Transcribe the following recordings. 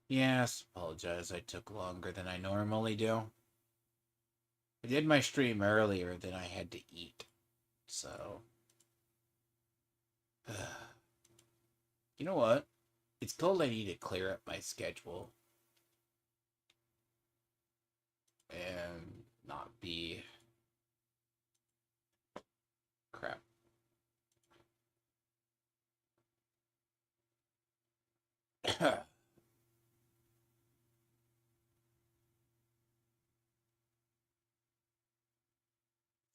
Yes, apologize. I took longer than I normally do. I did my stream earlier than I had to eat, so. You know what? It's cold. I need to clear up my schedule and not be crap.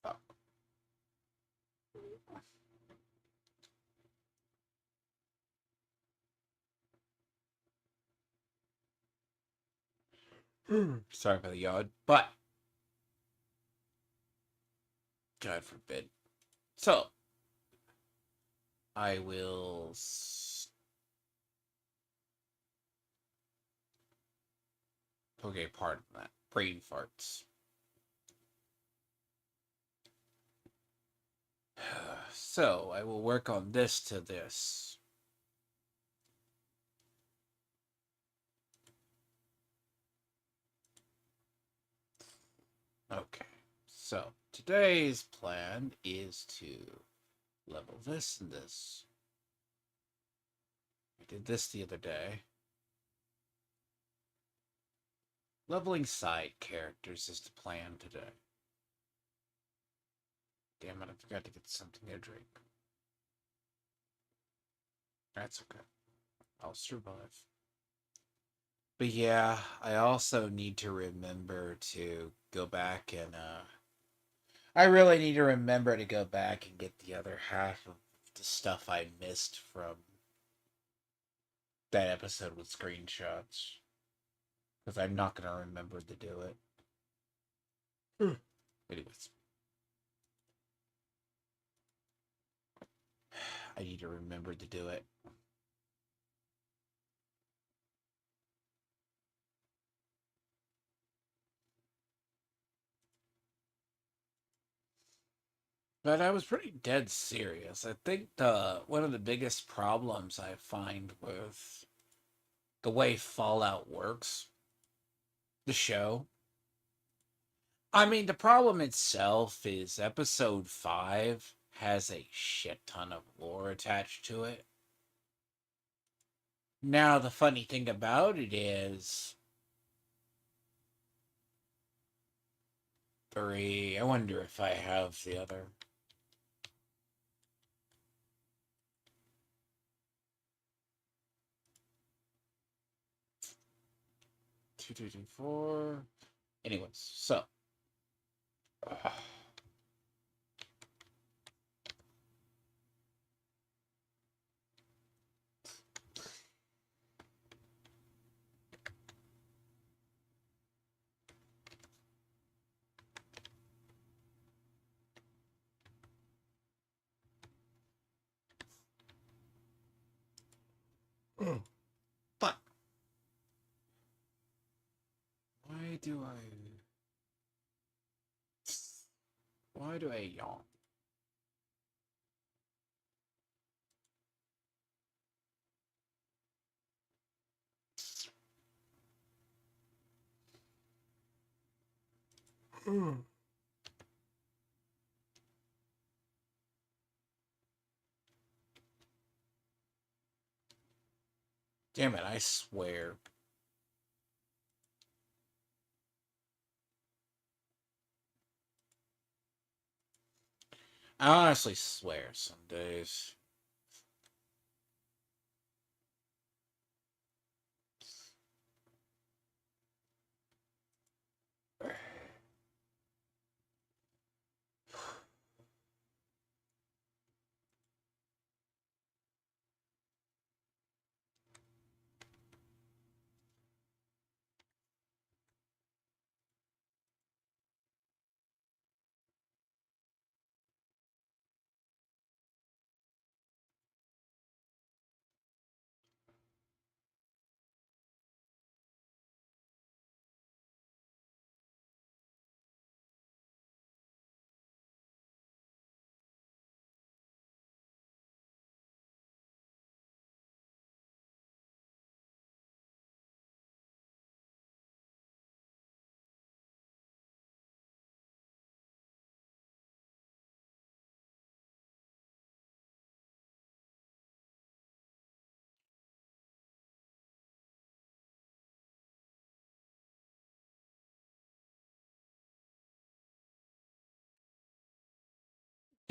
Fuck. Sorry for the yawn, but God forbid. So I will. Okay, pardon that. Brain farts. So I will work on this to this. Okay. So today's plan is to level this and this. I did this the other day. Leveling side characters is the plan today. Damn it, I forgot to get something to drink. That's okay. I'll survive. But yeah, I also need to remember to go back and I really need to remember to go back and get the other half of the stuff I missed from that episode with screenshots. Because I'm not going to remember to do it. Anyways. I need to remember to do it. But I was pretty dead serious. I think one of the biggest problems I find with the way Fallout works, the show. I mean, the problem itself is episode 5 has a shit ton of lore attached to it. Now, the funny thing about it is 3. I wonder if I have the other. 2, 2, 2, 4. Anyways, so. But why do I? Why do I yawn? Damn it! I swear. I honestly swear some days.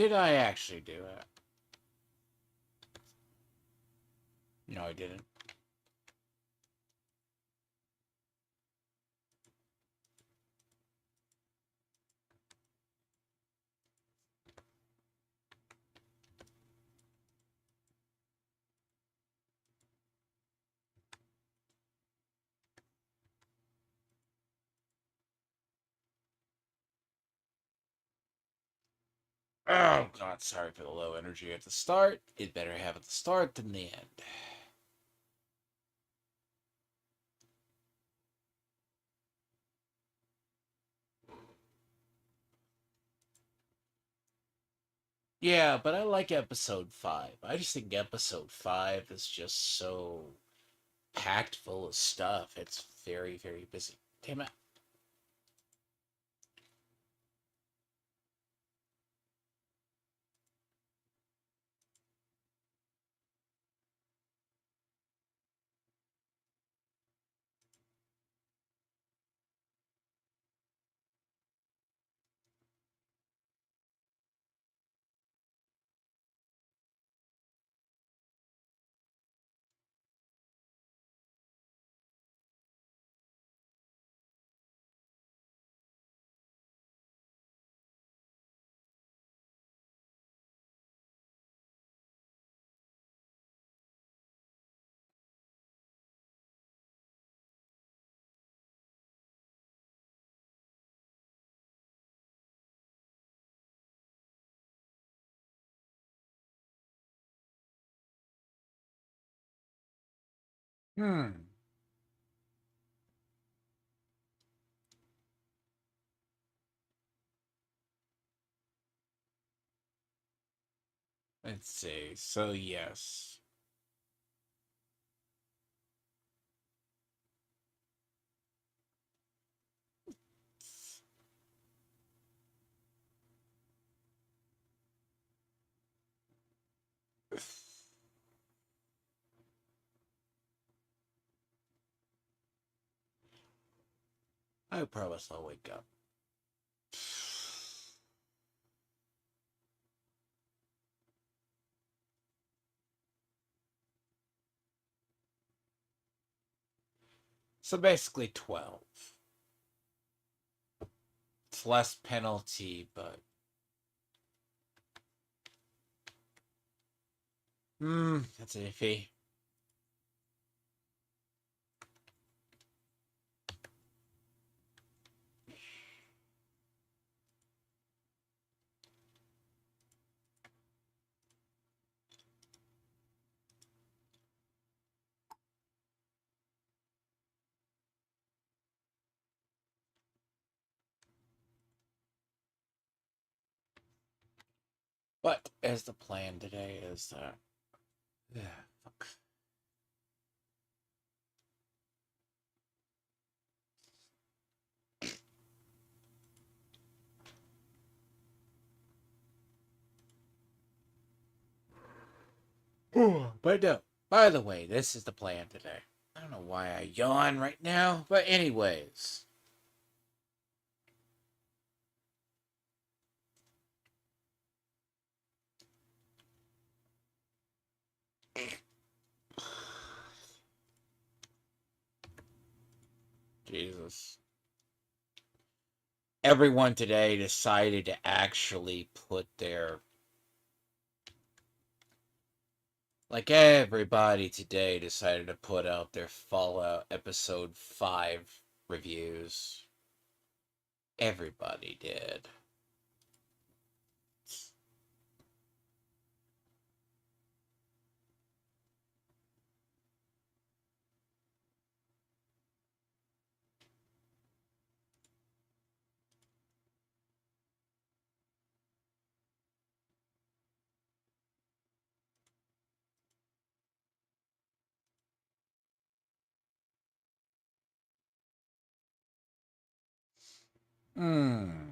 Did I actually do it? No, I didn't. Oh, God, sorry for the low energy at the start. It better have at the start than the end. Yeah, but I like episode 5. I just think episode 5 is just so packed full of stuff. It's very, very busy. Damn it. Hmm. Let's see. So, yes. I promise I'll wake up. So basically 12. It's less penalty, but that's iffy. But as the plan today is that, yeah, fuck. But no. By the way, this is the plan today. I don't know why I yawn right now, but anyways. Jesus. Everyone today decided to actually put their. Like, everybody today decided to put out their Fallout Episode 5 reviews. Everybody did. Hmm.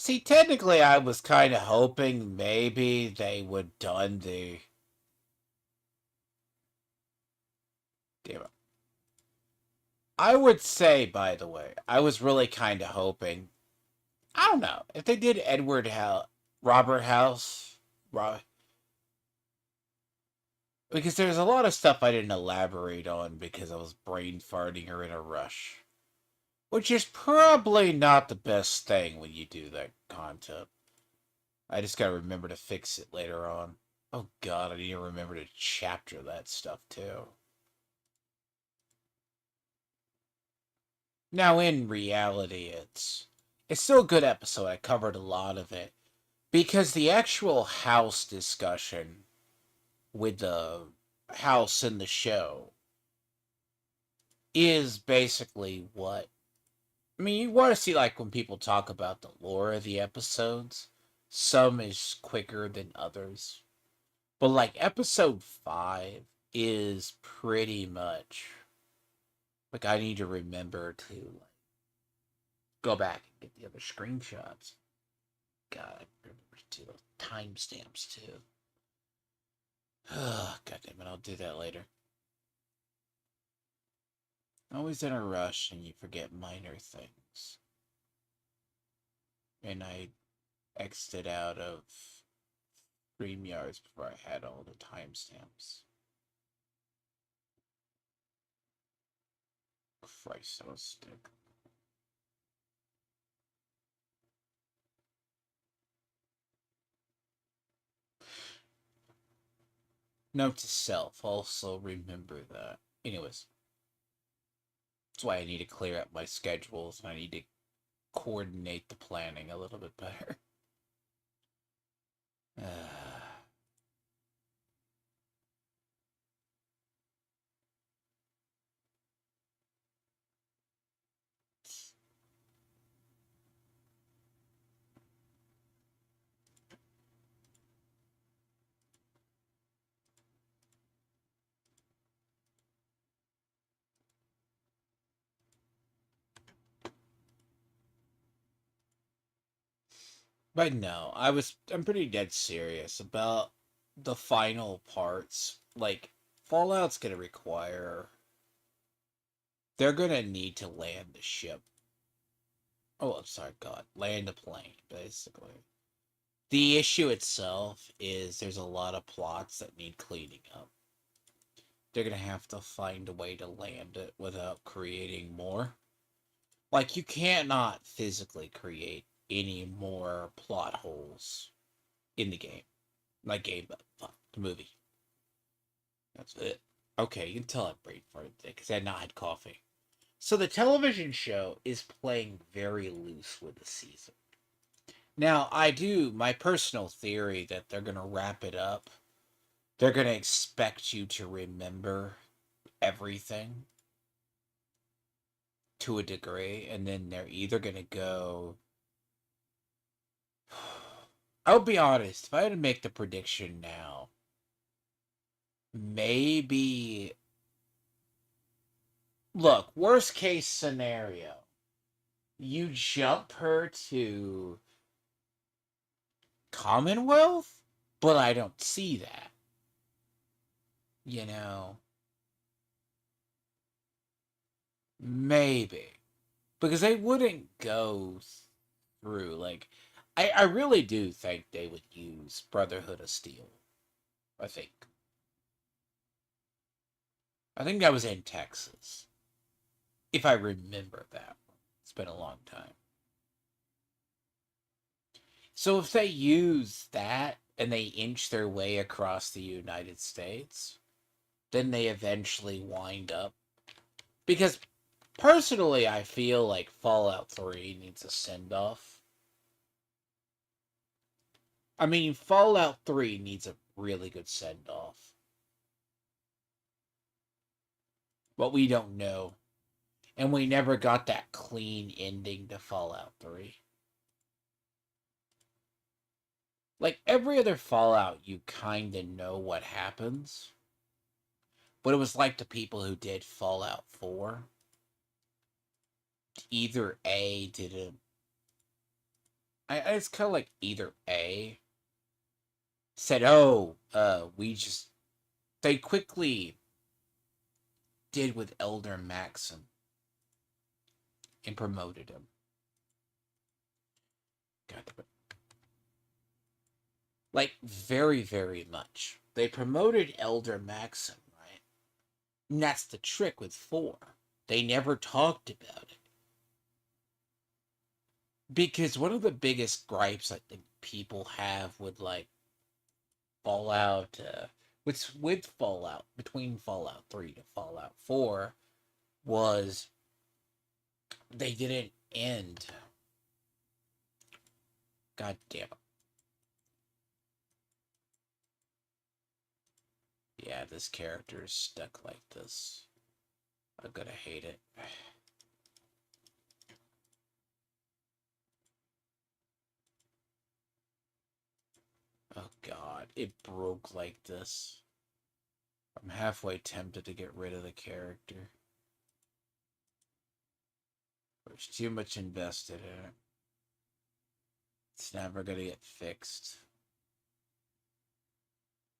See, technically, I was kind of hoping maybe they would done the. Damn it. I would say, by the way, I was really kind of hoping. I don't know if they did Robert House, because there's a lot of stuff I didn't elaborate on because I was brain farting or in a rush, which is probably not the best thing when you do that content. I just gotta remember to fix it later on. Oh god, I need to remember to chapter that stuff too. Now, in reality, it's still a good episode. I covered a lot of it because the actual house discussion with the house in the show is basically what I mean. You want to see like when people talk about the lore of the episodes. Some is quicker than others, but like episode 5 is pretty much like I need to remember to like go back and get the other screenshots. God, I remember to those timestamps too. God damn it, I'll do that later. Always in a rush and you forget minor things. And I exited out of StreamYards before I had all the timestamps. Christ, that was stick. Note to self, also remember that. Anyways, that's why I need to clear up my schedules and I need to coordinate the planning a little bit better. But no, I'm pretty dead serious about the final parts. Like, Fallout's gonna require they're gonna need to land the ship. Oh, I'm sorry, God. Land the plane, basically. The issue itself is there's a lot of plots that need cleaning up. They're gonna have to find a way to land it without creating more. Like, you can't not physically create any more plot holes in the game. Not game, but fuck, the movie. That's it. Okay, you can tell I'm brain farted because I had not had coffee. So the television show is playing very loose with the season. Now, my personal theory that they're going to wrap it up. They're going to expect you to remember everything to a degree, and then they're either going to go. I'll be honest, if I had to make the prediction now, maybe. Look, worst case scenario, you jump her to Commonwealth, but I don't see that. You know, maybe because they wouldn't go through like I really do think they would use Brotherhood of Steel. I think. I think that was in Texas. If I remember that. It's been a long time. So if they use that and they inch their way across the United States, then they eventually wind up because personally I feel like Fallout 3 needs a send off. I mean, Fallout 3 needs a really good send off. But we don't know. And we never got that clean ending to Fallout 3. Like every other Fallout, you kind of know what happens. But it was like the people who did Fallout 4. Either A, didn't. It's kind of like either A said, "Oh, they quickly did with Elder Maxim and promoted him." God damn it. Like, very, very much. They promoted Elder Maxim, right? And that's the trick with 4. They never talked about it. Because one of the biggest gripes I think people have with, like, Fallout, with Fallout, between Fallout 3 to Fallout 4, was they didn't end. God damn it. Yeah, this character is stuck like this. I'm gonna hate it. Oh god, it broke like this. I'm halfway tempted to get rid of the character. There's too much invested in it. It's never gonna get fixed.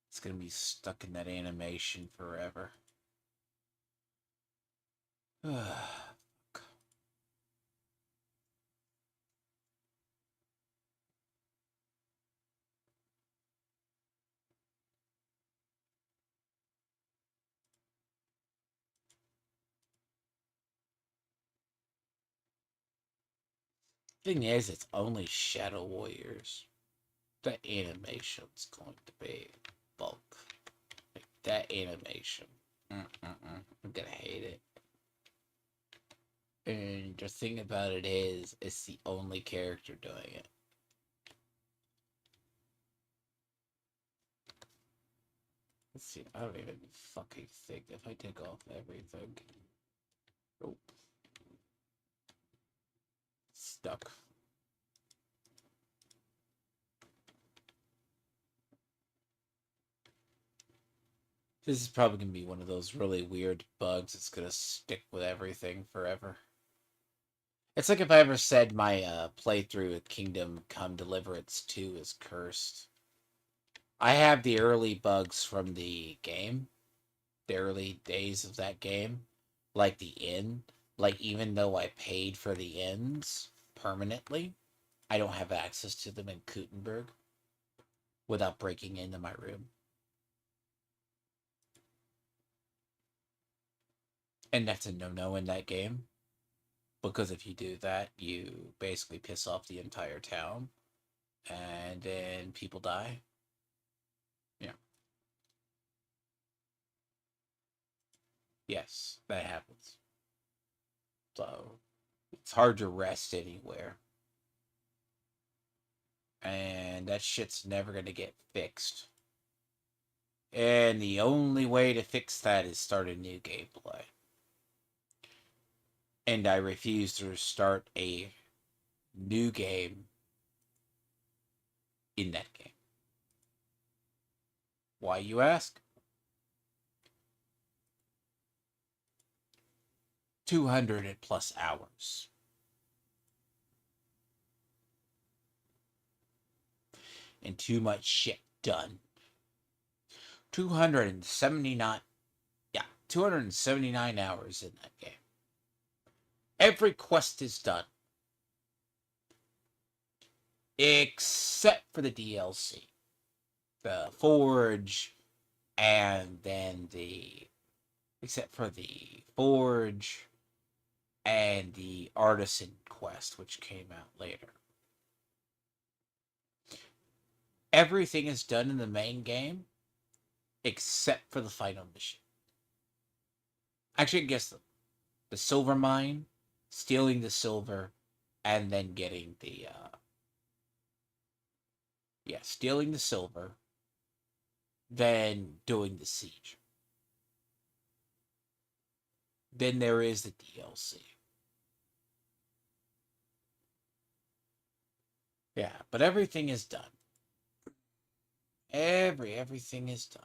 It's gonna be stuck in that animation forever. Thing is, it's only Shadow Warriors. That animation's going to be bulk. Like, that animation. I'm gonna hate it. And the thing about it is, it's the only character doing it. Let's see, I don't even fucking think if I take off everything. Nope. Stuck. This is probably gonna be one of those really weird bugs that's gonna stick with everything forever. It's like if I ever said my playthrough of Kingdom Come Deliverance 2 is cursed. I have the early bugs from the game, the early days of that game, like the inn. Like, even though I paid for the inns permanently, I don't have access to them in Gutenberg without breaking into my room. And that's a no-no in that game. Because if you do that, you basically piss off the entire town. And then people die. Yeah. Yes, that happens. So, it's hard to rest anywhere. And that shit's never going to get fixed. And the only way to fix that is start a new gameplay. And I refuse to start a new game in that game. Why, you ask? 200 plus hours. And too much shit done. 279, yeah, 279 hours in that game. Every quest is done. Except for the DLC. The Forge, and then except for the Forge and the Artisan quest, which came out later. Everything is done in the main game except for the final mission. Actually, I guess the silver mine, stealing the silver, and then getting the stealing the silver, then doing the siege. Then there is the DLC. Yeah, but everything is done. Everything is done.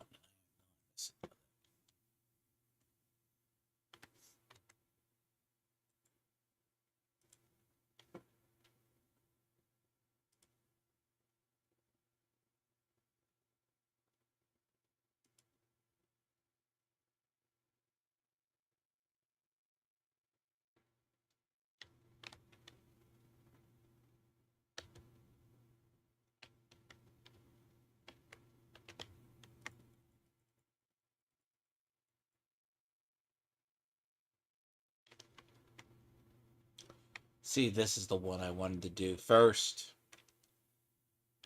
See, this is the one I wanted to do first.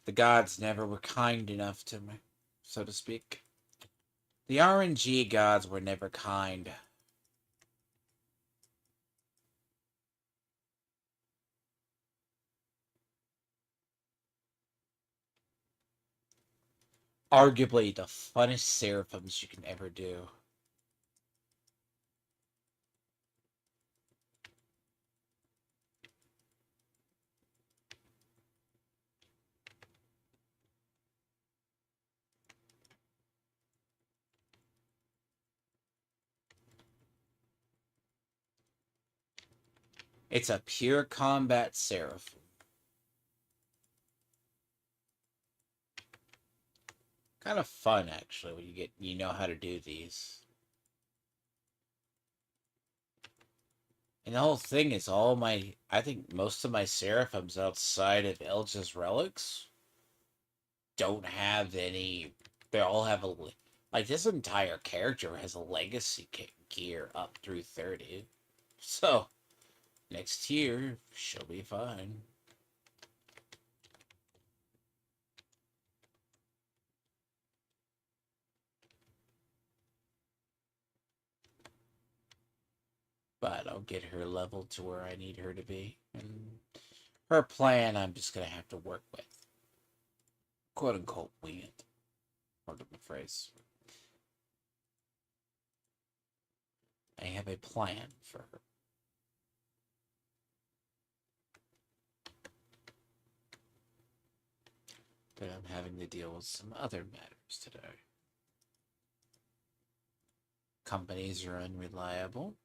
The gods never were kind enough to me, so to speak. The RNG gods were never kind. Arguably the funnest seraphims you can ever do. It's a pure combat seraphim. Kind of fun, actually, when you know how to do these. And the whole thing is I think most of my seraphims outside of Elja's relics don't have any. They all have like this entire character has a legacy gear up through 30. So next year she'll be fine. But I'll get her leveled to where I need her to be. And her plan I'm just gonna have to work with. Quote unquote wing it. Pardon the phrase. I have a plan for her. But I'm having to deal with some other matters today. Companies are unreliable,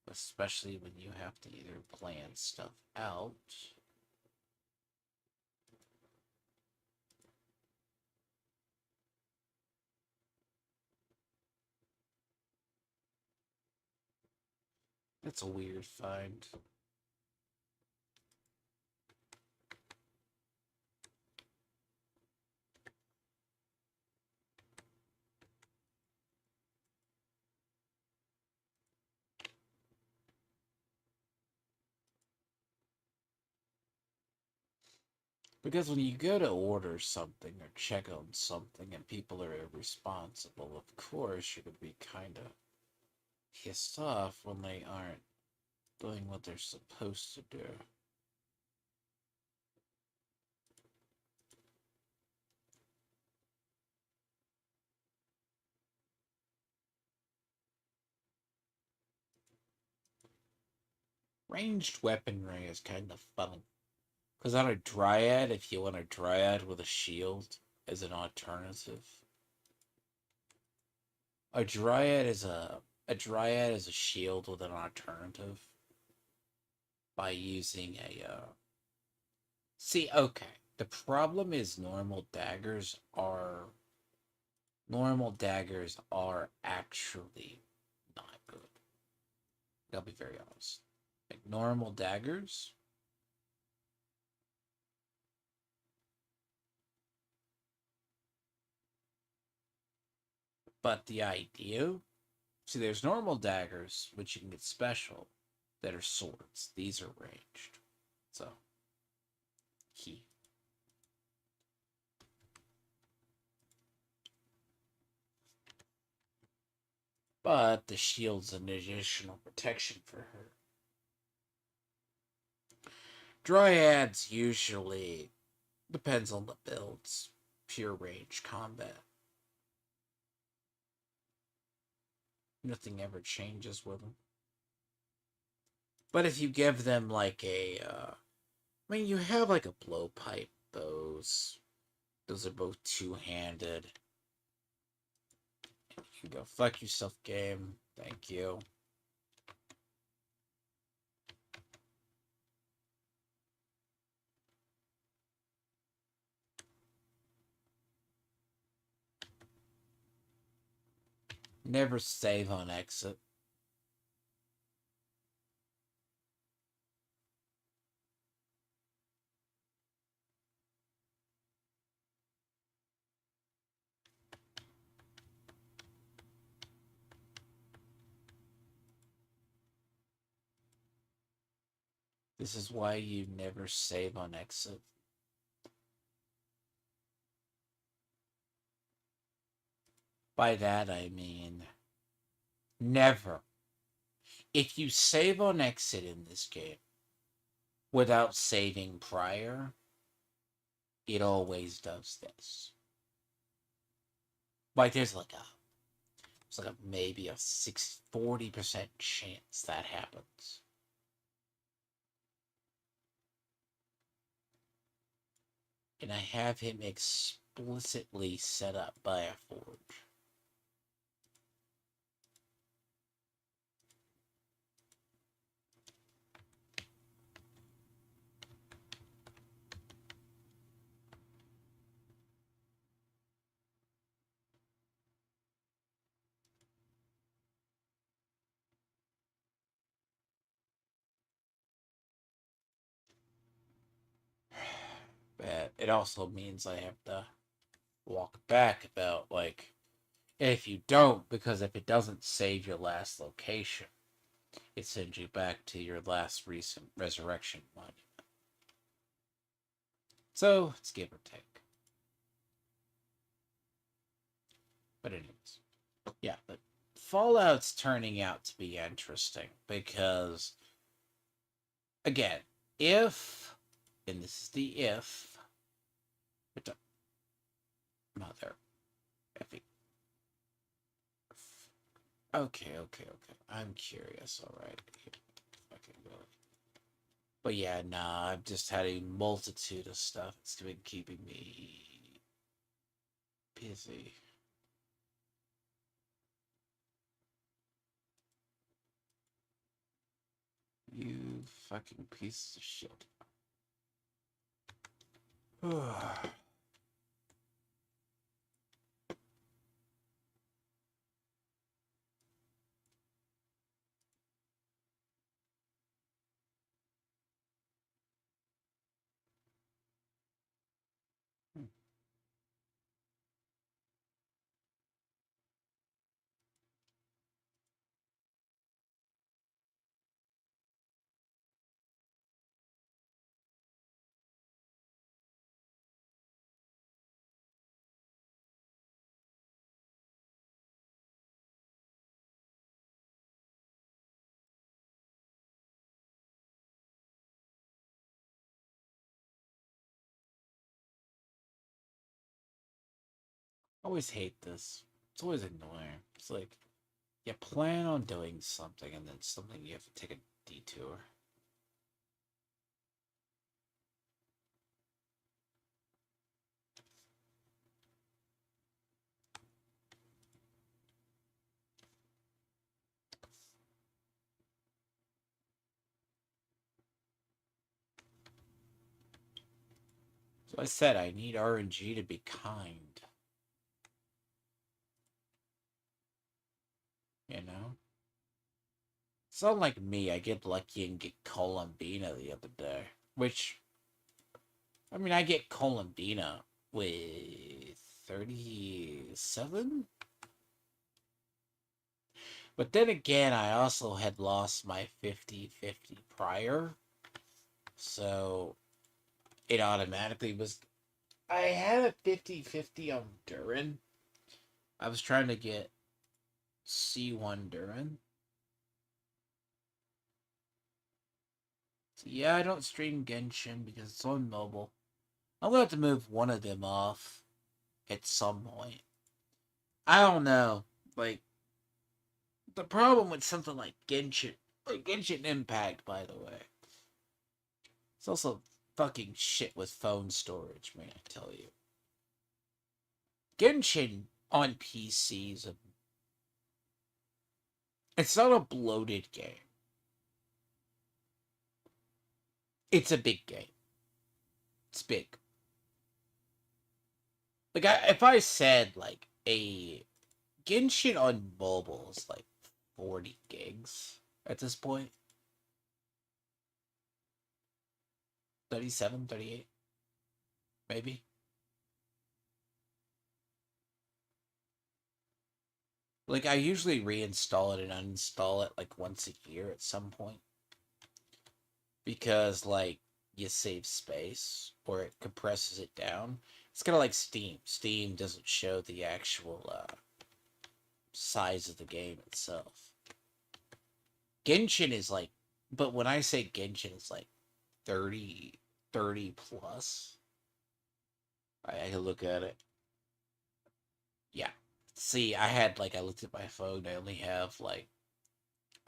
especially when you have to either plan stuff out It's a weird find. Because when you go to order something or check on something and people are irresponsible, of course you're going to be kind of pissed off when they aren't doing what they're supposed to do. Ranged weaponry is kind of fun. Because on a Dryad, if you want a Dryad with a shield as an alternative, a Dryad is a shield with an alternative by using a See, okay. The problem is normal daggers are actually not good. I'll be very honest. Like normal daggers, but the idea, see, there's normal daggers which you can get special that are swords. These are ranged. So, key. But the shield's an additional protection for her. Dryads usually depends on the builds. Pure range combat. Nothing ever changes with them. But if you give them like you have like a blowpipe bows. Those are both two-handed. You can go fuck yourself, game. Thank you. Never save on exit. This is why you never save on exit. By that I mean never. If you save on exit in this game without saving prior, it always does this. Like there's like a maybe a 40% chance that happens. And I have him explicitly set up by a forge. But it also means I have to walk back about, like, if you don't, because if it doesn't save your last location, it sends you back to your last recent resurrection monument. So, it's give or take. But anyways. Yeah, but Fallout's turning out to be interesting because, again, if, and this is the if, mother, okay, I'm curious, alright. Fucking really. But yeah, nah, I've just had a multitude of stuff. It's been keeping me busy. You fucking piece of shit. I always hate this. It's always annoying. It's like you plan on doing something and then something you have to take a detour. So I said I need RNG to be kind. You know? It's not like me. I get lucky and get Columbina the other day. Which, I mean, I get Columbina with 37? But then again, I also had lost my 50-50 prior. So it automatically was. I had a 50-50 on Durin. I was trying to get C1 Durin. So yeah, I don't stream Genshin because it's on mobile. I'm going to have to move one of them off at some point. I don't know. Like, the problem with something like Genshin Impact, by the way, it's also fucking shit with phone storage, man, I tell you. Genshin on PCs, it's not a bloated game. It's a big game. It's big. Like, if I said, like, a Genshin on mobile is like 40 gigs at this point. 37, 38, maybe. Like, I usually reinstall it and uninstall it like once a year at some point. because like you save space or it compresses it down. It's kind of like Steam. Steam doesn't show the actual size of the game itself. Genshin is like, but when I say Genshin, it's like 30 plus. I can look at it. Yeah. See, I looked at my phone. I only have like,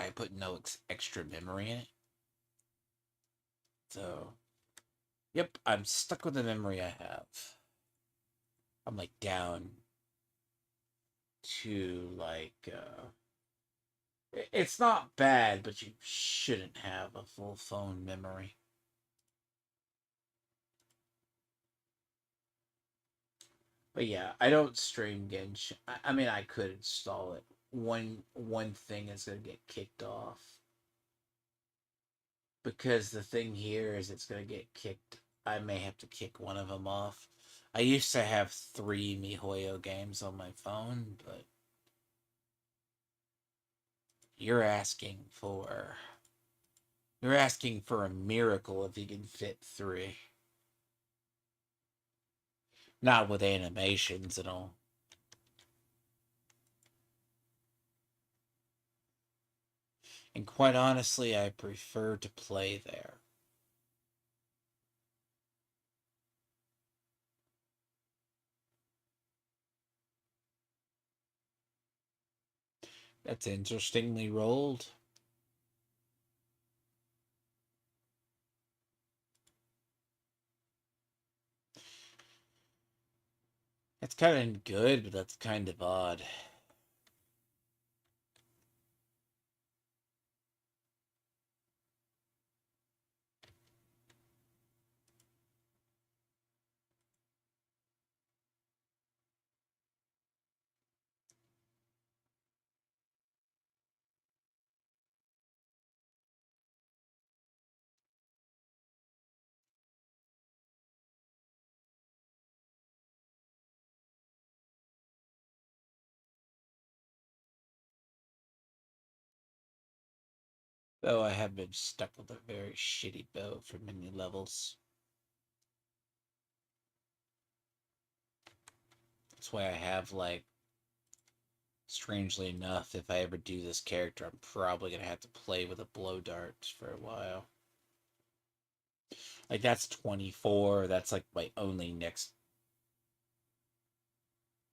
I put no extra memory in it. So, yep, I'm stuck with the memory I have. I'm like down to like, it's not bad, but you shouldn't have a full phone memory. But yeah, I don't stream Genshin. I mean, I could install it. One thing is gonna get kicked off because the thing here is it's gonna get kicked. I may have to kick one of them off. I used to have 3 MiHoYo games on my phone, but you're asking for you're asking for a miracle if you can fit 3. Not with animations and all. And quite honestly, I prefer to play there. That's interestingly rolled. That's kind of good, but that's kind of odd. Though I have been stuck with a very shitty bow for many levels. That's why I have, like, strangely enough, if I ever do this character, I'm probably going to have to play with a blow dart for a while. Like, that's 24. That's, like, my only next.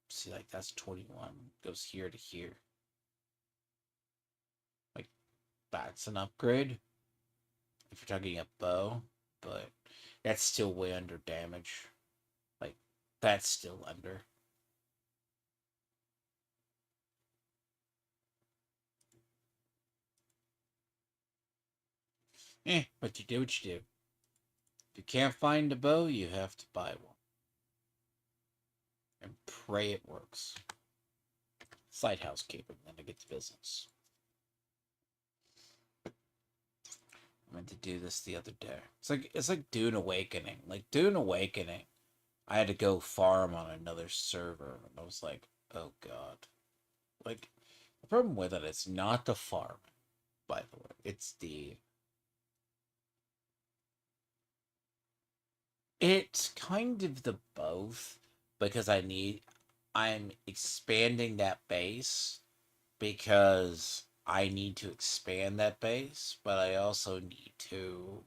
See, like, that's 21. Goes here to here. Like, that's an upgrade. If you're talking a bow. But that's still way under damage. Like, that's still under. But you do what you do. If you can't find a bow, you have to buy one. And pray it works. Side housekeeping, then to get to business. I meant to do this the other day. It's like Dune Awakening. Like Dune Awakening, I had to go farm on another server, and I was like, oh god. Like the problem with it is not the farm, by the way. It's kind of the both because I'm expanding that base because I need to expand that base, but I also need to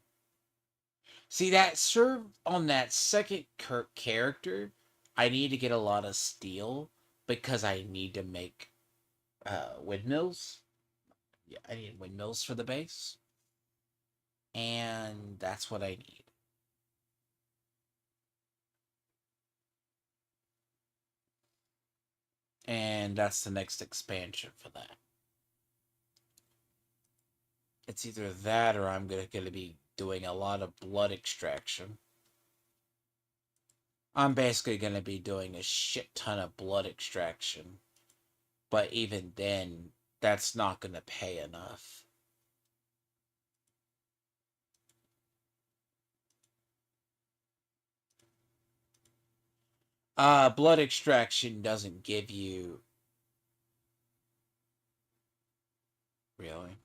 see that serve on that second character. I need to get a lot of steel because I need to make windmills. Yeah, I need windmills for the base, and that's what I need. And that's the next expansion for that. It's either that or I'm gonna be doing a lot of blood extraction. I'm basically gonna be doing a shit ton of blood extraction, but even then, that's not gonna pay enough. Blood extraction doesn't give you really.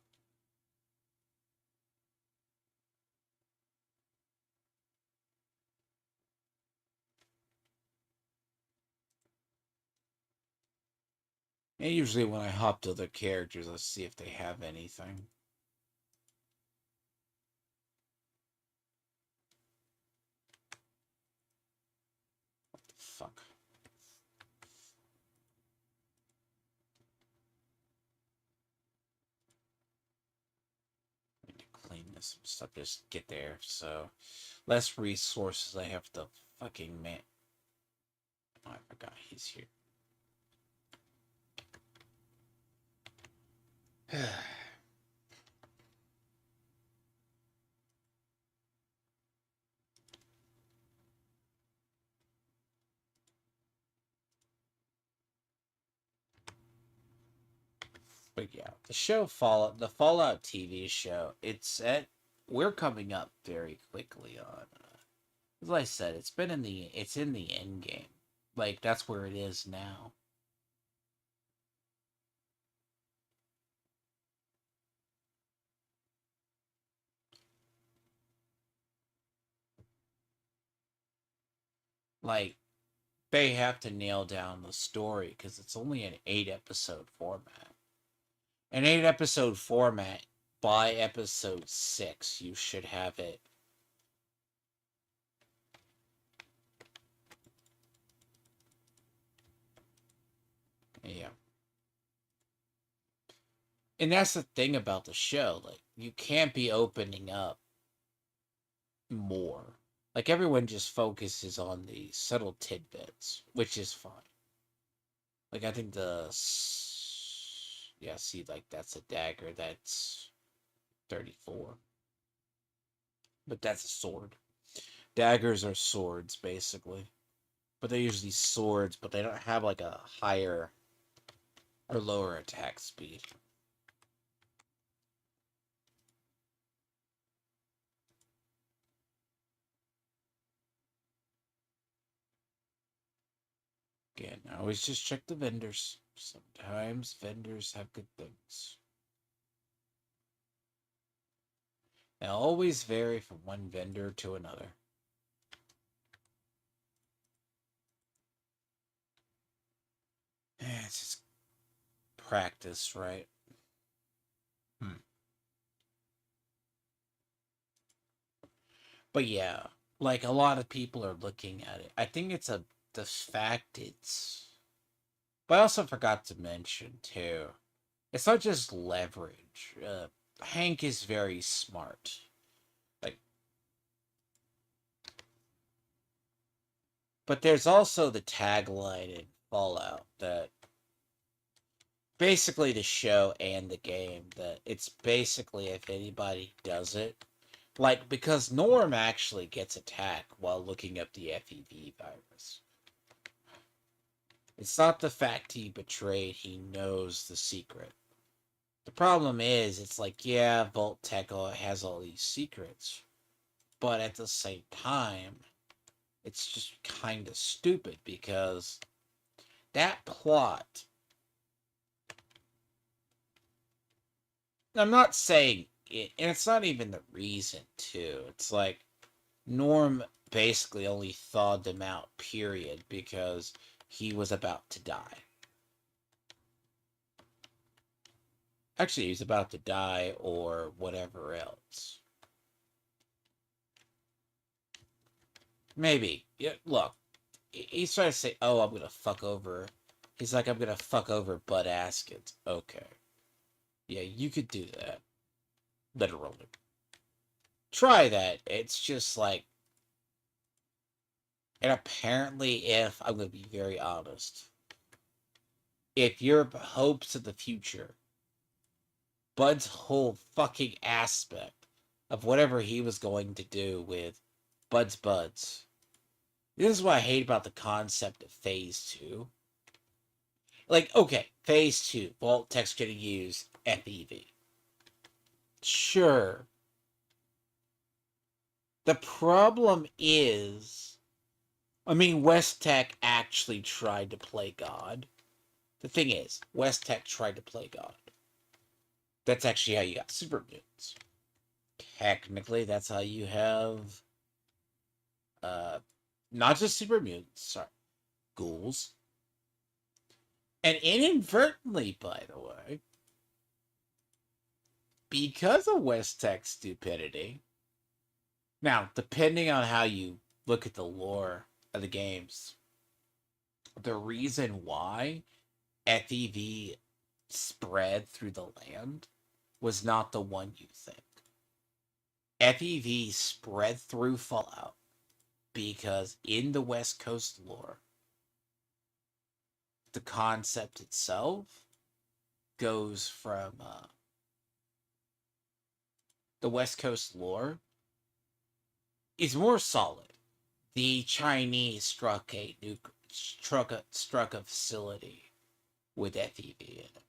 And usually when I hop to other characters, let's see if they have anything. What the fuck? I need to clean this stuff, just get there. So, less resources I have to fucking man. Oh, I forgot he's here. But yeah, the Fallout TV show, we're coming up very quickly on. As I said, it's in the end game. Like that's where it is now. Like they have to nail down the story because it's only an 8 episode format. An 8 episode format, by episode 6, you should have it. Yeah. And that's the thing about the show. Like, you can't be opening up more. Like, everyone just focuses on the subtle tidbits, which is fine. Like, I think yeah, see, like, that's a dagger. That's 34. But that's a sword. Daggers are swords, basically. But they're usually swords, but they don't have, like, a higher or lower attack speed. Again, I always just check the vendors. Sometimes vendors have good things. They'll always vary from one vendor to another. It's just practice, right? But yeah, like a lot of people are looking at it. I think the fact it's. But I also forgot to mention too. It's not just leverage. Hank is very smart. Like, but there's also the tagline in Fallout that basically the show and the game that it's basically if anybody does it, like because Norm actually gets attacked while looking up the FEV virus. It's not the fact he betrayed, he knows the secret. The problem is, it's like, yeah, Vault Tech has all these secrets, but at the same time, it's just kind of stupid because that plot. I'm not saying it, and it's not even the reason, too. It's like Norm basically only thawed them out, period, because he was about to die. Actually, he was about to die or whatever else. Maybe. Yeah, look, he's trying to say, oh, I'm going to fuck over. He's like, I'm going to fuck over Bud Askins. Okay. Yeah, you could do that. Literally. Try that. It's just like. And apparently, if I'm going to be very honest, if your hopes of the future, Bud's whole fucking aspect of whatever he was going to do with Bud's Buds. This is what I hate about the concept of Phase 2. Like, okay, Phase 2, Vault Tech's going to use FEV. Sure. The problem is, I mean, West Tech actually tried to play God. The thing is, West Tech tried to play God. That's actually how you got super mutants. Technically, that's how you have not just super mutants, sorry, ghouls. And inadvertently, by the way, because of West Tech stupidity. Now, depending on how you look at the lore of the games, the reason why FEV spread through the land was not the one you think. FEV spread through Fallout because in the West Coast lore, the concept itself goes from the West Coast lore is more solid. The Chinese struck a facility with FEV in it,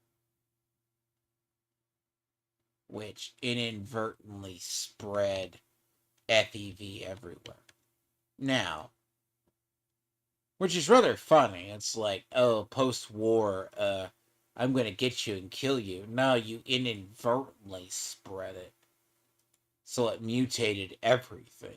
which inadvertently spread FEV everywhere. Now, which is rather funny. It's like, oh, post-war, I'm gonna get you and kill you. No, you inadvertently spread it, so it mutated everything.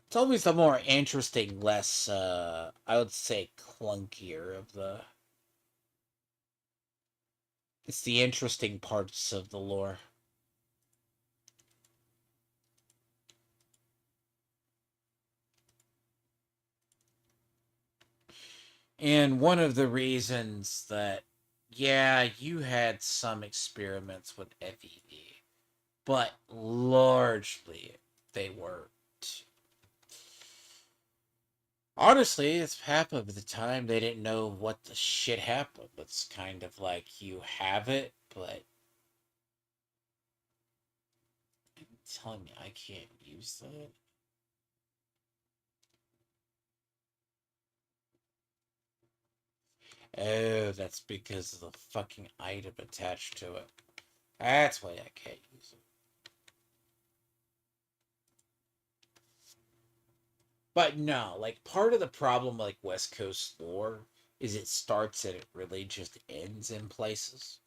It's always the more interesting, less, I would say, clunkier of the. It's the interesting parts of the lore. And one of the reasons that, yeah, you had some experiments with FEV, but largely they weren't. Honestly, it's half of the time they didn't know what the shit happened. It's kind of like you have it, but you're telling me I can't use that? Oh, that's because of the fucking item attached to it. That's why I can't use it. But no, like part of the problem, like West Coast lore, is it starts and it really just ends in places.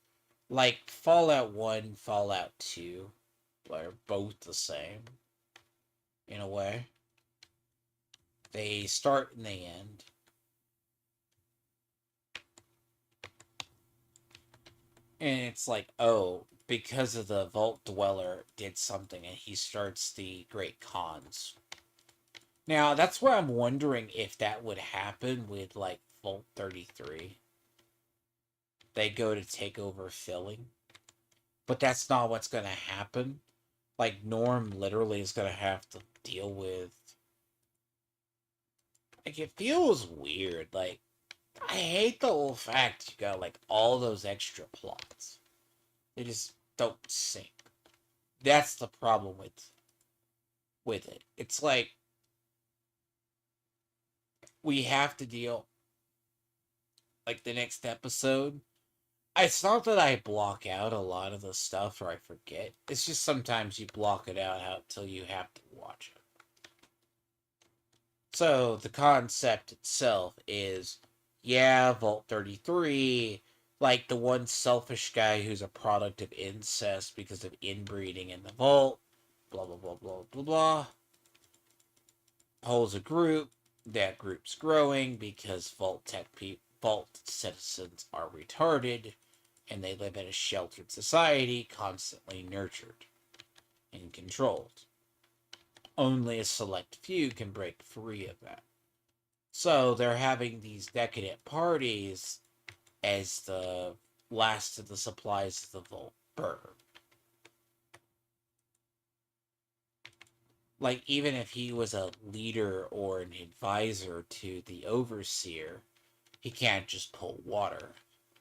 Like Fallout 1, Fallout 2 are both the same in a way. They start and they end. And it's like, oh, because of the Vault Dweller did something and he starts the Great Khans. Now, that's where I'm wondering if that would happen with, like, Vault 33. They go to take over filling. But that's not what's going to happen. Like, Norm literally is going to have to deal with. Like, it feels weird. Like, I hate the whole fact you got, like, all those extra plots. They just don't sync. That's the problem with it. It's like we have to deal like the next episode. It's not that I block out a lot of the stuff or I forget. It's just sometimes you block it out until you have to watch it. So the concept itself is, yeah, Vault 33, like the one selfish guy who's a product of incest because of inbreeding in the vault, blah blah blah blah blah blah. Holds a group. That group's growing because Vault citizens are retarded, and they live in a sheltered society, constantly nurtured and controlled. Only a select few can break free of that. So they're having these decadent parties as the last of the supplies of the Vault burn. Like, even if he was a leader or an advisor to the overseer, he can't just pull water.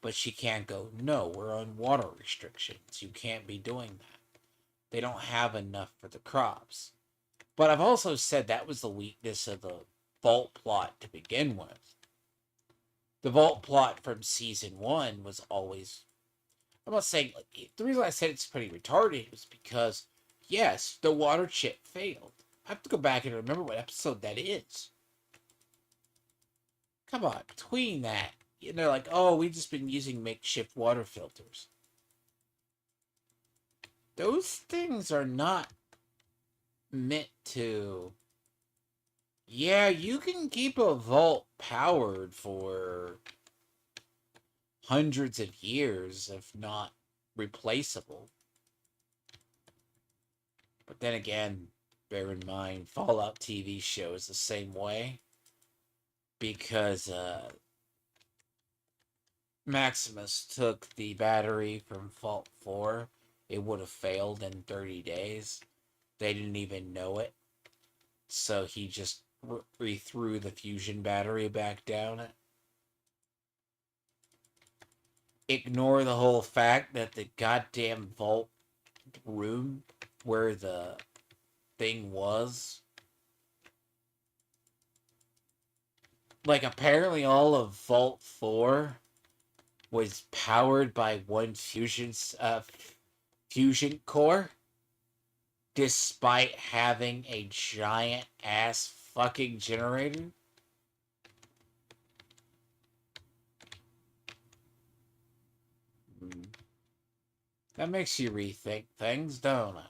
But she can't go, no, we're on water restrictions. You can't be doing that. They don't have enough for the crops. But I've also said that was the weakness of the Vault plot to begin with. The Vault plot from season 1 was always. I'm not saying. Like, the reason I said it's pretty retarded was because, yes, the water chip failed. I have to go back and remember what episode that is. Come on, between that, they're like, oh, we've just been using makeshift water filters. Those things are not meant to Yeah, you can keep a vault powered for hundreds of years, if not replaceable. But then again, bear in mind, Fallout TV show is the same way because Maximus took the battery from Vault 4. It would have failed in 30 days. They didn't even know it. So he just re-threw the fusion battery back down. Ignore the whole fact that the goddamn vault room where the thing was, like, apparently all of Vault 4 was powered by one fusion core, despite having a giant ass fucking generator. That makes you rethink things, don't it?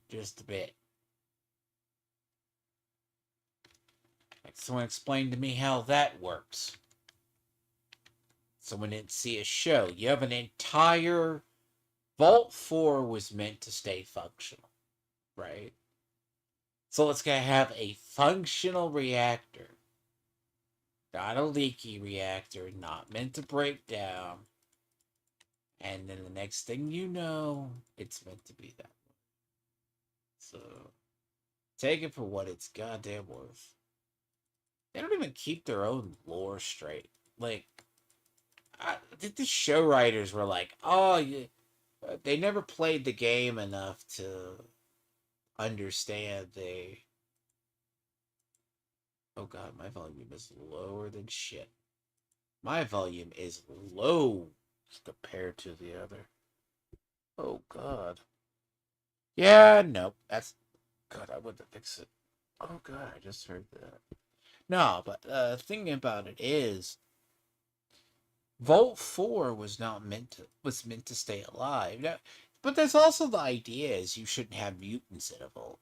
Just a bit. Like, someone explained to me how that works. Someone didn't see a show. You have an entire Vault 4 was meant to stay functional, right? So it's going to have a functional reactor, not a leaky reactor, not meant to break down. And then the next thing you know, it's meant to be that way. So take it for what it's goddamn worth. They don't even keep their own lore straight. Like, the show writers were like, oh, they never played the game enough to understand oh god, my volume is lower than shit. My volume is low compared to the other. Oh god. Yeah, nope. That's god, I wouldn't fix it. Oh god, I just heard that. No, but the thing about it is Vault 4 was meant to stay alive. Now, but there's also the idea is you shouldn't have mutants in a vault.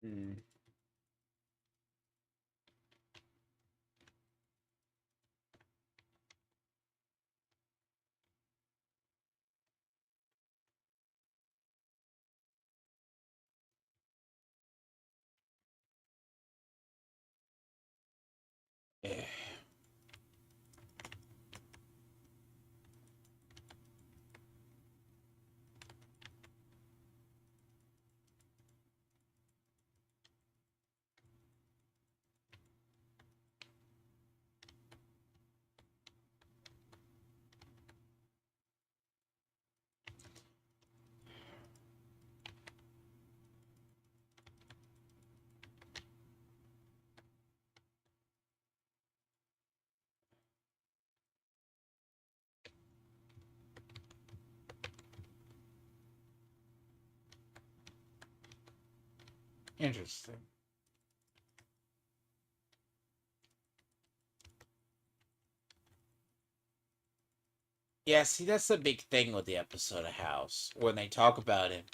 Mm. Yeah. Interesting. Yeah, see, that's the big thing with the episode of House. When they talk about him.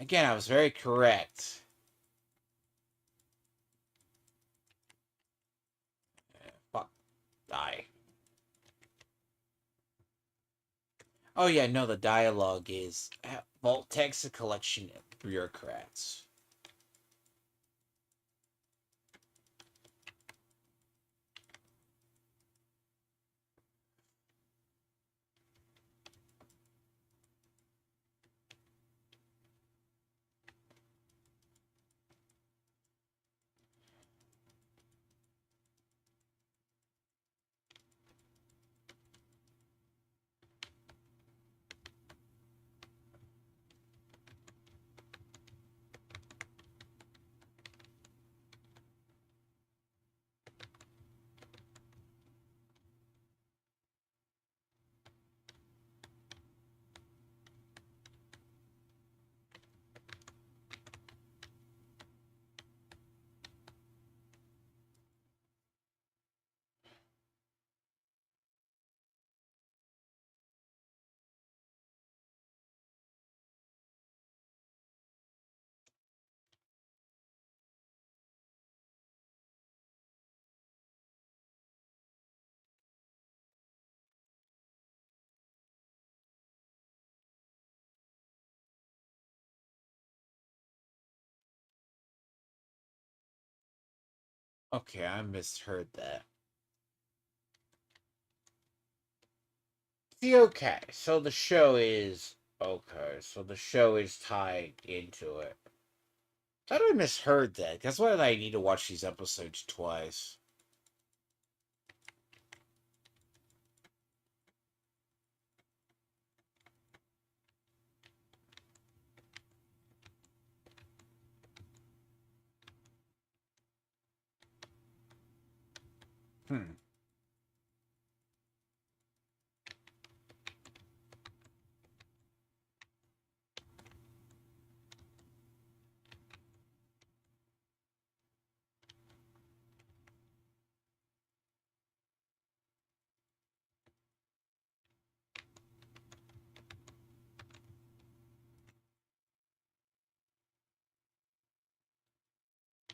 Again, I was very correct. Fuck. Die. Oh, yeah, no, the dialogue is Vault takes a collection of bureaucrats. Okay, I misheard that. See, okay, so the show is okay. So the show is tied into it. How did I misheard that? That's why I need to watch these episodes twice. Hmm.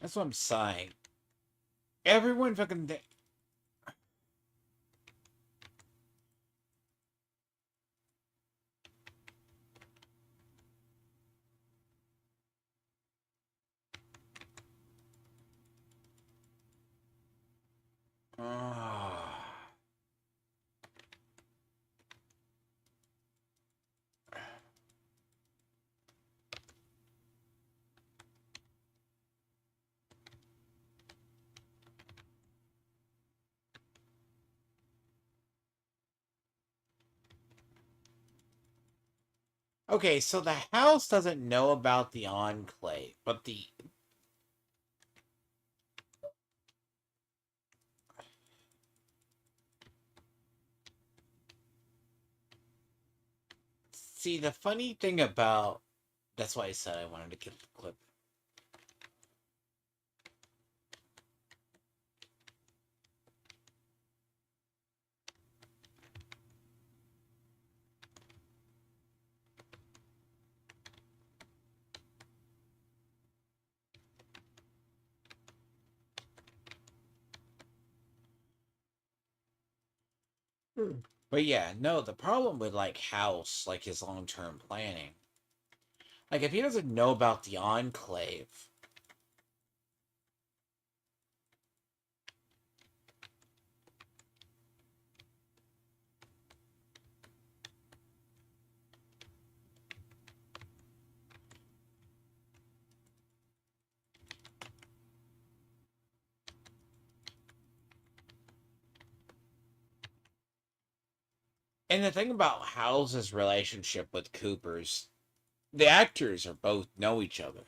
That's what I'm saying. Everyone fucking. Ah. Okay, so the house doesn't know about the enclave, but the see the funny thing about that's why I said I wanted to get the clip. But yeah, no, the problem with like House, like his long term planning, like if he doesn't know about the enclave, and the thing about House's relationship with Cooper's, the actors are both know each other.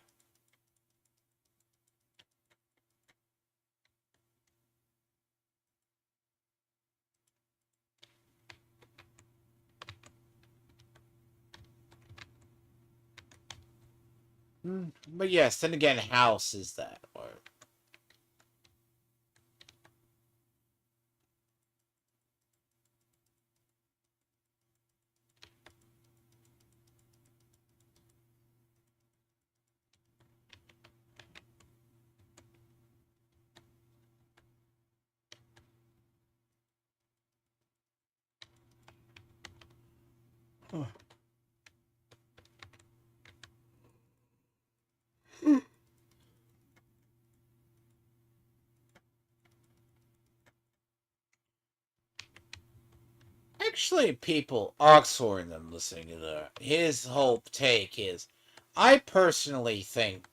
But yes, then again, House is that. Actually, people, Oxford and them listening to his whole take is, I personally think,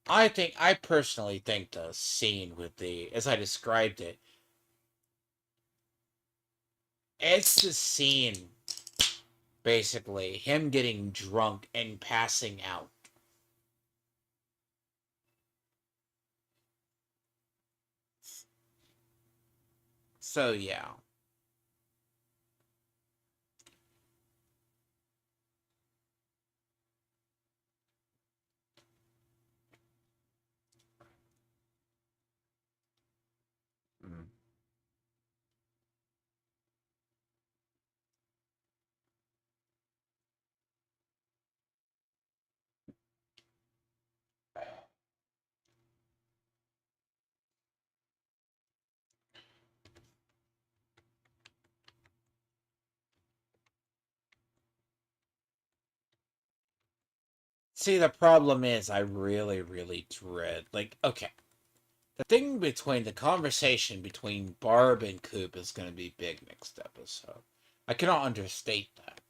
I personally think the scene with the, as I described it, it's the scene, basically, him getting drunk and passing out. So, yeah. Mm. See, the problem is, I really, really dread, like, okay. The thing between the conversation between Barb and Coop is going to be big next episode. I cannot understate that.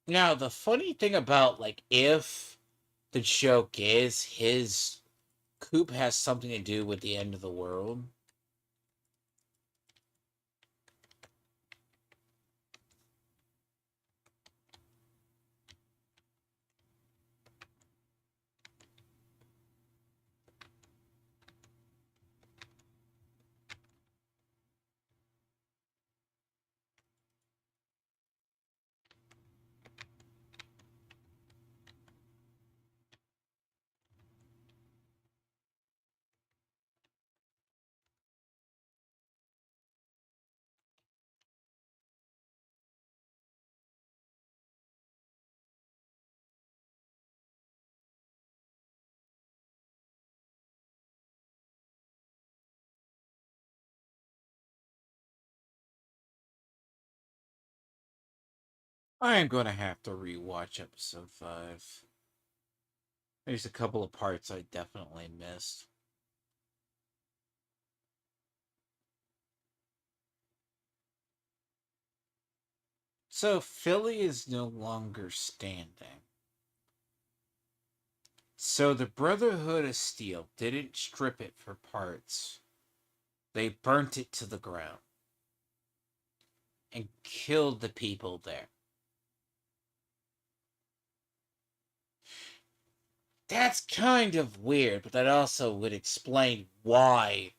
Now, the funny thing about, like, if the joke is his Coop has something to do with the end of the world. I am going to have to rewatch episode 5. There's a couple of parts I definitely missed. So, Philly is no longer standing. So, the Brotherhood of Steel didn't strip it for parts. They burnt it to the ground and killed the people there. That's kind of weird, but that also would explain why.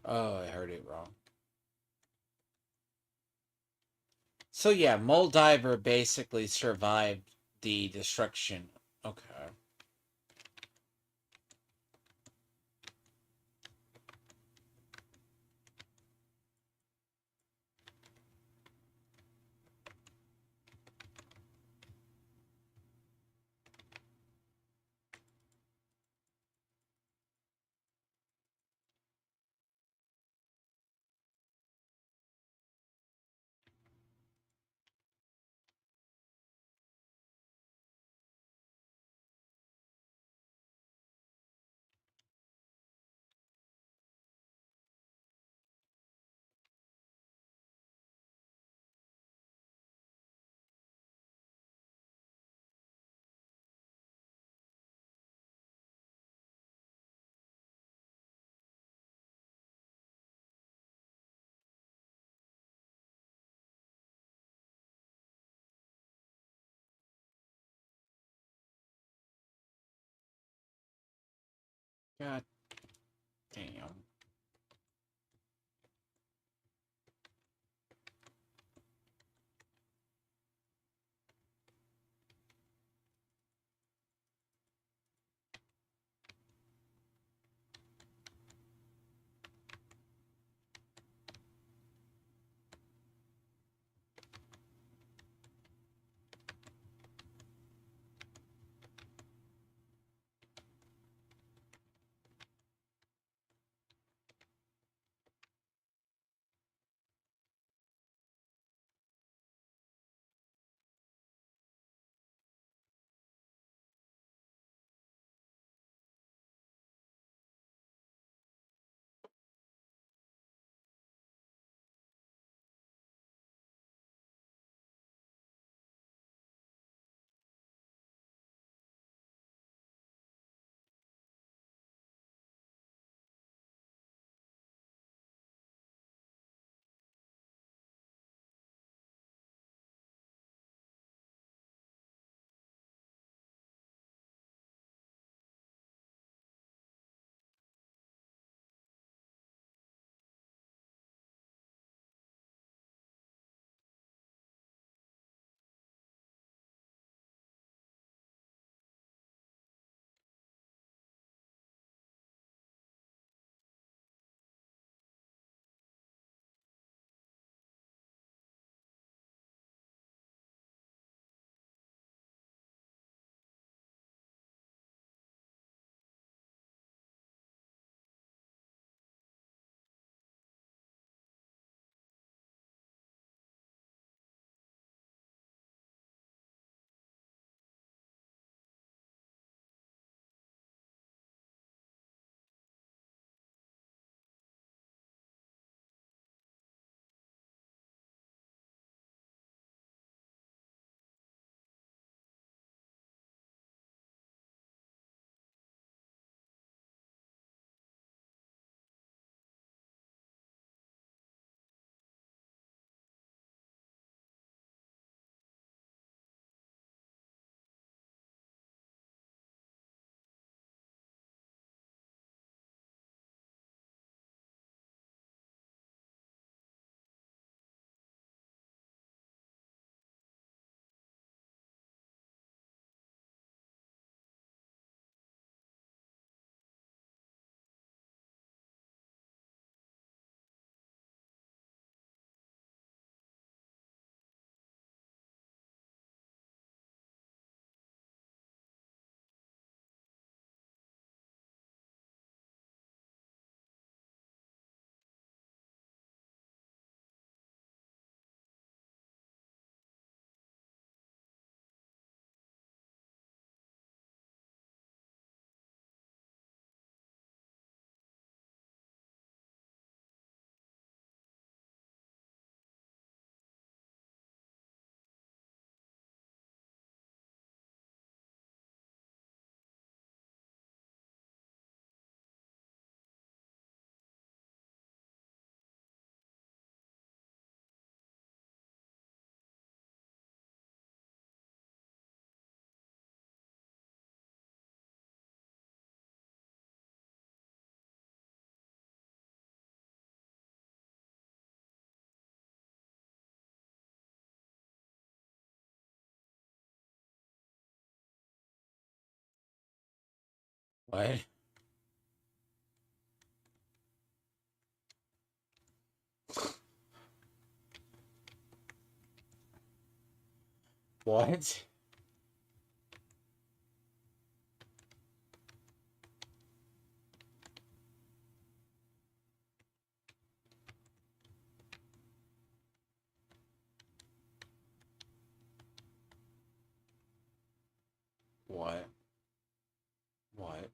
Oh, I heard it wrong. So yeah, Moldiver basically survived the destruction. Okay. God damn. What? What? What? What?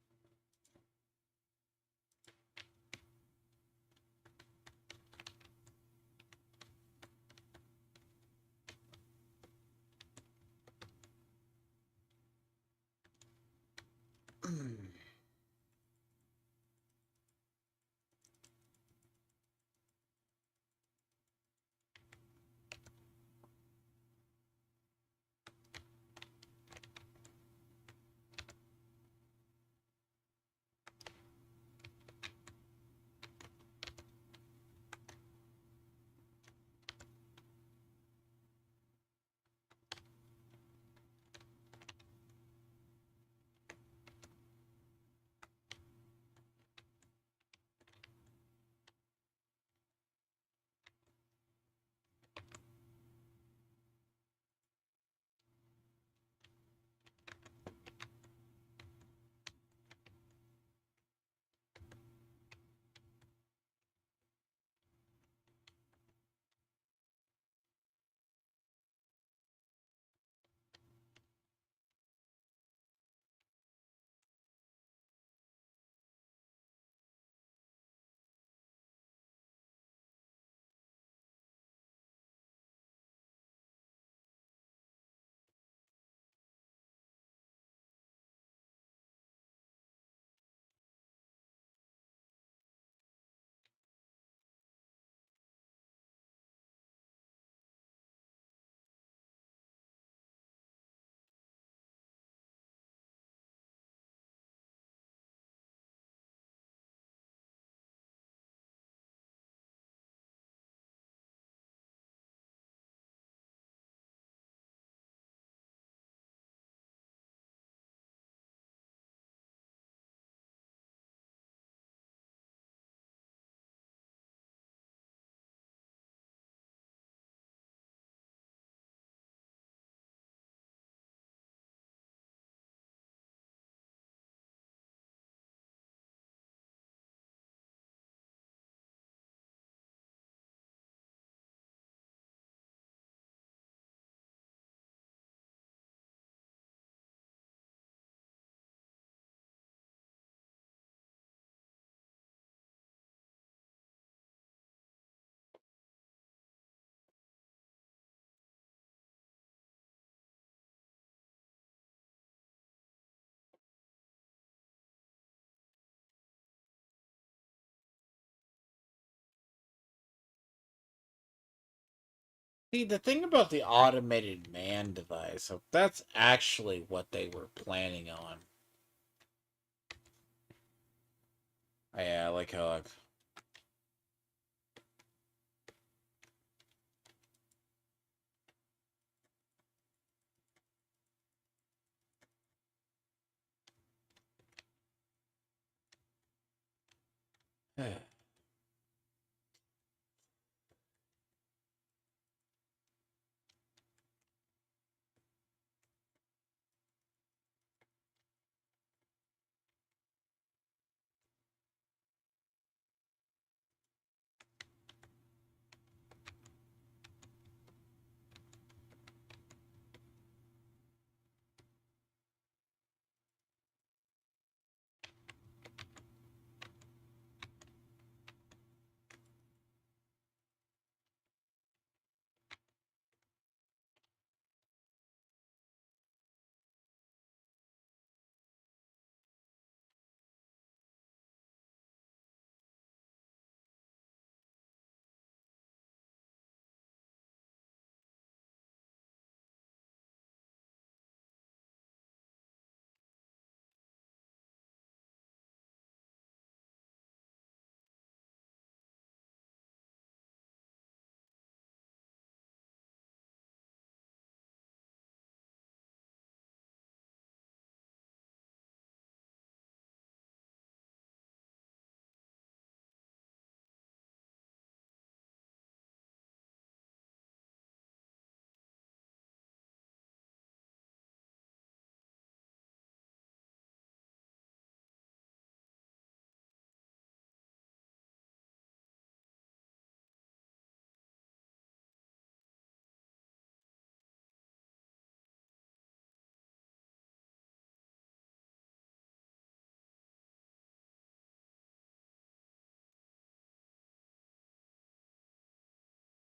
See, the thing about the automated man device, so that's actually what they were planning on. Yeah, I like how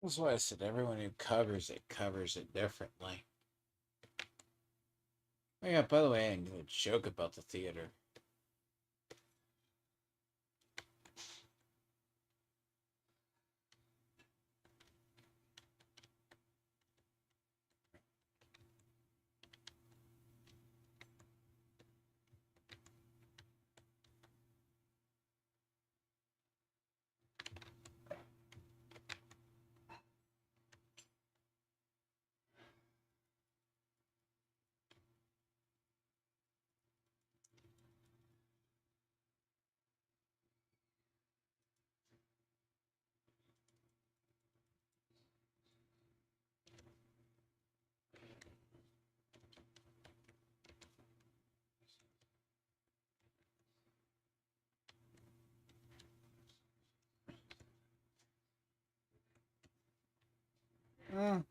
That's why I said everyone who covers it differently. Oh yeah, by the way, I'm gonna joke about the theater. Mm.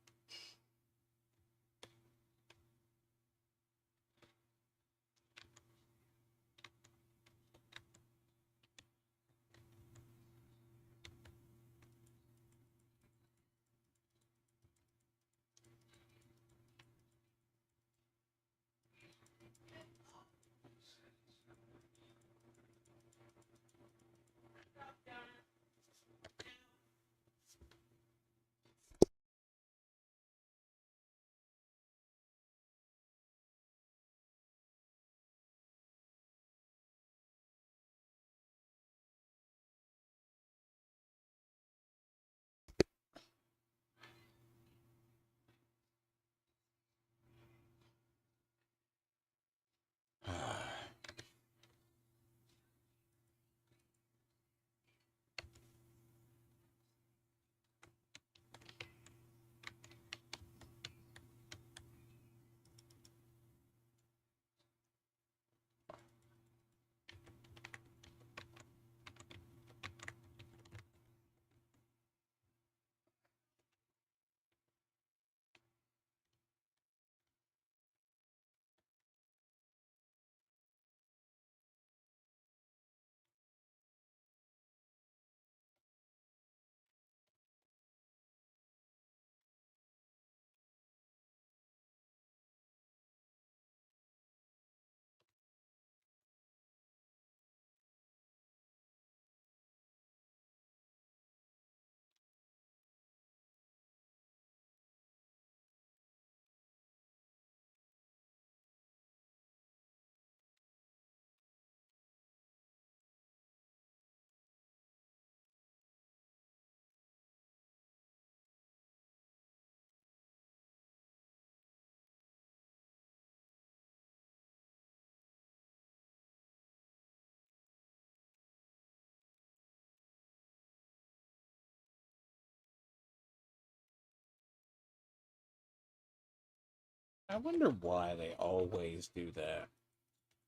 I wonder why they always do that.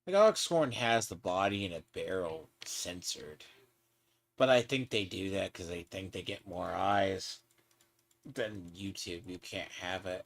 Like Oxhorn has the body in a barrel censored, but I think they do that because they think they get more eyes than YouTube. You can't have it.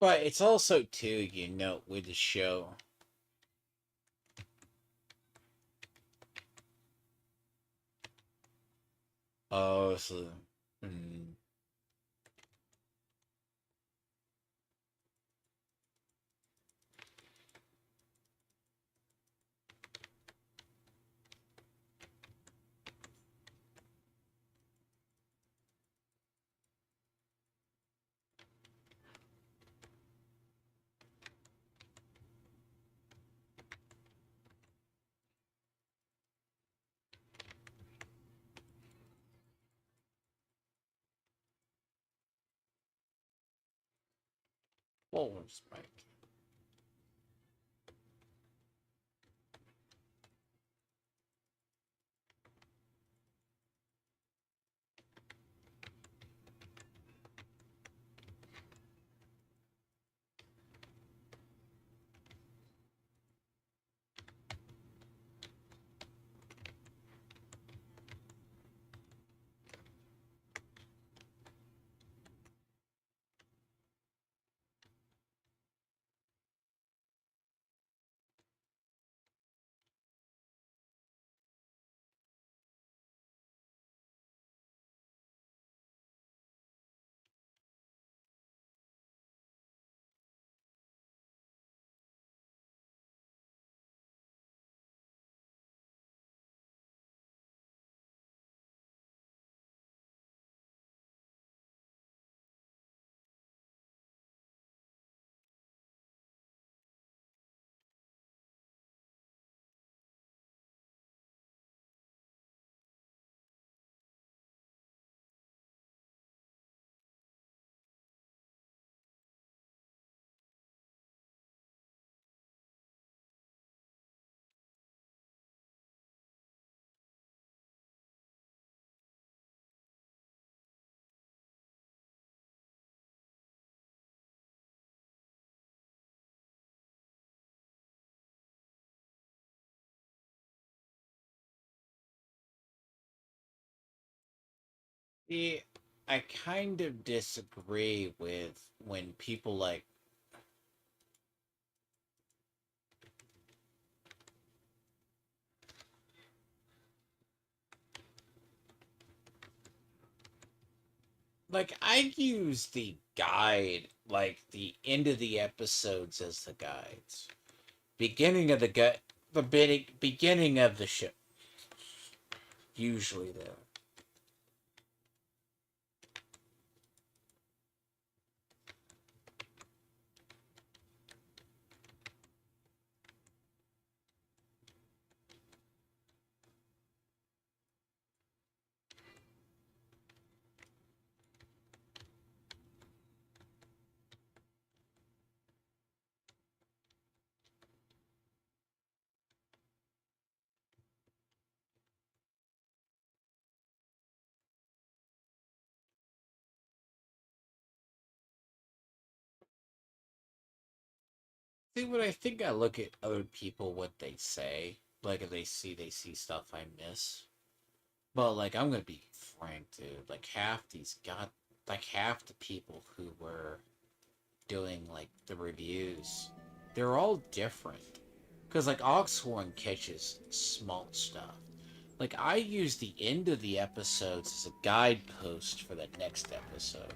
But it's also, too, with the show. Oh, so... Mm. Forward spike. Yeah, I kind of disagree with when people I use the guide, like the end of the episodes as the guides. Beginning of the beginning of the show. Usually though. See, when I think I look at other people, what they say, like if they see stuff I miss. But I'm gonna be frank, dude. Half the people who were doing the reviews, they're all different. Because Oxhorn catches small stuff. I use the end of the episodes as a guidepost for the next episode.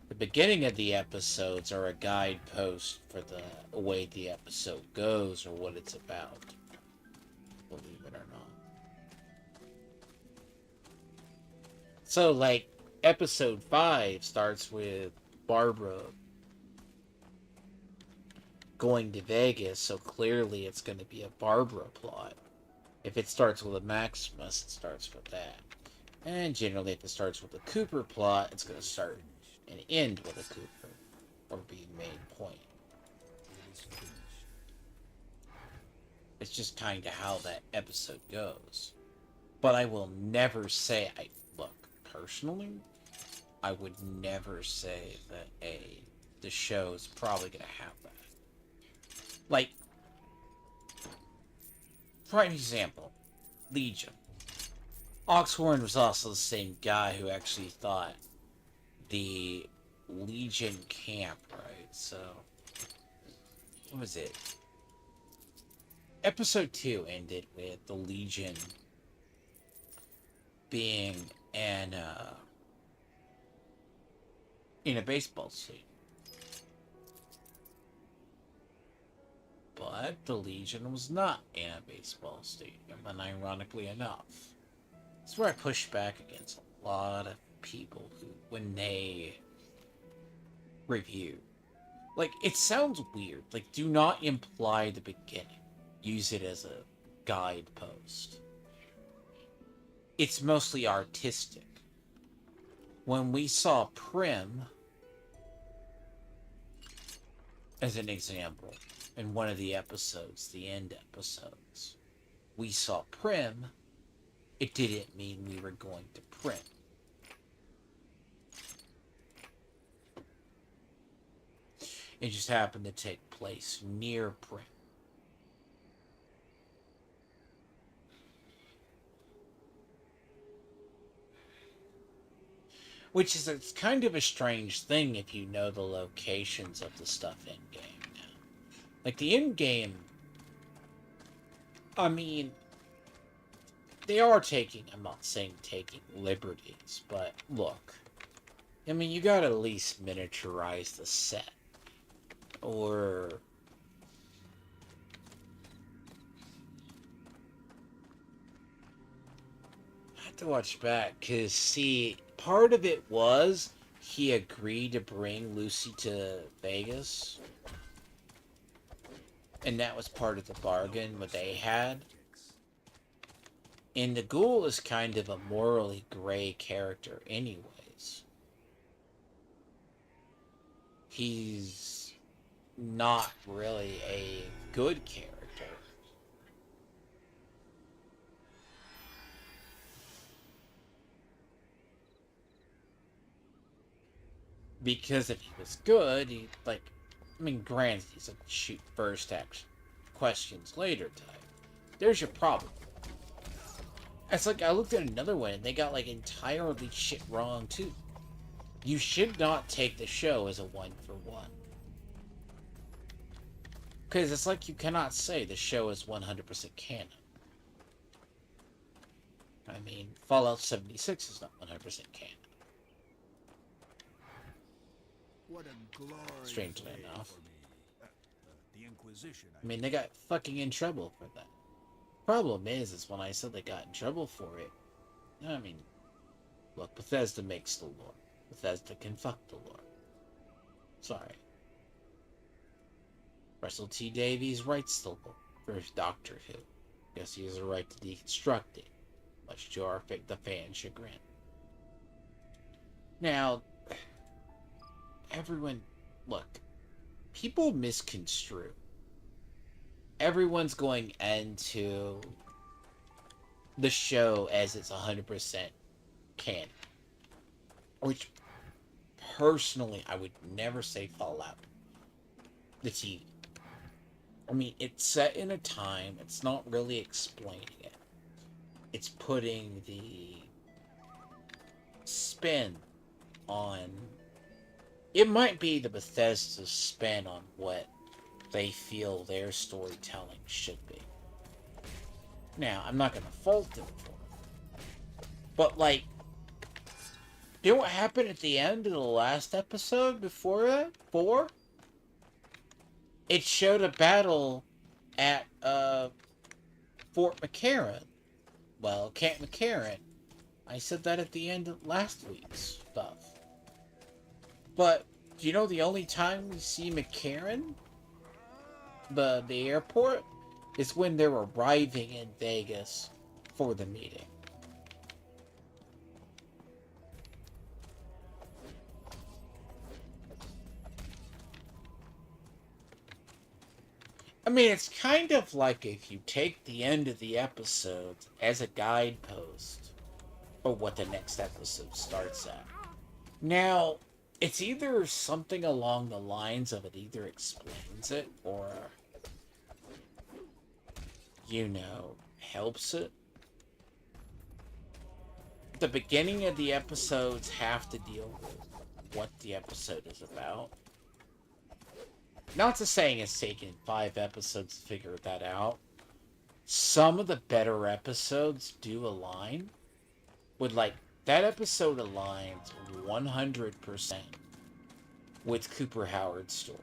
The beginning of the episodes are a guidepost for the way the episode goes or what it's about. Believe it or not. So, episode 5 starts with Barbara going to Vegas, so clearly it's going to be a Barbara plot. If it starts with a Maximus, it starts with that. And generally, if it starts with a Cooper plot, it's going to start and end with a Cooper, or be main point. It's just kind of how that episode goes. But I will never say, personally, I would never say that the show is probably going to have that. Prime example, Legion. Oxhorn was also the same guy who actually thought the Legion camp, right, So, what was it? Episode 2 ended with the Legion being in a baseball stadium. But the Legion was not in a baseball stadium, and ironically enough, that's where I push back against a lot of people who, when they review, like, it sounds weird. Like, do not imply the beginning. Use it as a guidepost. It's mostly artistic. When we saw Prim, as an example, in one of the episodes, the end episodes, we saw Prim, it didn't mean we were going to Prim. It just happened to take place near Prim. Which is it's kind of a strange thing if you know the locations of the stuff in-game now. Like, the in-game, I mean, they are taking, I'm not saying taking liberties, but look, I mean, you gotta at least miniaturize the set. Or I have to watch back, because, see, part of it was he agreed to bring Lucy to Vegas. And that was part of the bargain, what they had. And the Ghoul is kind of a morally gray character anyways. He's not really a good character. Because if he was good, he, like, I mean, granted, he's a shoot first action, questions later type. There's your problem. It's like, I looked at another one, and they got, like, entirely shit wrong, too. You should not take the show as a one-for-one. Because it's like you cannot say the show is 100% canon. I mean, Fallout 76 is not 100% canon. What a glorious Strangely day enough. for me. The Inquisition. I mean, they got fucking in trouble for that. Problem is when I said they got in trouble for it, I mean, look, Bethesda makes the lore. Bethesda can fuck the lore. Sorry. Russell T Davies writes the lore for Doctor Who. Guess he has a right to deconstruct it, much to our the fan chagrin. Now, everyone, look, people misconstrue. Everyone's going into the show as it's 100% canon. Which, personally, I would never say Fallout. The TV. I mean, it's set in a time, it's not really explaining it. It's putting the spin on... It might be the Bethesda spin on what they feel their storytelling should be. Now, I'm not going to fault them for it. But, like, you know what happened at the end of the last episode before that? 4? It showed a battle at, Fort McCarran. Well, Camp McCarran. I said that at the end of last week's stuff. But, do you know the only time we see McCarran? The airport? Is when they're arriving in Vegas for the meeting. I mean, it's kind of like if you take the end of the episode as a guidepost for what the next episode starts at. Now, it's either something along the lines of it either explains it or, you know, helps it. The beginning of the episodes have to deal with what the episode is about. Not to saying it's taken 5 episodes to figure that out. Some of the better episodes do align with, like, that episode aligns 100% with Cooper Howard's story.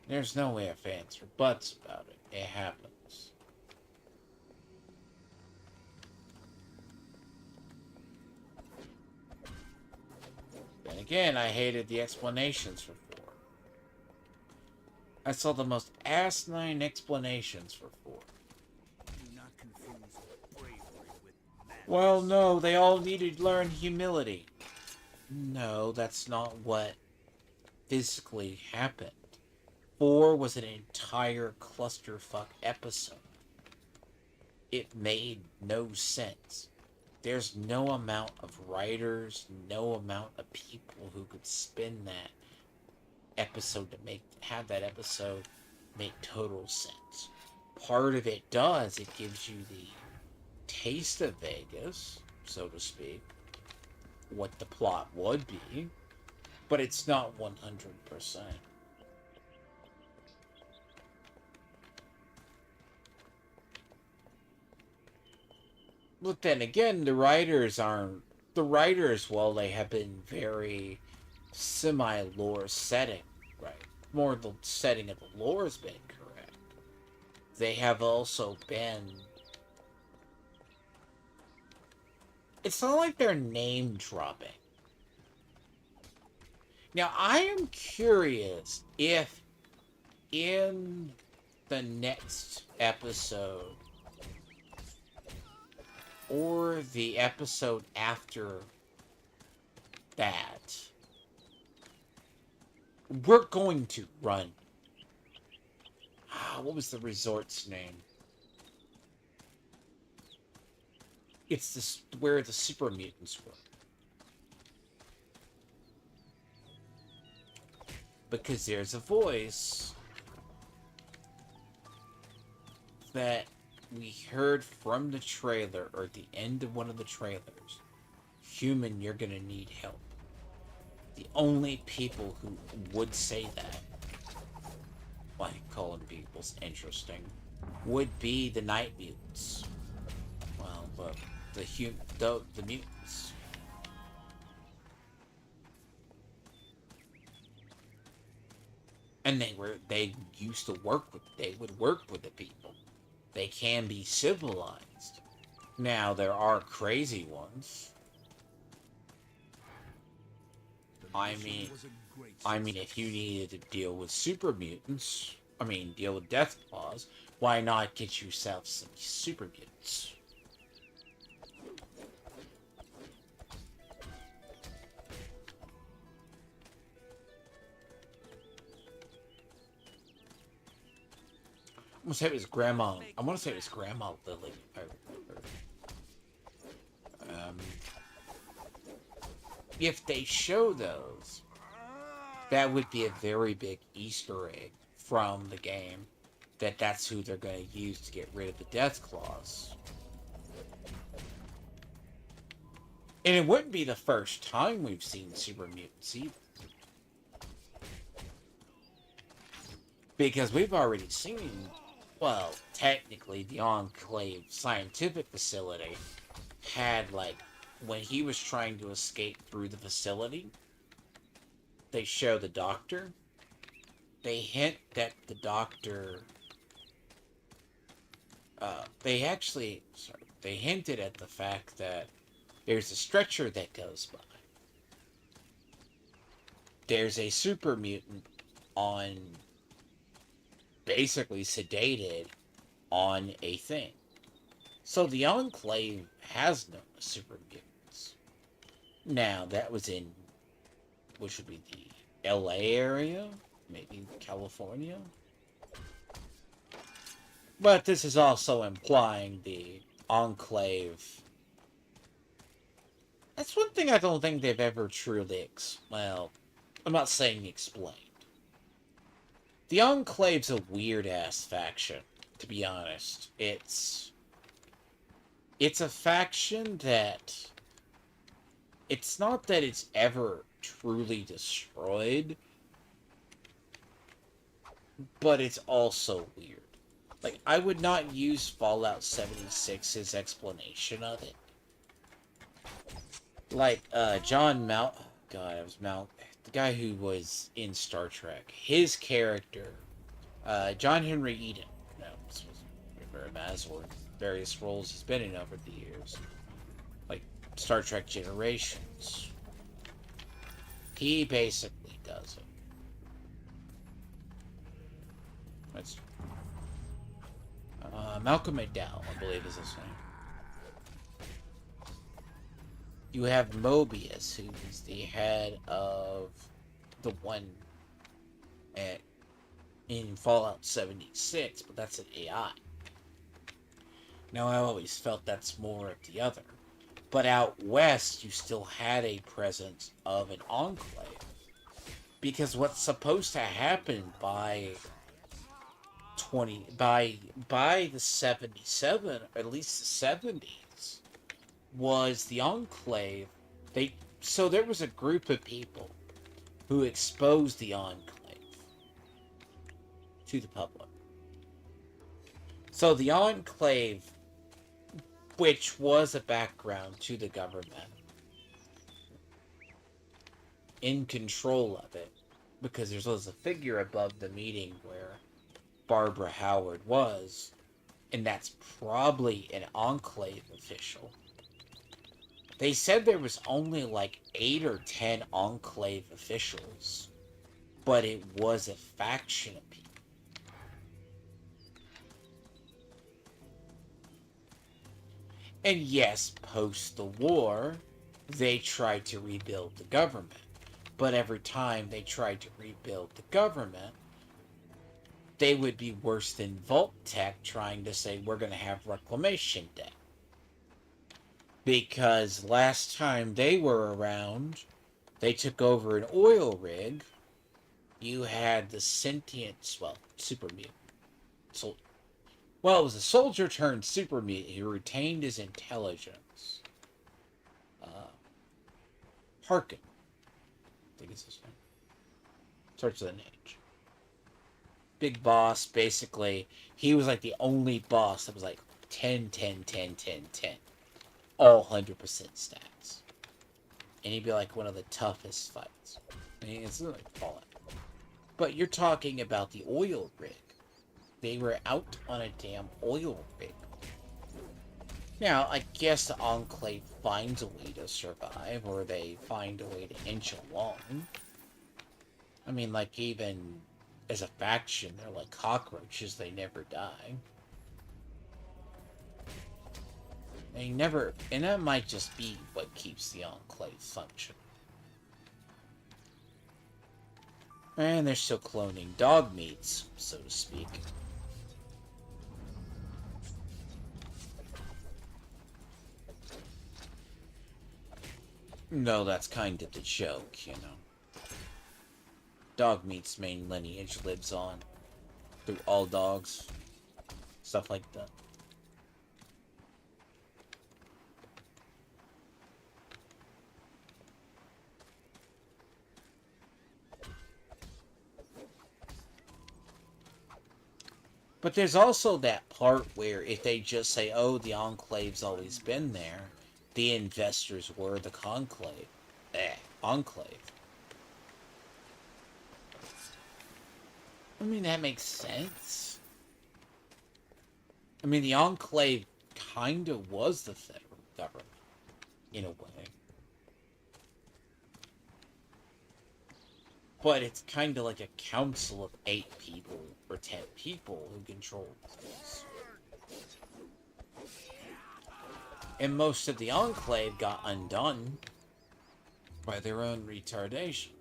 There's no way if ands or buts about it. It happens. Then again, I hated the explanations for 4. I saw the most asinine explanations for 4. Do not confuse bravery with madness. Well, no, they all needed to learn humility. No, that's not what physically happened. 4 was an entire clusterfuck episode. It made no sense. There's no amount of writers, no amount of people who could spin that episode to have that episode make total sense. Part of it does, it gives you the taste of Vegas, so to speak, what the plot would be, but it's not 100%. But then again, the writers, while they have been very semi-lore setting, right? More the setting of the lore has been correct. They have also been... It's not like they're name-dropping. Now, I am curious if in the next episode or the episode after that, we're going to run. What was the resort's name? It's where the super mutants were. Because there's a voice that we heard from the trailer, or at the end of one of the trailers. Human, you're gonna need help. The only people who would say that, like calling people's interesting, would be the Night Mutants. Well, the mutants. And they used to they would work with the people. They can be civilized. Now, there are crazy ones. I mean, if you needed to deal with super mutants, deal with death claws, why not get yourself some super mutants? I want to say it was Grandma Lily. If they show those, that would be a very big Easter egg from the game. That's who they're going to use to get rid of the Death Claws. And it wouldn't be the first time we've seen super mutants either. Because we've already seen, well, technically, the Enclave Scientific Facility had, like, when he was trying to escape through the facility, they show the doctor. They hint that the doctor... they hinted at the fact that there's a stretcher that goes by. There's a super mutant basically sedated on a thing. So the Enclave has known super mutants. Now, that was in, which would be the LA area, maybe California. But this is also implying the Enclave. That's one thing I don't think they've ever truly I'm not saying explained. The Enclave's a weird-ass faction, to be honest. it's a faction that it's not that it's ever truly destroyed, but it's also weird. Like, I would not use Fallout 76's explanation of it. Like, John Mal... God, it was Mal... The guy who was in Star Trek. His character, John Henry Eden. No, this was Mazor. Various roles he's been in over the years. Like, Star Trek Generations. He basically does it. That's Malcolm McDowell, I believe is his name. You have Mobius, who is the head of the one at, in Fallout 76, but that's an AI. Now, I always felt that's more of the other. But out west, you still had a presence of an enclave. Because what's supposed to happen by the 77, or at least the 70s, was the enclave. So there was a group of people who exposed the enclave to the public. So the enclave, which was a background to the government, in control of it, because there was a figure above the meeting where Barbara Howard was, and that's probably an enclave official. They said there was only like 8 or 10 enclave officials, but it was a faction of people. And yes, post the war, they tried to rebuild the government. But every time they tried to rebuild the government, they would be worse than Vault-Tec trying to say we're going to have reclamation debt. Because last time they were around, they took over an oil rig. You had the sentient, well, super mutant. So, well, it was a soldier turned super mutant who retained his intelligence. Harkin, I think it's his name. Starts with an H. Big boss, basically. He was like the only boss that was like 10, 10, 10, 10, 10. All 100% stats. And he'd be like one of the toughest fights. I mean, it's like Fallout. But you're talking about the oil rig. They were out on a damn oil rig. Now, I guess the Enclave finds a way to survive, or they find a way to inch along. I mean, like, even as a faction, they're like cockroaches, they never die. They never, and that might just be what keeps the Enclave functioning. And they're still cloning dog meats, so to speak. No, that's kind of the joke, you know. Dog meat's main lineage lives on through all dogs. Stuff like that. But there's also that part where if they just say, oh, the Enclave's always been there, the investors were the Conclave. Enclave. I mean, that makes sense. I mean, the Enclave kind of was the federal government, in a way. But it's kind of like a council of 8 people or 10 people who control things. And most of the Enclave got undone by their own retardation.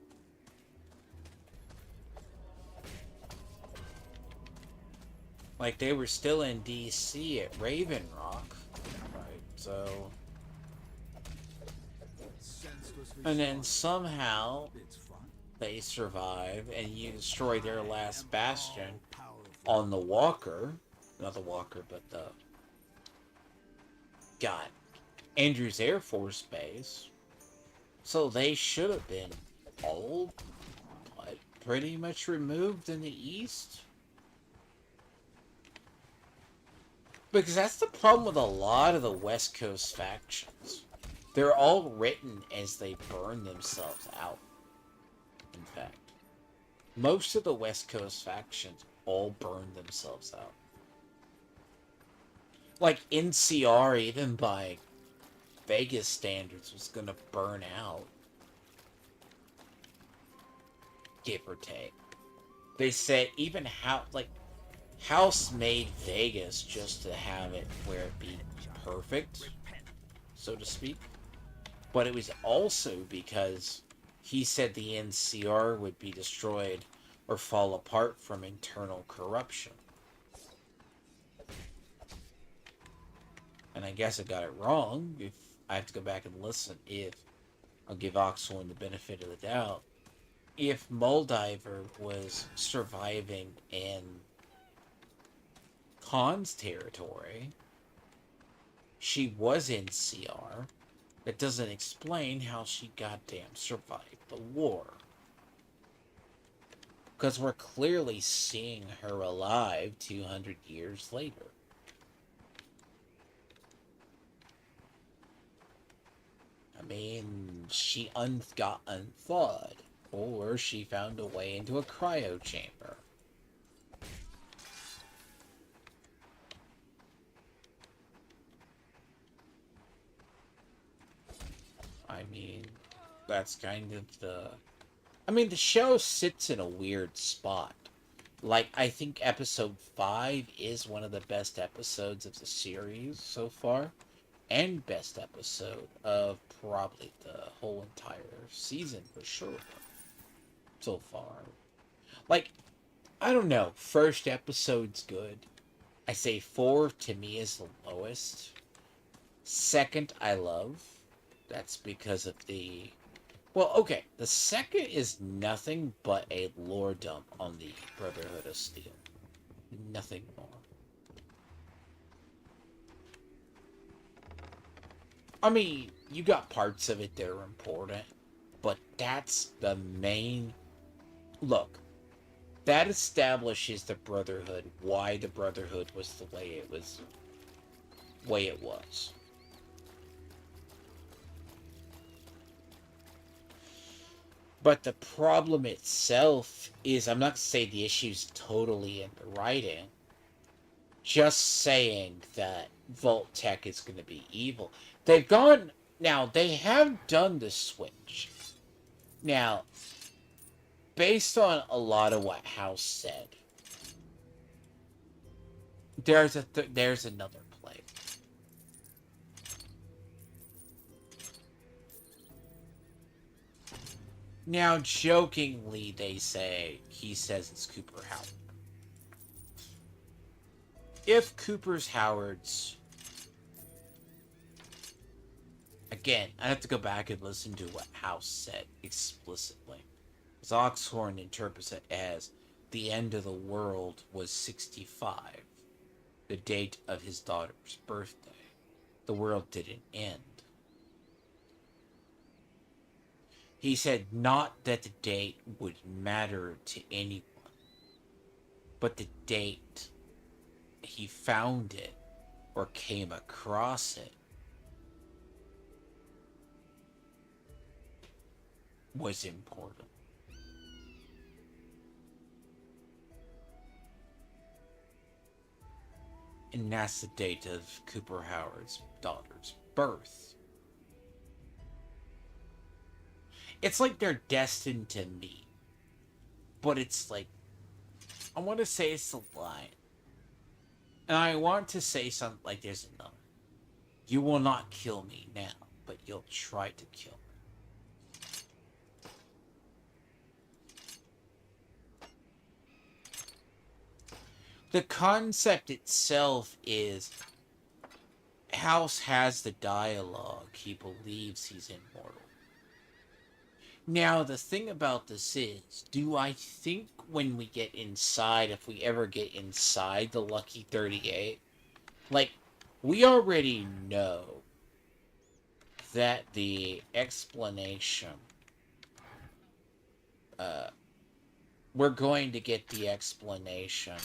Like, they were still in DC at Raven Rock, right? So... And then somehow they survive, and you destroy their last bastion on the Walker. Not the Walker, but the got Andrews Air Force Base, so they should have been all but pretty much removed in the east. Because that's the problem with a lot of the West Coast factions. They're all written as they burn themselves out, in fact. Most of the West Coast factions all burn themselves out. Like, NCR, even by Vegas standards, was gonna burn out. Give or take. They said even how, like, House made Vegas just to have it where it be perfect, so to speak. But it was also because he said the NCR would be destroyed or fall apart from internal corruption. And I guess I got it wrong. If I have to go back and listen, if I'll give Oxhorn the benefit of the doubt, if Moldiver was surviving in Khan's territory, she was in CR. That doesn't explain how she goddamn survived the war. Because we're clearly seeing her alive 200 years later. I mean, she got unthawed, or she found a way into a cryo chamber. I mean, that's kind of the... I mean, the show sits in a weird spot. Like, I think episode 5 is one of the best episodes of the series so far. And best episode of probably the whole entire season, for sure. So far. Like, I don't know. First episode's good. I say 4 to me is the lowest. Second, I love. That's because of the... Well, okay. The second is nothing but a lore dump on the Brotherhood of Steel. Nothing more. I mean, you got parts of it that are important, but that's the main... Look, that establishes the Brotherhood, why the Brotherhood was the way it was. But the problem itself is, I'm not going to say the issue's totally in the writing, just saying that Vault-Tec is going to be evil. They've gone... Now, they have done the switch. Now, based on a lot of what House said, there's another play. Now, jokingly, he says it's Cooper Howard. If Cooper's Howard's... Again, I have to go back and listen to what House said explicitly. Because Oxhorn interprets it as the end of the world was 65, the date of his daughter's birthday. The world didn't end. He said not that the date would matter to anyone, but the date he found it or came across it was important. And that's the date of Cooper Howard's daughter's birth. It's like they're destined to meet. But it's like, I want to say it's a line. And I want to say something like there's another. You will not kill me now, but you'll try to kill me. The concept itself is House has the dialogue. He believes he's immortal. Now, the thing about this is, do I think when we get inside, if we ever get inside the Lucky 38, like, We already know that the explanation, we're going to get the explanation.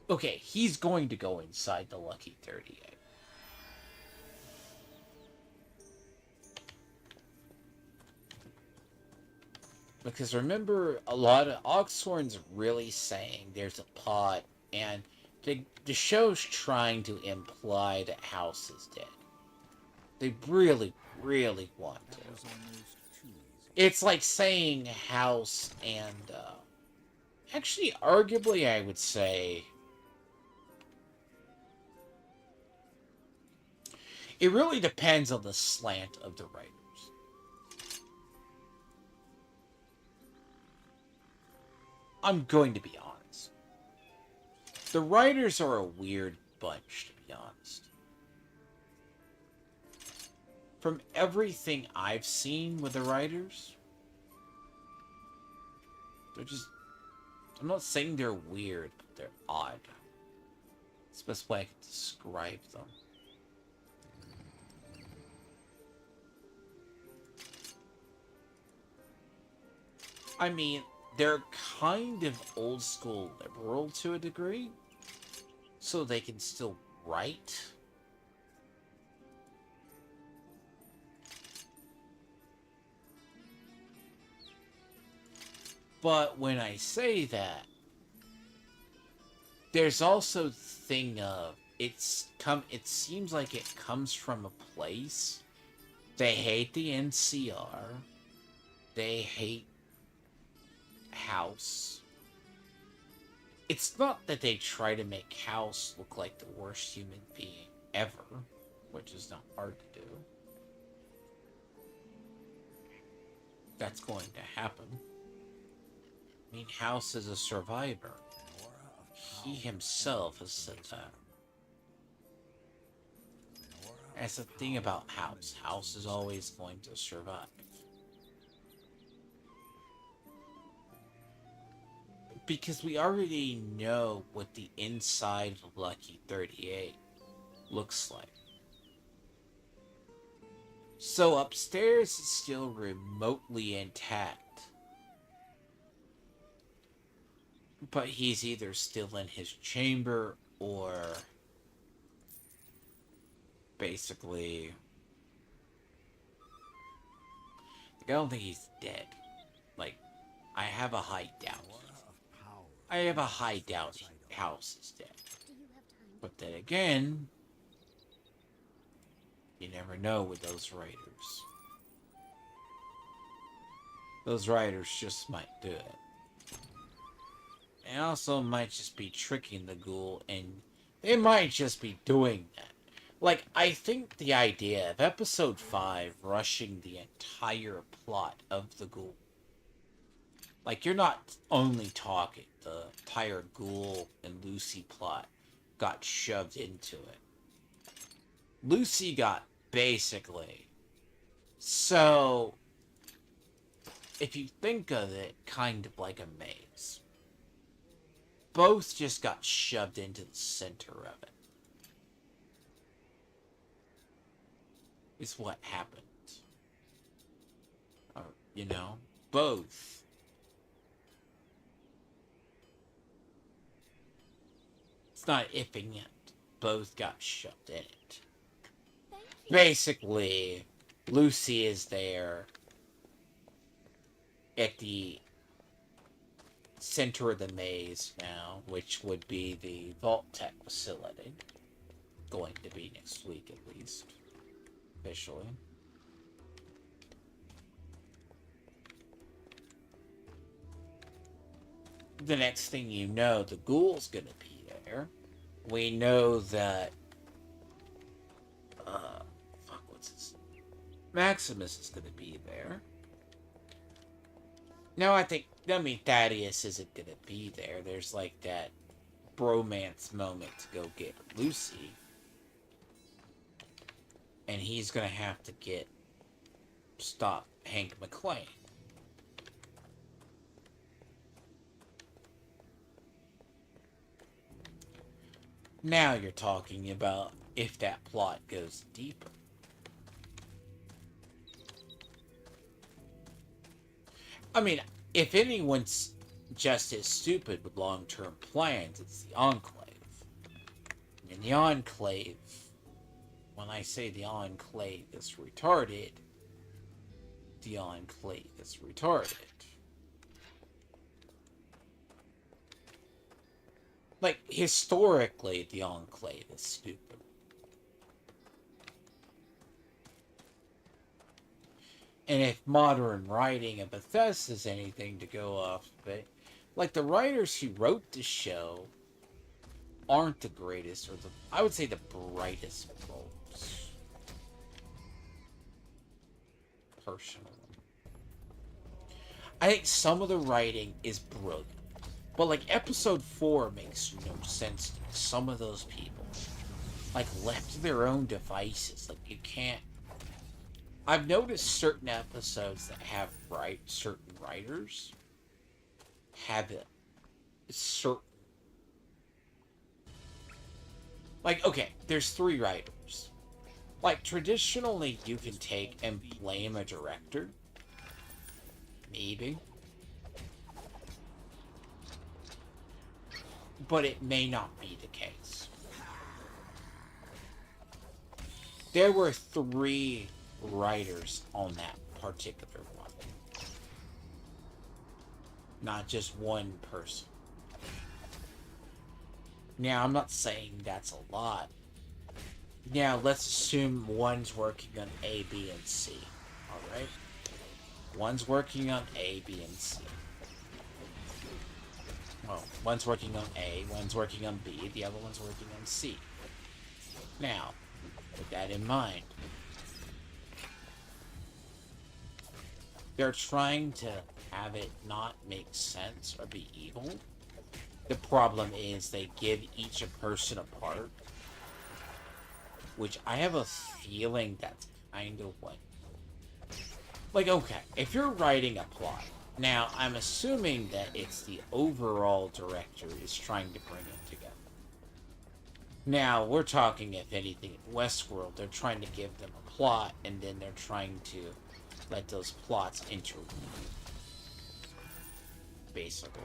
Okay, he's going to go inside the Lucky 38. Because remember, a lot of Oxhorn's really saying there's a plot, and the show's trying to imply that House is dead. They really, really want to. That was almost too easy. It's like saying House and, actually, arguably, I would say it really depends on the slant of the writers. I'm going to be honest. The writers are a weird bunch, to be honest. From everything I've seen with the writers, they're just... I'm not saying they're weird, but they're odd. It's the best way I can describe them. I mean, they're kind of old school liberal to a degree, so they can still write. But when I say that, there's also the thing of it seems like it comes from a place. They hate the NCR. They hate House. It's not that they try to make House look like the worst human being ever, which is not hard to do. That's going to happen. I mean, House is a survivor. He himself has said that. That's the thing about House. House is always going to survive. Because we already know what the inside of Lucky 38 looks like. So upstairs is still remotely intact. But he's either still in his chamber or basically... I don't think he's dead. Like, I have a high doubt. I have a high doubt House is dead. But then again, you never know with those writers. Those writers just might do it. And also might just be tricking the ghoul, and they might just be doing that. Like, I think the idea of episode 5 rushing the entire plot of the ghoul. Like, you're not only talking, the entire ghoul and Lucy plot got shoved into it. Lucy got basically... So, if you think of it kind of like a maze, both just got shoved into the center of it. Is what happened. You know? Both. It's not ifing it. Both got shoved in it. Basically, Lucy is there at the center of the maze now, which would be the Vault Tech facility. Going to be next week at least. Officially. The next thing you know, the ghoul's gonna be there. We know that what's his name? Maximus is gonna be there. No, I mean, Thaddeus isn't gonna be there. There's like that bromance moment to go get Lucy. And he's gonna have to stop Hank McClane. Now you're talking about if that plot goes deeper. I mean, if anyone's just as stupid with long-term plans, it's the Enclave. And the Enclave, when I say the Enclave is retarded, the Enclave is retarded. Like, historically, the Enclave is stupid. And if modern writing of Bethesda is anything to go off of it, like, the writers who wrote the show aren't the greatest, or I would say the brightest bulbs. Personally. I think some of the writing is brilliant. But, like, episode 4 makes no sense to some of those people. Like, left to their own devices. Like, you can't... I've noticed certain episodes that have certain writers have a certain... Like, okay, there's 3 writers. Like, traditionally, you can take and blame a director. Maybe. But it may not be the case. There were 3 writers on that particular one. Not just one person. Now, I'm not saying that's a lot. Now, let's assume one's working on A, B, and C. Alright? One's working on A, B, and C. Well, one's working on A, one's working on B, the other one's working on C. Now, with that in mind, they're trying to have it not make sense or be evil. The problem is they give each a person a part, which I have a feeling that's kind of what... Like, okay, if you're writing a plot, now, I'm assuming that it's the overall director is trying to bring it together. Now, we're talking, if anything, in Westworld, they're trying to give them a plot, and then they're trying to let those plots interweave. Basically.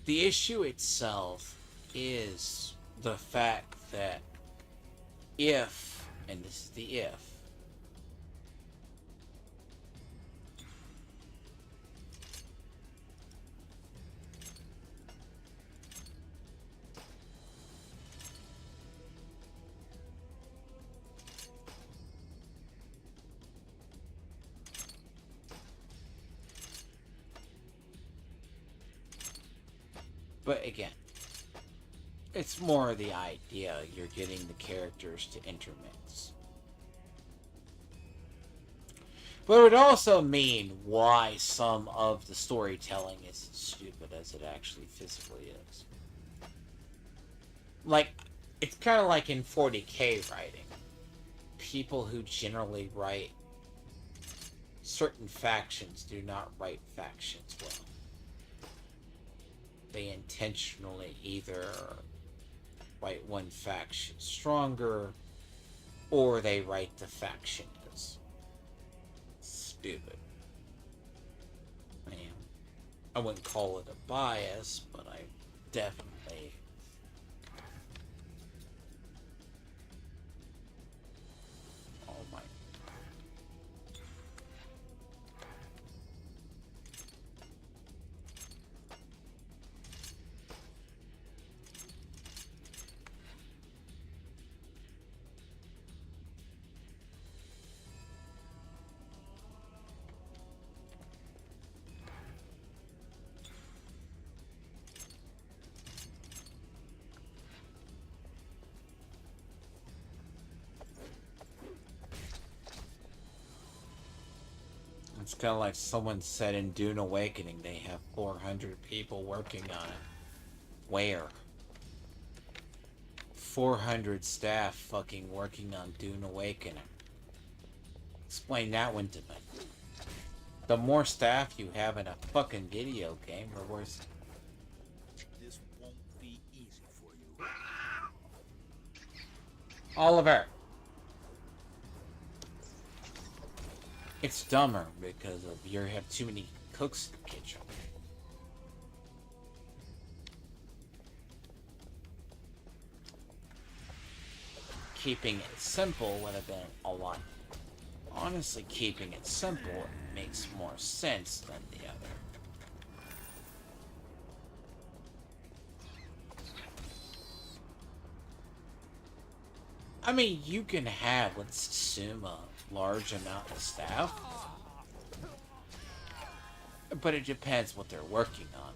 The issue itself is the fact that if, and this is the if, but again, it's more the idea you're getting the characters to intermix. But it would also mean why some of the storytelling is as stupid as it actually physically is. Like, it's kind of like in 40K writing. People who generally write certain factions do not write factions well. They intentionally either write one faction stronger, or they write the faction as stupid. Man, I wouldn't call it a bias, but I definitely... Oh my... It's kind of like someone said in Dune Awakening, they have 400 people working on it. Where? 400 staff fucking working on Dune Awakening. Explain that one to me. The more staff you have in a fucking video game, the worse. This won't be easy for you. Oliver. It's dumber because of you have too many cooks in the kitchen. Keeping it simple would have been a lot. Honestly, keeping it simple makes more sense than the other. I mean, you can have, let's assume, a large amount of staff. But it depends what they're working on.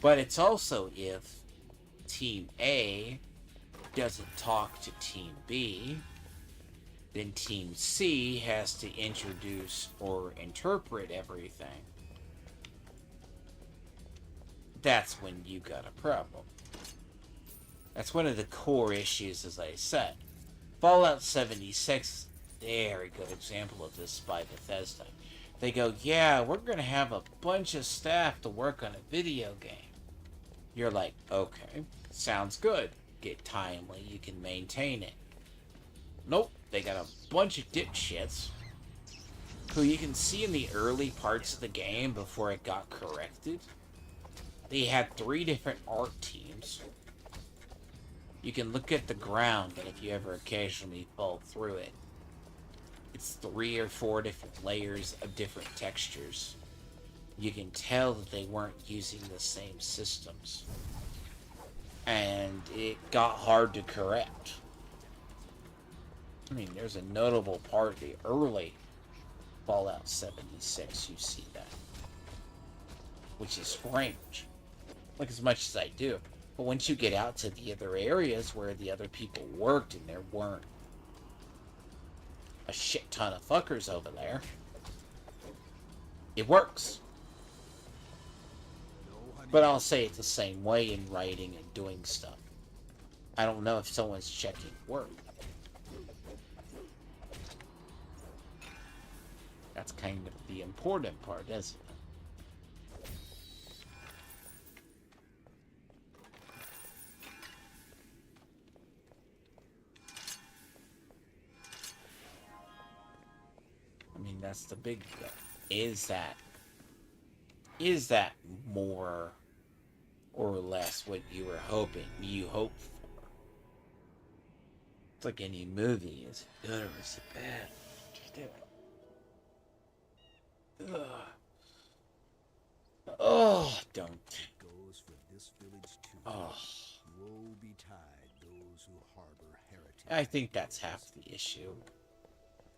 But it's also if Team A doesn't talk to Team B, then Team C has to introduce or interpret everything. That's when you got a problem. That's one of the core issues, as I said. Fallout 76, very good example of this by Bethesda. They go, yeah, we're going to have a bunch of staff to work on a video game. You're like, okay, sounds good. Get timely, you can maintain it. Nope, they got a bunch of dipshits who you can see in the early parts of the game before it got corrected. They had 3 different art teams. You can look at the ground, and if you ever occasionally fall through it, it's 3 or 4 different layers of different textures. You can tell that they weren't using the same systems. And it got hard to correct. I mean, there's a notable part of the early Fallout 76, you see that. Which is strange. Like, as much as I do. But once you get out to the other areas where the other people worked and there weren't a shit ton of fuckers over there, it works. But I'll say it the same way in writing and doing stuff. I don't know if someone's checking work. That's kind of the important part, isn't it? I mean, that's the big thing. Is that more or less what you were hoping? You hope for? It's like any movie. Is it good or is it bad? Ugh. Oh, don't. Goes for this village too. Oh. Woe betide those who harbor heritage. I think that's half the issue.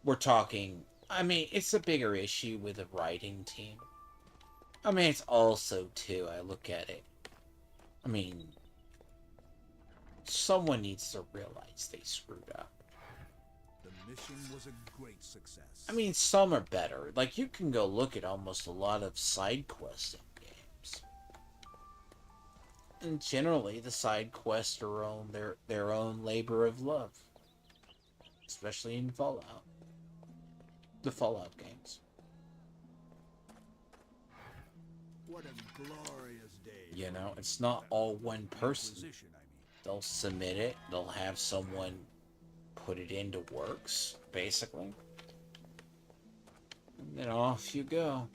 We're talking, I mean, it's a bigger issue with the writing team. I mean, it's also, too, I look at it. I mean, someone needs to realize they screwed up. The mission was a great success. I mean, some are better. Like, you can go look at almost a lot of side quests in games. And generally, the side quests are their own labor of love. Especially in Fallout. The Fallout games. What a glorious day. You know, it's not all one person. They'll submit it. They'll have someone put it into works, basically. And then off you go.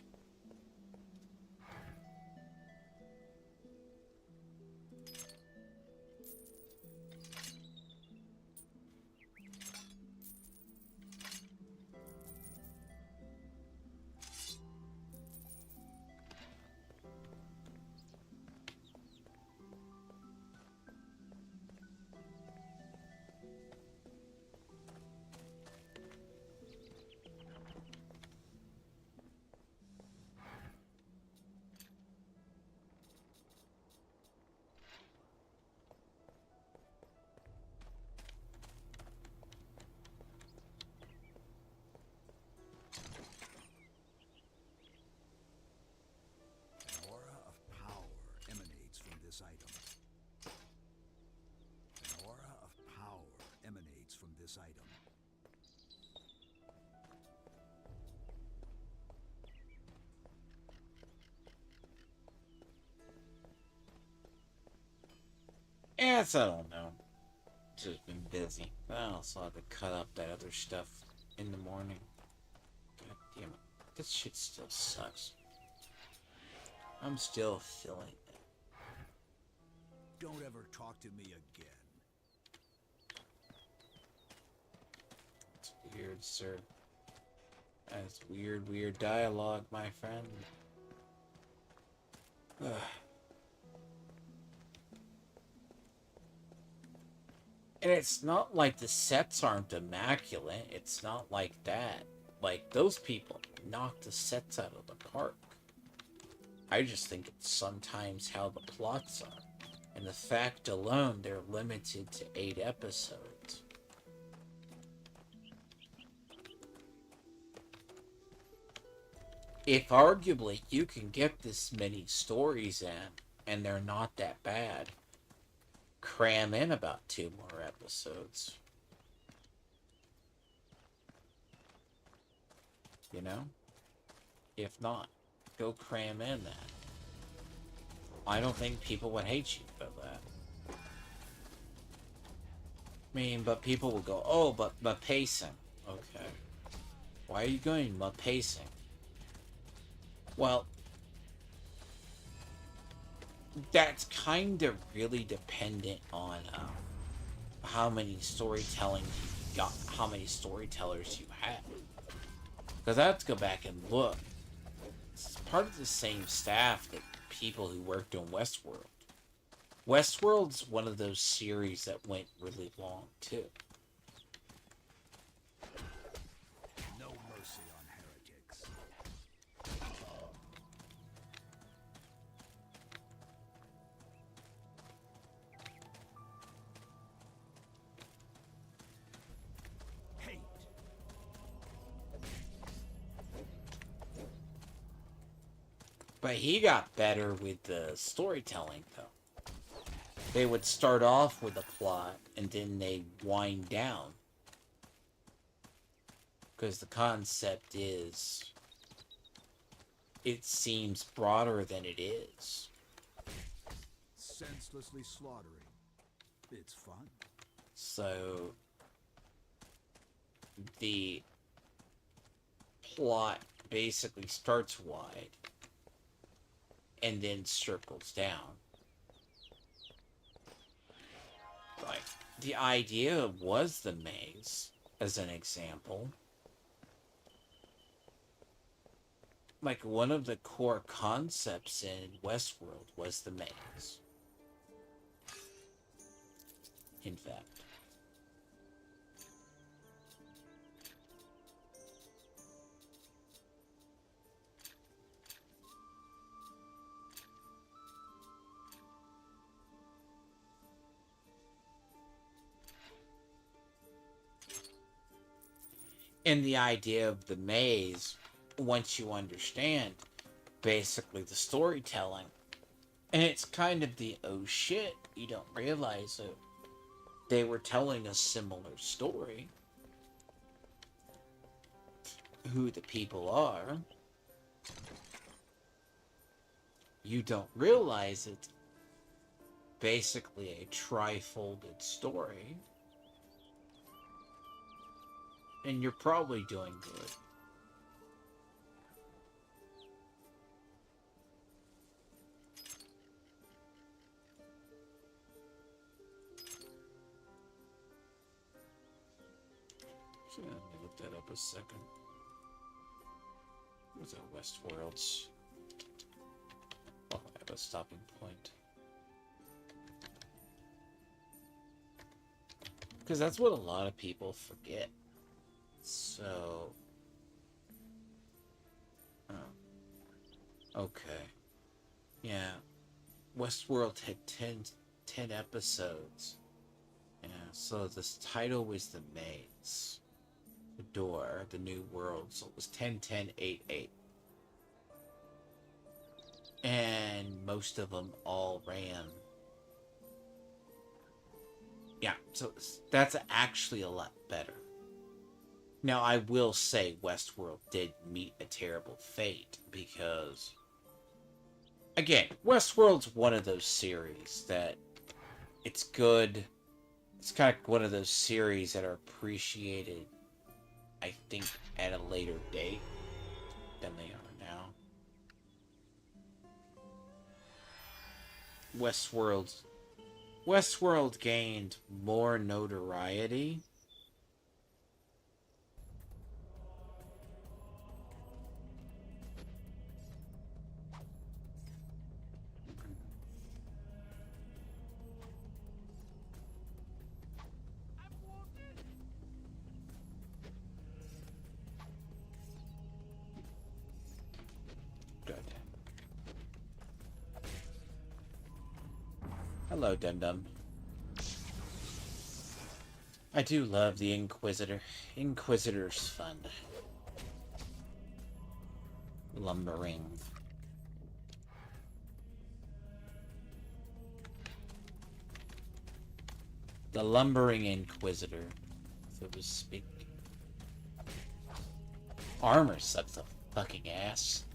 Yes, I don't know. Just been busy. I also had to cut up that other stuff in the morning. God damn it. This shit still sucks. I'm still feeling it. Don't ever talk to me again. It's weird, sir. That's weird dialogue, my friend. Ugh. And it's not like the sets aren't immaculate. It's not like that. Like, those people knock the sets out of the park. I just think it's sometimes how the plots are. And the fact alone they're limited to 8 episodes. If arguably you can get this many stories in, and they're not that bad, cram in about 2 more episodes. You know? If not, go cram in that. I don't think people would hate you for that. I mean, but people will go, oh, but pacing. Okay. Why are you going, but pacing? Well, that's kind of really dependent on how many storytelling you got, how many storytellers you have. Because I have to go back and look. It's part of the same staff that people who worked on Westworld. Westworld's one of those series that went really long, too. No mercy on heretics. Hate. But he got better with the storytelling, though. They would start off with a plot, and then they wind down. Because the concept is, it seems broader than it is. Senselessly slaughtering. It's fun. So, the plot basically starts wide, and then circles down. Like, the idea was the maze, as an example. Like, one of the core concepts in Westworld was the maze. In fact. And the idea of the maze, once you understand basically the storytelling, and it's kind of the oh shit, you don't realize it. They were telling a similar story. Who the people are. You don't realize it's basically a tri-folded story. And you're probably doing good. So let me look that up a second. What's that, Westworld's? Oh, I have a stopping point. Because that's what a lot of people forget. So... oh. Okay. Yeah. Westworld had 10 episodes. Yeah, so this title was The Maze. The Door, the New World. So it was 10-10-8-8. And most of them all ran. Yeah, so that's actually a lot better. Now, I will say Westworld did meet a terrible fate because, again, Westworld's one of those series that it's good. It's kind of one of those series that are appreciated, I think, at a later date than they are now. Westworld gained more notoriety. Good. Hello, Dum Dum. I do love the Inquisitor. Inquisitor's fun. Lumbering. The lumbering Inquisitor, so to speak. Armor sucks a fucking ass.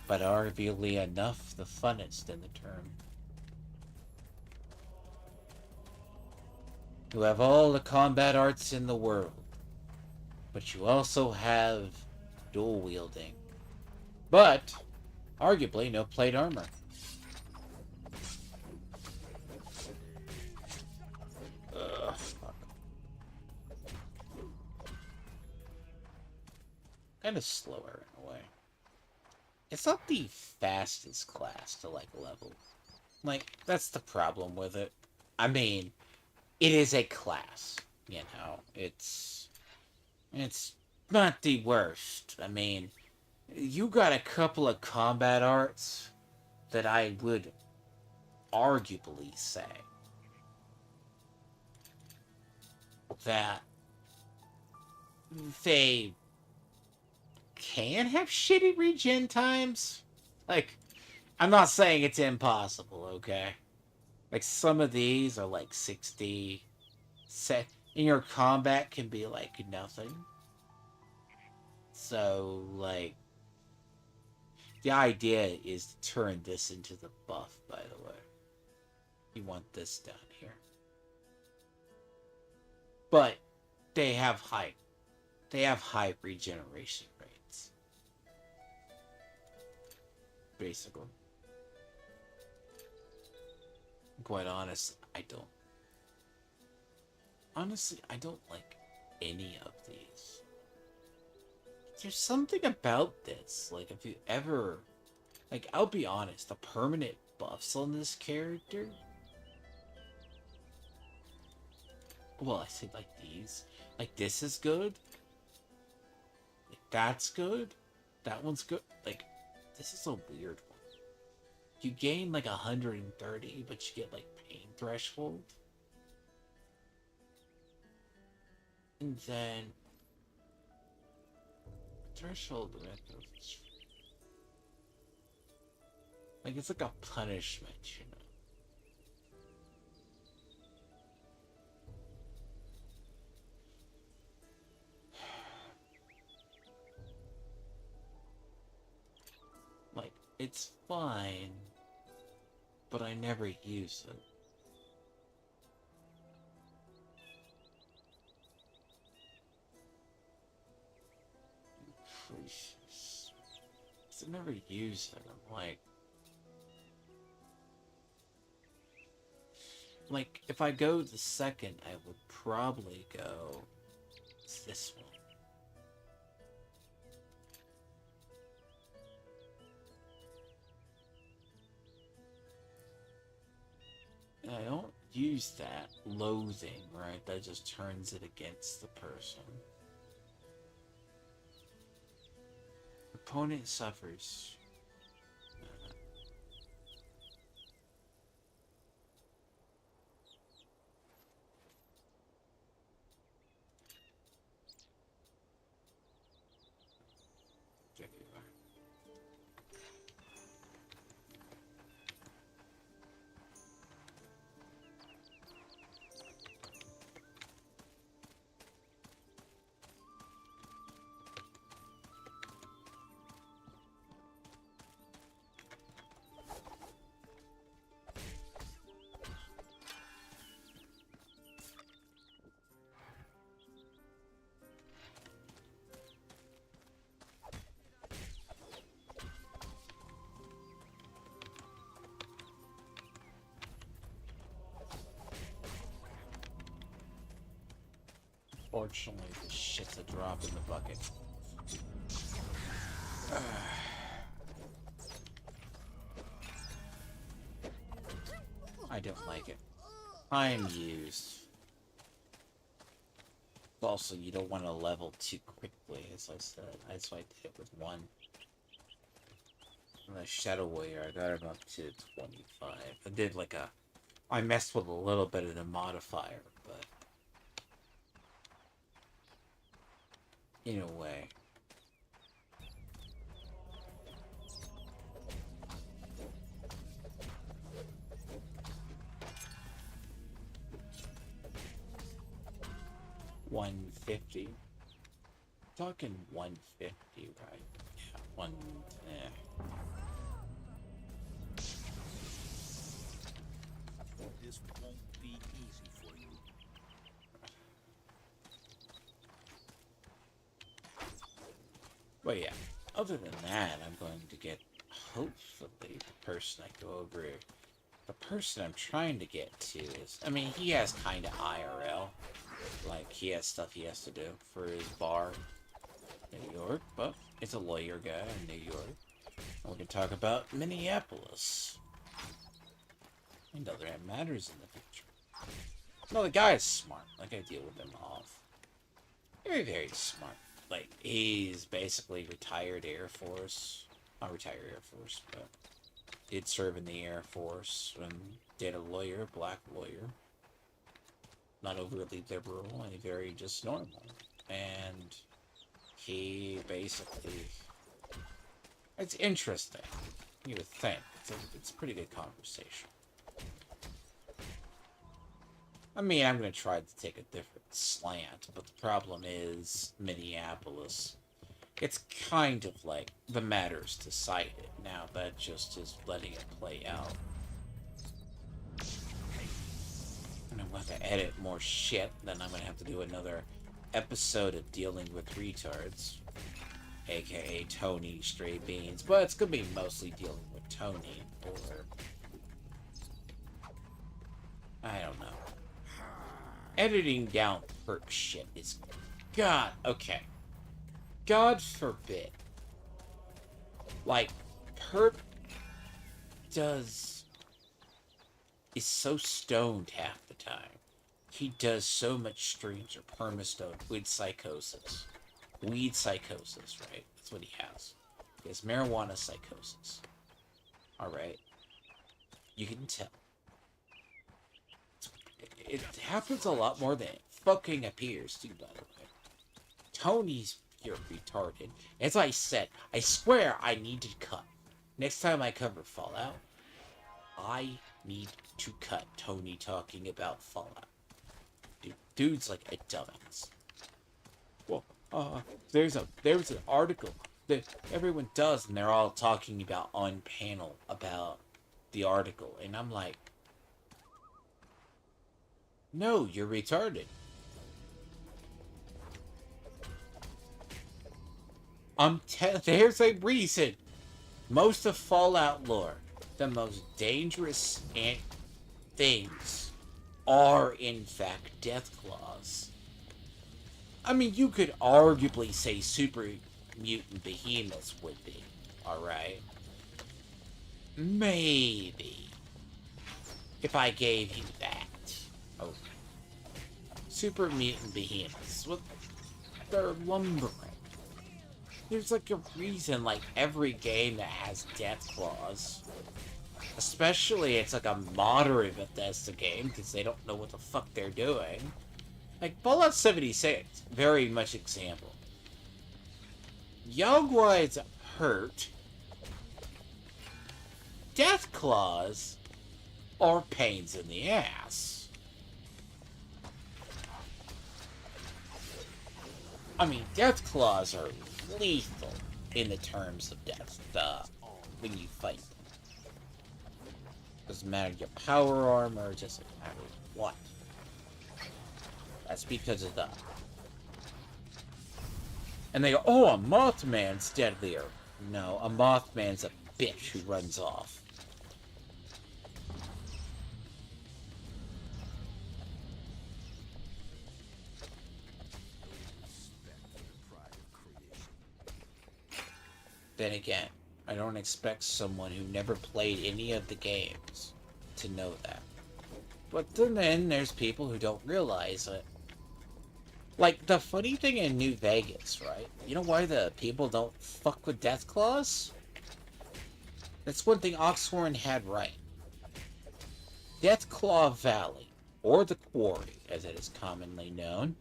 But arguably enough the funnest in the term. You have all the combat arts in the world, but you also have dual wielding. But, arguably, no plate armor. Ugh, fuck. Kind of slower in a way. It's not the fastest class to, like, level. Like, that's the problem with it. I mean, it is a class, you know. It's not the worst. I mean, you got a couple of combat arts that I would arguably say that they can have shitty regen times. Like, I'm not saying it's impossible, okay? Like, some of these are like 60 set, and your combat can be like nothing. So, like, the idea is to turn this into the buff, by the way. You want this down here. But they have high regeneration rates. Basically. Quite honest, honestly, I don't like any of these. There's something about this, like, if you ever, like, I'll be honest, the permanent buffs on this character, well, I say like these, like, this is good, like, that's good, that one's good, like, this is a weird one. You gain like 130, but you get like pain threshold. And then threshold, like, it's like a punishment, you know. Like, it's fine, but I never use it. Gracious. I never use it. I'm like, if I go the second, I would probably go this one. I don't use that loathing, right? That just turns it against the person. Opponent suffers. Unfortunately, this shit's a drop in the bucket. I don't like it. I'm used. Also, you don't want to level too quickly, as I said. That's why I did it with one. And the Shadow Warrior, I got him up to 25. I did like a... I messed with a little bit of the modifier, but... in a way. $150. Talking 150, right? Yeah, one. This won't be easy for you. Well, yeah. Other than that, I'm going to get, hopefully, the person I go over. The person I'm trying to get to is, I mean, he has kind of IRL. Like, he has stuff he has to do for his bar in New York, but it's a lawyer guy in New York. And we can talk about Minneapolis and other matters in the future. No, the guy is smart. Like, I deal with him off. Very, very smart. Like, he's basically retired Air Force. Not retired Air Force, but did serve in the Air Force and did a lawyer, black lawyer. Not overly liberal, and very just normal. And he basically... It's interesting. You would think. It's a pretty good conversation. I mean, I'm going to try to take a different slant, but the problem is Minneapolis. It's kind of like the matter's decided. Now that just is letting it play out. And I'm going to have to edit more shit, then I'm going to have to do another episode of dealing with retards. AKA Tony Stray Beans. But it's going to be mostly dealing with Tony, or... I don't know. Editing down perp shit is... God, okay. God forbid. Like, perp is so stoned half the time. He does so much streams or permastone with psychosis. Weed psychosis, right? That's what he has. He has marijuana psychosis. Alright? You can tell. It happens a lot more than it fucking appears, too, by the way. Tony's pure retarded. As I said, I swear I need to cut. Next time I cover Fallout, I need to cut Tony talking about Fallout. Dude's like a dumbass. Well, there's an article that everyone does, and they're all talking about on panel about the article, and I'm like, no, you're retarded. There's a reason. Most of Fallout lore, the most dangerous things are in fact death claws. I mean, you could arguably say super mutant behemoths would be, alright? Maybe. If I gave you that. Oh. Super mutant behemoths. Well, they're lumbering. There's like a reason, like, every game that has death claws. Especially it's like a moderate Bethesda game, because they don't know what the fuck they're doing. Like, Fallout 76, very much example. Yogwide's hurt. Death claws are pains in the ass. I mean, death claws are lethal in the terms of death, when you fight them. Doesn't matter your power armor, it doesn't matter what. That's because of the... And they go, oh, a Mothman's deadlier. No, a Mothman's a bitch who runs off. Then again, I don't expect someone who never played any of the games to know that. But then there's people who don't realize it. Like, the funny thing in New Vegas, right? You know why the people don't fuck with Deathclaws? That's one thing Oxhorn had right. Deathclaw Valley, or the Quarry, as it is commonly known.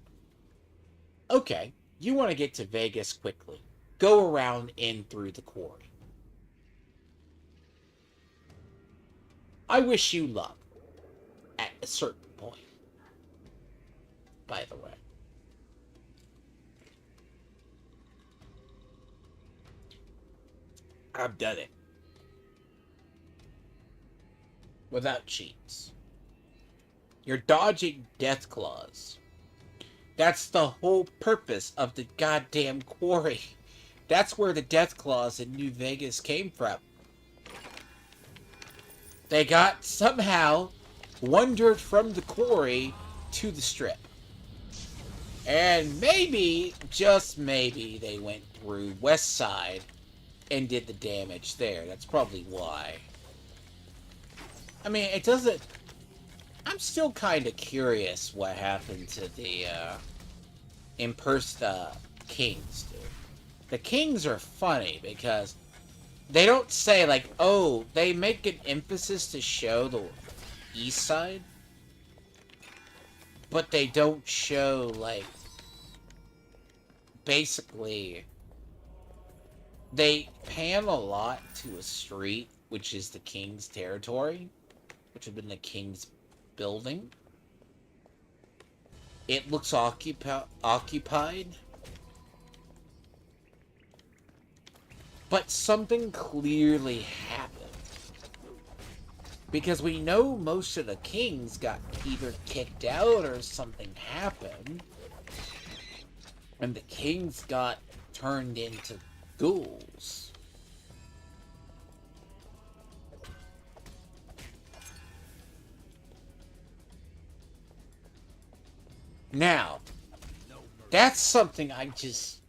Okay, you want to get to Vegas quickly. Go around in through the Quarry. I wish you luck. At a certain point. By the way. I've done it. Without cheats. You're dodging Deathclaws. That's the whole purpose of the goddamn quarry. That's where the Deathclaws in New Vegas came from. They got somehow wandered from the quarry to the strip. And maybe, just maybe, they went through West Side and did the damage there. That's probably why. I mean, it doesn't... I'm still kind of curious what happened to the, Kings, dude. The Kings are funny because they don't say, like, oh, they make an emphasis to show the East Side, but they don't show, like, basically, they pan a lot to a street, which is the King's territory, which would have been the King's building. It looks occupied. But something clearly happened. Because we know most of the kings got either kicked out or something happened. And the kings got turned into ghouls. Now, that's something I just...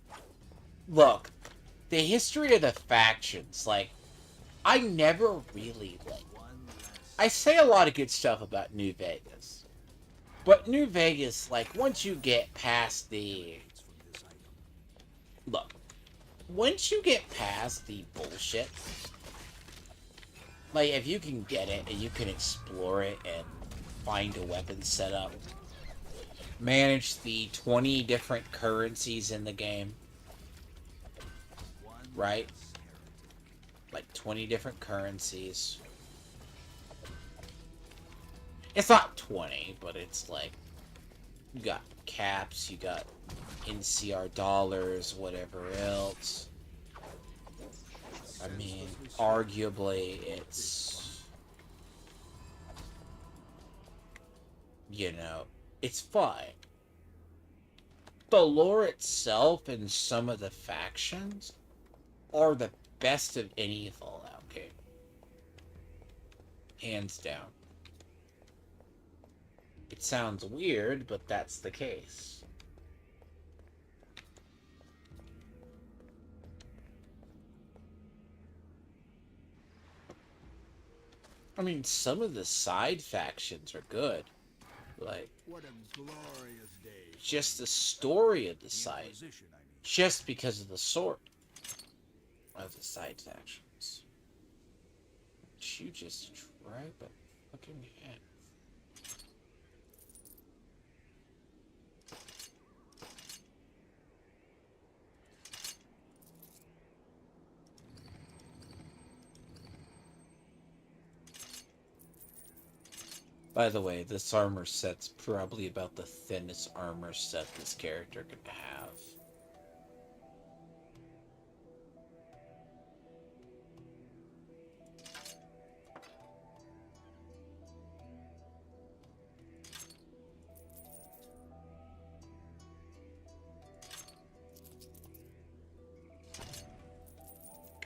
Look, the history of the factions, like, I never really, like... I say a lot of good stuff about New Vegas. But New Vegas, like, once you get past the... Look, once you get past the bullshit, like, if you can get it and you can explore it and find a weapon setup, manage the 20 different currencies in the game, right? Like 20 different currencies. It's not 20, but it's like, you got caps, you got NCR dollars, whatever else. I mean, arguably, it's, you know, it's fine. The lore itself and some of the factions are the best of any Fallout game. Hands down. It sounds weird, but that's the case. I mean, some of the side factions are good. Like, What a glorious day. just the story of the side. Inquisition, I mean. Just because of the sort of the side factions. You just try but fucking hat. By the way, this armor set's probably about the thinnest armor set this character could have.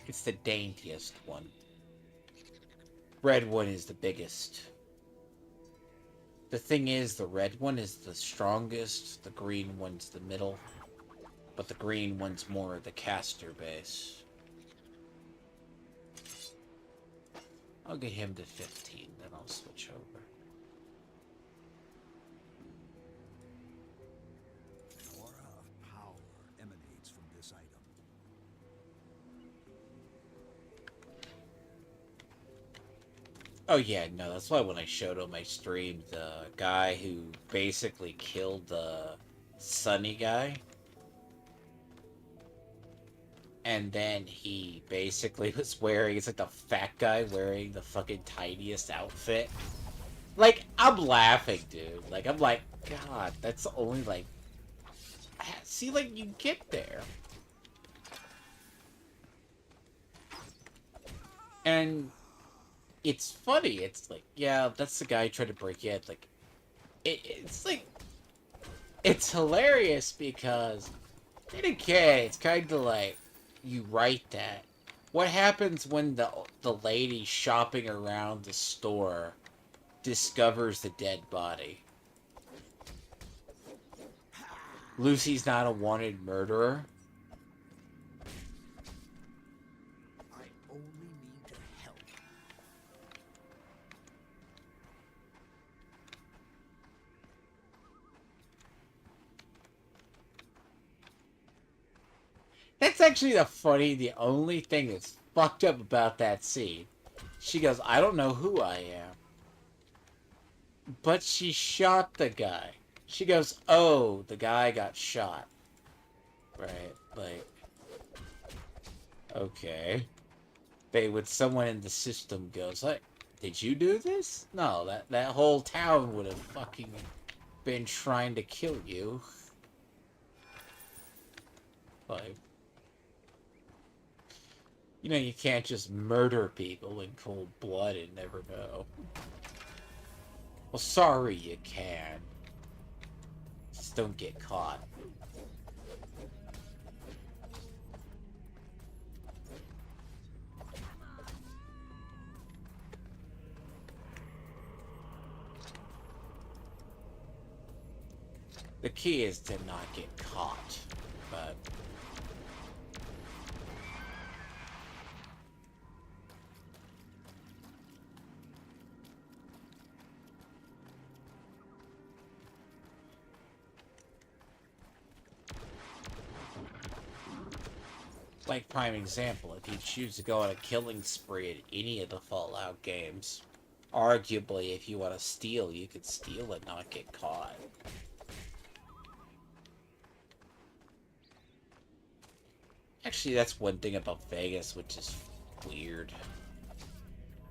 It's the daintiest one. Red one is the biggest. The thing is, the red one is the strongest, the green one's the middle, but the green one's more of the caster base. I'll get him to 15, then I'll switch over. An aura of power emanates from this item. Oh yeah, no, that's why when I showed on my stream, the guy who basically killed the Sunny guy, and then he basically was wearing, it's like the fat guy wearing the fucking tiniest outfit. Like, I'm laughing, dude. Like, I'm like, God, that's only like, see, like, you get there. And it's funny. It's like, yeah, that's the guy who tried to break in. Like, it's like, it's hilarious because, then again, it's kind of like, you write that. What happens when the lady shopping around the store discovers the dead body? Lucy's not a wanted murderer. I only need to help. That's actually the only thing that's fucked up about that scene. She goes, I don't know who I am. But she shot the guy. She goes, oh, the guy got shot. Right, like, okay. When someone in the system goes, like, did you do this? No, that whole town would have fucking been trying to kill you. Like, you know, you can't just murder people in cold blood and never know. Well, sorry you can. Just don't get caught. The key is to not get caught, but... like, prime example, if you choose to go on a killing spree at any of the Fallout games, arguably, if you want to steal, you could steal and not get caught. Actually, that's one thing about Vegas, which is weird.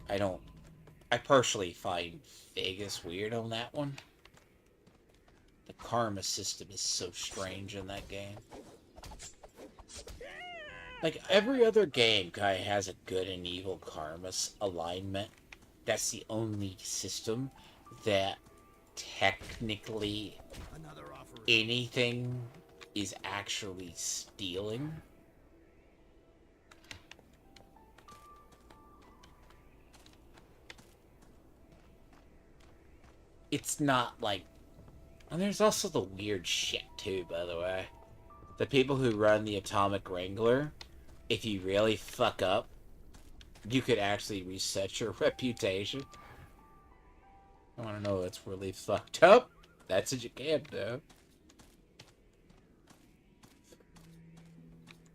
I personally find Vegas weird on that one. The karma system is so strange in that game. Like, every other game kind of has a good and evil karma alignment. That's the only system that technically anything is actually stealing. It's not like... And there's also the weird shit, too, by the way. The people who run the Atomic Wrangler, if you really fuck up, you could actually reset your reputation. I want to know what's really fucked up. That's what you can do.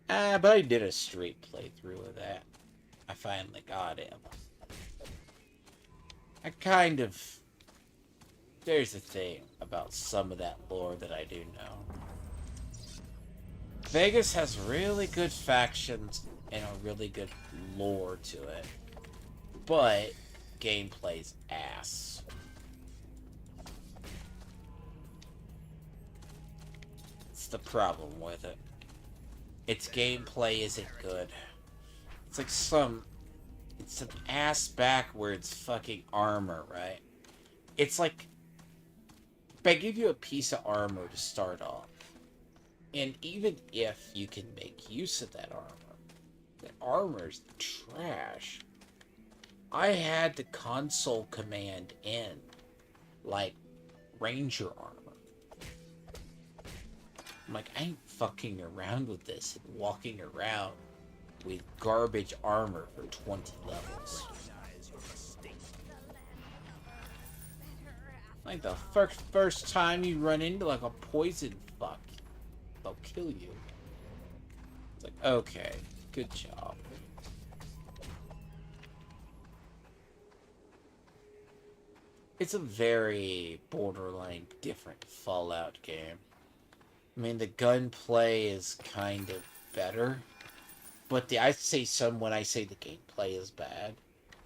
But I did a street playthrough of that. I finally got him. I kind of... There's the thing about some of that lore that I do know. Vegas has really good factions and a really good lore to it. But gameplay's ass. It's the problem with it. Its gameplay isn't good. It's like it's an ass backwards fucking armor, right? It's like, they give you a piece of armor to start off. And even if you can make use of that armor's trash. I had the console command in, like, Ranger armor. I'm like, I ain't fucking around with this and walking around with garbage armor for 20 levels. mistake. Like the first time you run into like a poison fuck, they'll kill you. It's like, okay, good job. It's a very borderline different Fallout game. I mean, the gunplay is kind of better, but I say some when I say the gameplay is bad.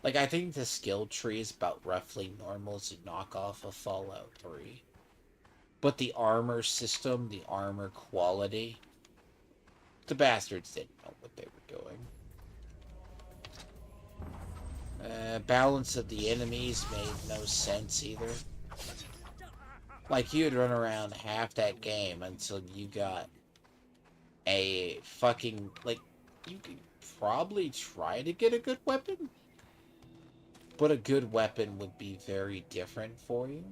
Like, I think the skill tree is about roughly normal as a knockoff of Fallout 3. But the armor system, the armor quality, the bastards didn't know what they were doing. Balance of the enemies made no sense either. Like, you'd run around half that game until you got a fucking, like, you could probably try to get a good weapon, but a good weapon would be very different for you.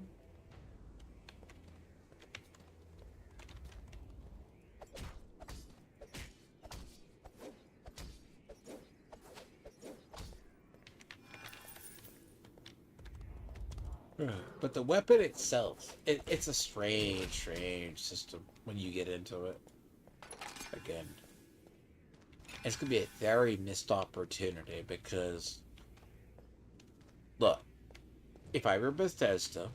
But the weapon itself, it's a strange system when you get into it. Again, it's going to be a very missed opportunity because, look, if I were Bethesda,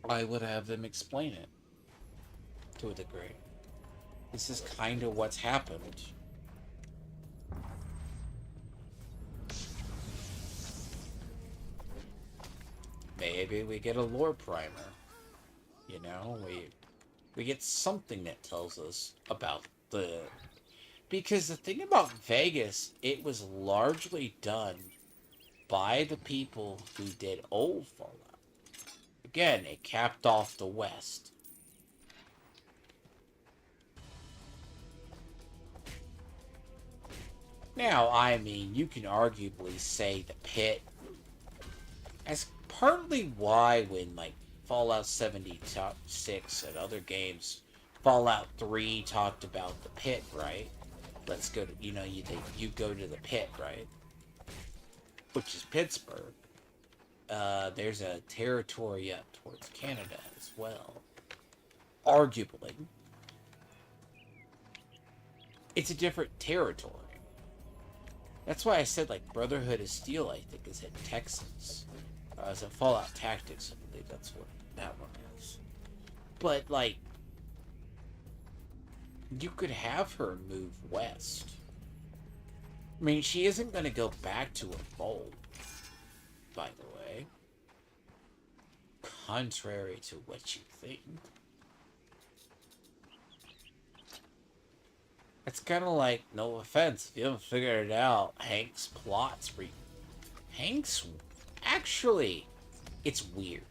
I would have them explain it to a degree. This is kind of what's happened. Maybe we get a lore primer. You know, we get something that tells us about the... Because the thing about Vegas, it was largely done by the people who did old Fallout. Again, it capped off the West. Now, I mean, you can arguably say the pit. That's partly why when, like, Fallout 76 and other games, Fallout 3 talked about the pit, right? Let's go to, you know, you go to the pit, right? Which is Pittsburgh. There's a territory up towards Canada as well. Arguably. It's a different territory. That's why I said, like, Brotherhood of Steel, I think, is in Texas. It's in Fallout Tactics, I believe that's what that one is. But, like, you could have her move west. I mean, she isn't going to go back to her fold, by the way. Contrary to what you think. It's kind of like, no offense, if you haven't figured it out, Hank's plots Hank's... Actually, it's weird.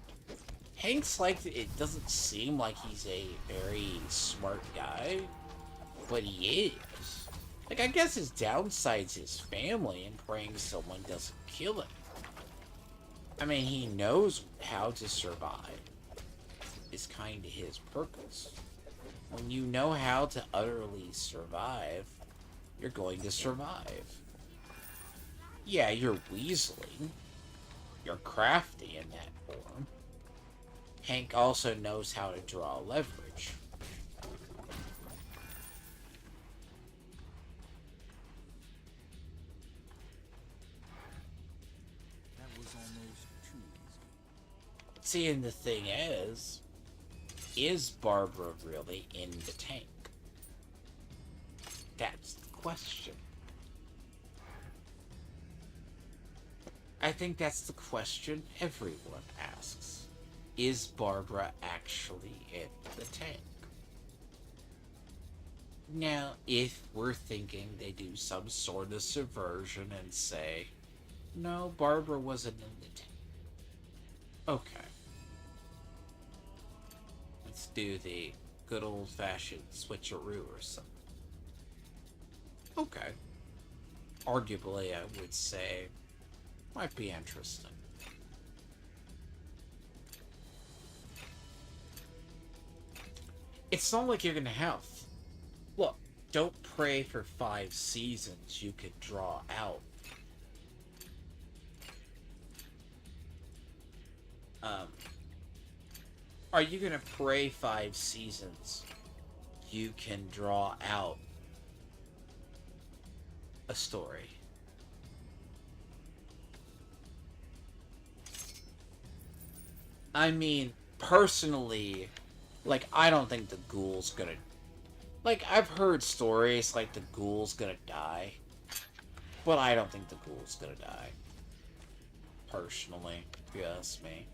Hank's like, it doesn't seem like he's a very smart guy, but he is. Like, I guess his downside's his family and praying someone doesn't kill him. I mean, he knows how to survive. Is kind of his purpose. When you know how to utterly survive, you're going to survive. Yeah, you're weaseling. You're crafty in that form. Hank also knows how to draw leverage. That was almost too easy. See, and the thing is Barbara really in the tank? That's the question. I think that's the question everyone asks. Is Barbara actually in the tank? Now, if we're thinking they do some sort of subversion and say, no, Barbara wasn't in the tank. Okay. Let's do the good old-fashioned switcheroo or something. Okay. Arguably, I would say, might be interesting. It's not like you're gonna have... Look, don't pray for 5 seasons you could draw out. Um, are you gonna pray 5 seasons? You can draw out a story. I mean, personally, like, I don't think the ghoul's gonna... Like, I've heard stories like the ghoul's gonna die, but I don't think the ghoul's gonna die. Personally, if you ask me.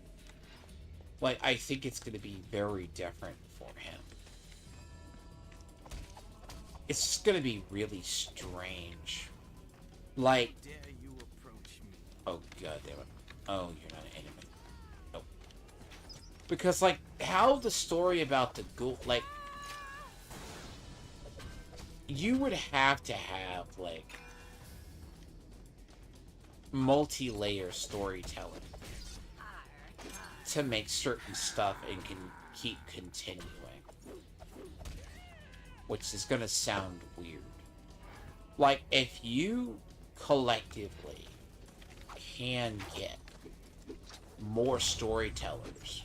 Like, I think it's gonna be very different for him. It's just gonna be really strange. Like... Dare you approach me? Oh, god damn it. Oh, you're not an enemy. Nope. Because, like, how the story about the ghoul... Like, you would have to have, like, multi-layer storytelling to make certain stuff and can keep continuing. Which is gonna sound weird. Like, if you collectively can get more storytellers,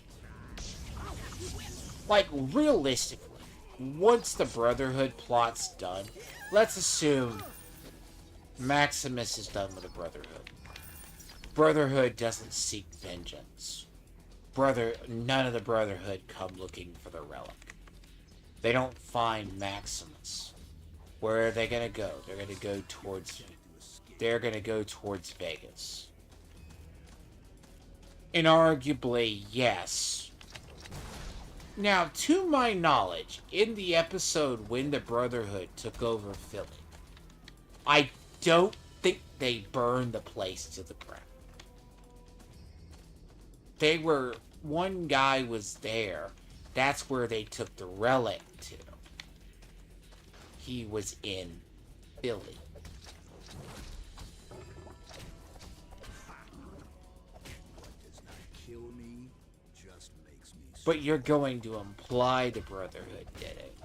like, realistically, once the Brotherhood plot's done, let's assume Maximus is done with the Brotherhood. Brotherhood doesn't seek vengeance. None of the Brotherhood come looking for the relic. They don't find Maximus. Where are they gonna go? They're gonna go towards... They're gonna go towards Vegas. And arguably, yes. Now, to my knowledge, in the episode when the Brotherhood took over Philly, I don't think they burned the place to the ground. They were... One guy was there. That's where they took the relic to. He was in Philly. What does not kill me just makes me But you're going to imply the Brotherhood did it.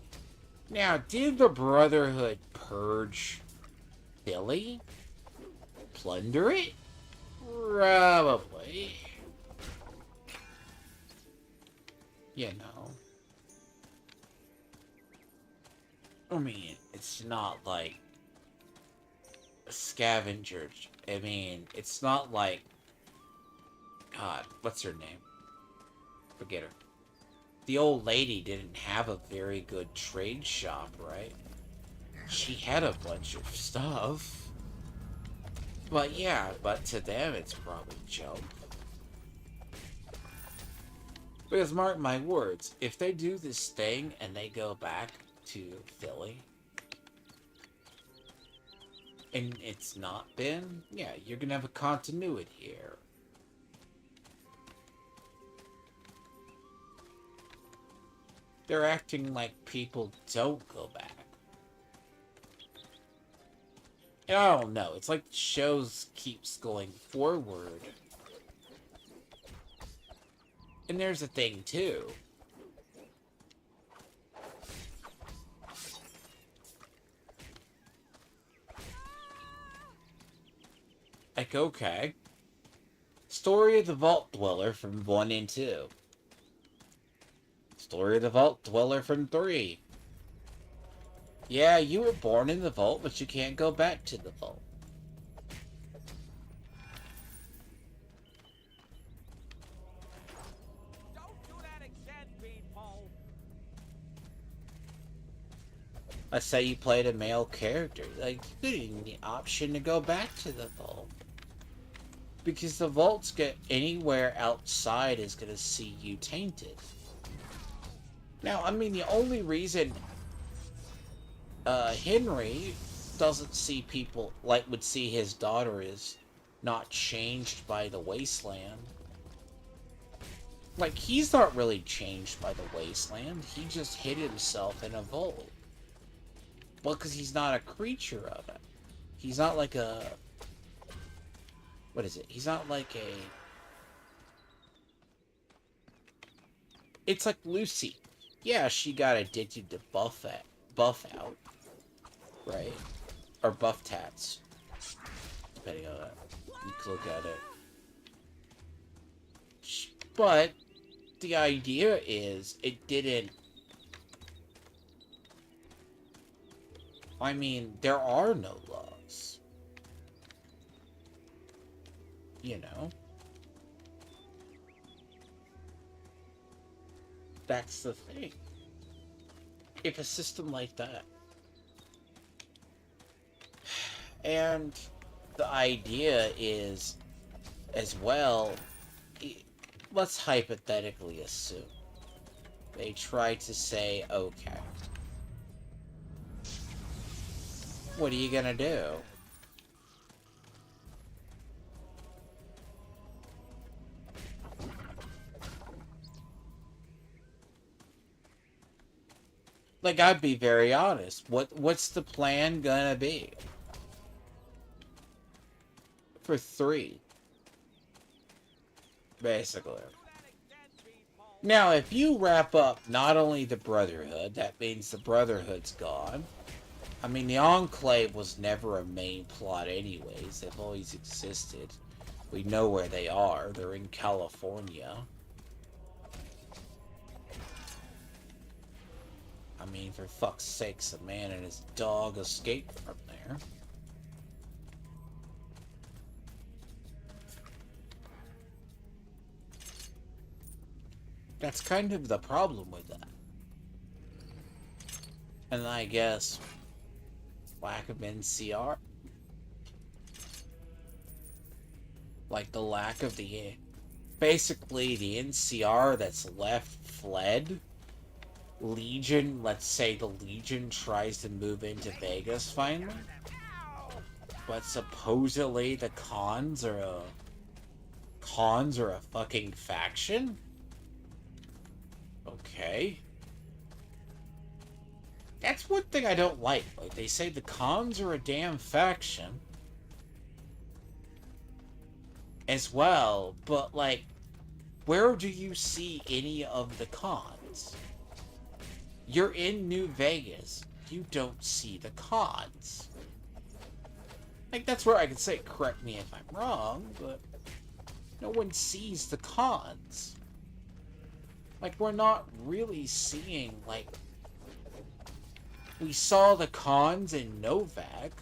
Now, did the Brotherhood purge Philly? Plunder it? Probably. You know. I mean, it's not like scavengers. I mean, it's not like... God, what's her name? Forget her. The old lady didn't have a very good trade shop, right? She had a bunch of stuff. But yeah, but to them it's probably junk. Because mark my words, if they do this thing and they go back to Philly, and it's not been, yeah, you're gonna have a continuity here. They're acting like people don't go back. And I don't know, it's like the show keeps going forward. And there's a thing, too. Like, okay. Story of the Vault Dweller from 1 and 2. Story of the Vault Dweller from 3. Yeah, you were born in the vault, but you can't go back to the vault. Don't do that again, people. Let's say you played a male character. Like, you didn't the option to go back to the vault. Because the vault's get anywhere outside is going to see you tainted. Now, I mean, the only reason Henry doesn't see people, like, would see his daughter is not changed by the wasteland. Like, he's not really changed by the wasteland. He just hid himself in a vault. Well, because he's not a creature of it. He's not like a... What is it? He's not like a... It's like Lucy. Yeah, she got addicted to buff out. Right? Or buff tats. Depending on that. You can look at it. But the idea is it didn't... I mean, there are no laws. You know? That's the thing. If a system like that. And the idea is, as well, let's hypothetically assume they try to say, okay, what are you gonna do? Like, I'd be very honest. What's the plan gonna be? For 3. Basically. Now, if you wrap up not only the Brotherhood, that means the Brotherhood's gone. I mean, the Enclave was never a main plot anyways. They've always existed. We know where they are. They're in California. I mean, for fuck's sakes, a man and his dog escaped from there. That's kind of the problem with that. And I guess lack of NCR. Like the lack of the... Basically, the NCR that's left fled. Legion, let's say the Legion tries to move into Vegas finally. But supposedly the Cons are a fucking faction? Okay. That's one thing I don't like. Like, they say the Cons are a damn faction. As well, but, like, where do you see any of the Cons? You're in New Vegas. You don't see the Cons. Like, that's where I can say, correct me if I'm wrong, but no one sees the Cons. Like, we're not really seeing, like... We saw the Cons in Novak.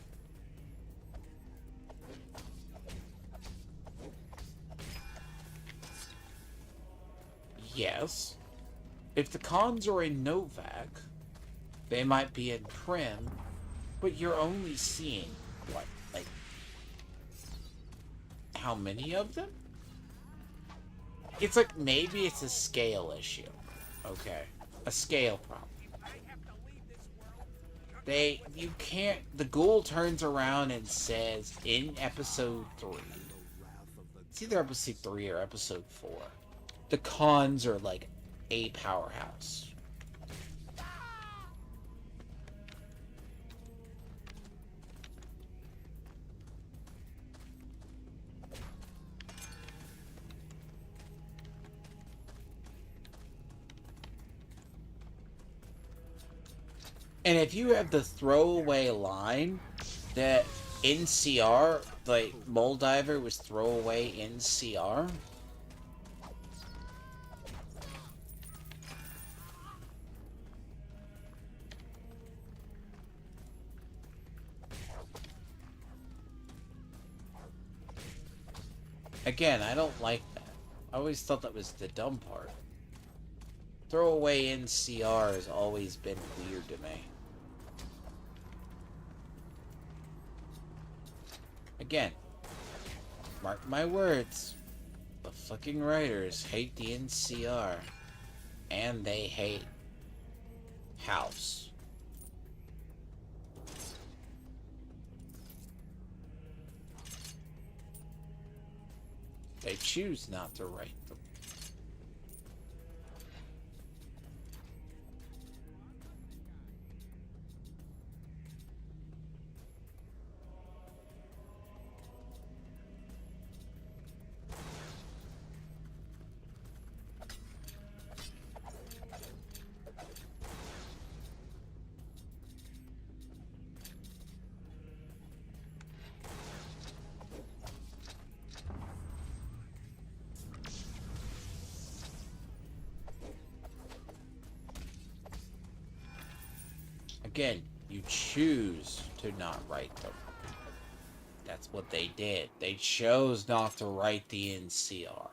Yes. If the Cons are in Novak, they might be in Prim, but you're only seeing, what, like... How many of them? It's like, maybe it's a scale issue. Okay. A scale problem. You can't... The ghoul turns around and says, in episode 3... It's either episode 3 or episode 4. The Cons are, like, a powerhouse. And if you have the throwaway line that NCR, like, Moldiver was throwaway NCR... Again, I don't like that. I always thought that was the dumb part. Throwaway NCR has always been weird to me. Again, mark my words. The fucking writers hate the NCR. And they hate House. They choose not to write them. Again, you choose to not write them. That's what they did. They chose not to write the NCR.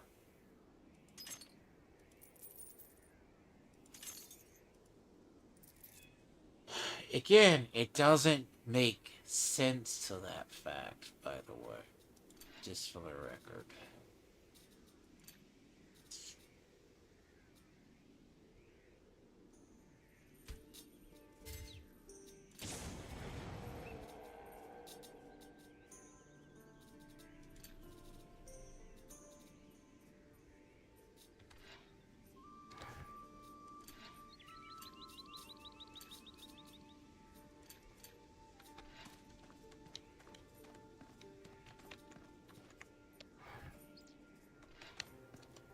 Again, it doesn't make sense to that fact, by the way. Just for the record.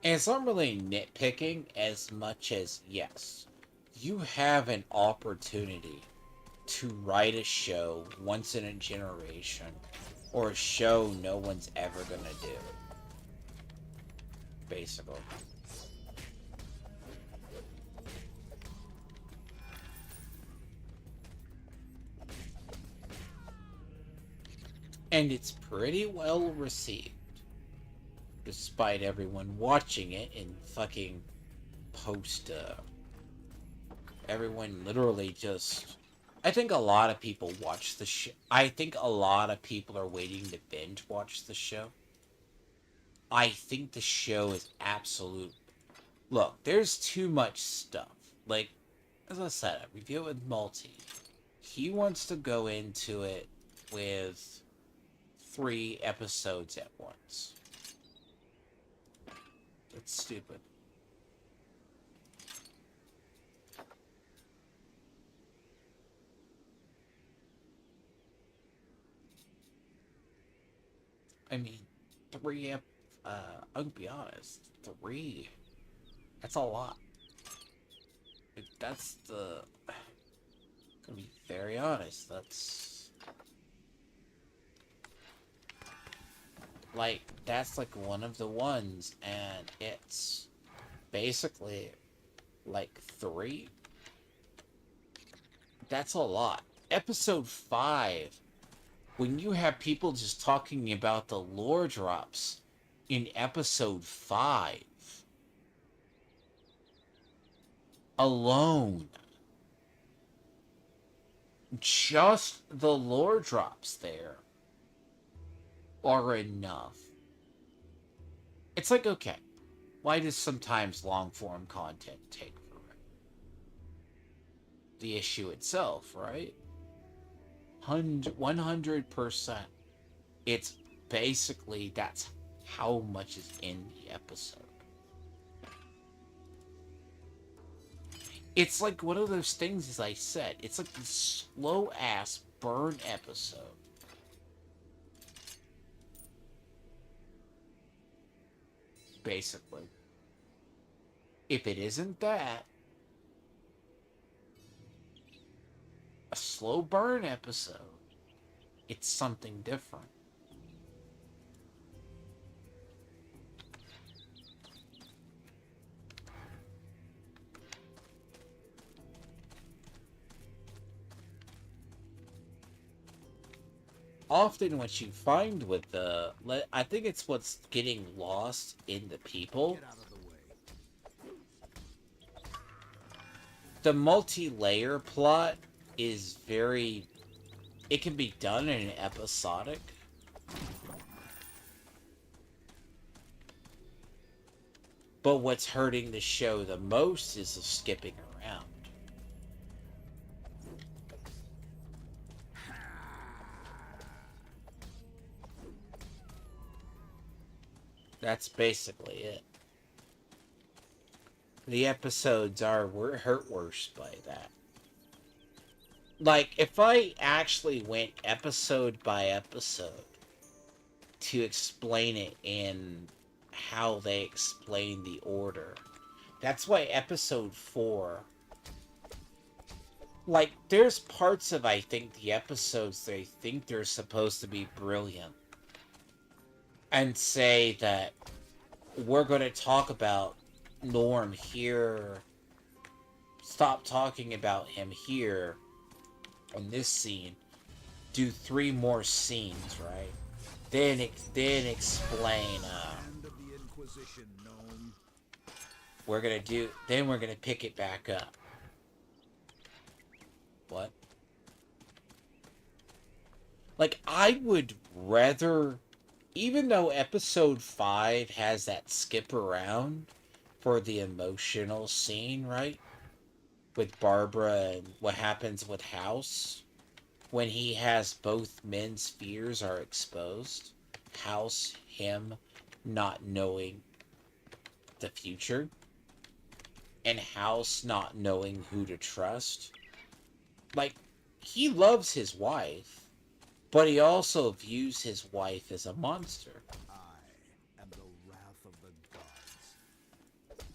And it's not really nitpicking as much as, yes, you have an opportunity to write a show once in a generation, or a show no one's ever gonna do. Basically. And it's pretty well received. Despite everyone watching it and fucking post, everyone literally just... I think a lot of people watch the show. I think a lot of people are waiting to binge watch the show. I think the show is absolute... Look, there's too much stuff. Like, as I said, I review it with Multi. He wants to go into it with 3 episodes at once. That's stupid. I mean, 3 I'll be honest, 3, that's a lot. That's the... Gonna be very honest, that's... Like, that's like one of the ones, and it's basically like 3. That's a lot. Episode 5, when you have people just talking about the lore drops in episode 5 alone, just the lore drops there are enough. It's like, okay, why does sometimes long form content take forever? The issue itself, right? 100%. It's basically, that's how much is in the episode. It's like one of those things, as I said, it's like this slow-ass burn episode. Basically. If it isn't that, a slow burn episode, it's something different. Often what you find with the... I think it's what's getting lost in the people. Get out of the way. The multi-layer plot is very... It can be done in an episodic. But what's hurting the show the most is the skipping around. That's basically it. The episodes are hurt worse by that. Like, if I actually went episode by episode to explain it in how they explain the order, that's why episode 4... Like, there's parts of, I think, the episodes they think they're supposed to be brilliant. And say that we're going to talk about Norm here, stop talking about him here, in this scene, do 3 more scenes, right? Then explain. Hand of the Inquisition, gnome. Then we're gonna pick it back up. What? Like, I would rather, even though episode 5 has that skip around for the emotional scene, right? With Barbara and what happens with House, when he has both men's fears are exposed. House, him not knowing the future, and House not knowing who to trust. Like, he loves his wife, but he also views his wife as a monster. I am the wrath of the gods.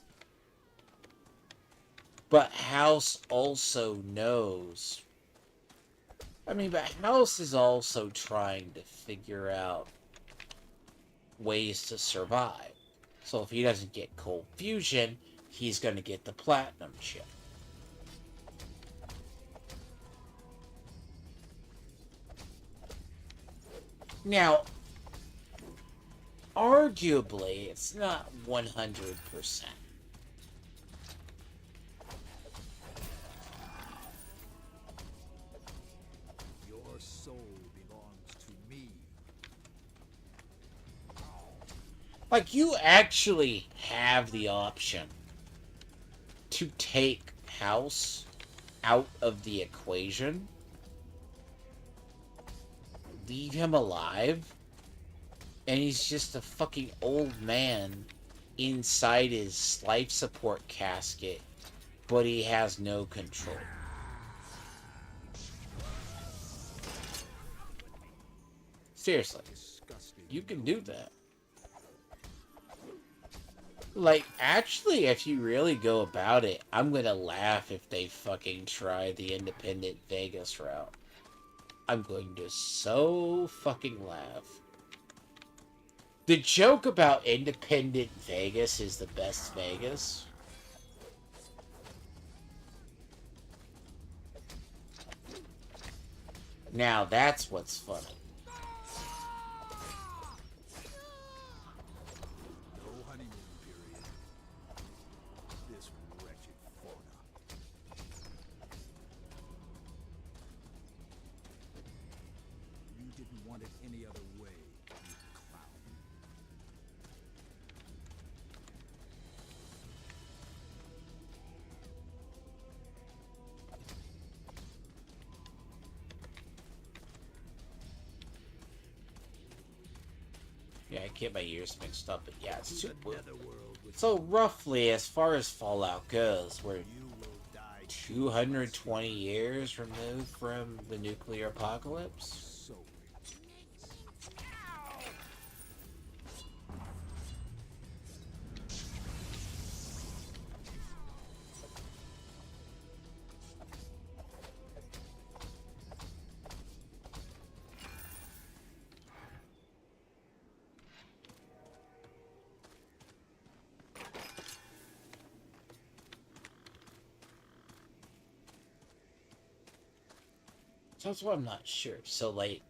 But House also knows. I mean, but House is also trying to figure out ways to survive. So if he doesn't get cold fusion, he's going to get the platinum chip. Now, arguably, it's not 100%. Your soul belongs to me. Like, you actually have the option to take House out of the equation, leave him alive, and he's just a fucking old man inside his life support casket, but he has no control. Seriously, Disgusting. you can do that. Like, actually, if you really go about it, I'm gonna laugh if they fucking try the independent Vegas route. I'm going to so fucking laugh. The joke about independent Vegas is the best Vegas. Now that's what's funny. No honeymoon period. This wretched fauna. You didn't want it any other way, you clown. Yeah, I get my ears mixed up, but yeah, it's To the super. netherworld with So roughly, as far as Fallout goes, we're you will die 220 years removed from the nuclear apocalypse. so. So that's what I'm not sure. So, like,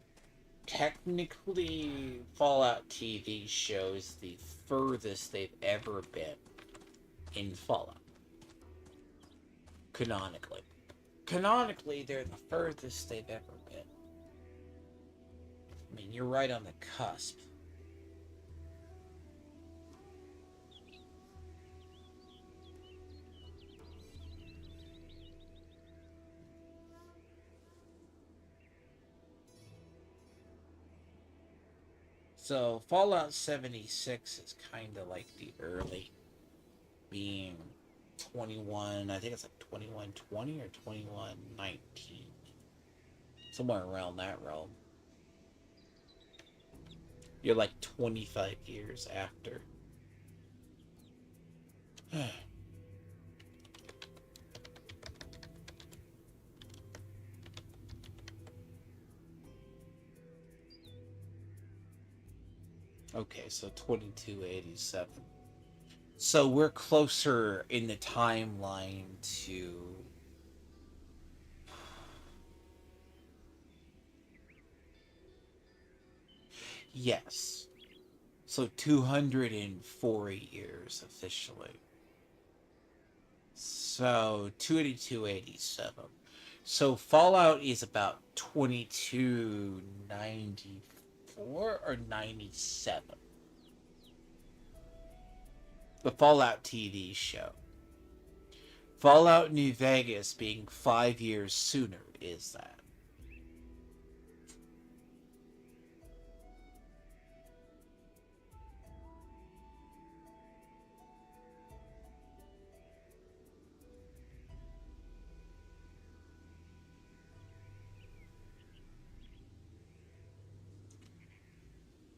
technically, Fallout TV shows the furthest they've ever been in Fallout. Canonically. Canonically, they're the furthest they've ever been. I mean, you're right on the cusp. So, Fallout 76 is kind of like the early, being 21, I think it's like 2120 or 2119. Somewhere around that realm. You're like 25 years after. Okay, so 2287. So we're closer in the timeline to Yes. So 204 years officially. So 2287. So Fallout is about 2294 or 97. The Fallout TV show. Fallout New Vegas being 5 years sooner is that.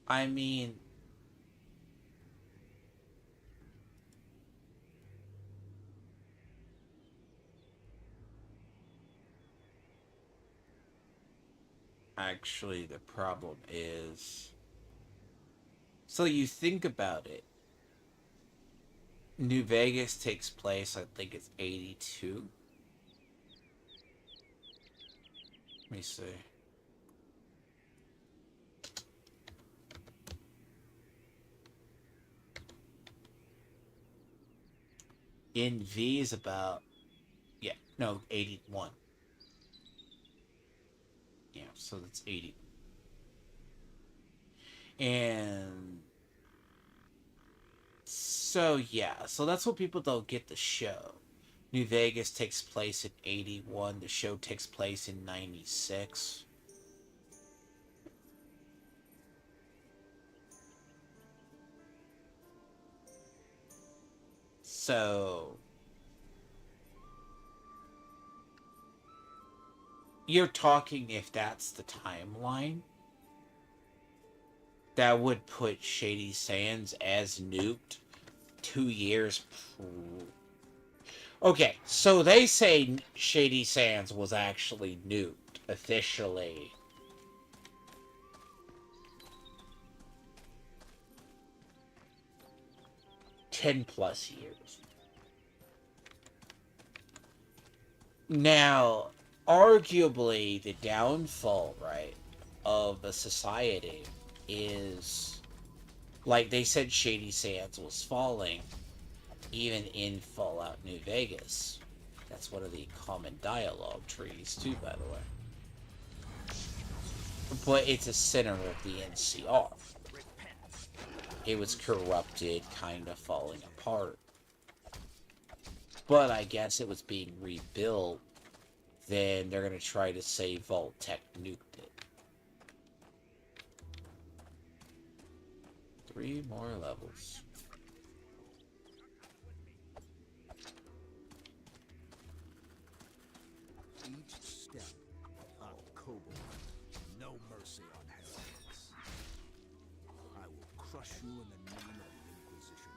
I mean, actually, the problem is. So you think about it. New Vegas takes place, I think it's 82. Let me see. NV is about, yeah, no, 81. Yeah, so that's 80. And so, yeah, so that's what people don't get the show. New Vegas takes place in 81. The show takes place in 96. So, you're talking if that's the timeline, that would put Shady Sands as nuked 2 years. Okay, so they say Shady Sands was actually nuked officially 10 plus years. Now, arguably, the downfall, right, of the society is, like they said, Shady Sands was falling, even in Fallout New Vegas. That's one of the common dialogue trees, too, by the way. But it's a center of the NCR. It was corrupted, kind of falling apart. But I guess it was being rebuilt. Then they're going to try to say Vault-Tec nuked it. 3 more levels. Each step of Cobalt, no mercy on heretics. I will crush you in the name of the Inquisition.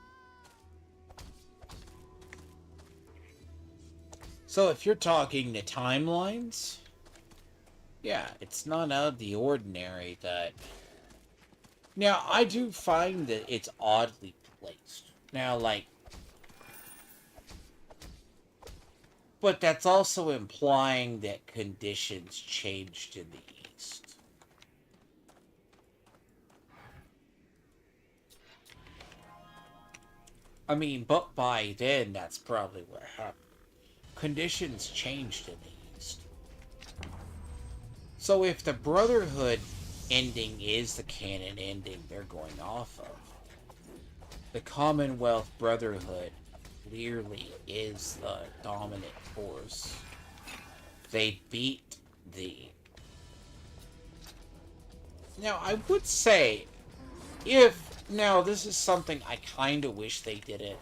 So if you're talking the timelines, yeah, it's not out of the ordinary that... Now, I do find that it's oddly placed. Now, like... But that's also implying that conditions changed in the East. I mean, but by then, that's probably what happened. Conditions changed in the East. So if the Brotherhood ending is the canon ending they're going off of, the Commonwealth Brotherhood clearly is the dominant force. They beat the... Now, I would say, if... Now, this is something I kind of wish they didn't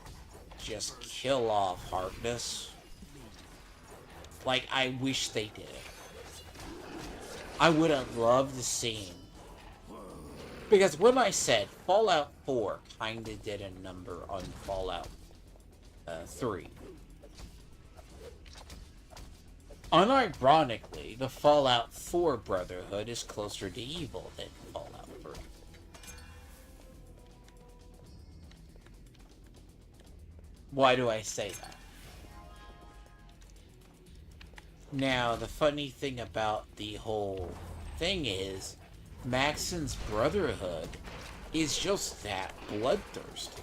just kill off Harkness. Like, I wish they did it. I would have loved the scene. Because when I said Fallout 4 kind of did a number on Fallout 3. Unironically, the Fallout 4 Brotherhood is closer to evil than Fallout 3. Why do I say that? Now, the funny thing about the whole thing is, Maxon's Brotherhood is just that bloodthirsty.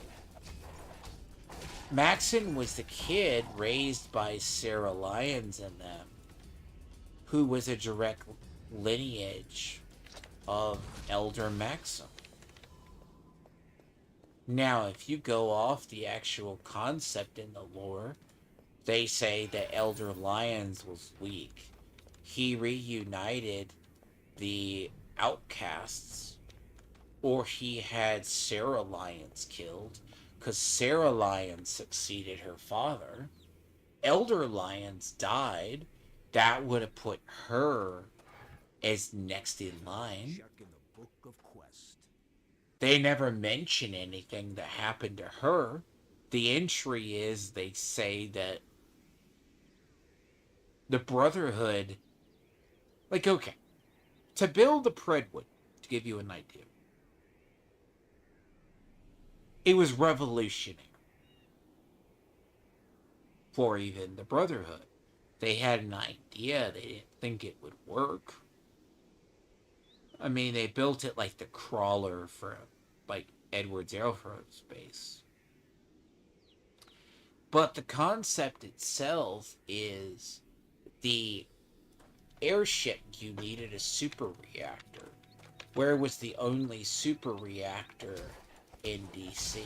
Maxon was the kid raised by Sarah Lyons and them, who was a direct lineage of Elder Maxim. Now, if you go off the actual concept in the lore, they say that Elder Lyons was weak. He reunited the outcasts, or he had Sarah Lyons killed, because Sarah Lyons succeeded her father. Elder Lyons died. That would have put her as next in line. Check in the book of quest. They never mention anything that happened to her. The entry is they say that the Brotherhood, like, okay, to build a Predwood, to give you an idea, it was revolutionary for even the Brotherhood. They had an idea, they didn't think it would work. I mean, they built it like the crawler for, like, Edwards Air Force Base. But the concept itself is the airship, you needed a super reactor. Where was the only super reactor in DC?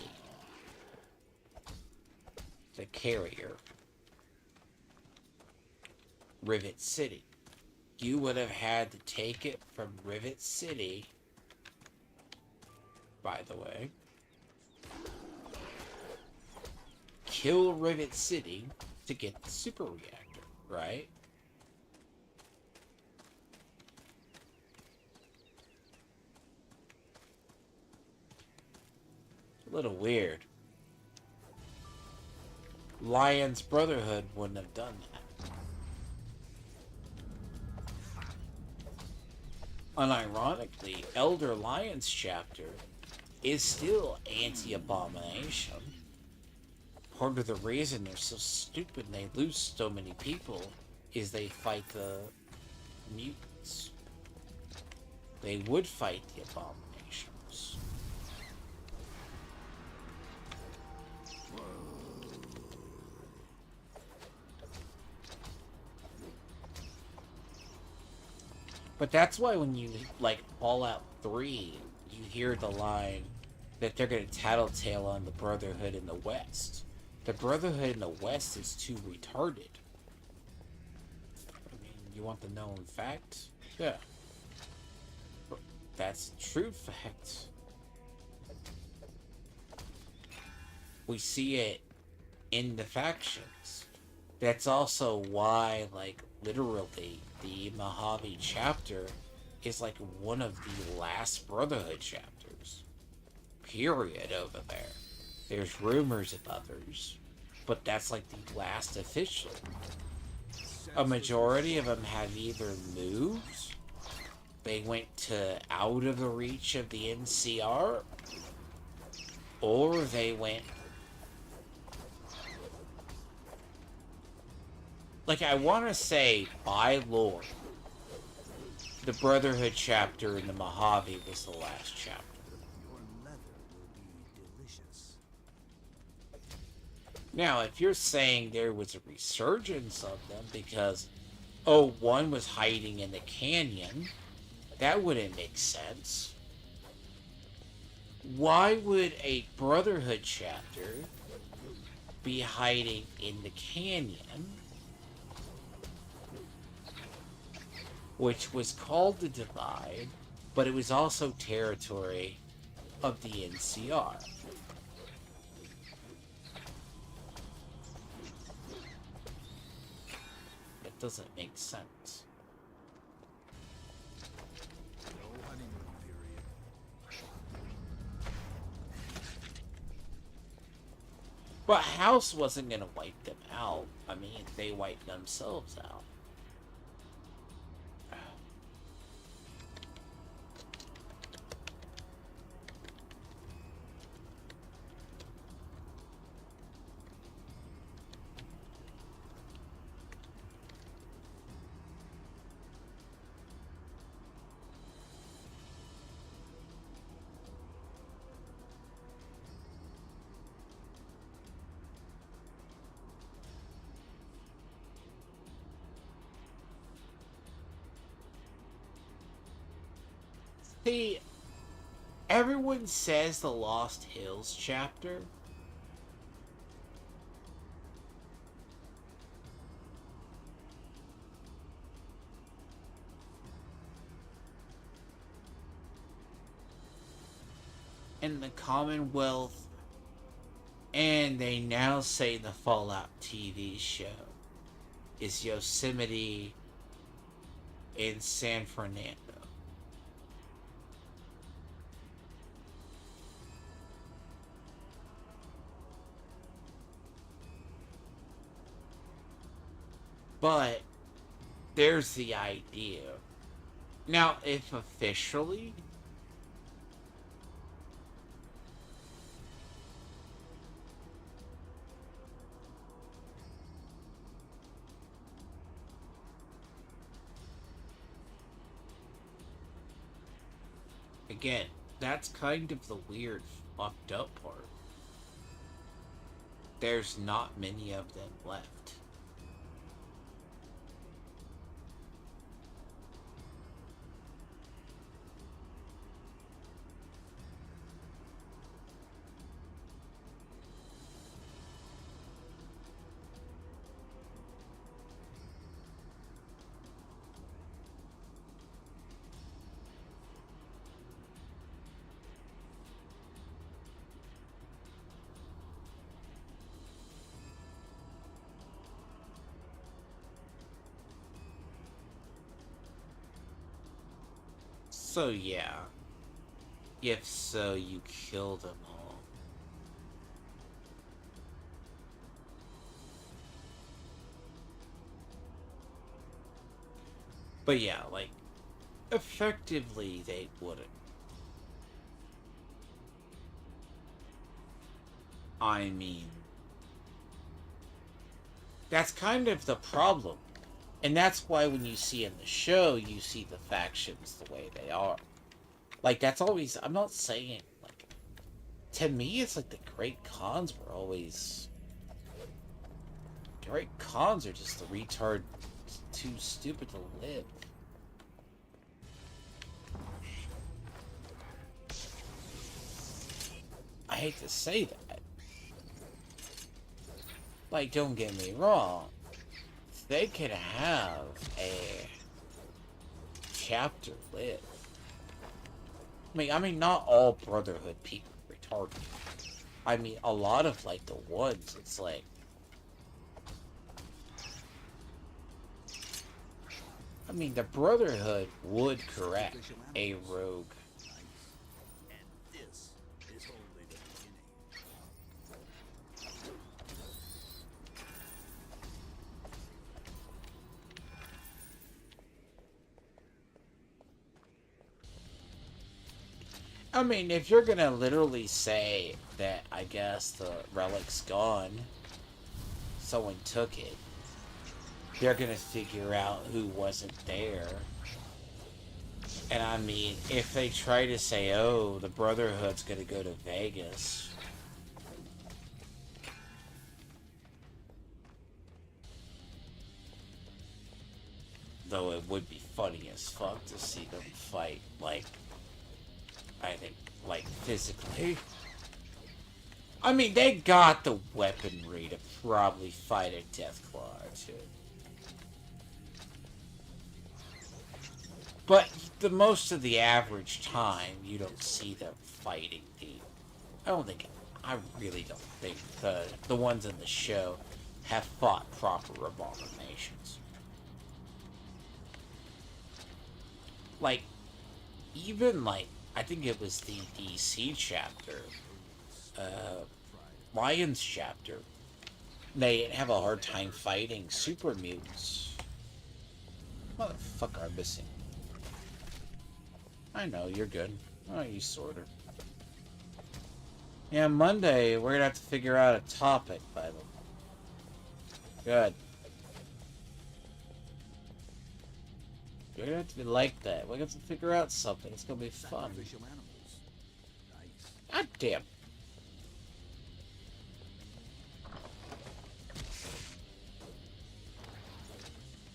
The carrier. Rivet City. You would have had to take it from Rivet City, by the way, kill Rivet City to get the super reactor, right? A little weird. Lyons Brotherhood wouldn't have done that. Unironically, Elder Lyons chapter is still anti-abomination. Part of the reason they're so stupid and they lose so many people is they fight the mutants. They would fight the abominations. But that's why when you, like, Fallout 3, you hear the line that they're going to tattletale on the Brotherhood in the West. The Brotherhood in the West is too retarded. I mean, you want the known fact? Yeah. That's a true fact. We see it in the factions. That's also why, like, literally, the Mojave chapter is like one of the last Brotherhood chapters. Period over there. There's rumors of others, but that's like the last official. A majority of them have either moved, they went to out of the reach of the NCR, or they went... Like, I want to say, by lore, the Brotherhood chapter in the Mojave was the last chapter. Your leather will be delicious. Now, if you're saying there was a resurgence of them because, oh, one was hiding in the canyon, that wouldn't make sense. Why would a Brotherhood chapter be hiding in the canyon, which was called the Divide, but it was also territory of the NCR? That doesn't make sense. No honeymoon period. But House wasn't going to wipe them out. I mean, they wiped themselves out. See, everyone says the Lost Hills chapter. In the Commonwealth, and they now say the Fallout TV show is Yosemite in San Fernando. But there's the idea. Now, if officially, again, that's kind of the weird, fucked up part. There's not many of them left. So yeah, if so, you kill them all. But yeah, like, effectively they wouldn't. I mean, that's kind of the problem. And that's why when you see in the show, you see the factions the way they are. Like, that's always, I'm not saying, like, to me, it's like the Great Khans were always. Great Khans are just the retard too stupid to live. I hate to say that. Like, don't get me wrong. They could have a chapter live. I mean, not all Brotherhood people are retarded. I mean, a lot of, like, the ones, it's like... I mean, the Brotherhood would correct a rogue. And this is only the beginning. I mean, if you're gonna literally say that, I guess, the relic's gone, someone took it, they're gonna figure out who wasn't there. And I mean, if they try to say, oh, the Brotherhood's gonna go to Vegas, though it would be funny as fuck to see them fight, like, I think, like, physically. I mean, they got the weaponry to probably fight a Deathclaw or two. But the most of the average time, you don't see them fighting the... I really don't think the ones in the show have fought proper abominations. Like, even, like, I think it was the DC chapter, Lions chapter, they have a hard time fighting super mutants. Motherfucker, I'm missing. I know, you're good. Oh, you sorter. Yeah, Monday, we're gonna have to figure out a topic, by the way. Good. We're gonna have to be like that. We're gonna have to figure out something. It's gonna be fun. Sacrificial animals. Nice. God damn.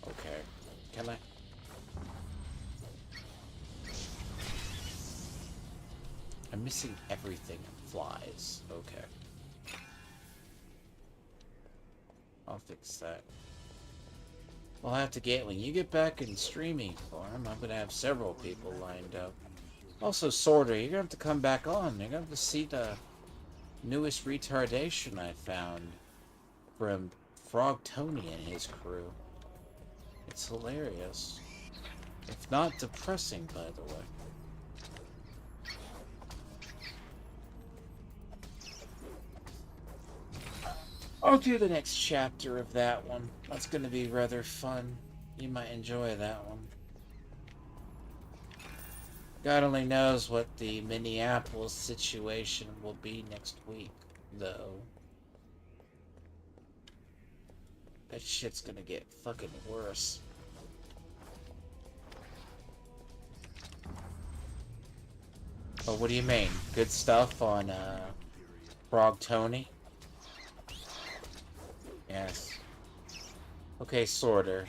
Okay. Can I? I'm missing everything in flies. Okay. I'll fix that. We'll have to get, when you get back in streaming form, I'm gonna have several people lined up. Also, Sorter, you're gonna have to come back on. You're gonna have to see the newest retardation I found from Frog Tony and his crew. It's hilarious. If not depressing, by the way. I'll do the next chapter of that one. That's going to be rather fun. You might enjoy that one. God only knows what the Minneapolis situation will be next week, though. That shit's gonna get fucking worse. Oh, what do you mean? Good stuff on, Frog Tony? Yes. Okay, Sorter.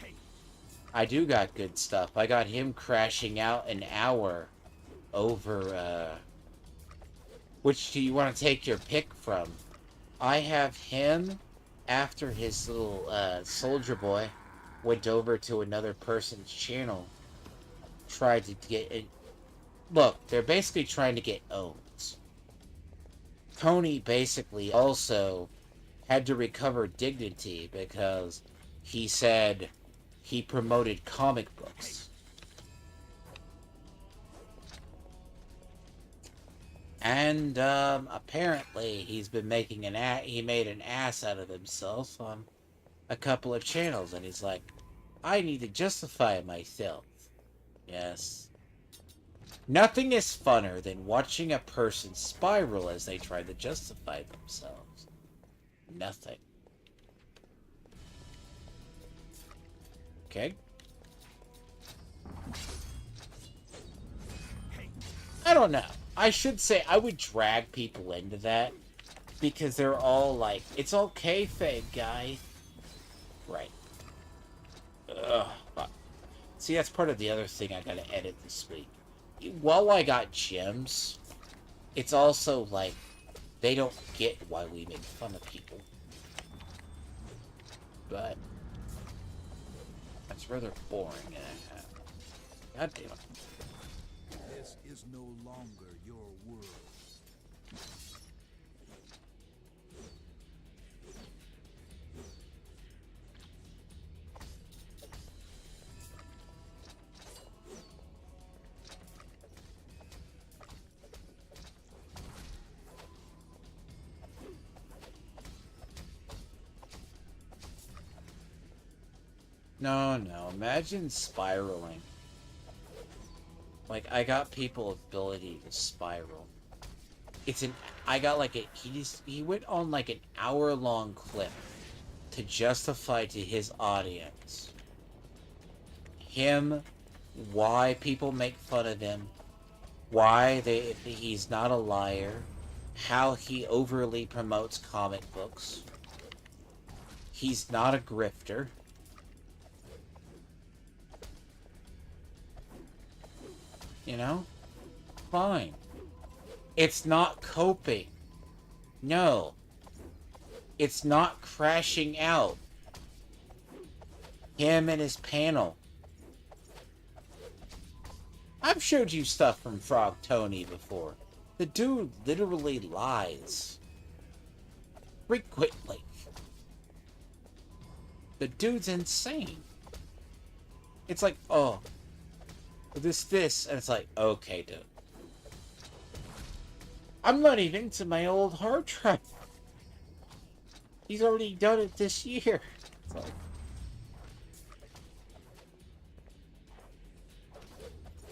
I do got good stuff. I got him crashing out an hour over, which do you want to take your pick from? I have him after his little, soldier boy went over to another person's channel. Tried to get it. Look, they're basically trying to get owns. Tony basically also had to recover dignity because he said he promoted comic books. And apparently he's been making he made an ass out of himself on a couple of channels, and he's like, I need to justify myself. Yes. Nothing is funner than watching a person spiral as they try to justify themselves. Nothing. Okay. I don't know. I should say I would drag people into that because they're all like, it's all kayfabe, guys. Right. Ugh. See, that's part of the other thing I gotta edit this week. While I got gems, it's also like, they don't get why we make fun of people. But that's rather boring. God damn it. This is no longer your world. No. Imagine spiraling. Like, I got people ability to spiral. I got like he went on like an hour-long clip to justify to his audience why people make fun of him, why he's not a liar, how he overly promotes comic books. He's not a grifter. You know? Fine. It's not coping. No. It's not crashing out. Him and his panel. I've showed you stuff from Frog Tony before. The dude literally lies. Frequently. The dude's insane. It's like, oh, this, and it's like, okay, dude. I'm not even to my old hard drive. He's already done it this year. It's like,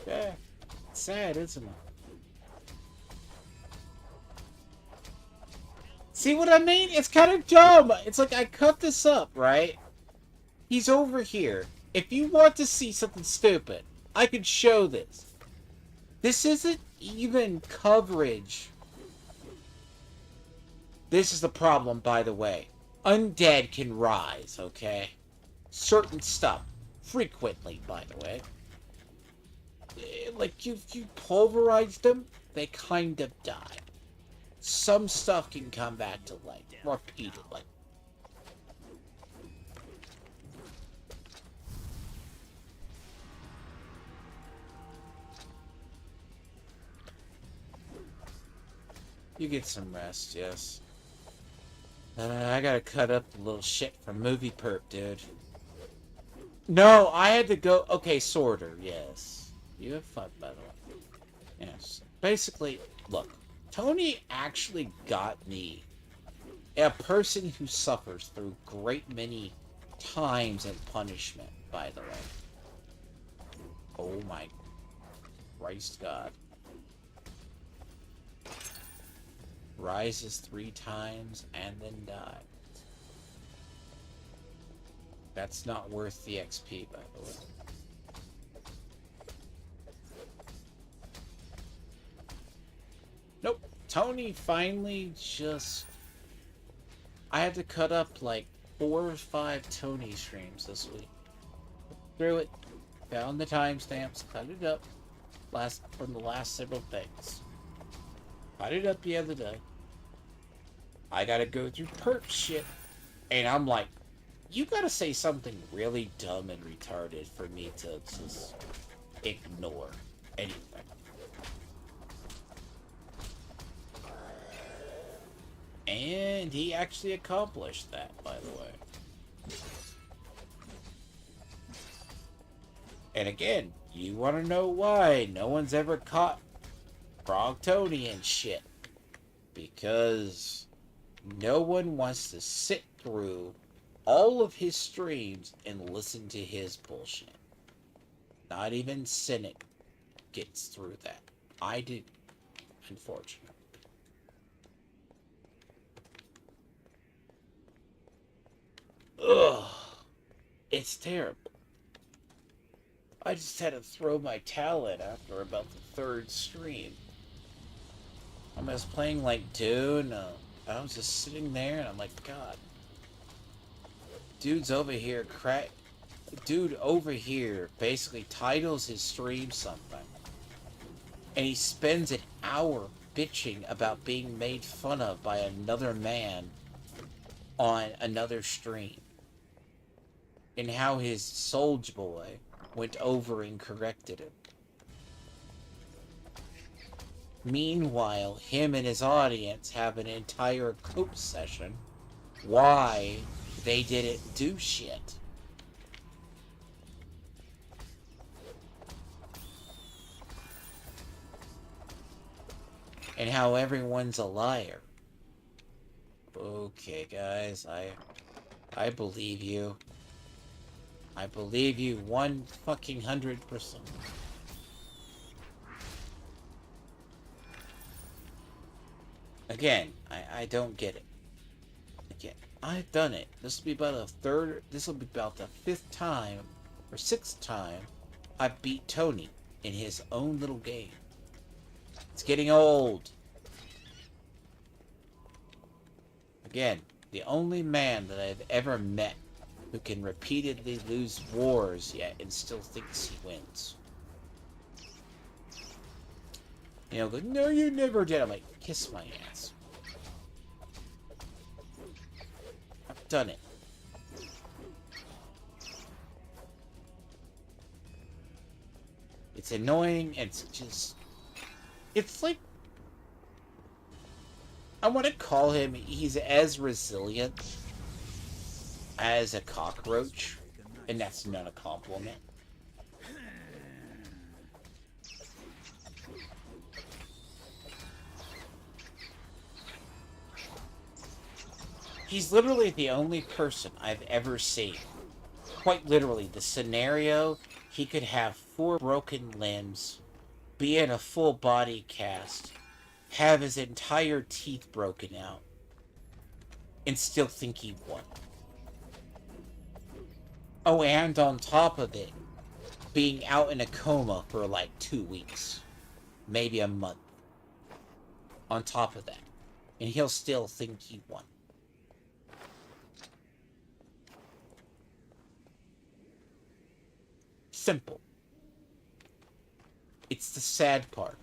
yeah, it's sad, isn't it? See what I mean? It's kind of dumb. It's like, I cut this up, right? He's over here. If you want to see something stupid, I could show this. This isn't even coverage. This is the problem, by the way. Undead can rise, okay? Certain stuff. Frequently, by the way. Like, you pulverized them? they kind of die. Some stuff can come back to life repeatedly. You get some rest, yes. I gotta cut up the little shit from Movie Perp, dude. No, I had to go... Okay, Sorter, yes. You have fun, by the way. Yes. Basically, look. Tony actually got me. A person who suffers through great many times and punishment, by the way. Oh my Christ God. Rises 3 times and then dies. That's not worth the XP, by the way. Nope. Tony finally just... I had to cut up like 4 or 5 Tony streams this week. Through it. Found the timestamps. Cut it up. From the last several things. Cut it up the other day. I gotta go through perp shit. And I'm like, you gotta say something really dumb and retarded for me to just ignore anything. And he actually accomplished that, by the way. And again, you want to know why no one's ever caught Frog Tony and shit. Because no one wants to sit through all of his streams and listen to his bullshit. Not even Cynic gets through that. I do, unfortunately. Ugh. It's terrible. I just had to throw my towel in after about the 3rd stream. I was playing like Dune. I was just sitting there and I'm like, God. Dude over here basically titles his stream something. And he spends an hour bitching about being made fun of by another man on another stream. And how his Soulja Boy went over and corrected him. Meanwhile, him and his audience have an entire cope session why they didn't do shit. And how everyone's a liar. Okay, guys, I believe you. I believe you 100%. Again, I don't get it. Again, I've done it. This will be about the 5th time or 6th time I've beat Tony in his own little game. It's getting old. Again, the only man that I've ever met who can repeatedly lose wars yet and still thinks he wins. You know, go, no, you never did. I'm like, kiss my ass. I've done it. It's annoying. It's just... It's like... I want to call him... He's as resilient as a cockroach. And that's not a compliment. He's literally the only person I've ever seen. Quite literally, the scenario, he could have 4 broken limbs, be in a full body cast, have his entire teeth broken out, and still think he won. Oh, and on top of it, being out in a coma for like 2 weeks, maybe a month. On top of that. And he'll still think he won. Simple. It's the sad part.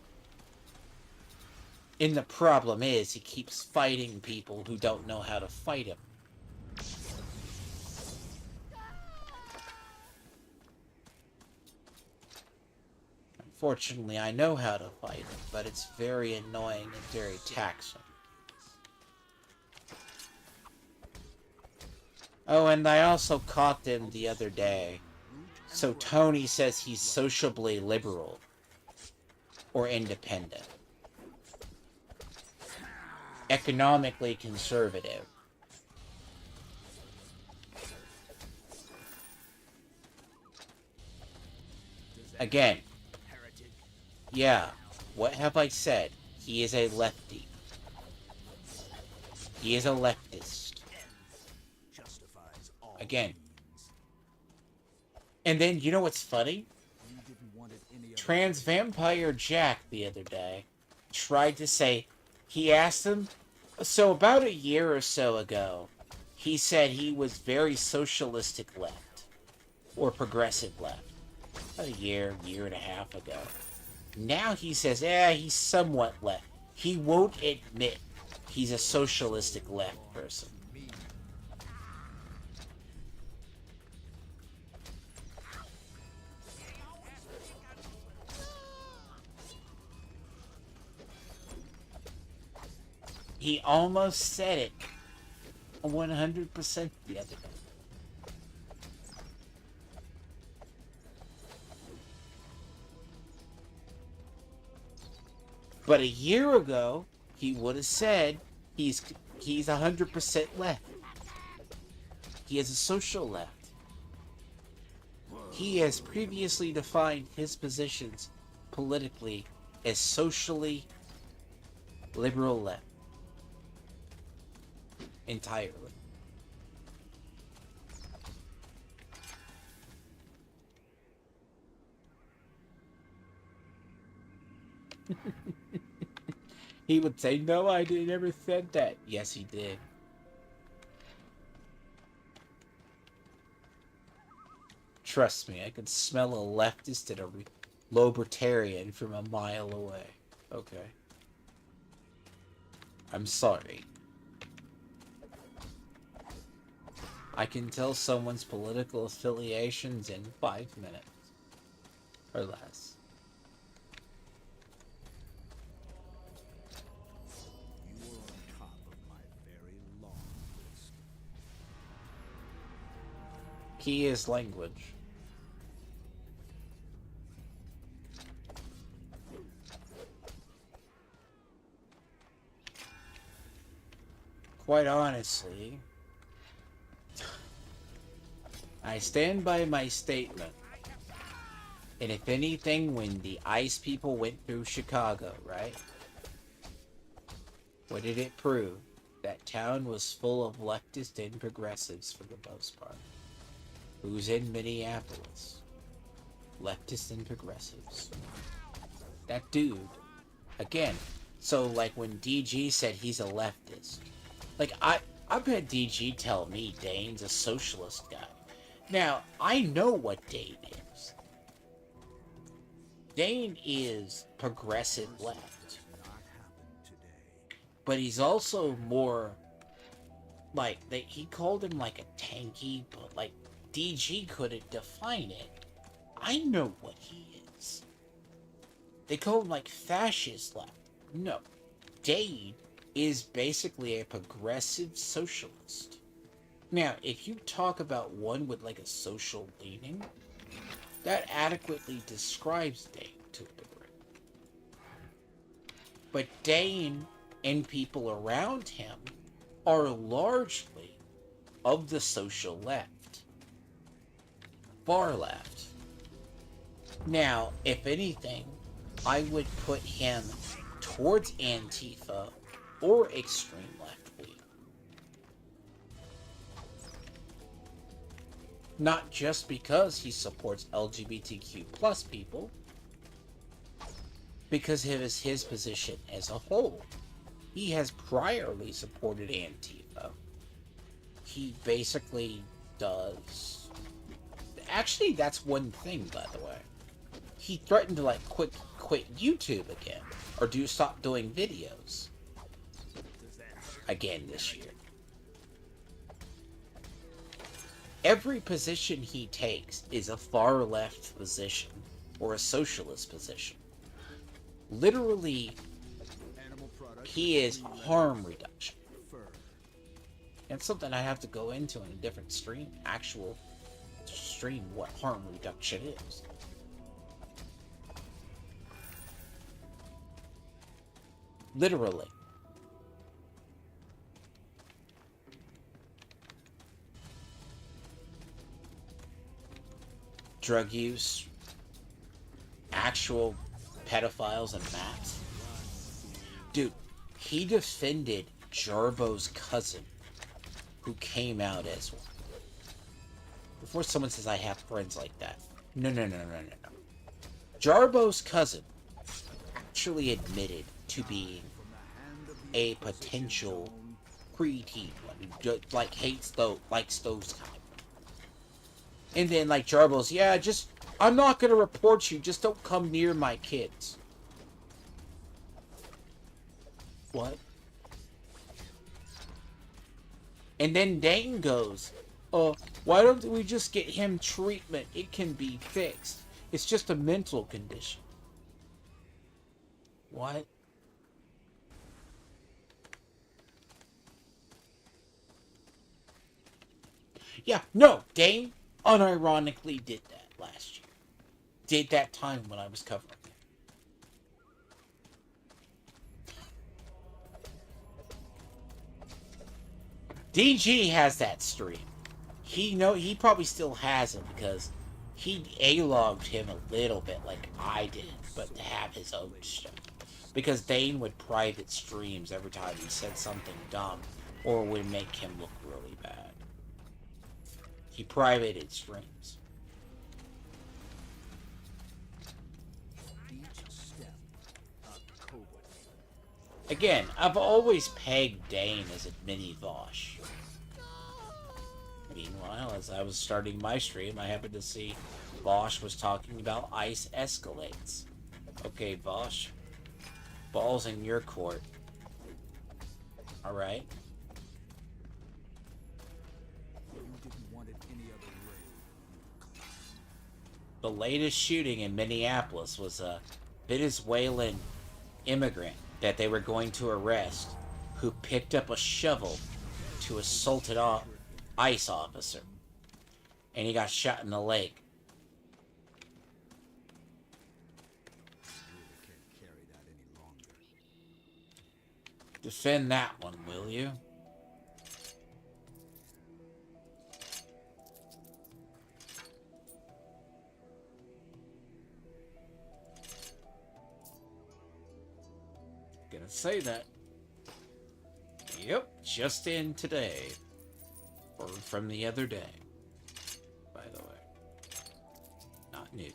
And the problem is, he keeps fighting people who don't know how to fight him. Unfortunately, I know how to fight him, but it's very annoying and very taxing. Oh, and I also caught them the other day. So Tony says he's sociably liberal. Or independent. Economically conservative. Again. Yeah. What have I said? He is a lefty. He is a leftist. Again. And then, you know what's funny? Trans Vampire Jack the other day tried to say, he asked him, so about a year or so ago, he said he was very socialistic left, or progressive left. About a year and a half ago. Now he says, he's somewhat left. He won't admit he's a socialistic left person. He almost said it 100% the other day. But a year ago, he would have said he's 100% left. He is a social left. He has previously defined his positions politically as socially liberal left. Entirely. He would say, no, I never said that. Yes, he did. Trust me, I could smell a leftist and a libertarian from a mile away. Okay. I'm sorry. I can tell someone's political affiliations in 5 minutes. Or less. You are on top of my very long list. Key is language. Quite honestly, I stand by my statement. And if anything, when the ICE people went through Chicago, right? What did it prove? That town was full of leftists and progressives for the most part. Who's in Minneapolis? Leftists and progressives. That dude. Again. So, like, when DG said he's a leftist. Like, I've had DG tell me Dane's a socialist guy. Now, I know what Dane is. Dane is progressive left. But he's also more, like, he called him, like, a tanky, but, like, DG couldn't define it. I know what he is. They call him, like, fascist left. No. Dane is basically a progressive socialist. Now, if you talk about one with, like, a social leaning, that adequately describes Dane to a degree. But Dane and people around him are largely of the social left. Far left. Now, if anything, I would put him towards Antifa or extreme left wing. Not just because he supports LGBTQ plus people, because of his position as a whole. He has priorly supported Antifa. He basically does... Actually, that's one thing, by the way. he threatened to like quit YouTube again or stop doing videos again this year. Every position he takes is a far left position or a socialist position. Literally, he is harm reduction. And something I have to go into in a different stream, actual stream, what harm reduction is. Literally. Drug use, actual pedophiles and maps. Dude, he defended Jarbo's cousin, who came out as one. Before someone says I have friends like that. No. Jarbo's cousin actually admitted to being a potential preteen one who just, like, likes those kind. And then, like, Jarbo's, yeah, I'm not gonna report you, just don't come near my kids. What? And then Dane goes, why don't we just get him treatment? It can be fixed. It's just a mental condition. What? Yeah, no, Dane unironically did that last year. Did that time when I was covering it. DG has that stream. He probably still has it because he A-logged him a little bit like I did, but to have his own stuff. Because Dane would private streams every time he said something dumb or would make him look really bad. He privated streams. Again, I've always pegged Dane as a mini Vosh. Meanwhile, as I was starting my stream, I happened to see Vosh was talking about ice escalates. Okay, Vosh. Ball's in your court. Alright. The latest shooting in Minneapolis was a Venezuelan immigrant that they were going to arrest who picked up a shovel to assault an ICE officer. And he got shot in the leg. Defend that one, will you? Gonna say that. Yep, just in today. Or from the other day. By the way. Not new.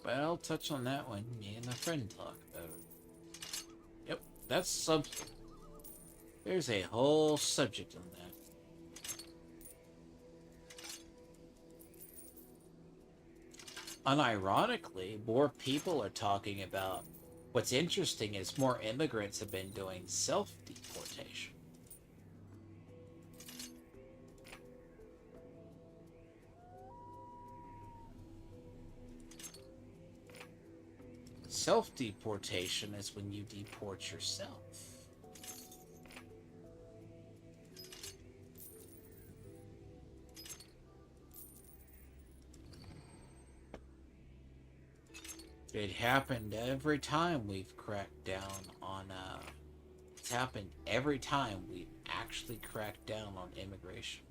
But I'll touch on that when me and a friend talk about it. Yep, that's there's a whole subject on that. Unironically, more people are talking about what's interesting is more immigrants have been doing self-deportation. Self-deportation is when you deport yourself. It happened every time we've cracked down on, it's happened every time we've actually cracked down on immigration.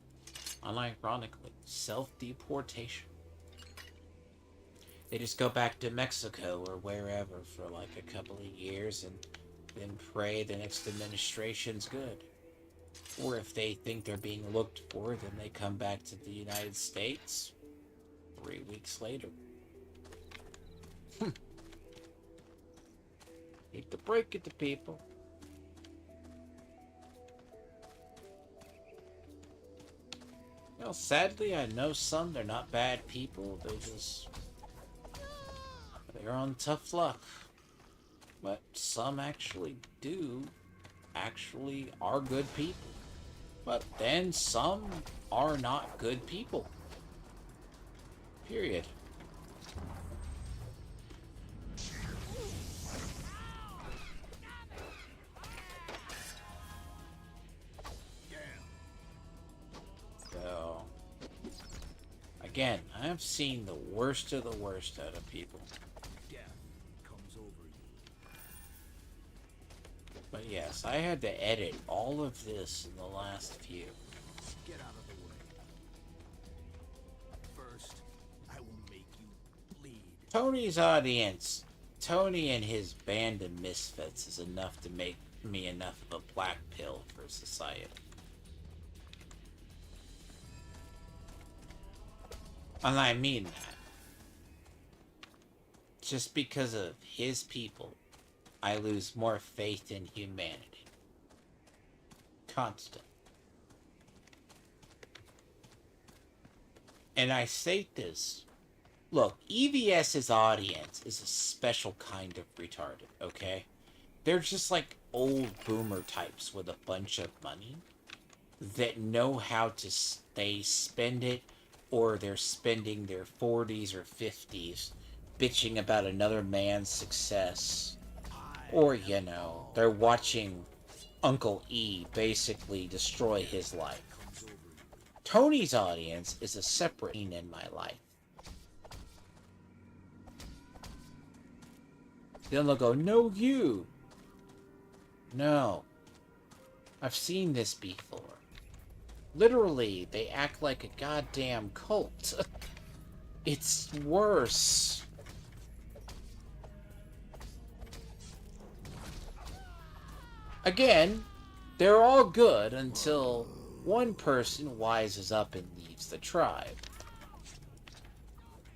Unironically, self-deportation. They just go back to Mexico or wherever for like a couple of years and then pray the next administration's good. Or if they think they're being looked for, then they come back to the United States 3 weeks later. Hate to break it to people. Well, sadly, I know some. They're not bad people. They're on tough luck. But some actually are good people. But then some are not good people. Period. So, again, I've seen the worst of the worst out of people. Death comes over you. But yes, I had to edit all of this in the last few. Get out of the way. First, I will make you bleed. Tony's audience, Tony and his band of misfits is enough to make me enough of a black pill for society. And I mean that. Just because of his people, I lose more faith in humanity. Constant. And I state this. Look, EVS's audience is a special kind of retarded, okay? They're just like old boomer types with a bunch of money that know how to spend it, or they're spending their 40s or 50s bitching about another man's success. Or, you know, they're watching Uncle E basically destroy his life. Tony's audience is a separate scene in my life. Then they'll go, no, you. No. I've seen this before. Literally, they act like a goddamn cult. It's worse. Again, they're all good until one person wises up and leaves the tribe.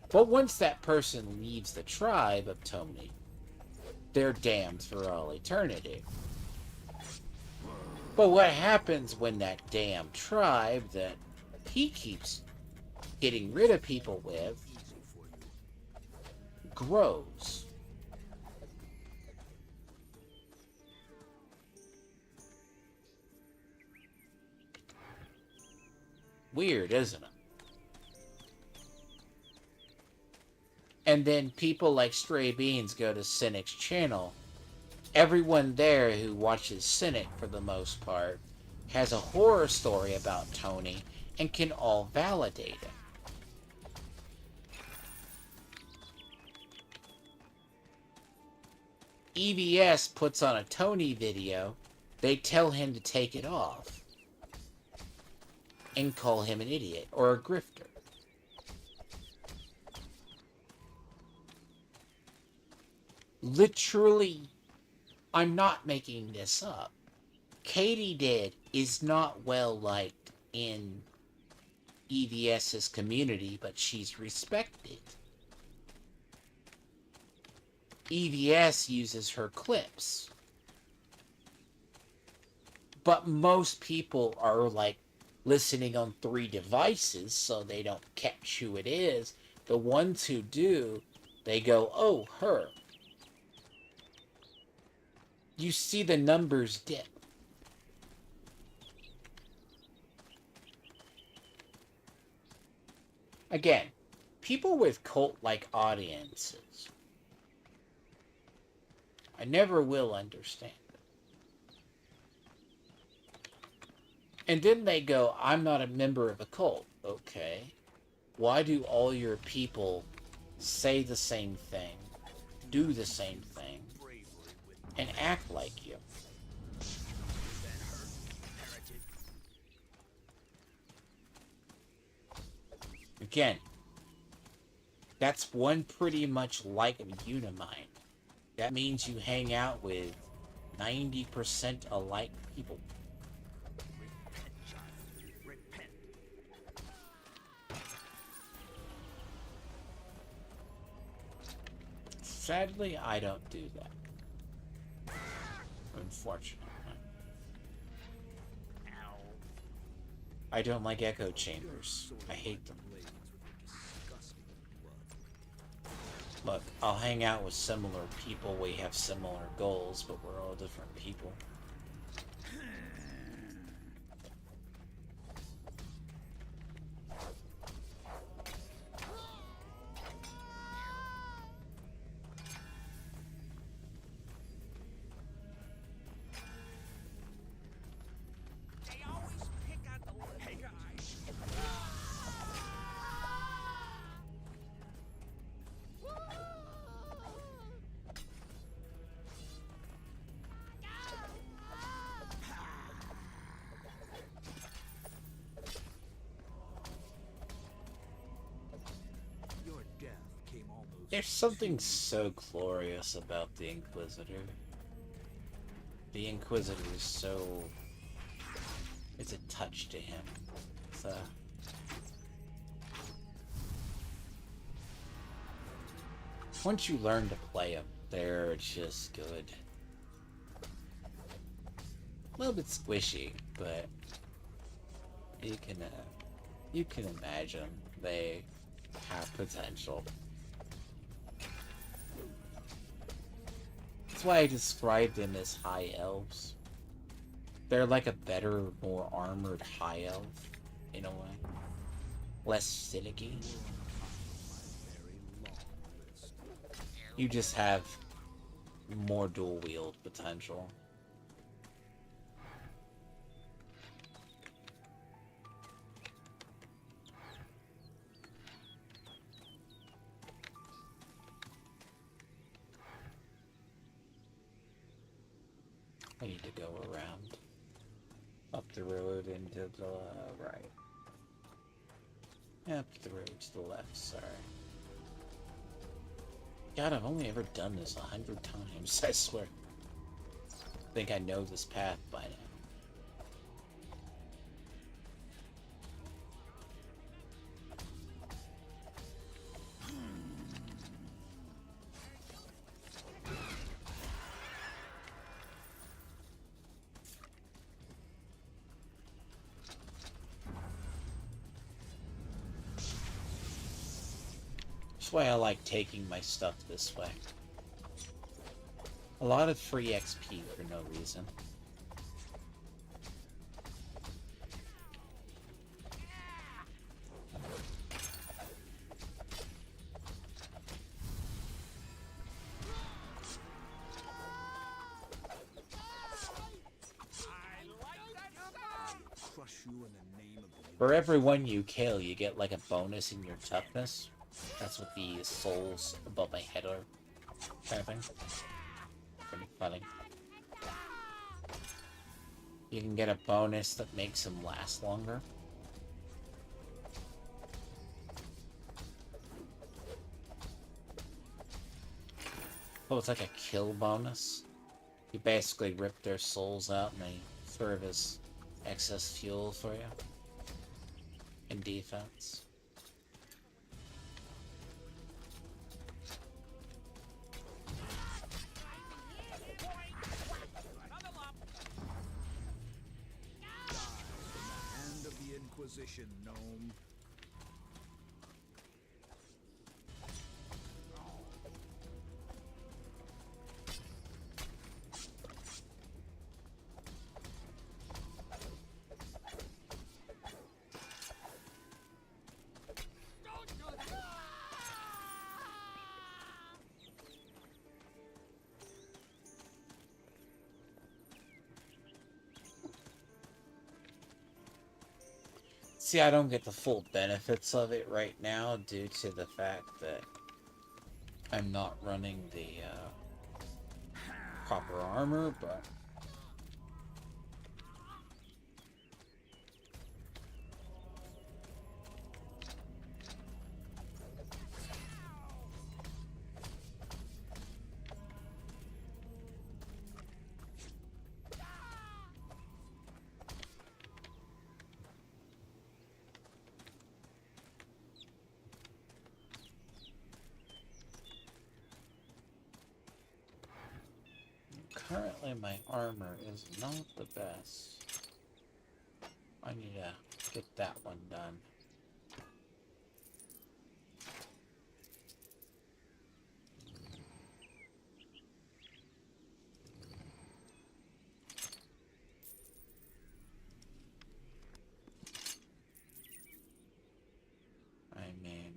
But once that person leaves the tribe of Tony, they're damned for all eternity. But what happens when that damn tribe that he keeps getting rid of people with grows? Weird, isn't it? And then people like Stray Beans go to Cynic's channel. Everyone there who watches Cynic, for the most part, has a horror story about Tony and can all validate it. EVS puts on a Tony video, they tell him to take it off and call him an idiot or a grifter. Literally, I'm not making this up. Katie Dead is not well liked in EVS's community, but she's respected. EVS uses her clips. But most people are like listening on 3 devices, so they don't catch who it is. The ones who do, they go, oh, her. You see the numbers dip. Again, people with cult-like audiences, I never will understand it. And then they go, I'm not a member of a cult. Okay. Why do all your people say the same thing, do the same thing, and act like you? Again, that's one pretty much like a Unimind. That means you hang out with 90% alike people. Sadly, I don't do that. Unfortunately. I don't like echo You're chambers. sort I of hate like them. blades with your disgusting blood. Look, I'll hang out with similar people. We have similar goals, but we're all different people. They always pick on the little guys. Your death came almost There's something too so glorious about the Inquisitor. The Inquisitor is so... It's a touch to him. It's a... Once you learn to play him, they're just good. A little bit squishy, but you can imagine they have potential. That's why I described them as high elves. They're like a better, more armored high elf, in a way. Less finicky. very long list. You just have more dual wield potential. I need to go around. Up the road and to the right. Up the road to the left, sorry. God, I've only ever done this 100 times, I swear. I think I know this path by now. That's why I like taking my stuff this way. A lot of free XP for no reason. I like that sound. Crush you in the name of the For every one you kill, you get like a bonus in your toughness. That's what the souls above my head are. Kind of thing. Pretty funny. You can get a bonus that makes them last longer. Oh, it's like a kill bonus. You basically rip their souls out and they serve as excess fuel for you. In defense. Another lump. hand of the Inquisition, gnome. Don't do that. See, I don't get the full benefits of it right now due to the fact that I'm not running the proper armor, but currently my armor is not the best. I need to Get that one done. I mean...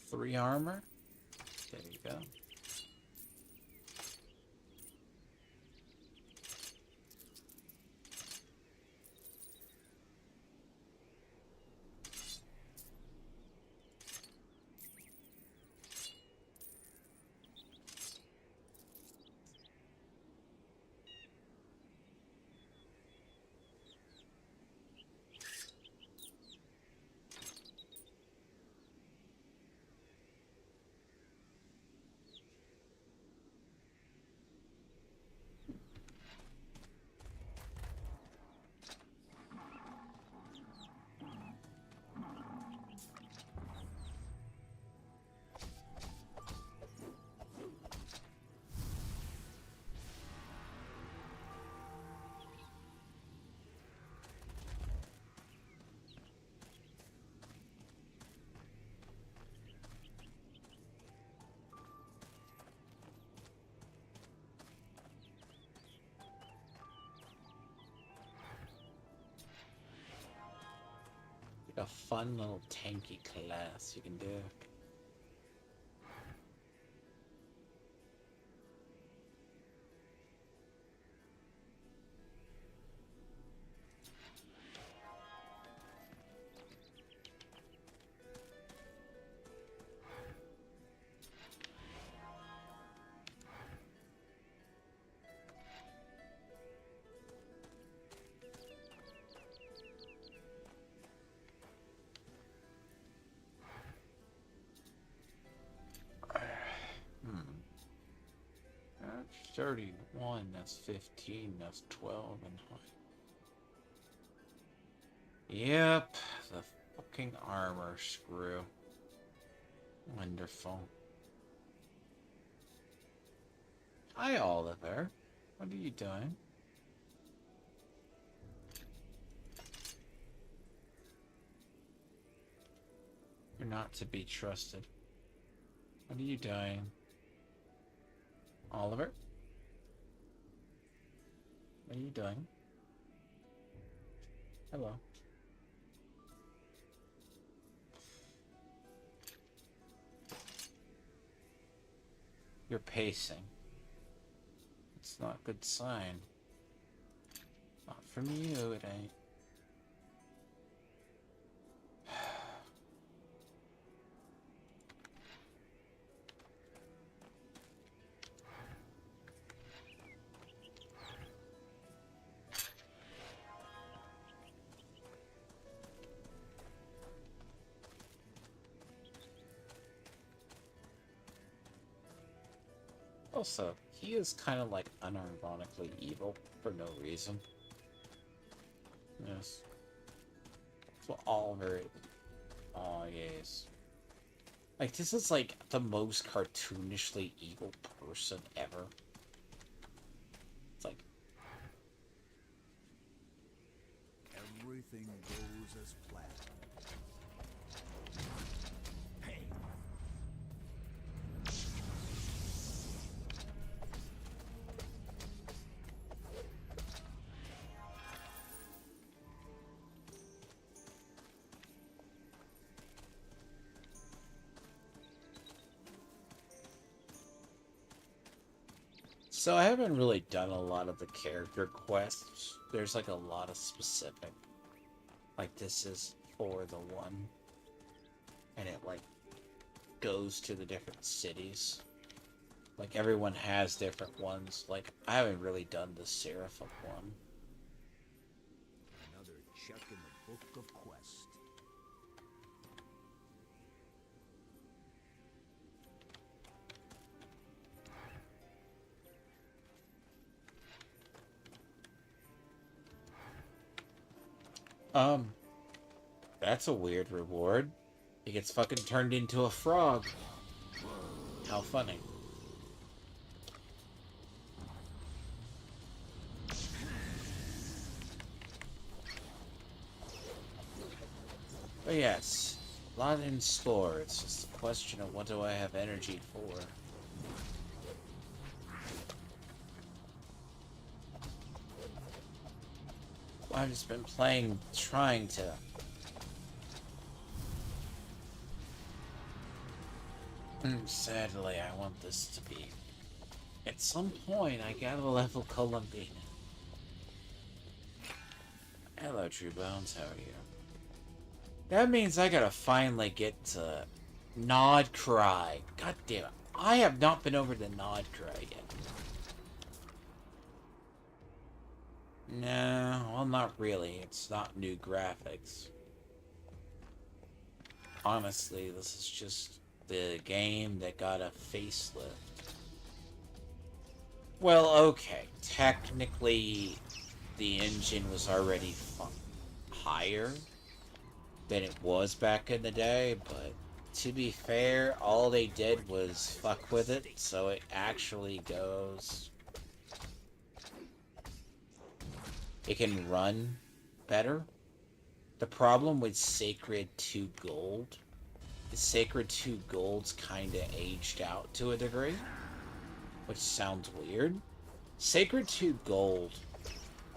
3 armor? There you go. A fun little tanky class you can do. That's 31, that's 15, that's 12, and... Yep, the fucking armor screw. Wonderful. Hi, Oliver. What are you doing? You're not to be trusted. What are you doing? Oliver? What are you doing? Hello. You're pacing. It's not a good sign. Not from you, it ain't. Also, he is kind of like unironically evil for no reason. Yes. So all very... Oh, yes. Like, this is like the most cartoonishly evil person ever. It's like... Everything goes as planned. Hey! So I haven't really done a lot of the character quests. There's like a lot of specific. Like this is for the one. And it like goes to the different cities. Like everyone has different ones. Like I haven't really done the Seraphim one. Another check in the book of quest. That's a weird reward. He gets fucking turned into a frog. How funny. But yes, a lot in store. It's just a question of what do I have energy for. I've just been playing, trying to... Sadly, I want this to be... At some point, I gotta level Columbina. Hello, True Bones, how are you? That means I gotta finally get to Nod Cry. God damn it. I have not been over to Nod Cry yet. No, well, not really. It's not new graphics. Honestly, this is just the game that got a facelift. Well, okay. Technically, the engine was already higher than it was back in the day, but to be fair, all they did was fuck with it, so it actually goes... It can run better. The problem with Sacred 2 Gold is Sacred 2 Gold's kinda aged out to a degree, which sounds weird. Sacred 2 Gold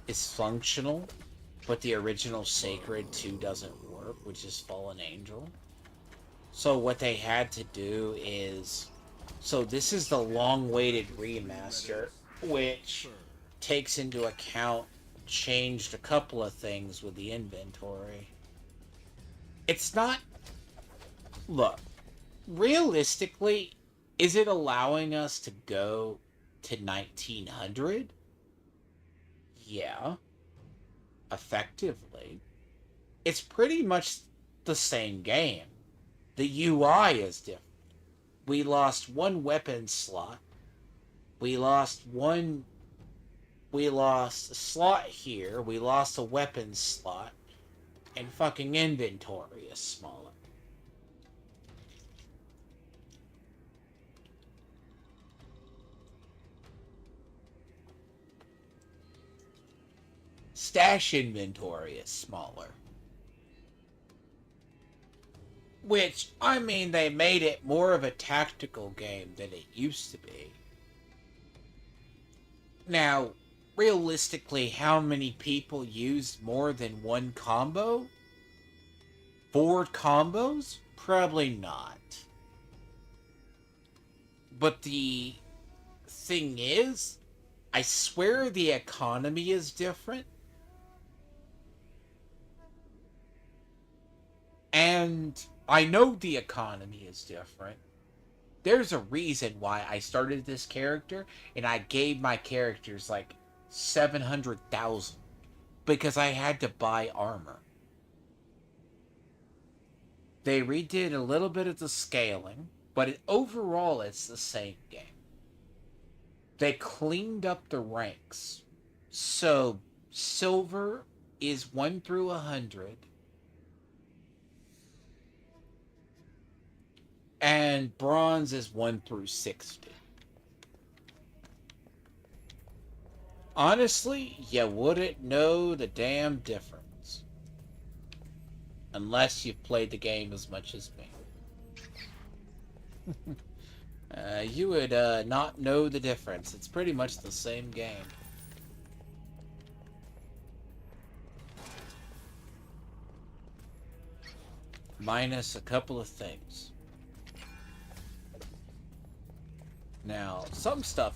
is functional, but the original Sacred 2 doesn't work, which is Fallen Angel. So what they had to do is... So this is the long-awaited remaster, which takes into account changed a couple of things with the inventory. It's not... Look, realistically, is it allowing us to go to 1900? Yeah. Effectively. It's pretty much the same game. The UI is different. We lost one weapon slot. We lost a slot here. We lost a weapon slot. And fucking inventory is smaller. Stash inventory is smaller. Which, I mean, they made it more of a tactical game than it used to be. Now, realistically, how many people used more than one combo? 4 combos? Probably not. But the thing is, I swear the economy is different. And I know the economy is different. There's a reason why I started this character and I gave my characters like 700,000 because I had to buy armor. They redid a little bit of the scaling, but overall it's the same game. They cleaned up the ranks. So silver is 1 through 100. And bronze is 1 through 60. Honestly, you wouldn't know the damn difference. Unless you've played the game as much as me. You would not know the difference. It's pretty much the same game. Minus a couple of things. Now, some stuff,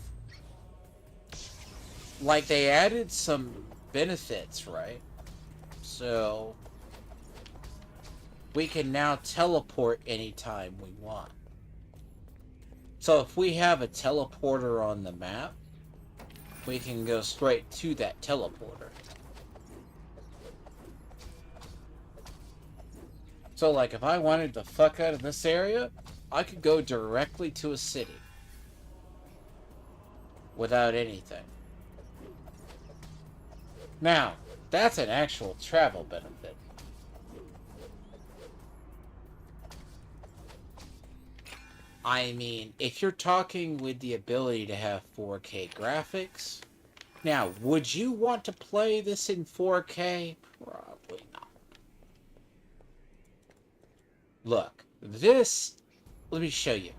like they added some benefits, right? So, we can now teleport anytime we want. So if we have a teleporter on the map, we can go straight to that teleporter. So like if I wanted to fuck out of this area, I could go directly to a city. Without anything. Now, that's an actual travel benefit. I mean, if you're talking with the ability to have 4K graphics, now, would you want to play this in 4K? Probably not. Look, this, let me show you.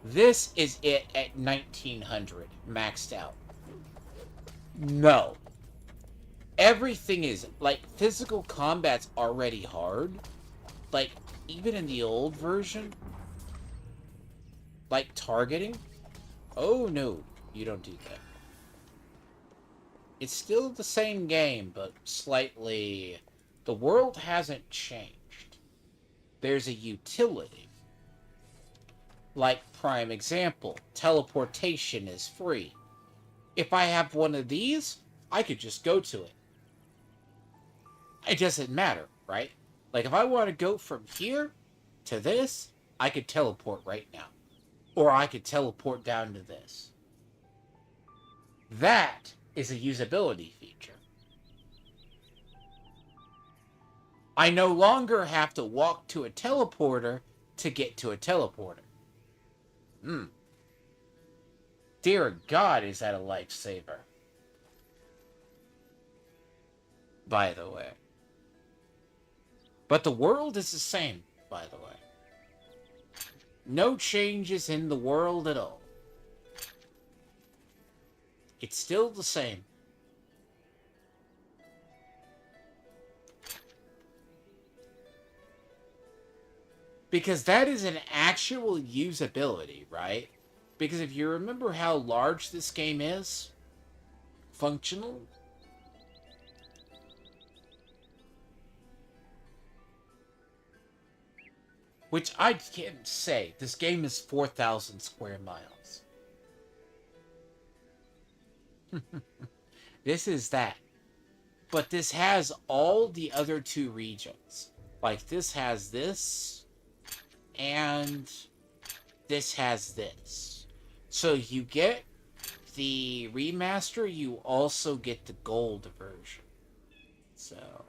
This is it at 1900, maxed out. No. Everything is, like, physical combat's already hard. Like, even in the old version. Like, targeting. Oh, no. You don't do that. It's still the same game, but slightly... The world hasn't changed. There's a utility. Like, prime example, teleportation is free. If I have one of these, I could just go to it. It doesn't matter, right? Like, if I want to go from here to this, I could teleport right now. Or I could teleport down to this. That is a usability feature. I no longer have to walk to a teleporter to get to a teleporter. Dear God, is that a lifesaver? By the way. But the world is the same, by the way. No changes in the world at all. It's still the same. Because that is an actual usability, right? Because if you remember how large this game is, functional, which I can say, this game is 4,000 square miles. This is that. But this has all the other two regions. Like, this has this, and this has this. So you get the remaster, you also get the gold version. So...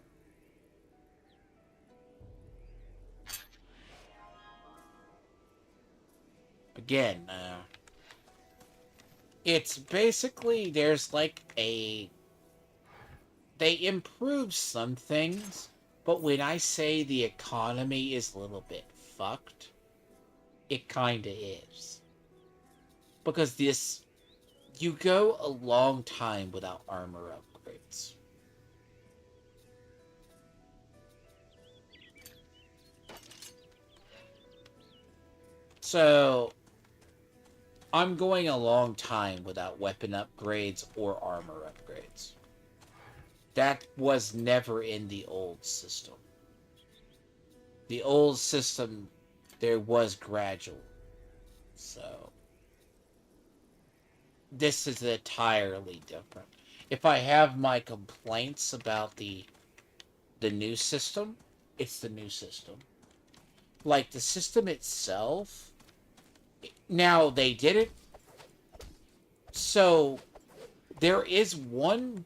Again, it's basically, there's like a... They improve some things, but when I say the economy is a little bit fucked, it kinda is. Because this... You go a long time without armor upgrades. So... I'm going a long time without weapon upgrades or armor upgrades. That was never in the old system. The old system, there was gradual. So, this is entirely different. If I have my complaints about the new system, it's the new system. Like, the system itself... Now, they did it. So, there is one...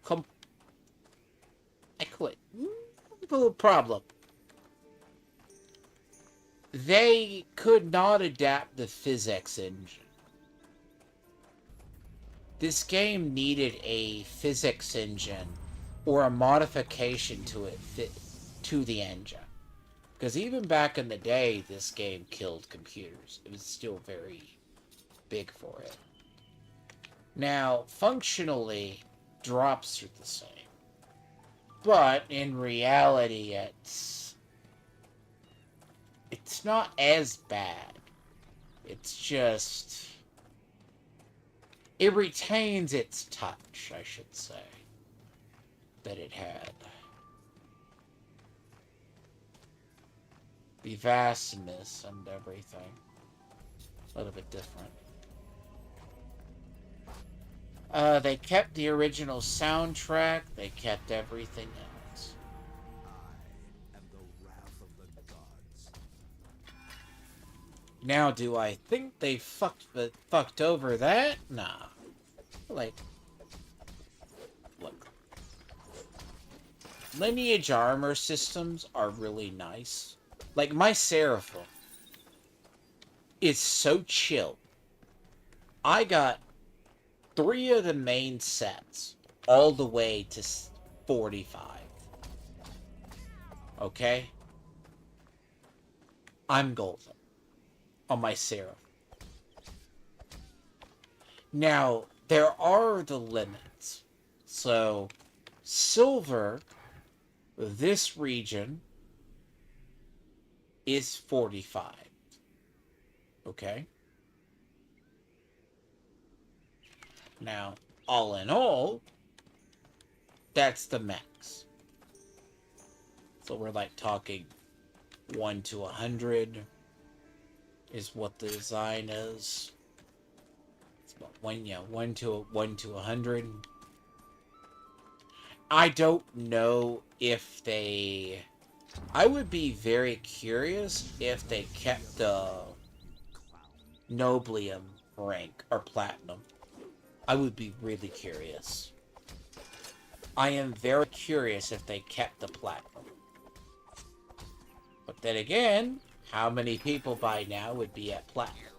I quit. Little problem. They could not adapt the physics engine. This game needed a physics engine or a modification to it fit to the engine. Because even back in the day, this game killed computers. It was still very big for it. Now, functionally, drops are the same. But, in reality, it's not as bad. It's just... It retains its touch, I should say, that it had. The vastness and everything. A little bit different. They kept the original soundtrack. They kept everything else. I am the wrath of the gods. Now, do I think they fucked over that? Nah. Like, look. Lineage armor systems are really nice. Like, my Seraphim is so chill. I got 3 of the main sets all the way to 45. Okay? I'm golden on my Seraph. Now, there are the limits. So, silver, this region, is 45. Okay? Now, all in all, that's the max. So we're like talking 1 to 100 is what the design is. It's about 1 to 100. I don't know if they. I would be very curious if they kept the Noblium rank or Platinum. I would be really curious. I am very curious if they kept the Platinum. But then again, how many people by now would be at Platinum?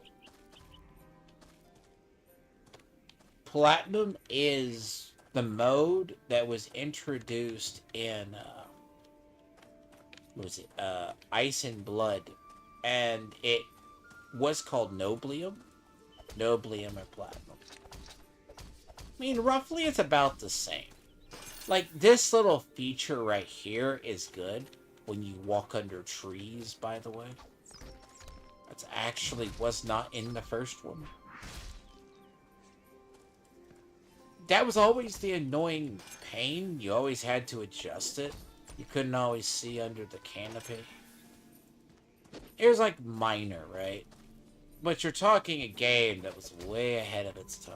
Platinum is the mode that was introduced in what was it? Ice and Blood, and it was called Noblium or Platinum. I mean, roughly it's about the same. Like, this little feature right here is good when you walk under trees, by the way. That's actually was not in the first one. That was always the annoying pain. You always had to adjust it. You couldn't always see under the canopy. It was like minor, right? But you're talking a game that was way ahead of its time.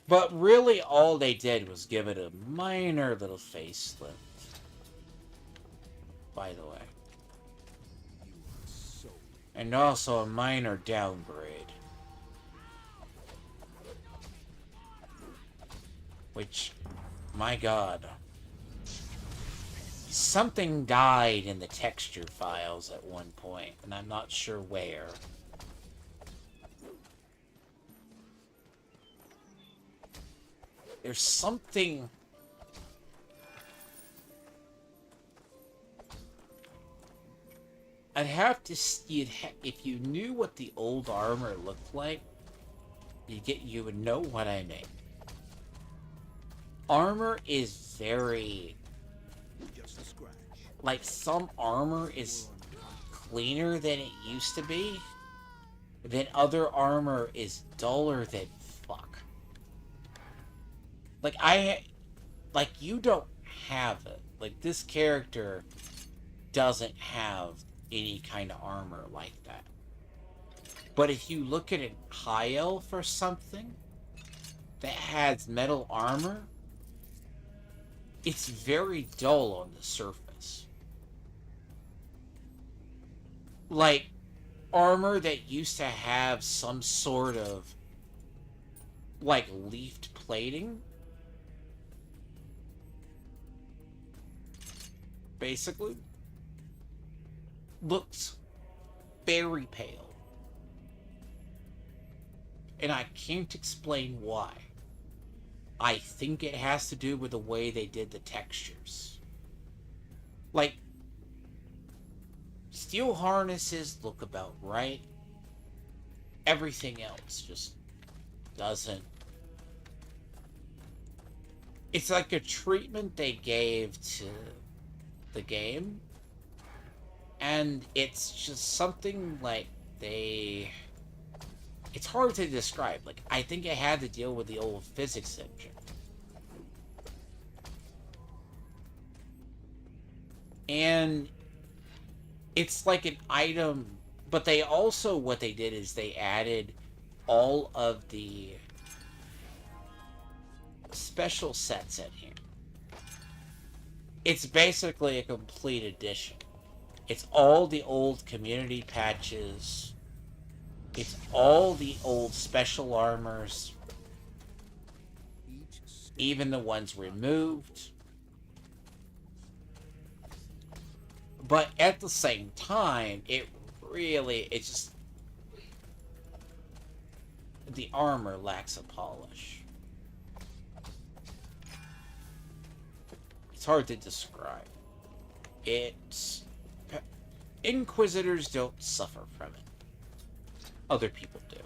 But really all they did was give it a minor little facelift. By the way. And also a minor downgrade. Which, my god. Something died in the texture files at one point, and I'm not sure where. There's something... I'd have to... if you knew what the old armor looked like, you would know what I mean. Armor is very... like, some armor is cleaner than it used to be. Then other armor is duller than fuck. Like, you don't have it. Like, this character doesn't have any kind of armor like that. But if you look at an high elf or something that has metal armor, it's very dull on the surface. Like, armor that used to have some sort of, like, leafed plating, basically, looks very pale. And I can't explain why. I think it has to do with the way they did the textures. Like, steel harnesses look about right. Everything else just doesn't. It's like a treatment they gave to the game. And it's just something like they... It's hard to describe. Like, I think it had to deal with the old physics engine. And it's like an item, but they also, what they did is they added all of the special sets in here. It's basically a complete edition. It's all the old community patches. It's all the old special armors. Even the ones removed. But at the same time, it's just... the armor lacks a polish. It's hard to describe. It's Inquisitors don't suffer from it. Other people do.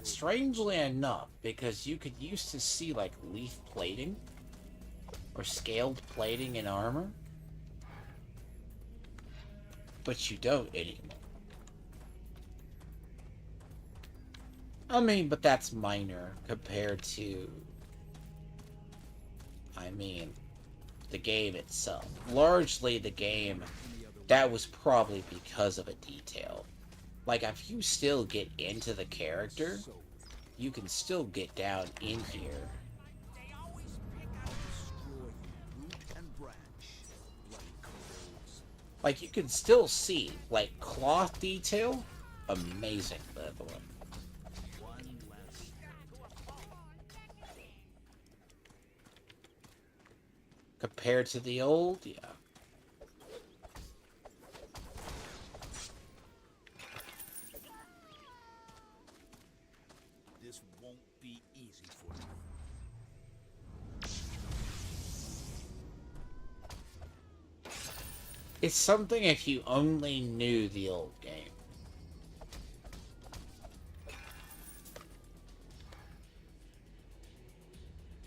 Strangely enough, because you could used to see like leaf plating or scaled plating in armor, but you don't anymore. I mean, but that's minor compared to, I mean, the game itself. Largely the game, that was probably because of a detail. Like, if you still get into the character, you can still get down in here. They always pick on Destroy you, root and branch, bloody kobolds. Like, you can still see, like, cloth detail. Amazing, by the way. One less Compared to the old, yeah. This won't be easy for you. It's something if you only knew the old game.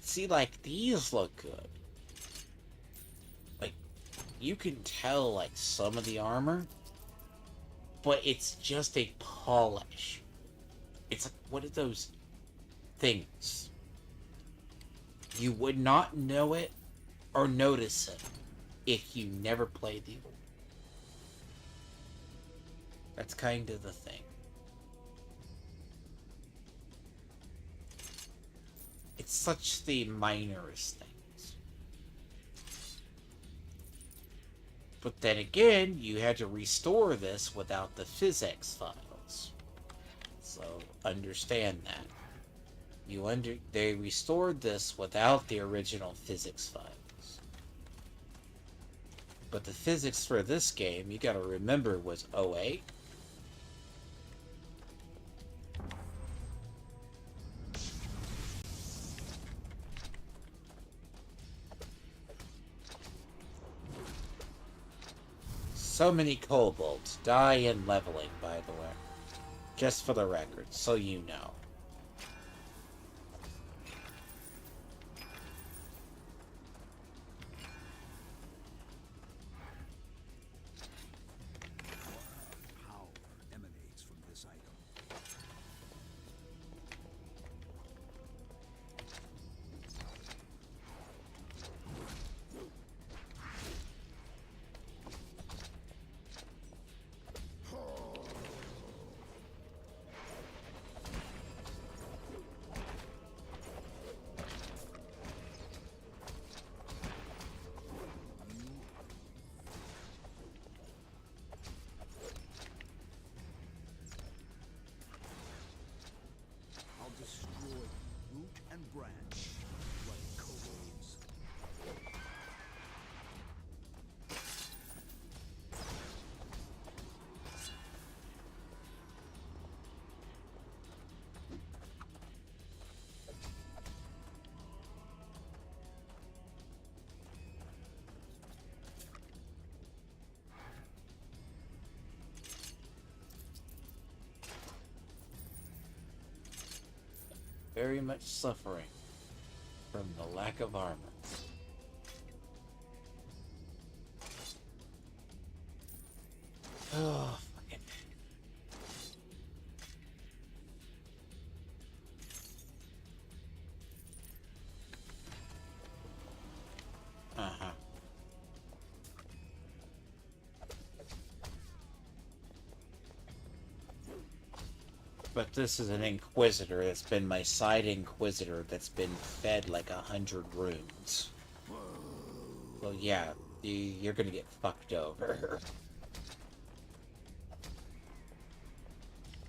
See, like, these look good. Like, you can tell, like, some of the armor, but it's just a polish. It's like, what are those things? You would not know it or notice it if you never played the old. That's kind of the thing. It's such the minorest things. But then again, you had to restore this without the physics files. So understand that. They restored this without the original physics files. But the physics for this game, you gotta remember, was 08. So many kobolds die in leveling, by the way. Just for the record, so you know. Power emanates from this item. I'll destroy you, root and branch, bloody kobolds. Very much suffering from the lack of armor. Oh, fucking. Uh-huh. But this is an Inquisitor. It's been my side Inquisitor that's been fed like 100 runes. Well, yeah, you're gonna get fucked over.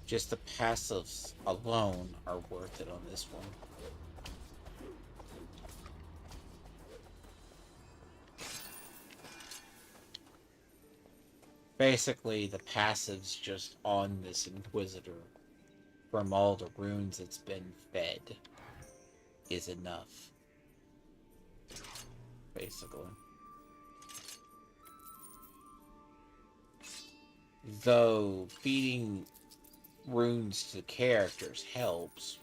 Just the passives alone are worth it on this one. Basically, the passives just on this Inquisitor from all the runes it's been fed is enough. Basically. Though feeding runes to characters helps,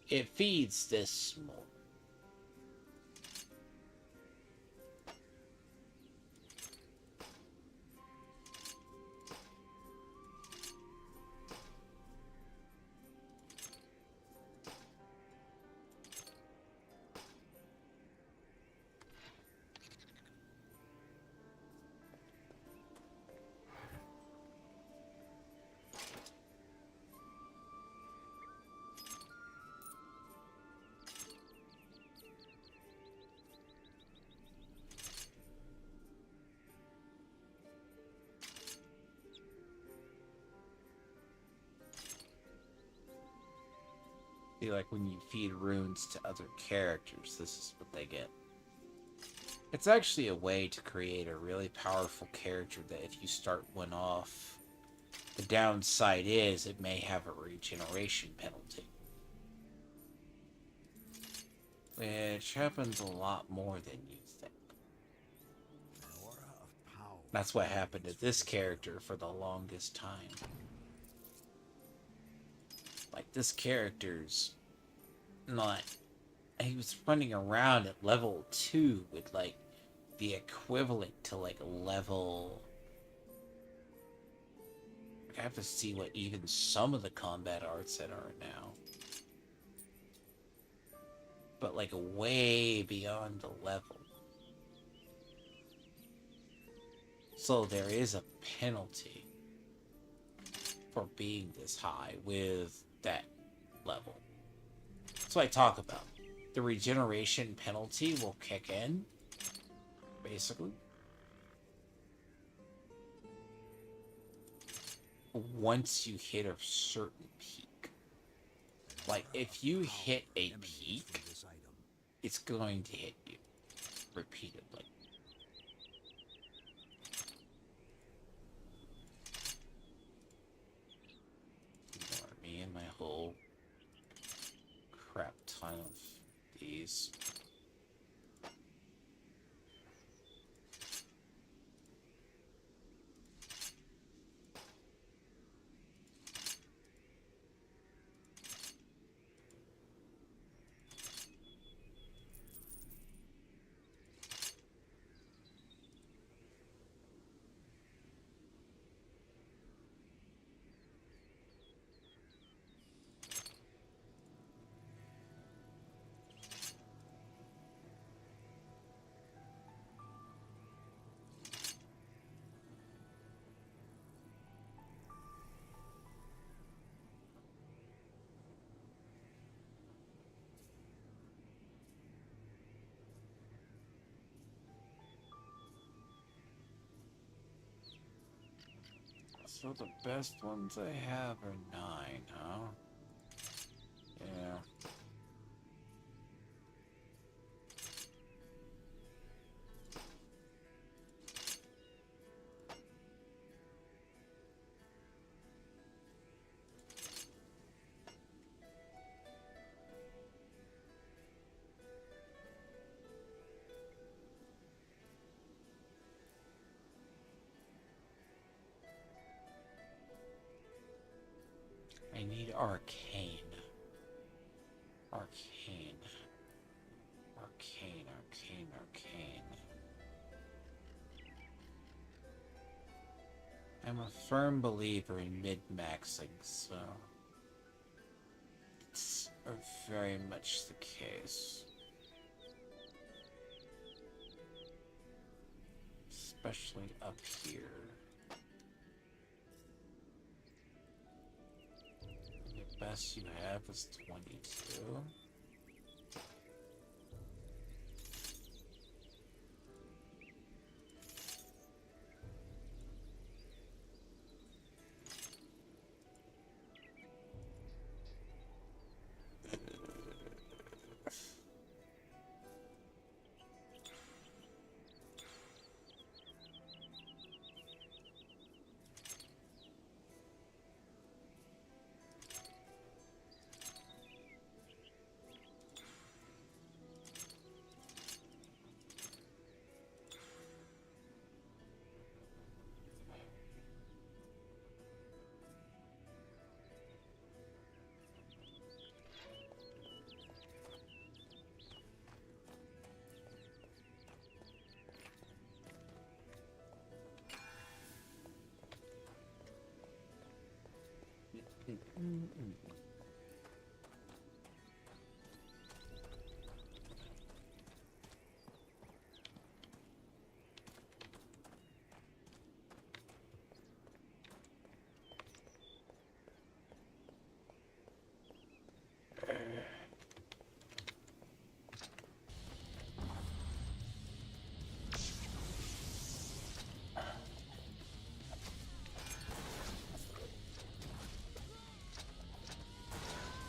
it feeds this more. See, like when you feed runes to other characters, this is what they get. It's actually a way to create a really powerful character that if you start one off, the downside is it may have a regeneration penalty. Which happens a lot more than you think. That's what happened to this character for the longest time. Like, this character's not... He was running around at level 2 with, like, the equivalent to, like, level... I have to see what even some of the combat arts that are now. But, like, way beyond the level. So there is a penalty for being this high with that level. That's what I talk about. The regeneration penalty will kick in, basically, once you hit a certain peak. Like, if you hit a peak, it's going to hit you repeatedly. Ignore me and my whole crap ton of these. So the best ones I have are 9, huh? Yeah. I need arcane. Arcane. Arcane, arcane, arcane. I'm a firm believer in mid-maxing, so... It's very much the case. Especially up here. The best you have is 22.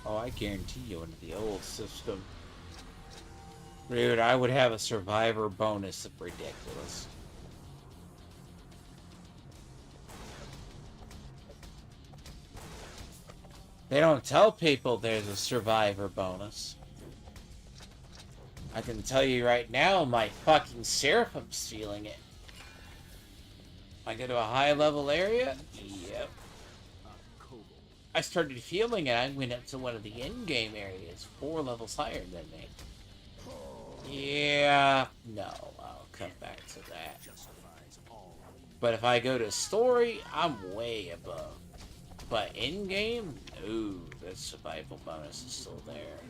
Oh, I guarantee you into the old system. Dude, I would have a survivor bonus of ridiculous. They don't tell people there's a survivor bonus. I can tell you right now, my fucking Seraphim's feeling it. I go to a high level area? Yep. I started feeling it. I went up to one of the in-game areas, 4 levels higher than me. Yeah, no, I'll come back to that. But if I go to story, I'm way above. But in-game, no, that survival bonus is still there.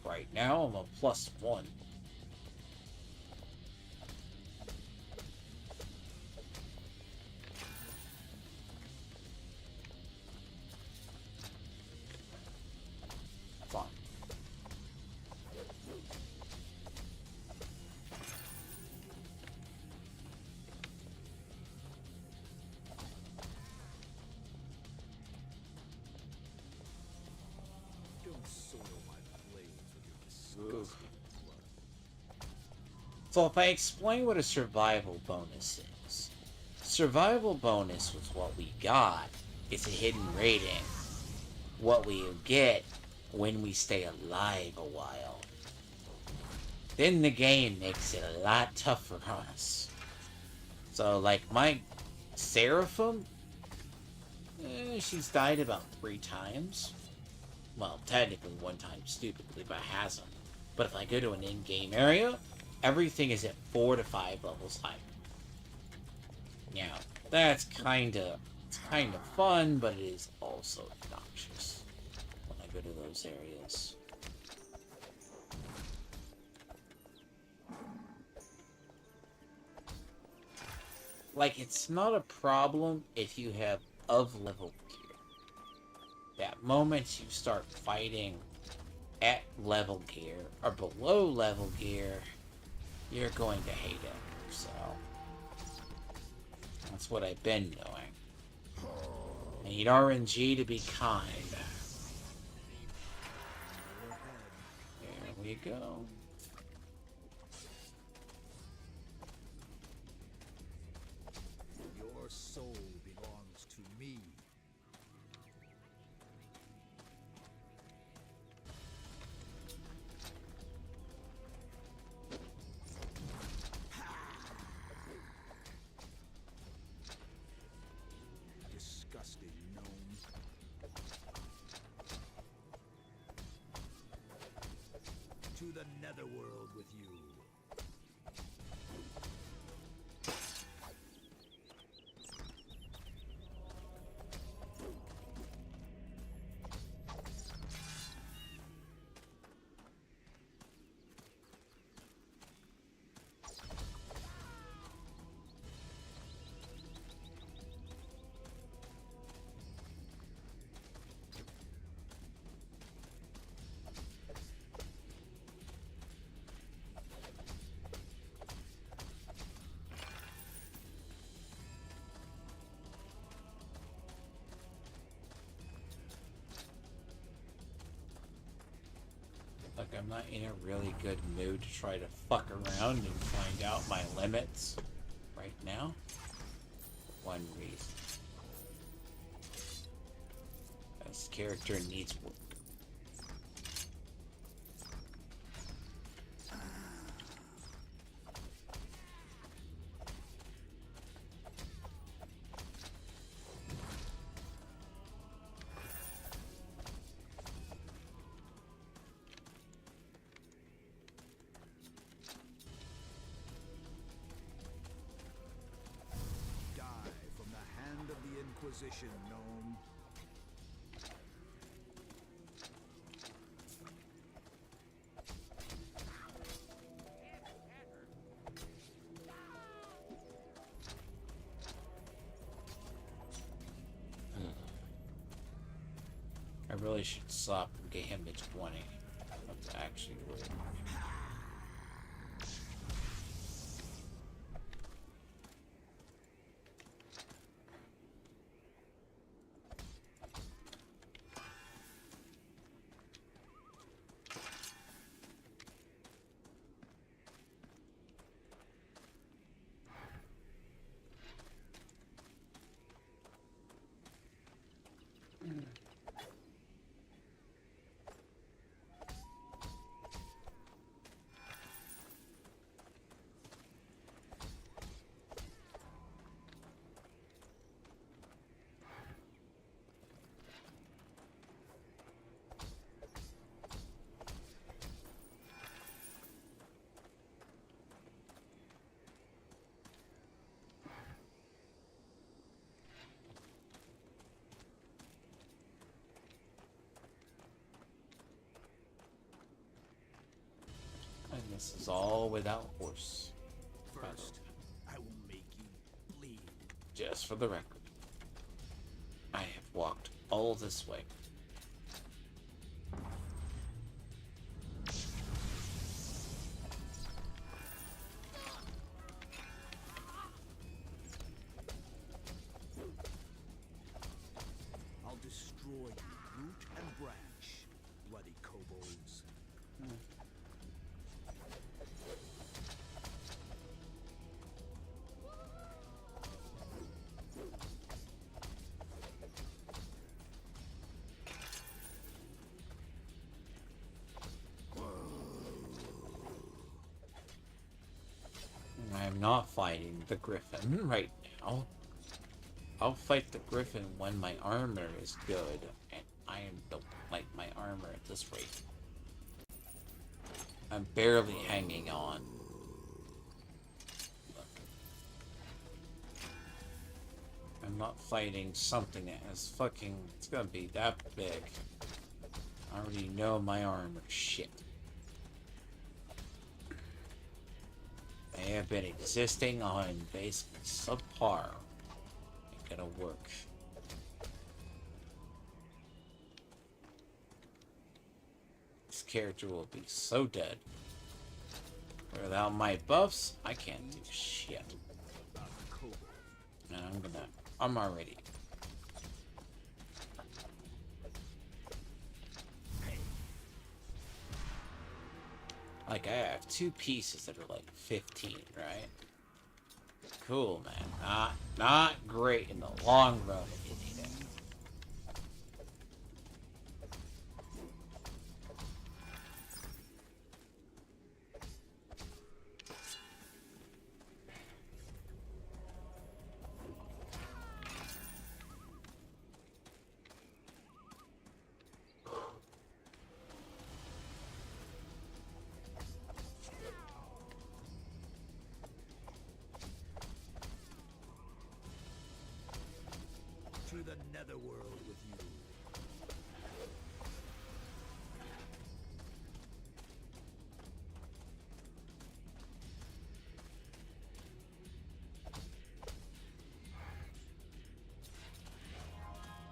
Right now, I'm a +1. Fine. So if I explain what a survival bonus is, survival bonus was what we got. It's a hidden rating. What we get when we stay alive a while. Then the game makes it a lot tougher on us. So like my Seraphim, she's died about 3 times. Well, technically 1 time stupidly, but hasn't. But if I go to an in-game area, everything is at 4 to 5 levels higher. Now, that's kind of fun, but it is also obnoxious when I go to those areas. Like, it's not a problem if you have of-level gear. That moment you start fighting at level gear or below level gear, you're going to hate it. So that's what I've been doing. I need RNG to be kind. There we go. Your soul belongs to me. Disgusting gnome. To the netherworld with you. Like, I'm not in a really good mood to try to fuck around and find out my limits right now. One reason. This character needs work. position, gnome. I really should stop and get him to 20. That's actually weird. And this is all without horse. First, I will make you bleed. Just for the record, I have walked all this way. I'll destroy you, root and branch, bloody kobolds. I'm not fighting the griffin right now. I'll fight the griffin when my armor is good, and I don't like my armor at this rate. I'm barely hanging on. Look. I'm not fighting something that is fucking... It's gonna be that big. I already know my armor shit. They have been existing on basically subpar. Ain't gonna work. This character will be so dead. Without my buffs, I can't do shit. And I'm already. Like, I have 2 pieces that are like 15, right? Cool, man. Not great in the long run if you need it. To the netherworld with you.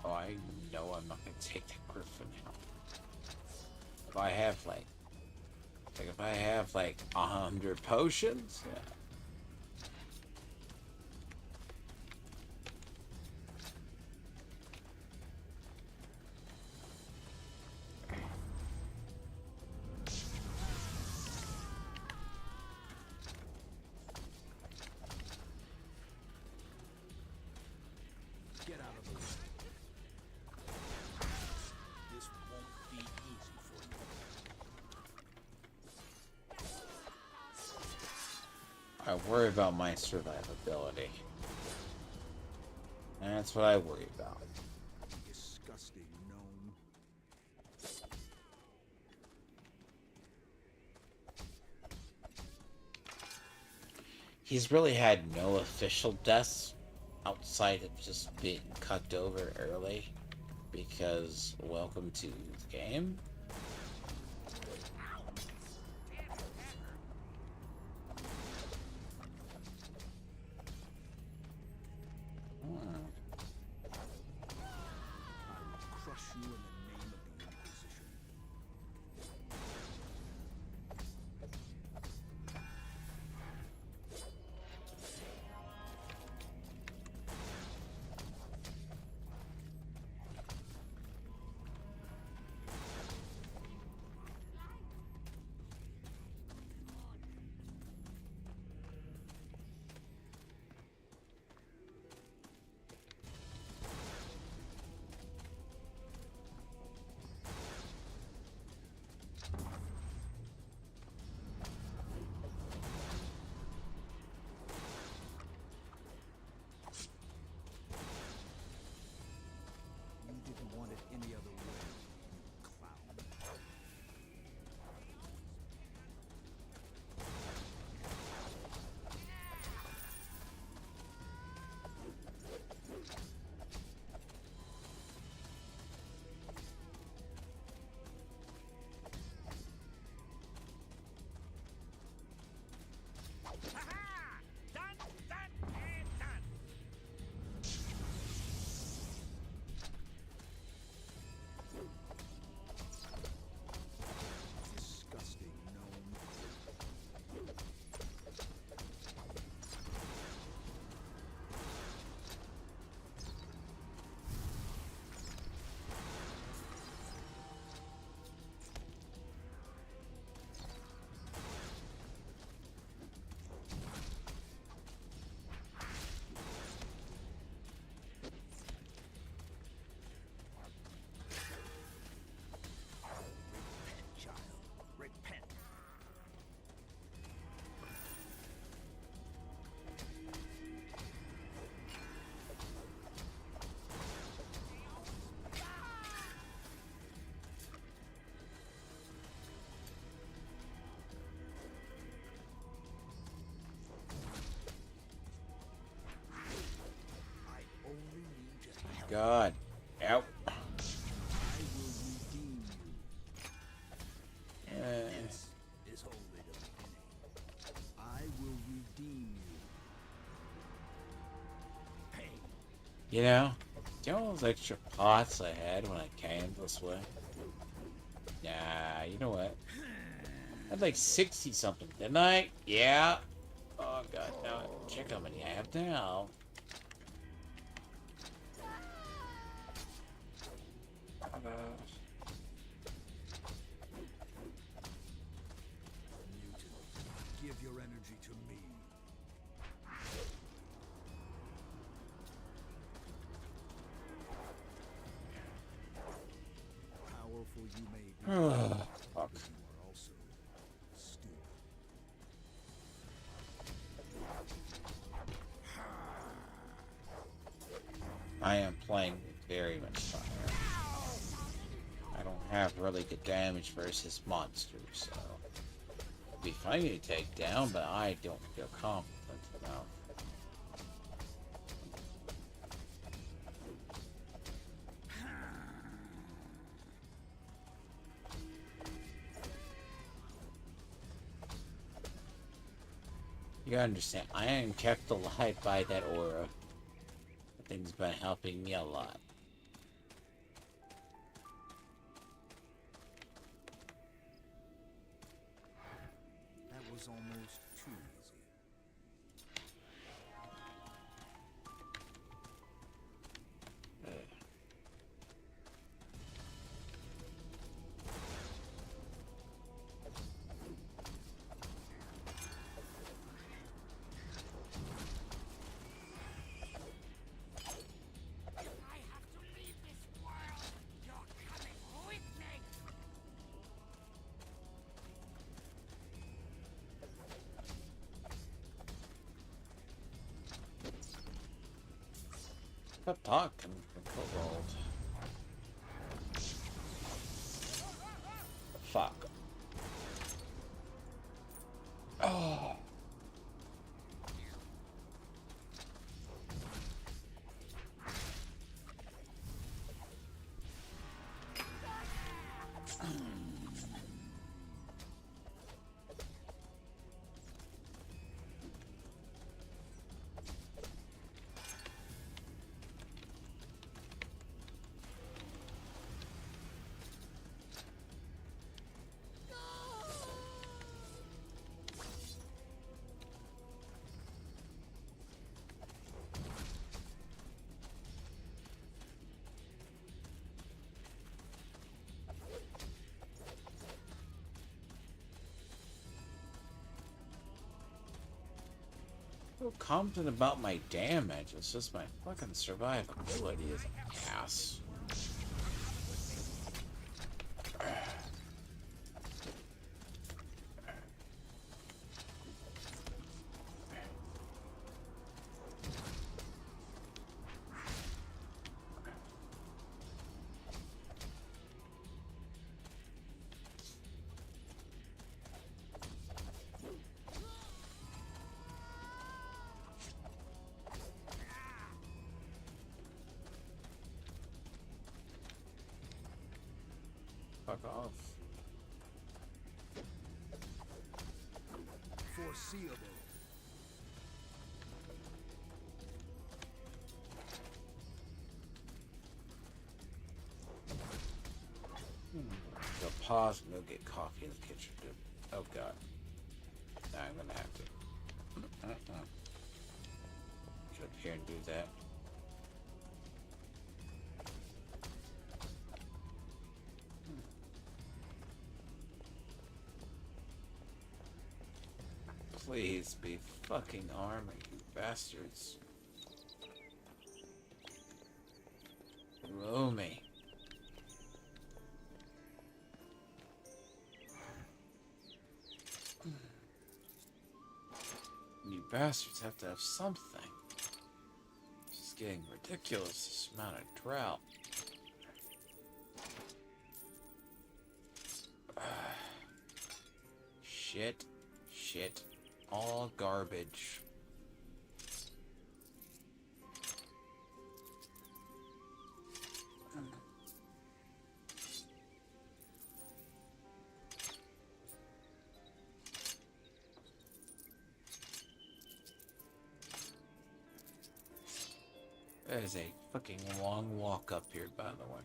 Oh, I know I'm not gonna take the griffin out. If I have like 100 potions, yeah. Get out of the way. This won't be easy for you. I worry about my survivability. That's what I worry about. Disgusting gnome. He's really had no official deaths outside of just being cucked over early, because welcome to the game. I will crush you in the name of the Inquisition. You didn't want it any other way, you clown. Ha-ha! Done, done, and done. Disgusting gnome. Repent, child. Repent. I only need your help. God. Out. I will redeem you. This is only the beginning. I will redeem you. Hey, You know, do you know all those extra pots I had when I came this way? Nah, you know what? I had like 60 something, didn't I? Yeah. Oh god, no. Check how many I have now. mutant, give your energy to me. Powerful you may be, but Fuck. you are also stupid. I am playing with very much fire. I don't have really good damage versus monsters, so it'd be funny to take down, but I don't feel confident enough. You gotta understand, I am kept alive by that aura. That thing's been helping me a lot. That was almost too easy. I have to leave this world. You're coming with me. Stop talking, Kobold. Fuck. Oh. So confident about my damage. It's just my fucking survivability is ass. Fuck off. Foreseeable. Go pause and go get coffee in the kitchen, dude. Oh god. Now I'm gonna have to. Get up here and do that. Please be fucking armor, you bastards. Blow me. You bastards have to have something. It's getting ridiculous, this amount of drought. Shit. Shit. All garbage. That is a fucking long walk up here, by the way.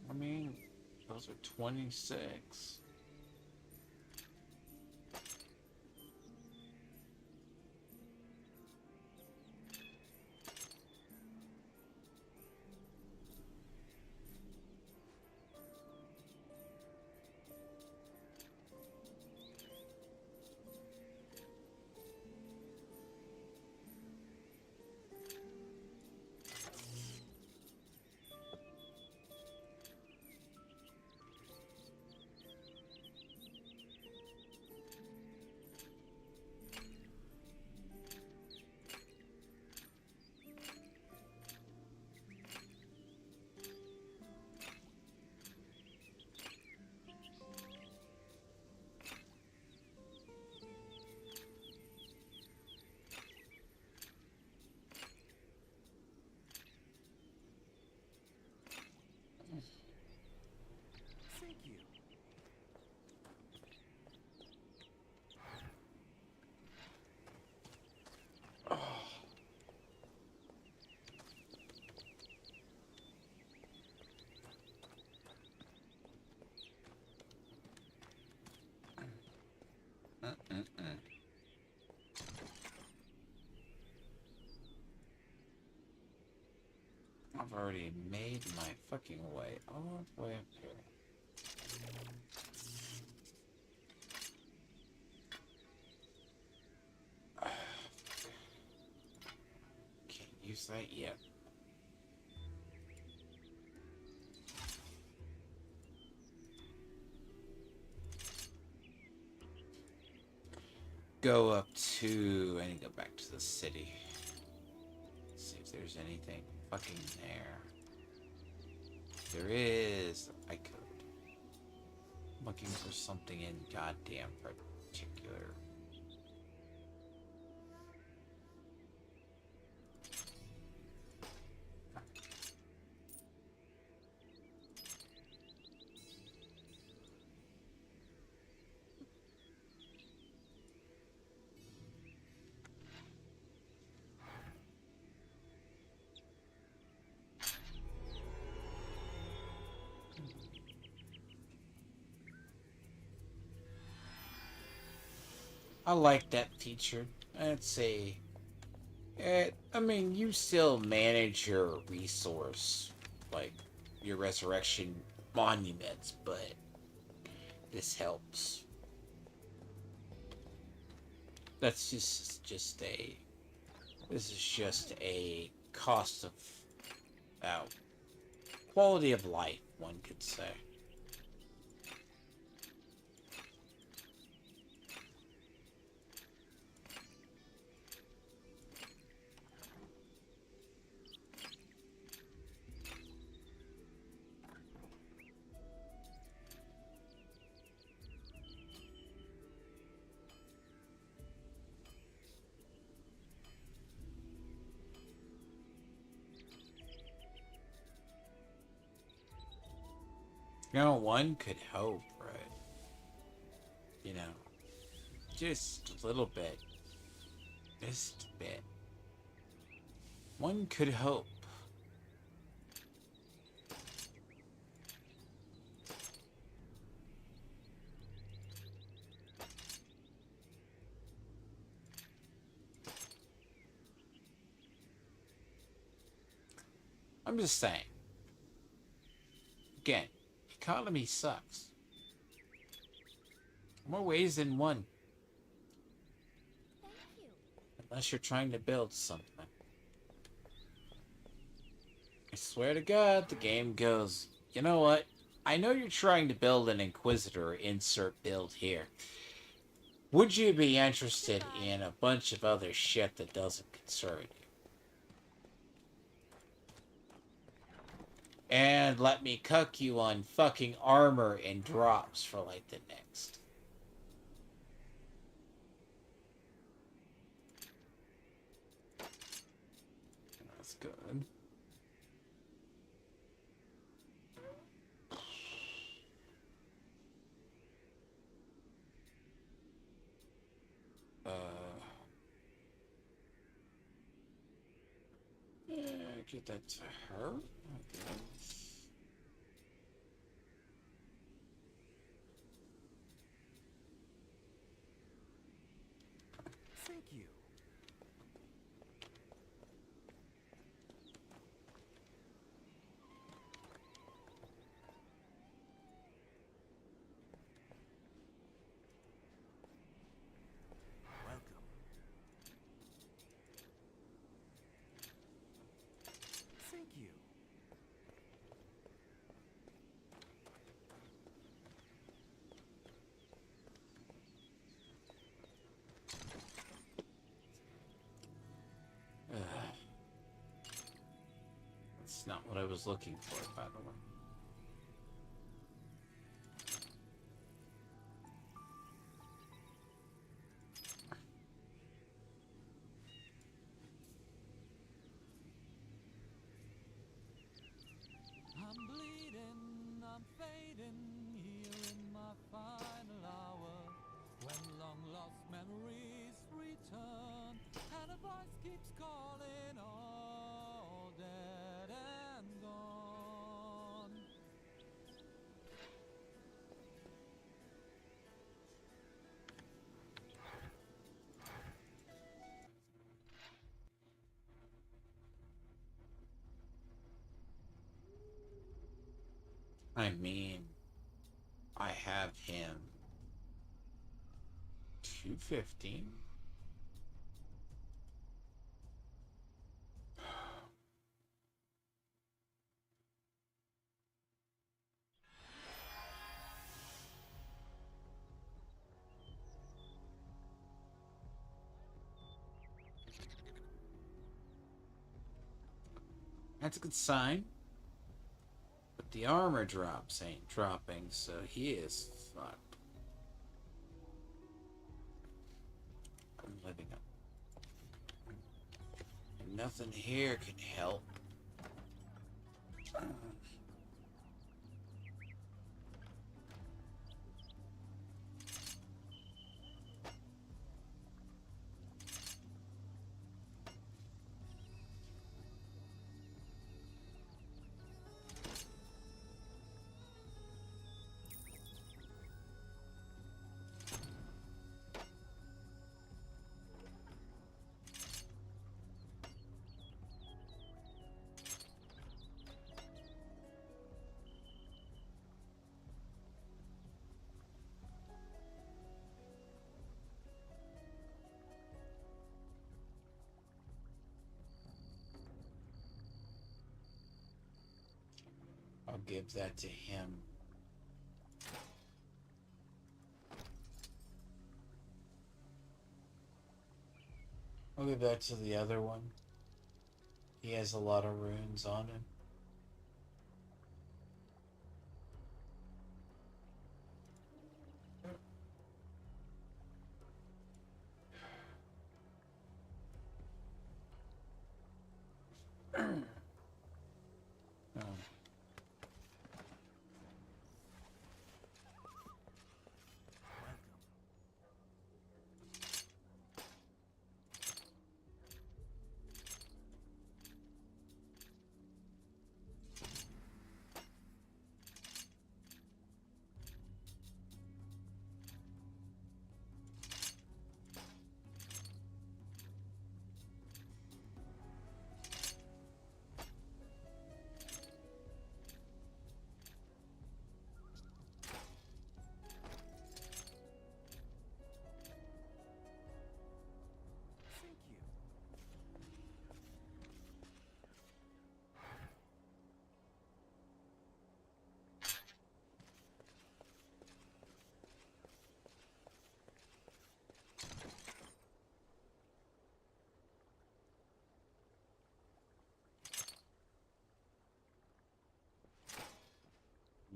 I mean, those are 26. Thank you. I've already made my fucking way all the way up here. Can't use that yet. go up to... I need to go back to the city. See if there's anything fucking there. There is. I could. I'm looking for something in goddamn particular. I like that feature. I'd say, I mean, you still manage your resource, like your resurrection monuments, but this helps. That's just a. This is just a cost of, uh, quality of life, one could say. You know, one could hope, right? You know, just a little bit. Just a bit. One could hope. I'm just saying. Again, economy sucks. More ways than one. Thank you. Unless you're trying to build something. I swear to God, the game goes, you know what? I know you're trying to build an Inquisitor, insert build here. Would you be interested in a bunch of other shit that doesn't concern you? And let me cuck you on fucking armor and drops for like the next. That's good. Uh, yeah, get that to her. Okay. Thank you. Welcome. Thank you. That's not what I was looking for, by the way. I'm bleeding, I'm fading here in my final hour. When long lost memories return, and a voice keeps calling, all dead and gone. I mean, I have him 215. That's a good sign. But the armor drops ain't dropping, so he is fucked. I'm living up. And nothing here can help. I'll give that to him. I'll give that to the other one. He has a lot of runes on him. Oh. Thank you.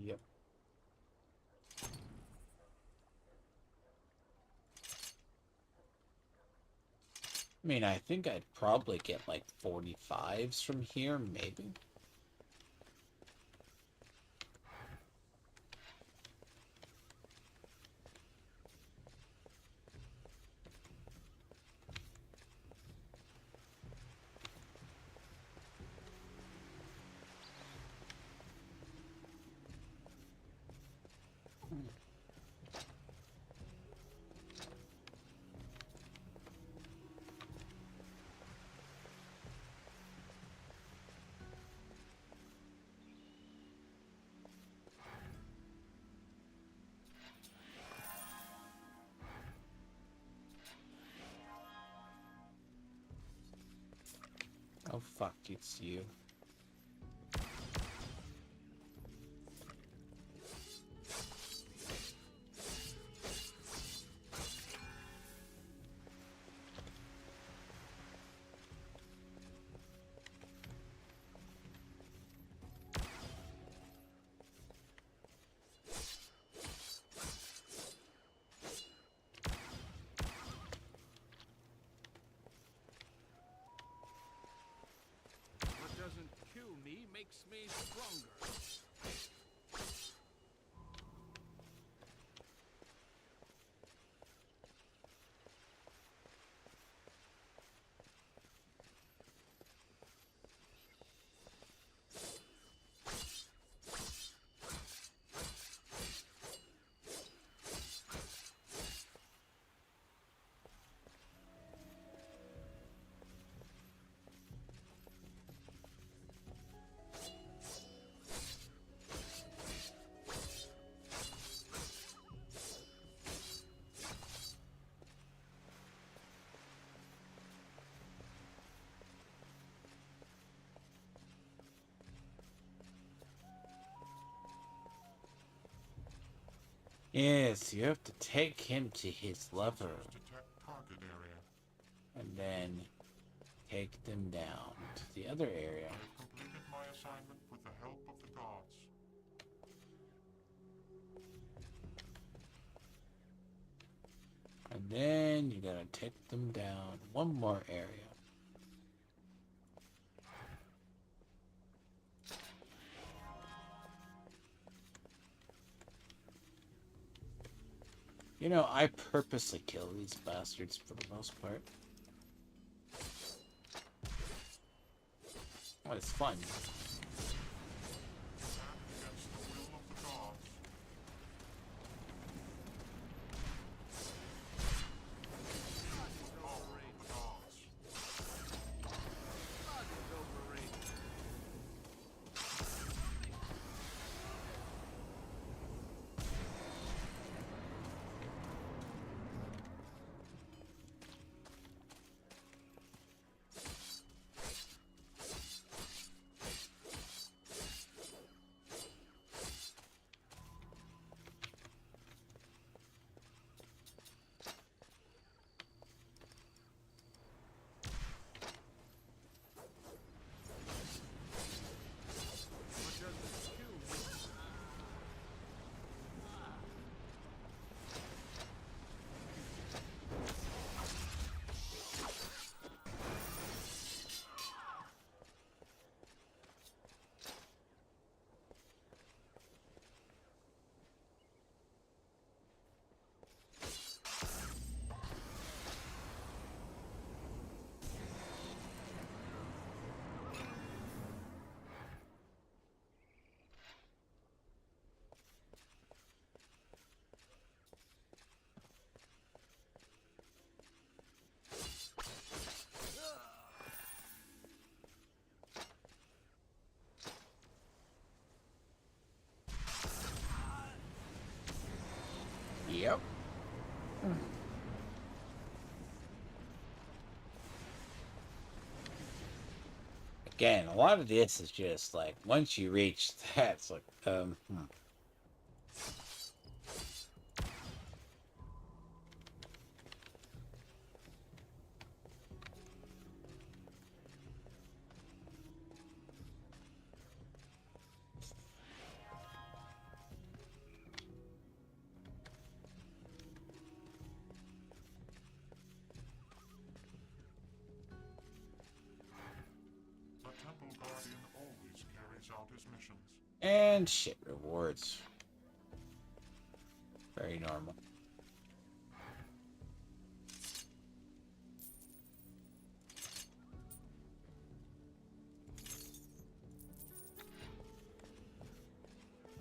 Yep. I mean, I think I'd probably get like 45s from here, maybe. Oh fuck, it's you. What doesn't kill me makes me stronger. Yes, you have to take him to his lover, Detect target area. and then take them down to the other area. I completed And then you gotta take them down one more area. You know, I purposely kill these bastards for the most part. Oh, it's fun. Against the will of the gods. Call of the gods. Yep. Again, a lot of this is just like once you reach that, it's like The Temple Guardian always carries out his missions. and shit rewards. Very normal.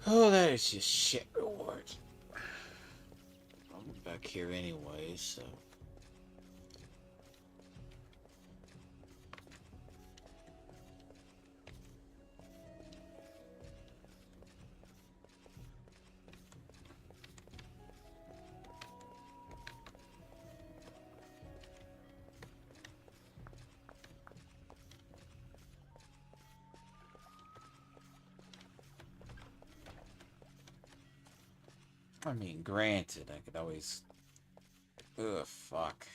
Oh, that is just shit rewards. I'm back here anyway, so. I mean, granted, I could always. Ugh, fuck.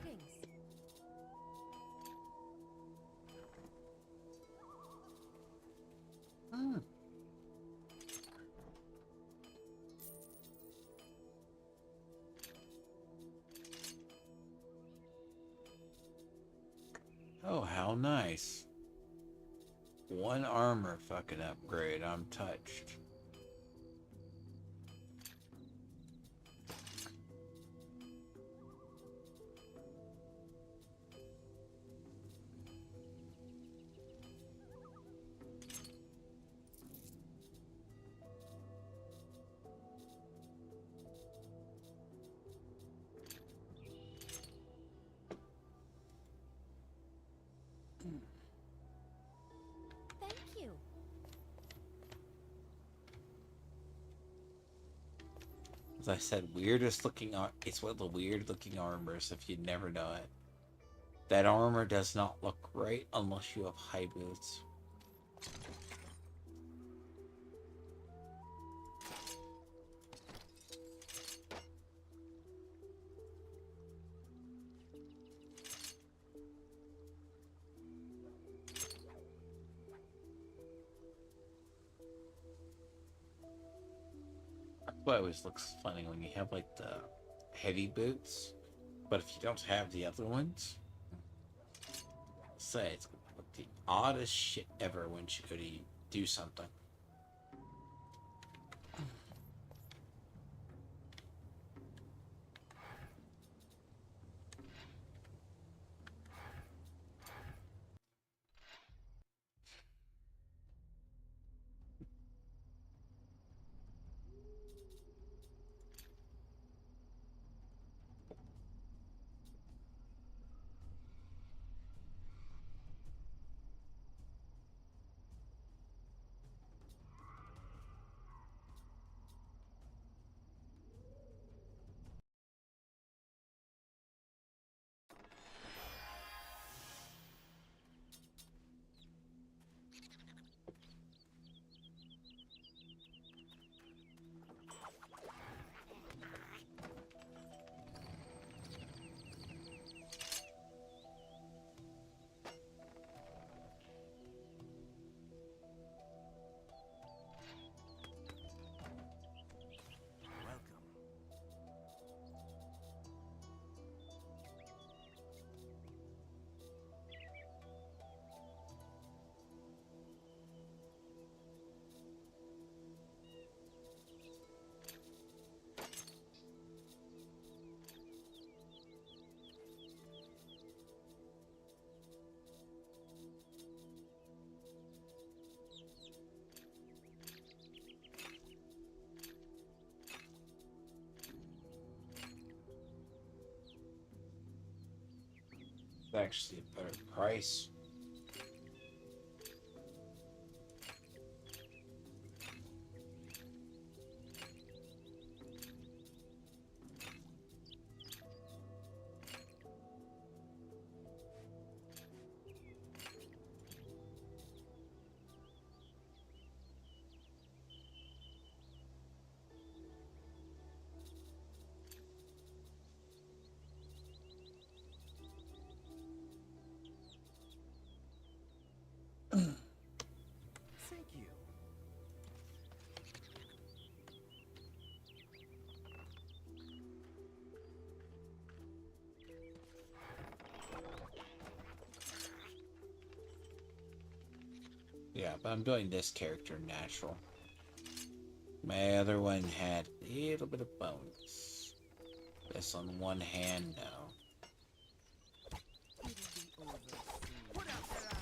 Greetings. Hmm. Oh, how nice. One armor fucking upgrade. I'm touched. As I said, weirdest looking it's one of the weird looking armors if you never know it. That armor does not look right unless you have high boots. But it always looks funny when you have like the heavy boots, but if you don't have the other ones, say it's gonna look the oddest shit ever when you go to do something. Welcome. It's actually a better price. Thank you. Yeah, but I'm doing this character natural. My other one had a little bit of bones. This on one hand now. It'll be over soon. Put out their eyes.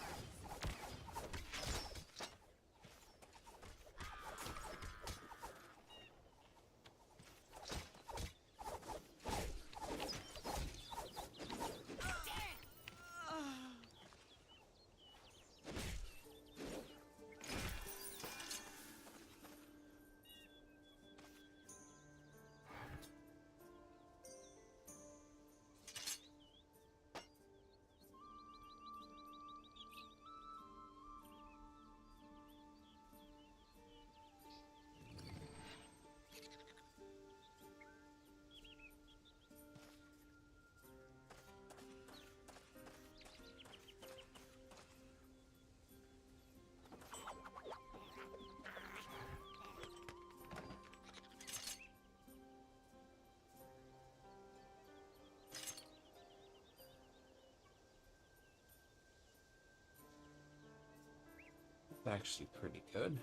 It's actually pretty good.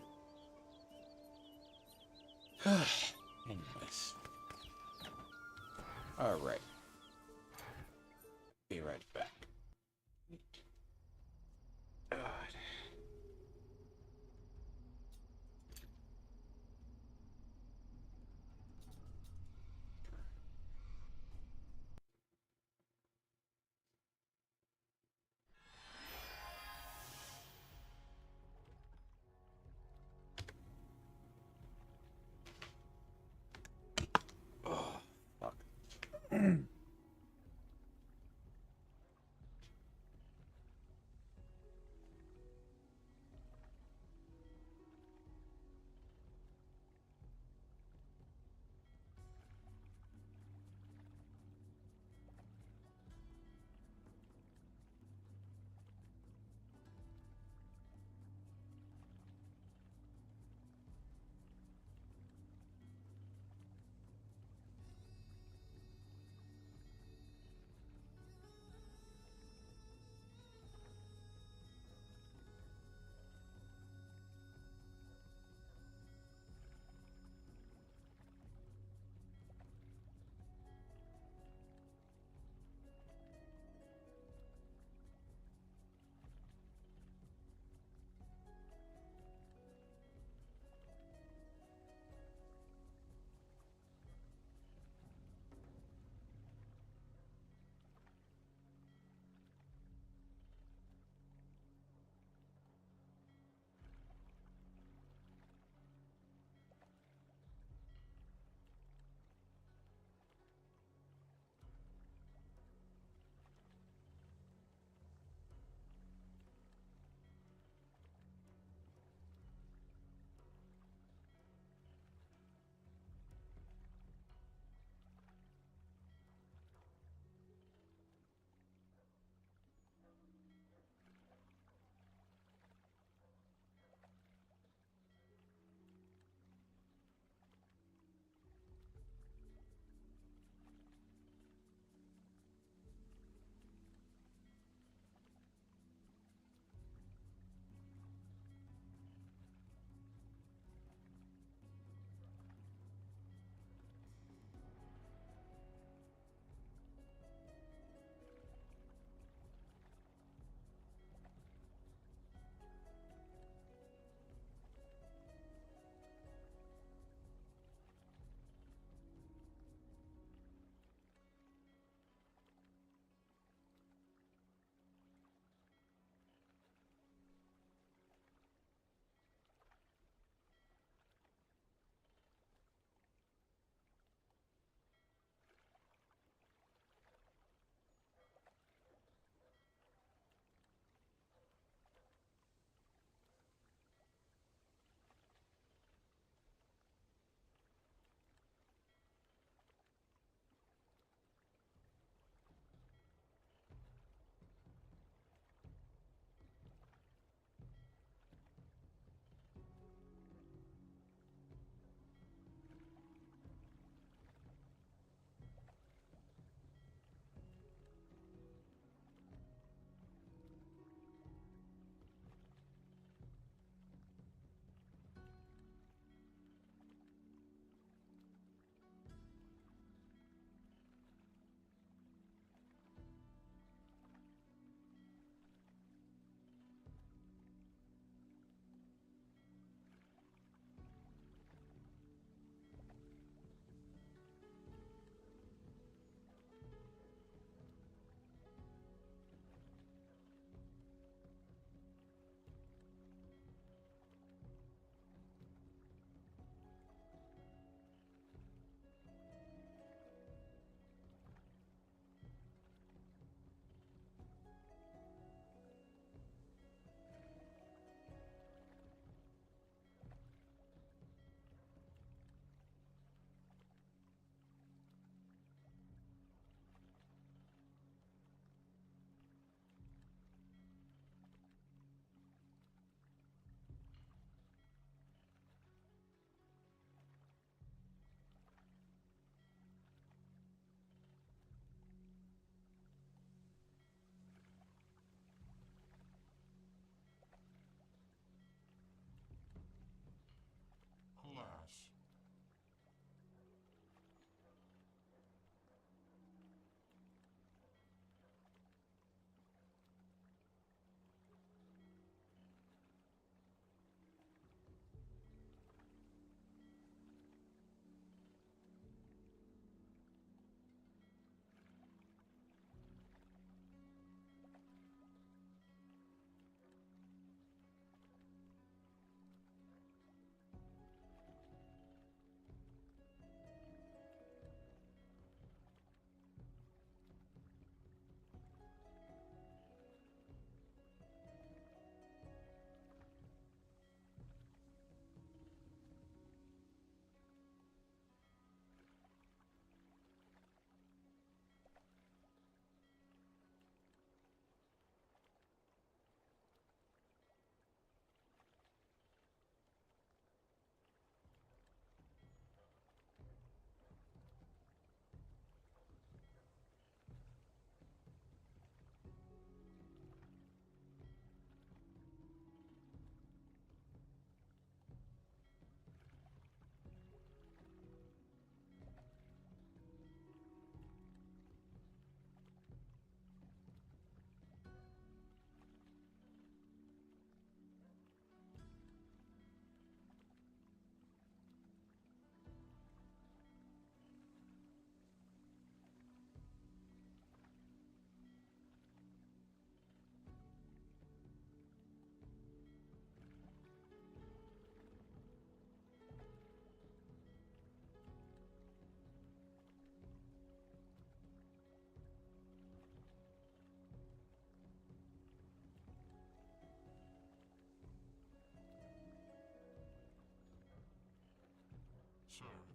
Anyways. Alright. Be right back. God.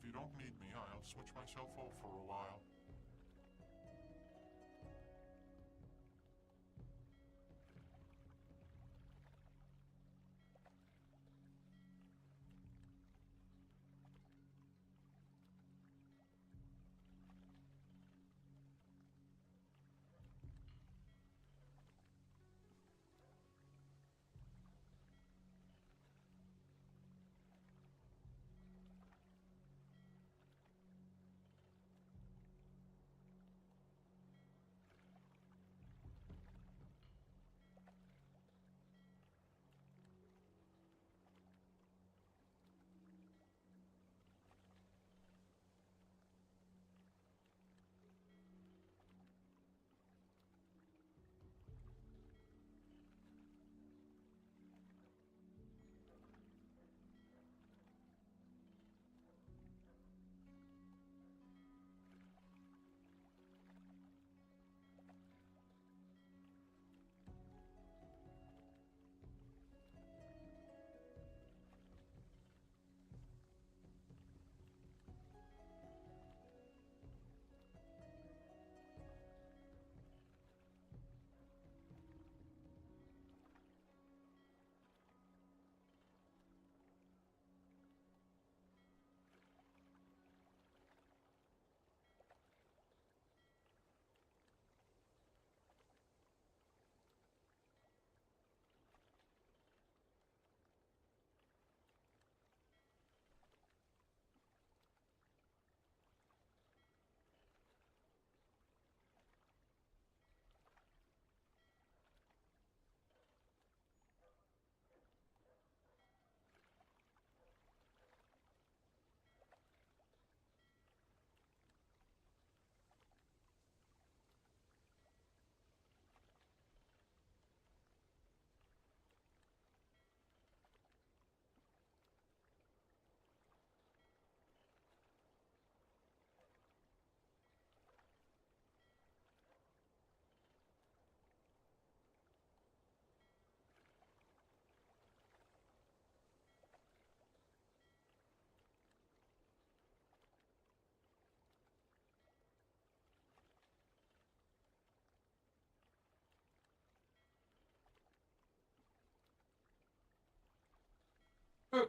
you don't need me, I'll switch myself off for a while. Oh,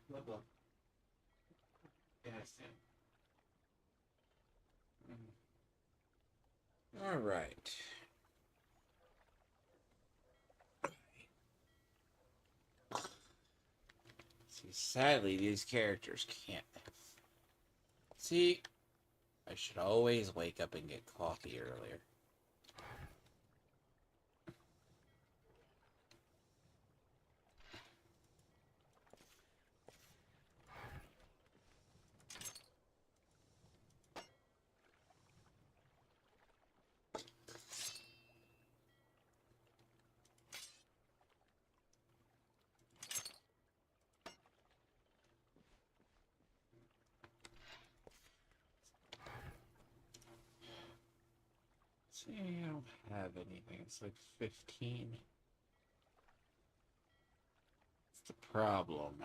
look. Yes. All right. See, sadly, these characters can't. See, I should always wake up and get coffee earlier. See, I don't have anything. It's like 15. It's the problem.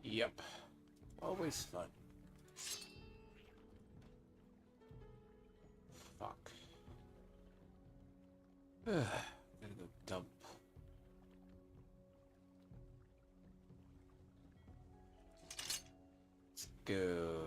Yep. Always fun. Fuck. Gotta go dump. go.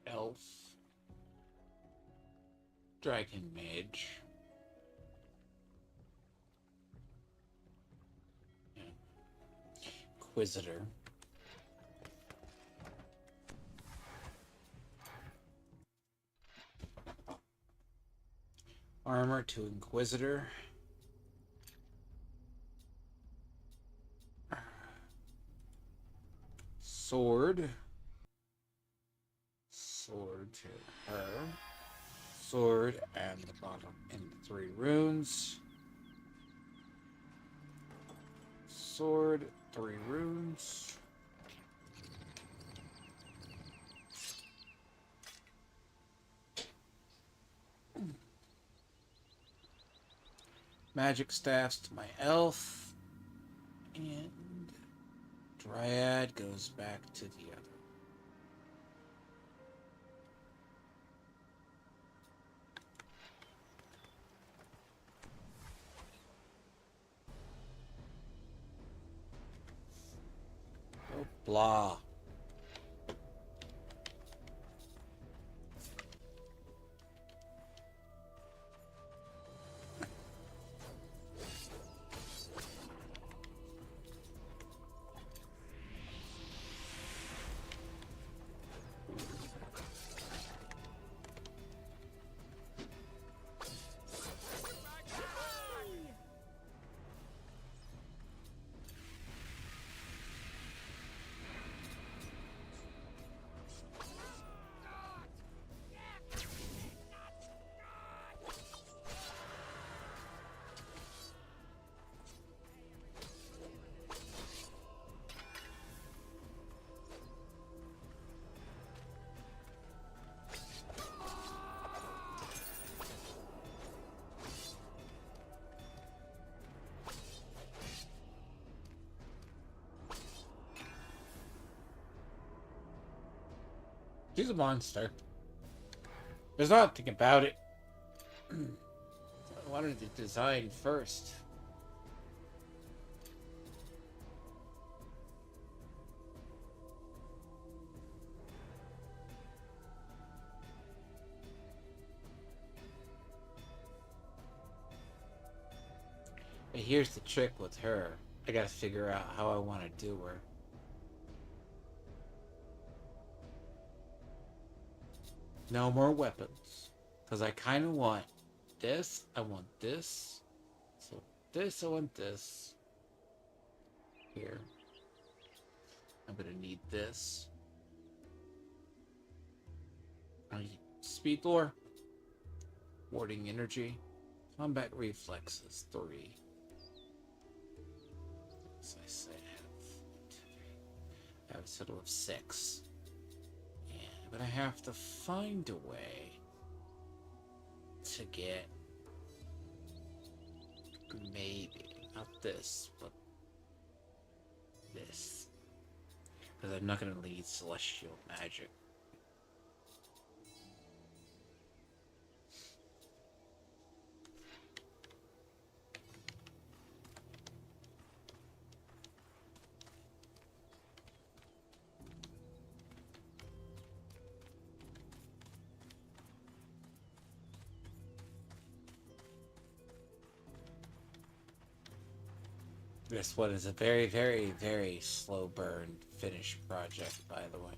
Elf. Dragon Mage. Yeah. Inquisitor. Armor to Inquisitor. Sword. Sword to her. Sword and the bottom in 3 runes. Sword, 3 runes. Magic staffs to my elf. And Dryad goes back to the other. Oh, blah. She's a monster. There's nothing about it. I wanted the design first. But here's the trick with her. I gotta figure out how I want to do her. No more weapons. Because I kind of want this. I want this. So this, I want this. Here. I'm going to need this. I need speed lore. Warding energy. Combat reflexes. 3. As I say, I have a total of 6. But I have to find a way to get maybe not this, but this, because I'm not going to need celestial magic. This one is a very, very, very slow burn finished project, by the way.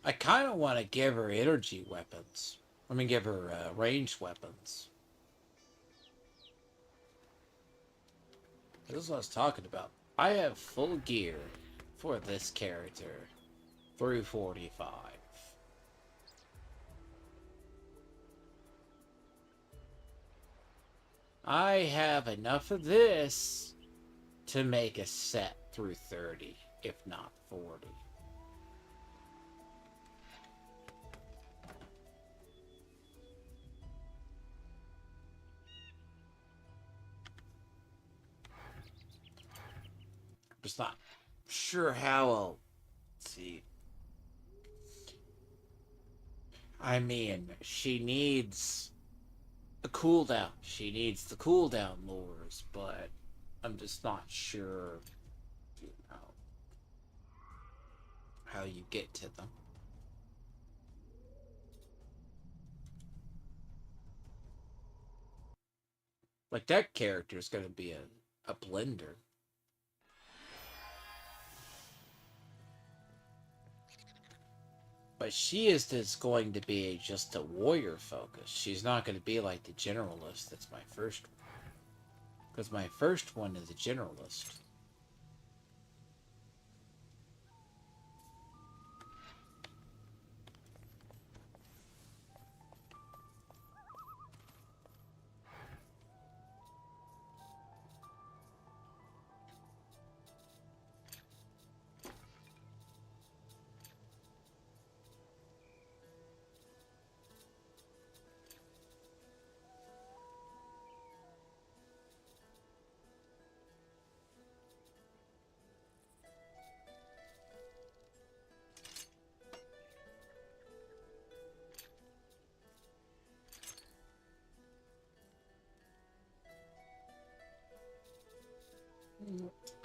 I kind of want to give her energy weapons. I mean, give her ranged weapons. This is what I was talking about. I have full gear for this character through 45. I have enough of this to make a set through 30, if not 40. Just not sure how I'll see. I mean, she needs a cooldown. She needs the cooldown lures, but I'm just not sure, you know, how you get to them. Like, that character is going to be a blender. But she is just going to be just a warrior focus. She's not going to be like the generalist. That's my first one. Because my first one is a generalist.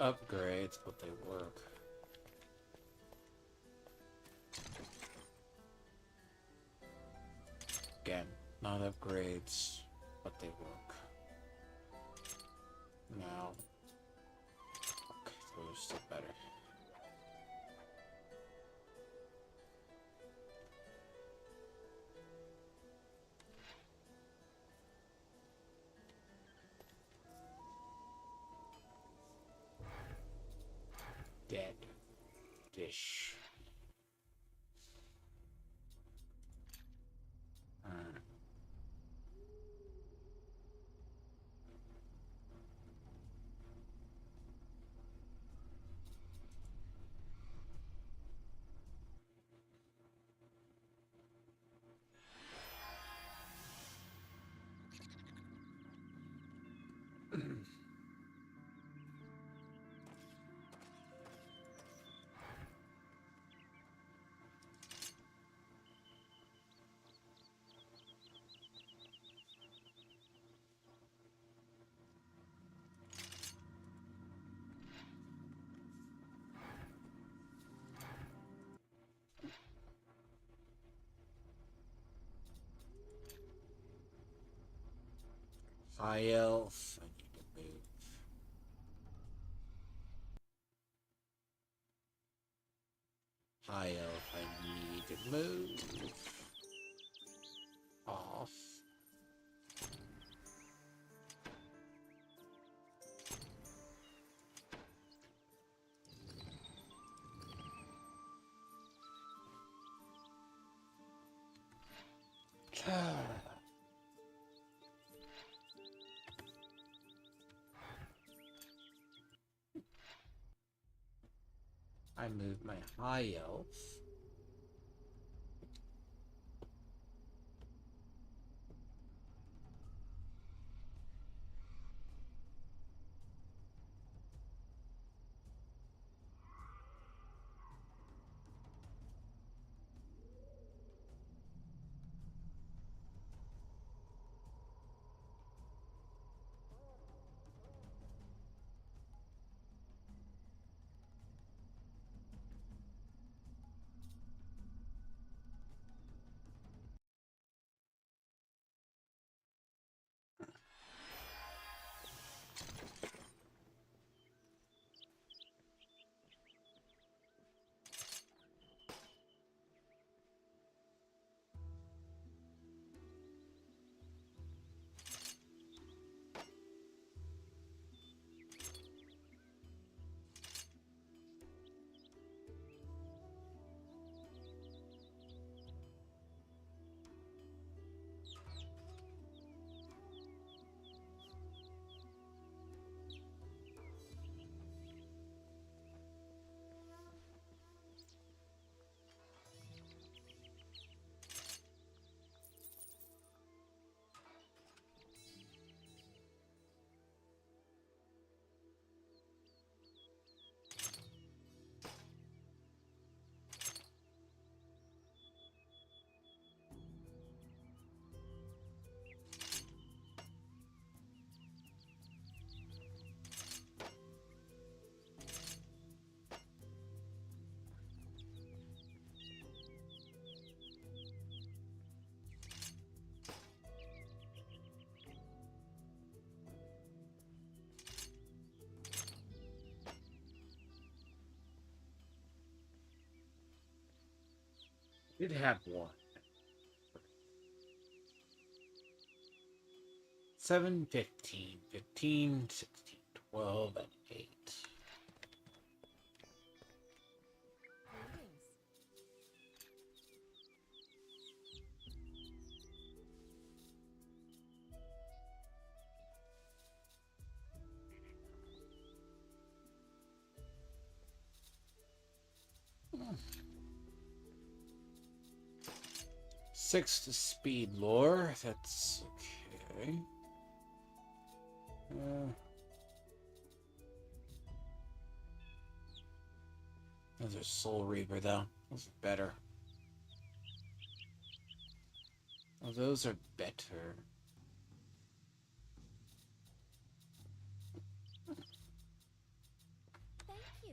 Upgrades, but they work. Again, not upgrades, but they work. Now, okay, those are still better. Dead dish. Alright. High elf. I need to move. High elf. I need to move. Off. I moved my high elf. Did have one. 7, 15, 15, 16, 12, and 8. Greetings. Six to speed lore. That's okay. Those are Soul Reaper, though. Those are better. Oh, those are better. Thank you.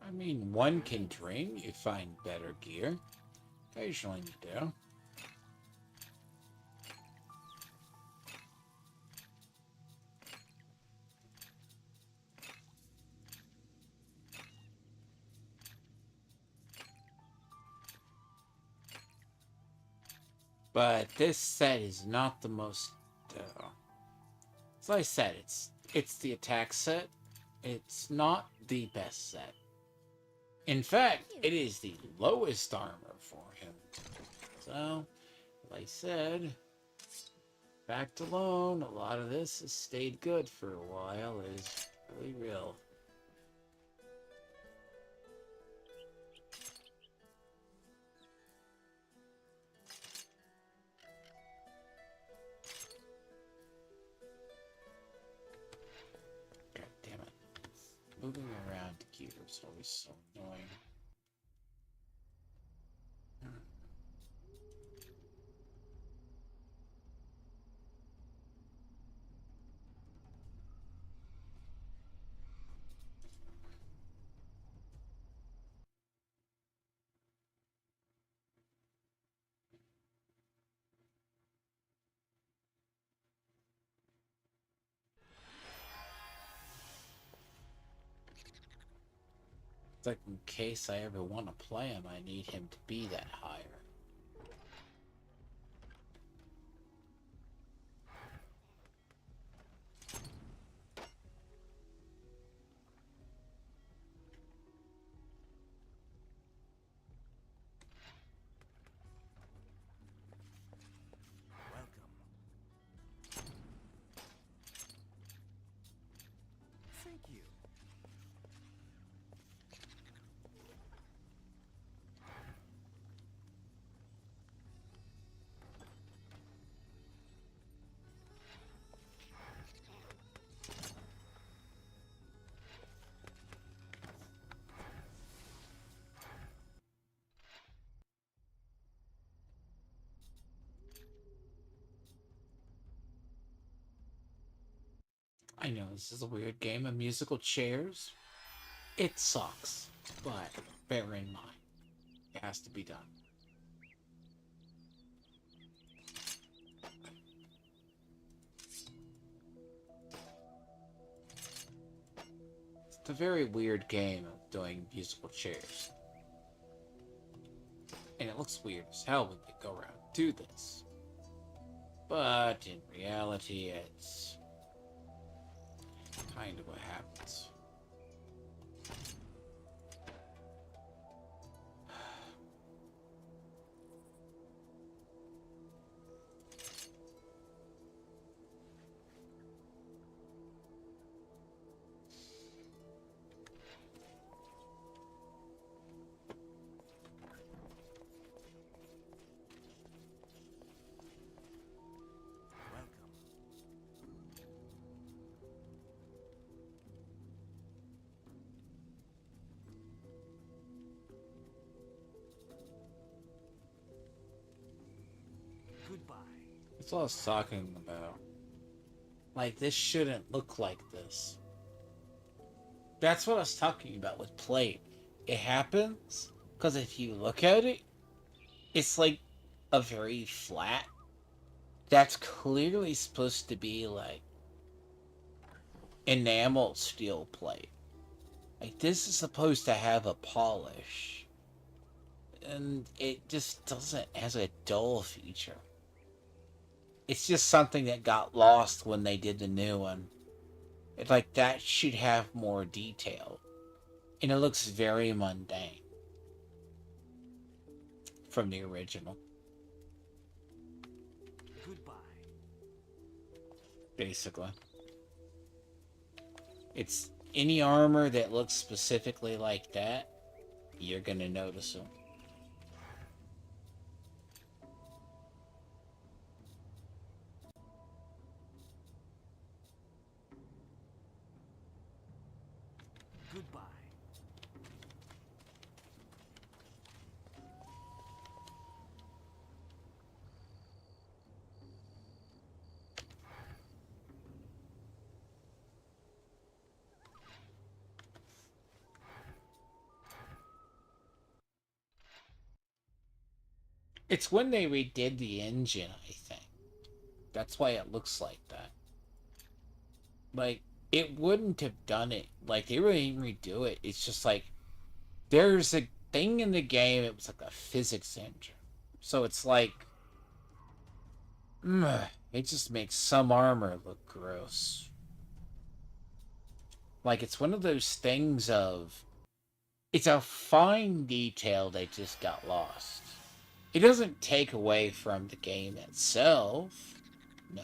I mean, one can dream you find better gear. Occasionally you do. But this set is not the most. As I said, it's the attack set. It's not the best set. In fact, it is the lowest armor for him. So, like I said, fact alone, a lot of this has stayed good for a while. It is really real. God damn it. Moving around gear is always so annoying. It's like in case I ever want to play him, I need him to be that higher. Welcome. Thank you. I know this is a weird game of musical chairs. It sucks, but bear in mind, it has to be done. It's a very weird game of doing musical chairs. And it looks weird as hell when you go around and do this. But in reality, it's kind of what happens. Welcome. That's what I was talking about. Like, this shouldn't look like this. That's what I was talking about with plate. It happens because if you look at it, it's like a very flat. That's clearly supposed to be like enamel steel plate. Like, this is supposed to have a polish. And it just doesn't, as a dull feature. It's just something that got lost when they did the new one. It's like, that should have more detail. And it looks very mundane from the original. Goodbye. Basically. It's any armor that looks specifically like that, you're gonna notice them. Goodbye. It's when they redid the engine, I think. That's why it looks like that. Like, it wouldn't have done it. Like, they wouldn't even redo it. It's just like, there's a thing in the game, it was like a physics engine. So it's like, it just makes some armor look gross. Like, it's one of those things of, it's a fine detail that just got lost. It doesn't take away from the game itself. No.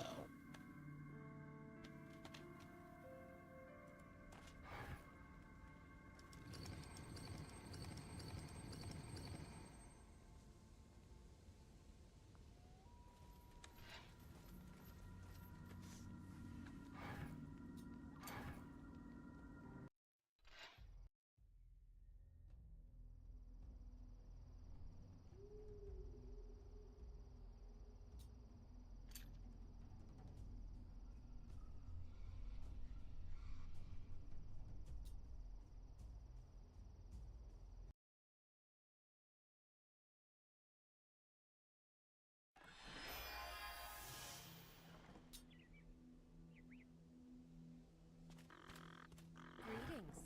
Greetings.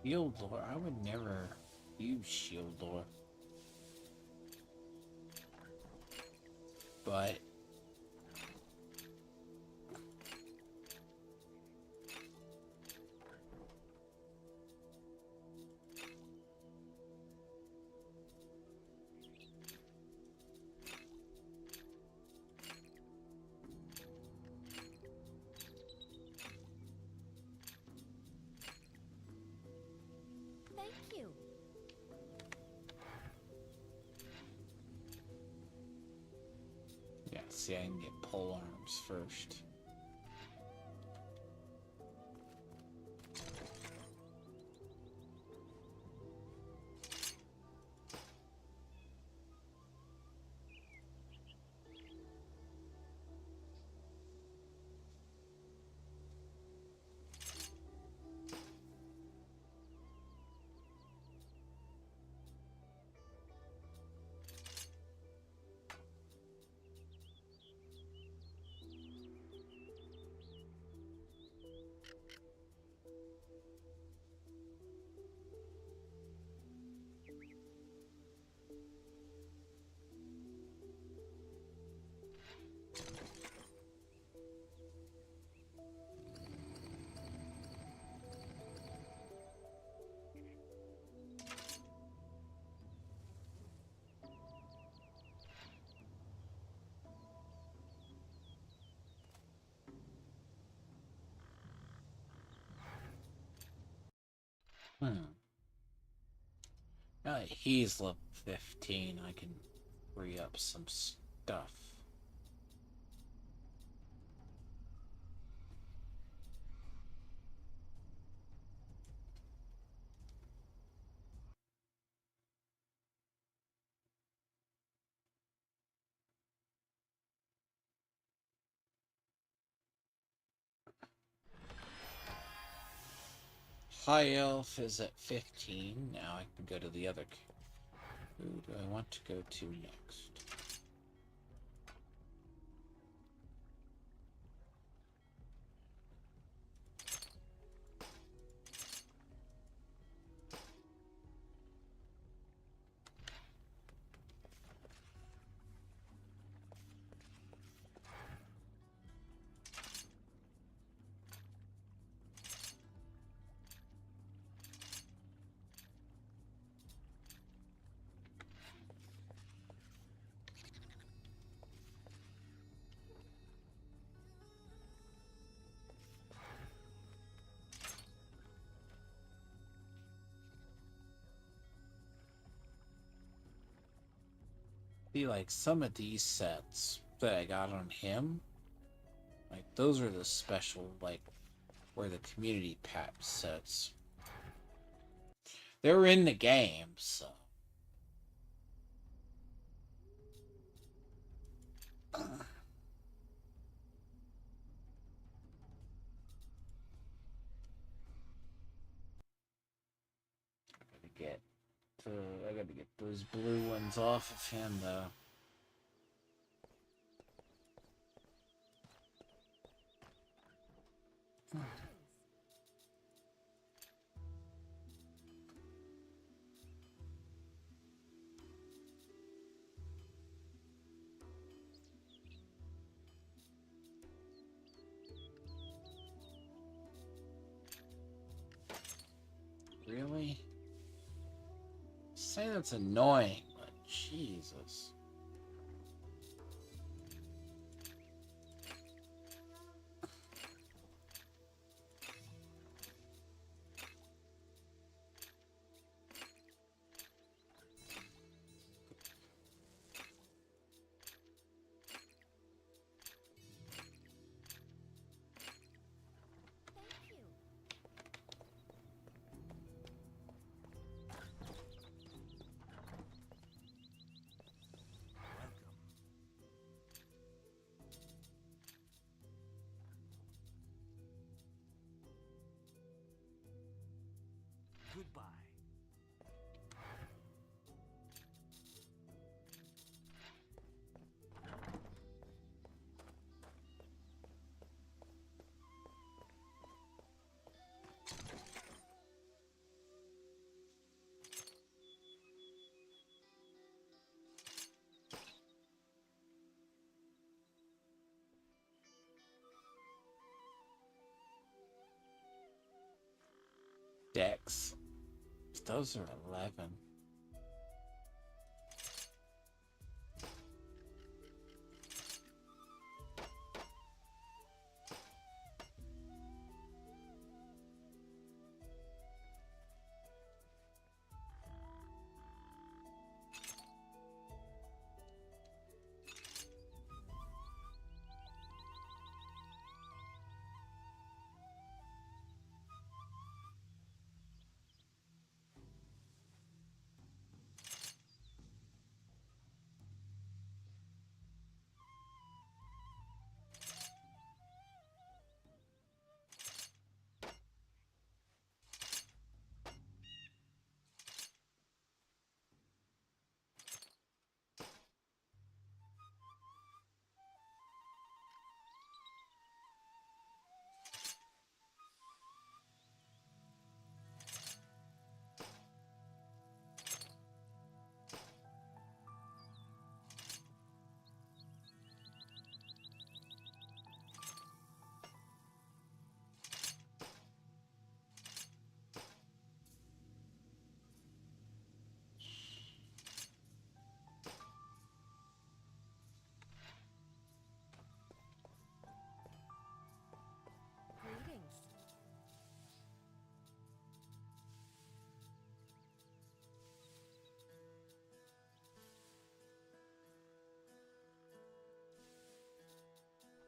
Shield lore? I would never use shield lore. But Thank you. yeah, see, I can get pole arms first. Hmm. Now that he's level 15, I can free up some stuff. High Elf is at 15. Now I can go to the other. Who do I want to go to next? See, like some of these sets that I got on him, like those are the special, like where the community pack sets. They're in the game, so. Get I gotta get those blue ones off of him though. Really? Say that's annoying, but Jesus. Thank you. Welcome. Goodbye. Dex. Those are 11.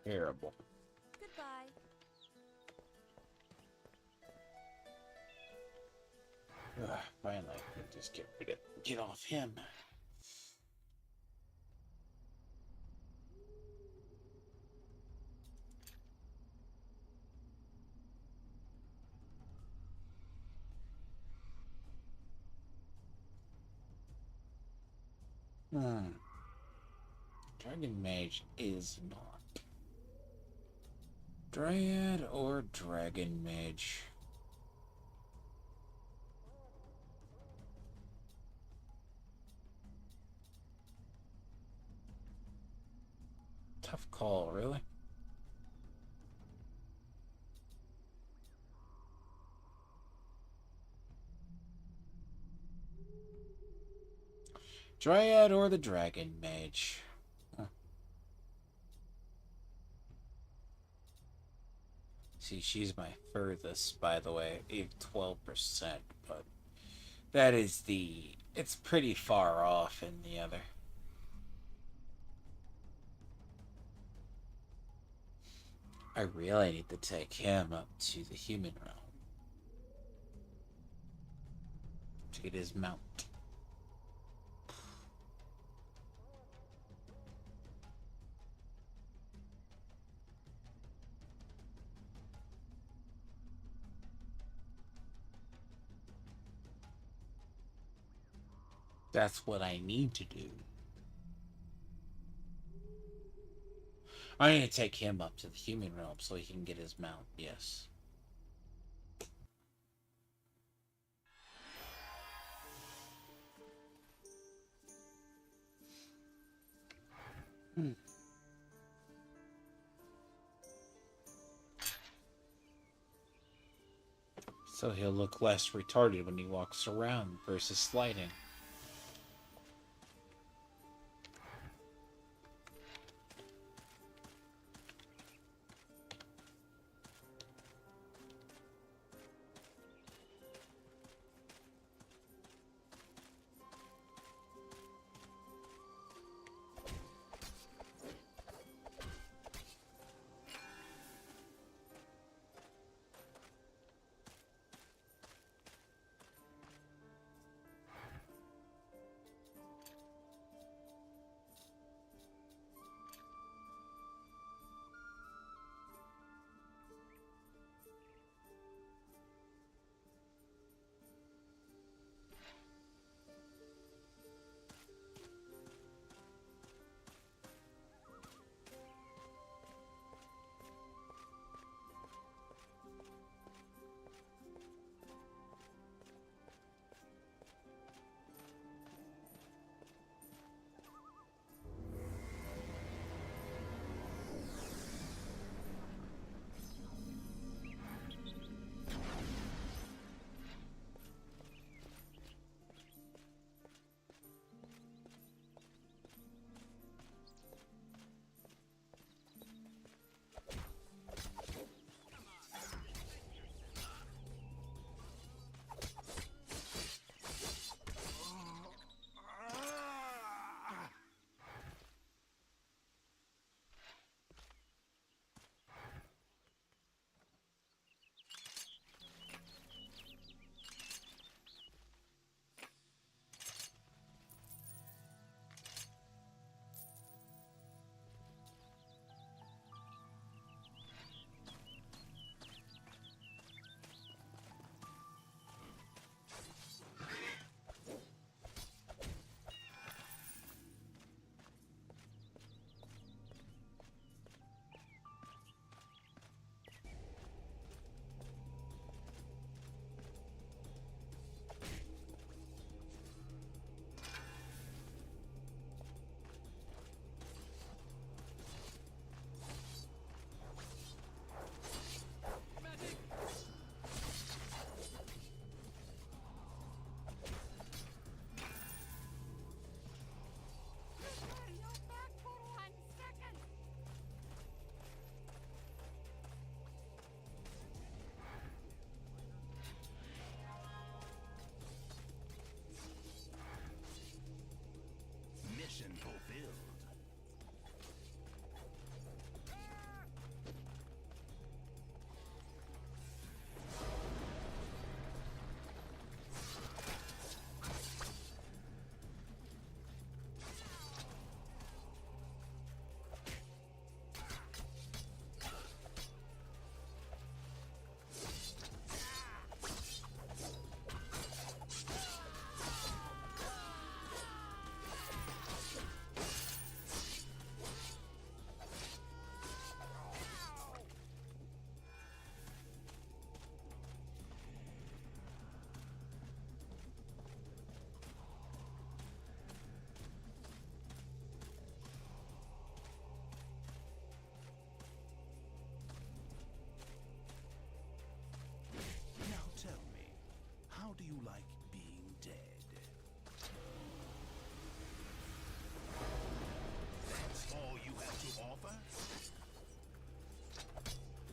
Terrible. Goodbye. Ugh, finally, I can just get off him. Hmm. Dragon Mage is not. Dryad or Dragon Mage? Tough call, really. Dryad or the Dragon Mage? Huh. See, she's my furthest, by the way, even 12%, but that is the... It's pretty far off in the other. I really need to take him up to the human realm to get his mount. That's what I need to do. I need to take him up to the human realm so he can get his mount, yes. So he'll look less retarded when he walks around versus sliding.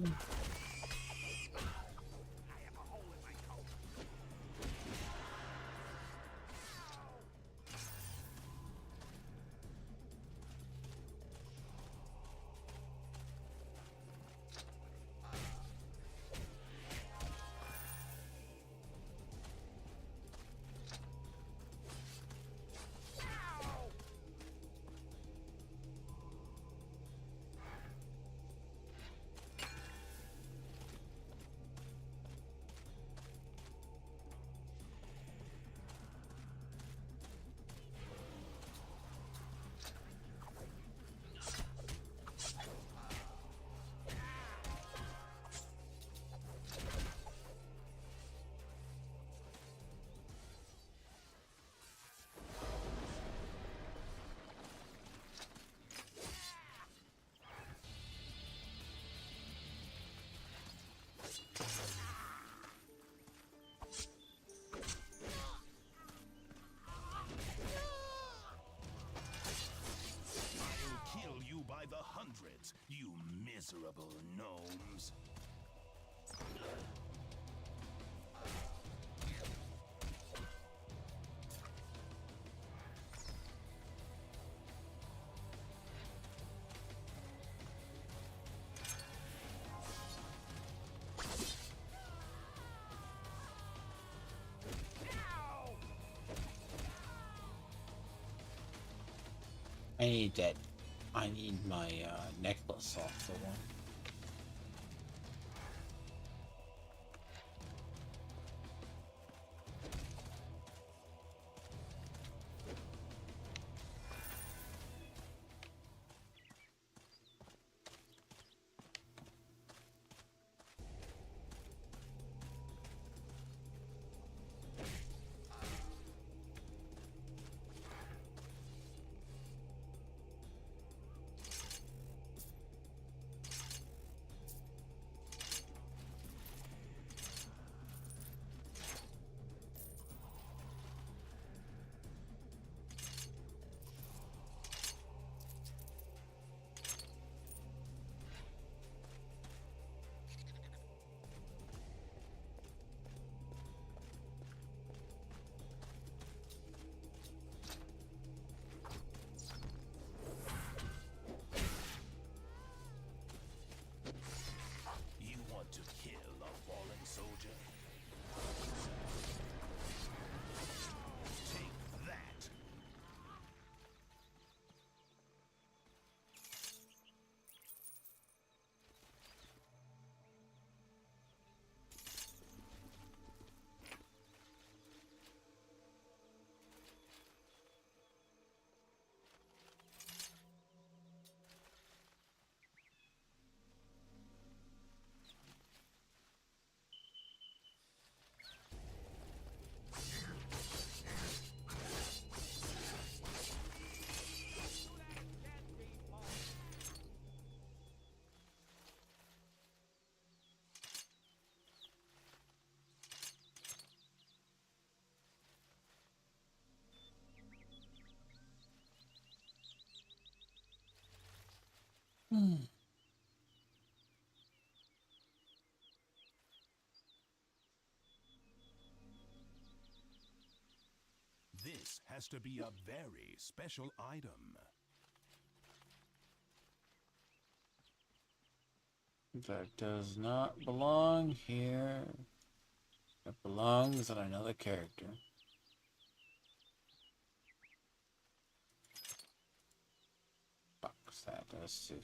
I'll kill you by the hundreds, you miserable gnomes. I need that. I need my necklace off the one. You want to kill a fallen soldier? Take that! This has to be a very special item. That does not belong here. It belongs on another character. Box that does too.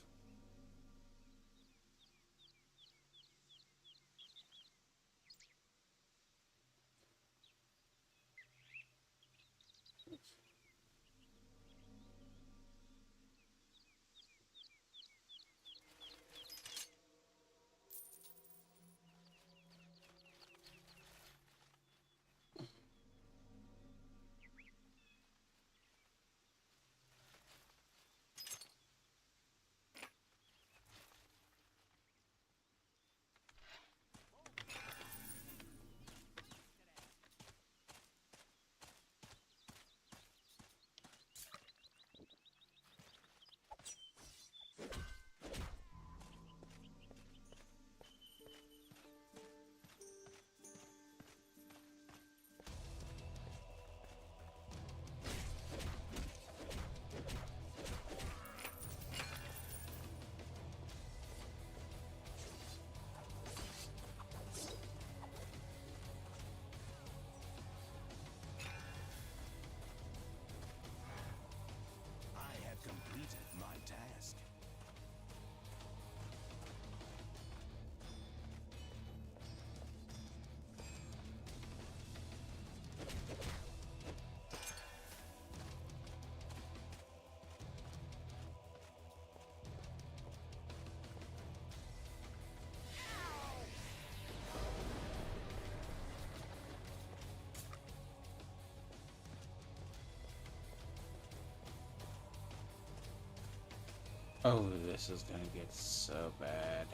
Oh, this is gonna get so bad.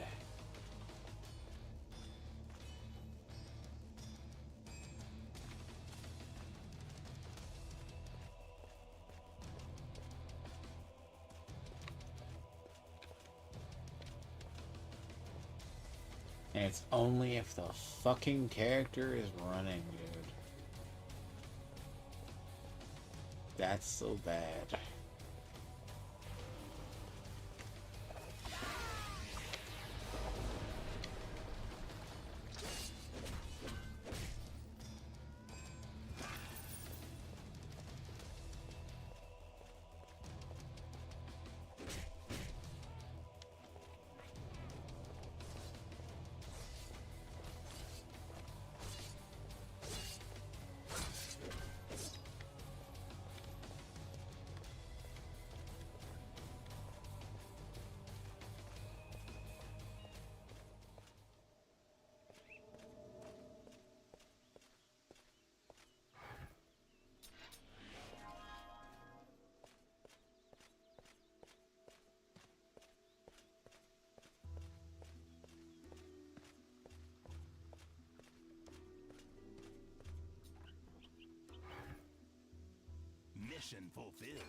And it's only if the fucking character is running, dude. That's so bad. Mission fulfilled.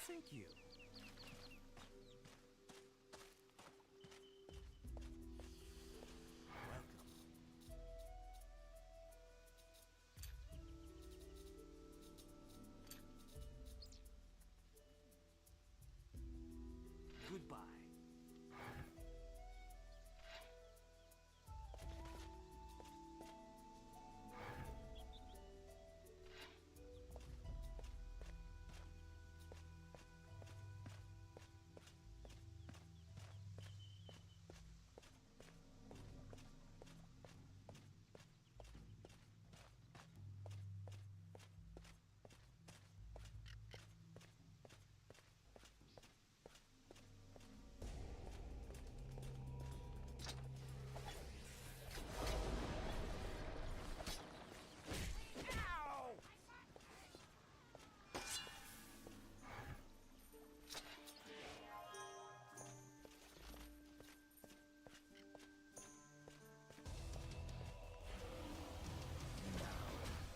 Thank you. Welcome. Goodbye.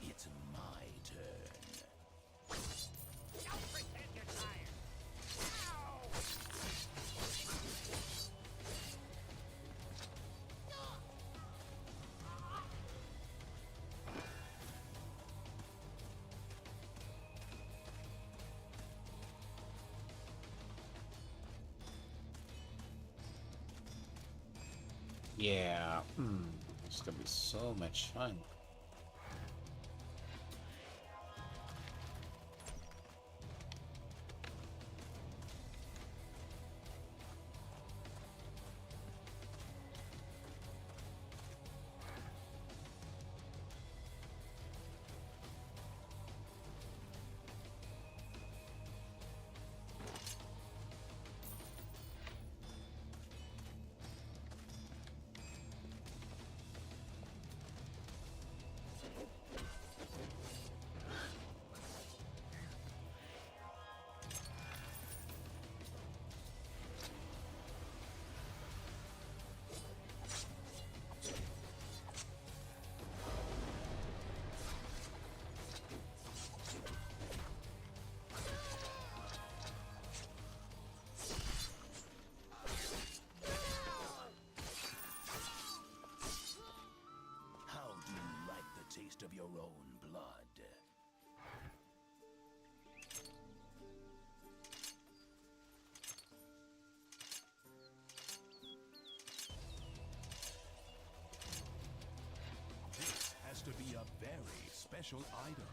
It's my turn. Don't pretend you're tired. Ow! Yeah. It's gonna be so much fun. taste of your own blood. This has to be a very special item.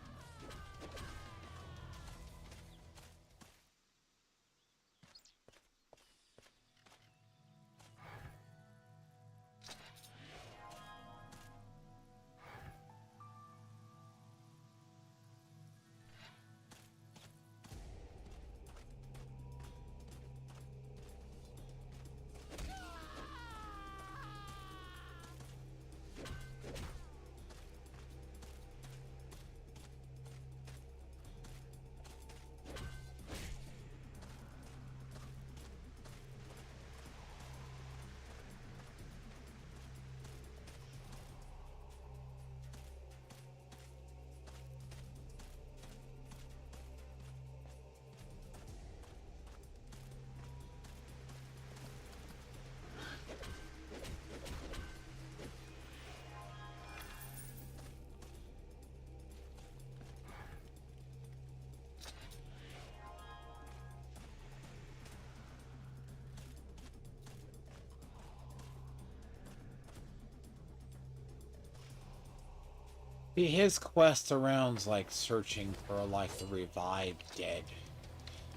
His quest around's like searching for like the revived dead,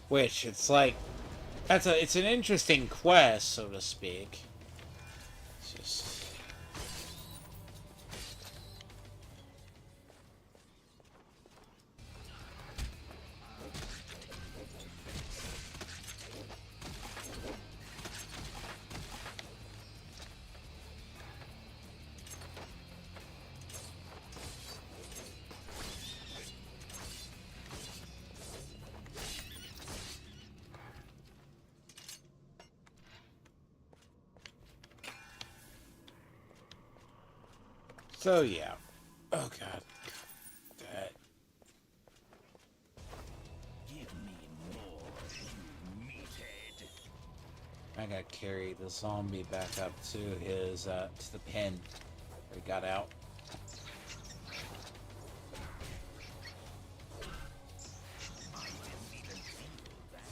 which it's like it's an interesting quest, so to speak. It's just so yeah. Oh god. That. Give me more, you meathead. I gotta carry the zombie back up to his to the pen where he got out. I didn't even feel that.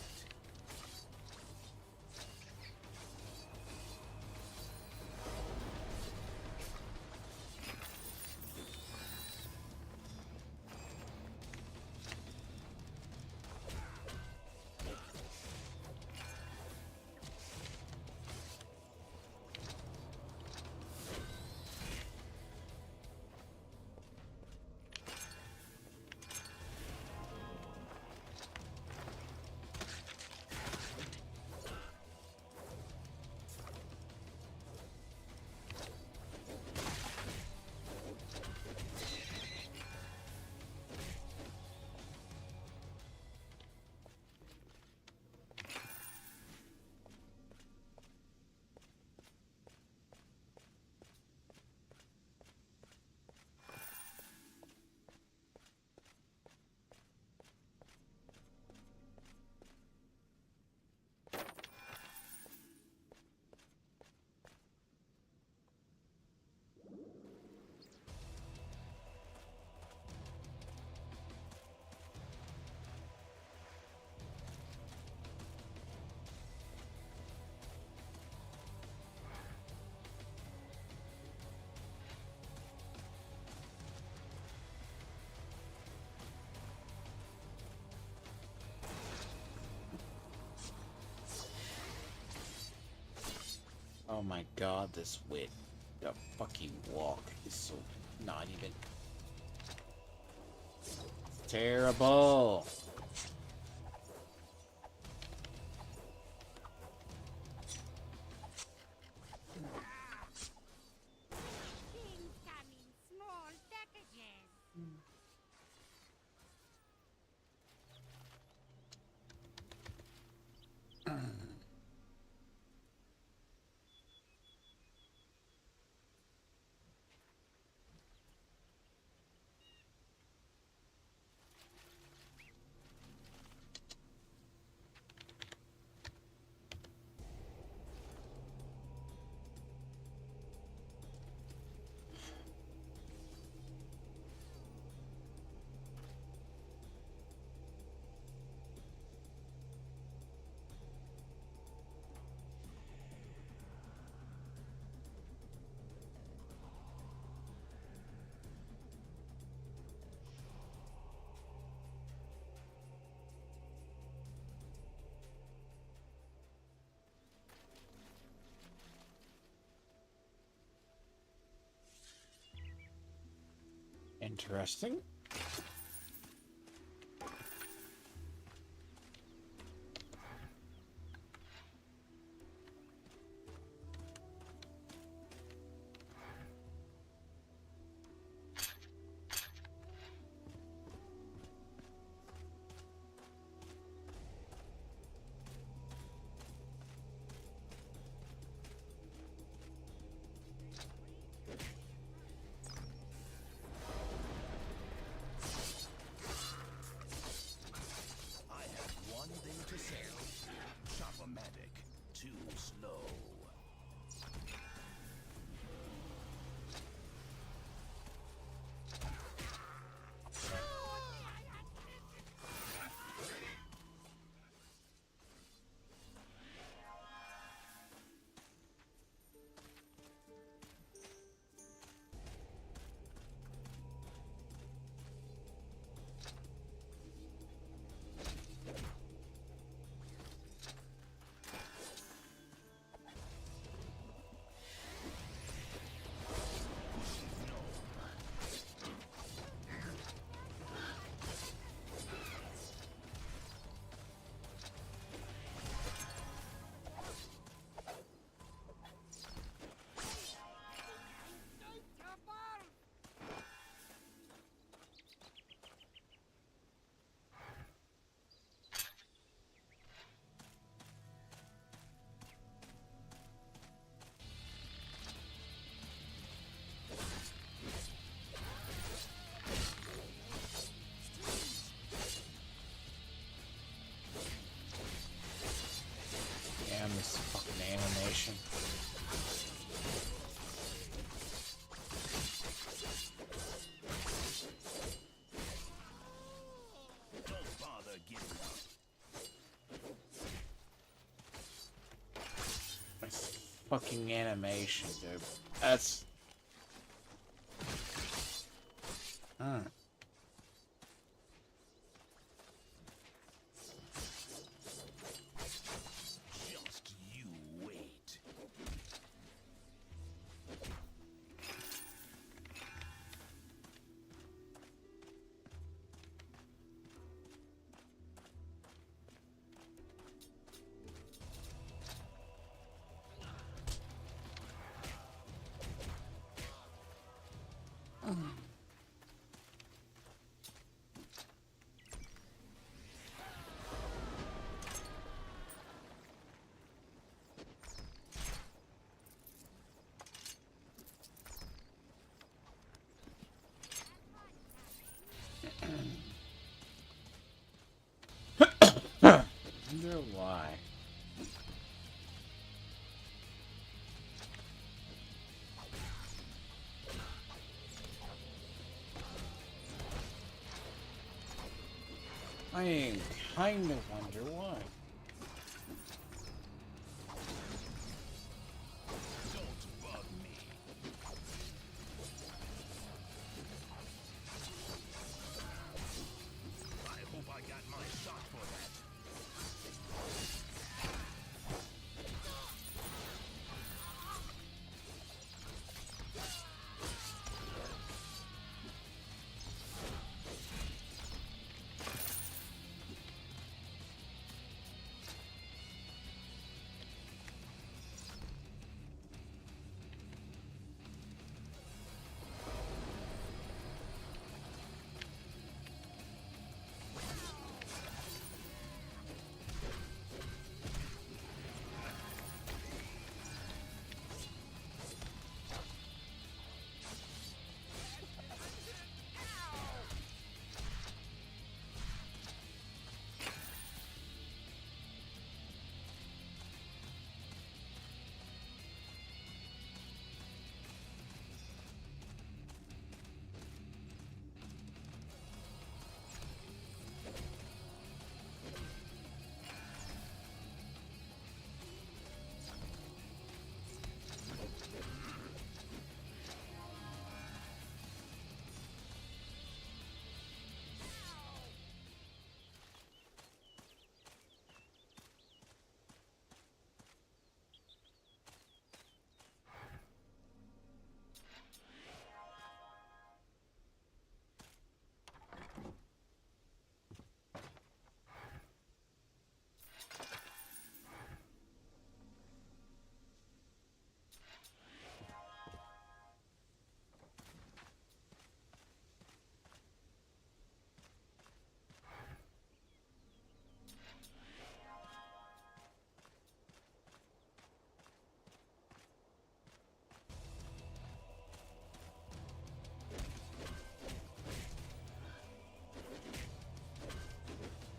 Oh my god, this wit. The fucking walk is so not even terrible. Things come in small packages. Interesting. I have one thing to say. Shop-o-matic. Too slow. Damn this fucking animation. Don't bother giving up. This fucking animation, dude. That's... Just you wait. wonder why. I kind of wonder why. Don't bug me. I hope I got my shot for that.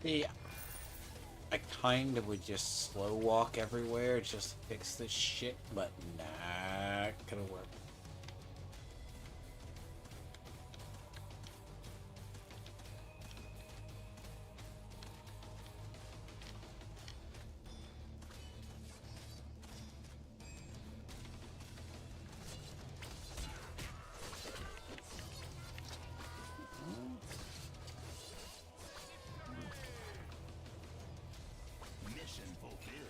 Yeah, I kind of would just slow walk everywhere just to fix this shit, but nah, gonna work. Mission fulfilled.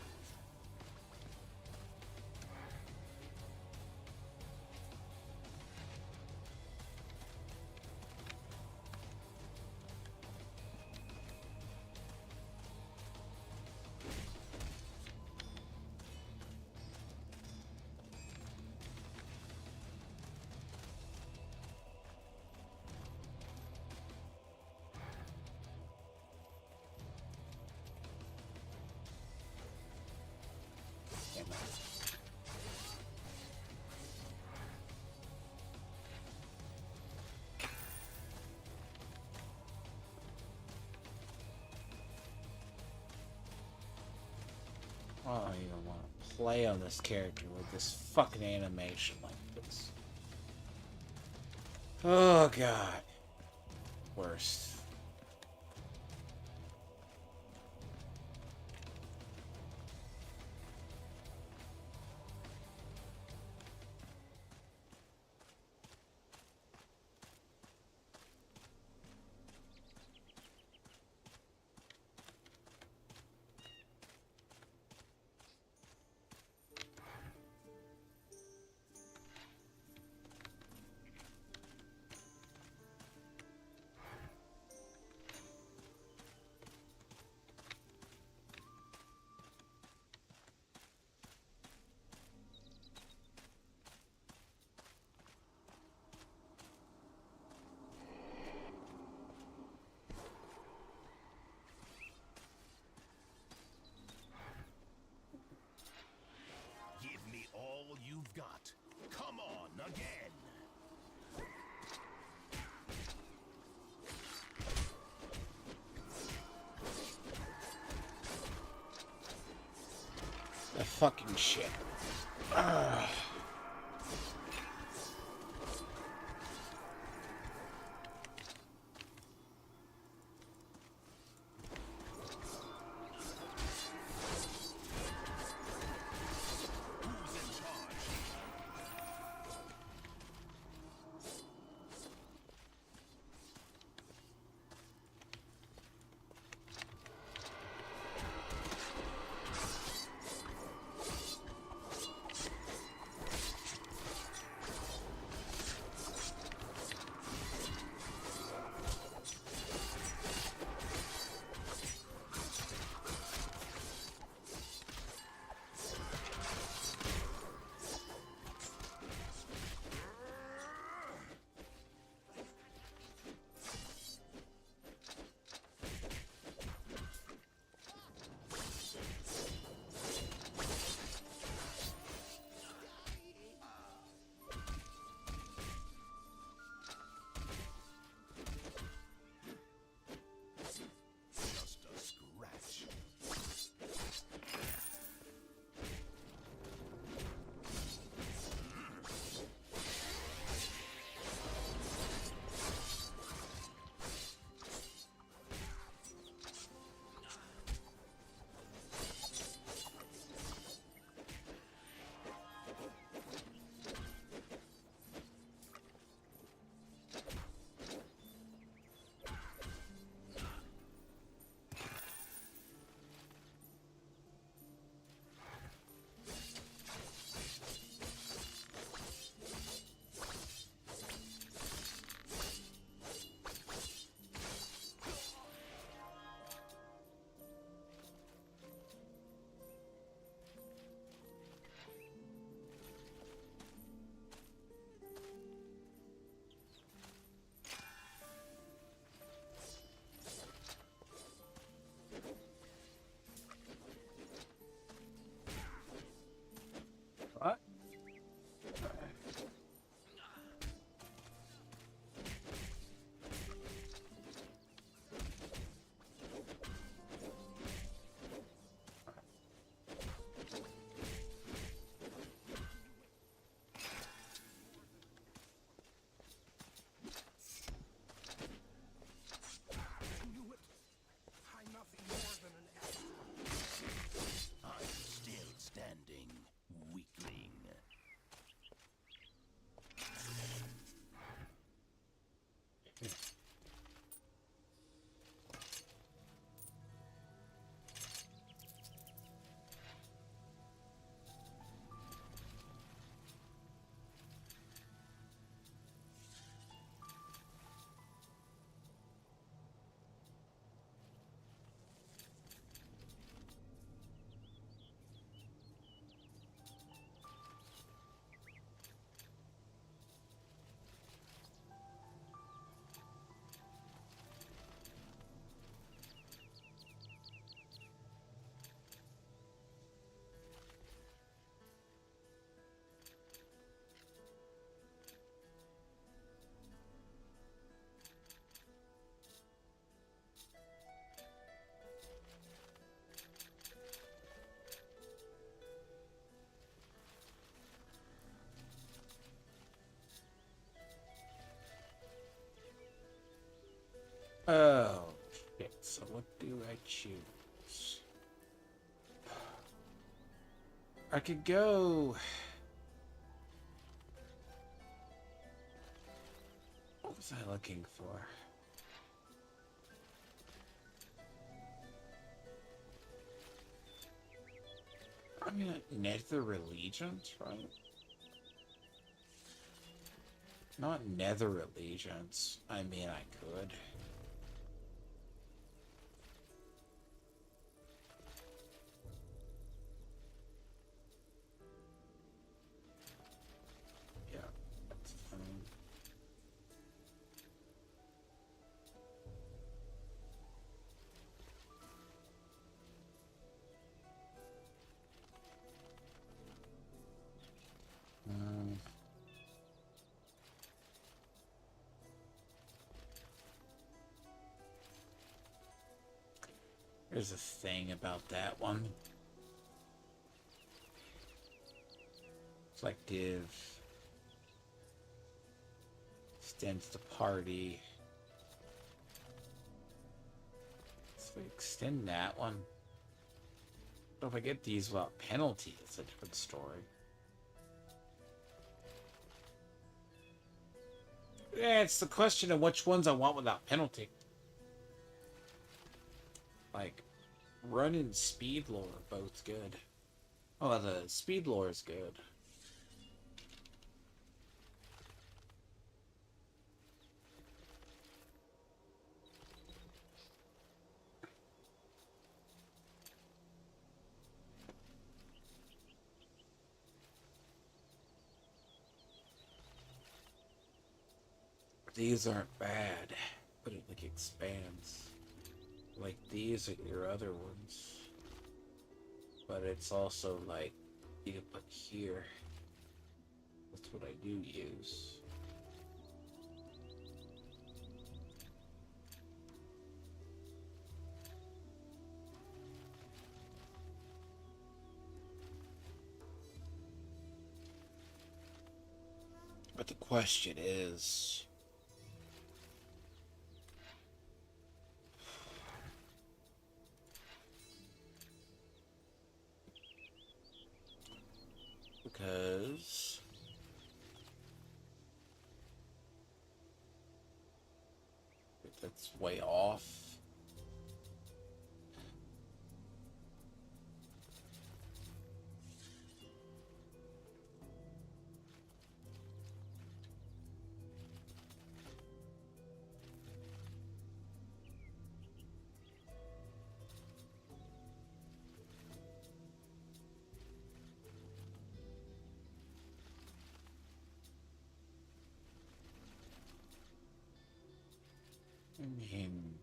Damn it. I don't even want to play on this character with this fucking animation like this. Oh god. Worst. Give me all you've got. Come on again. The fucking shit. Ugh. Who's in charge? Oh, shit. So what do I choose? I could go... What was I looking for? I mean, Nether Allegiance, right? Not Nether Allegiance. I mean, I could. Yeah, that's fine. Um, There's a thing about that one. Selective. Extends the party. So we extend that one. But if I get these without penalty, it's a different story. Yeah, it's the question of which ones I want without penalty. Like, run and speed lore are both good. Oh, the speed lore is good. These aren't bad, but it like expands. Like these are your other ones. But it's also like you can put here. That's what I do use. But the question is, because that's way off. I mean,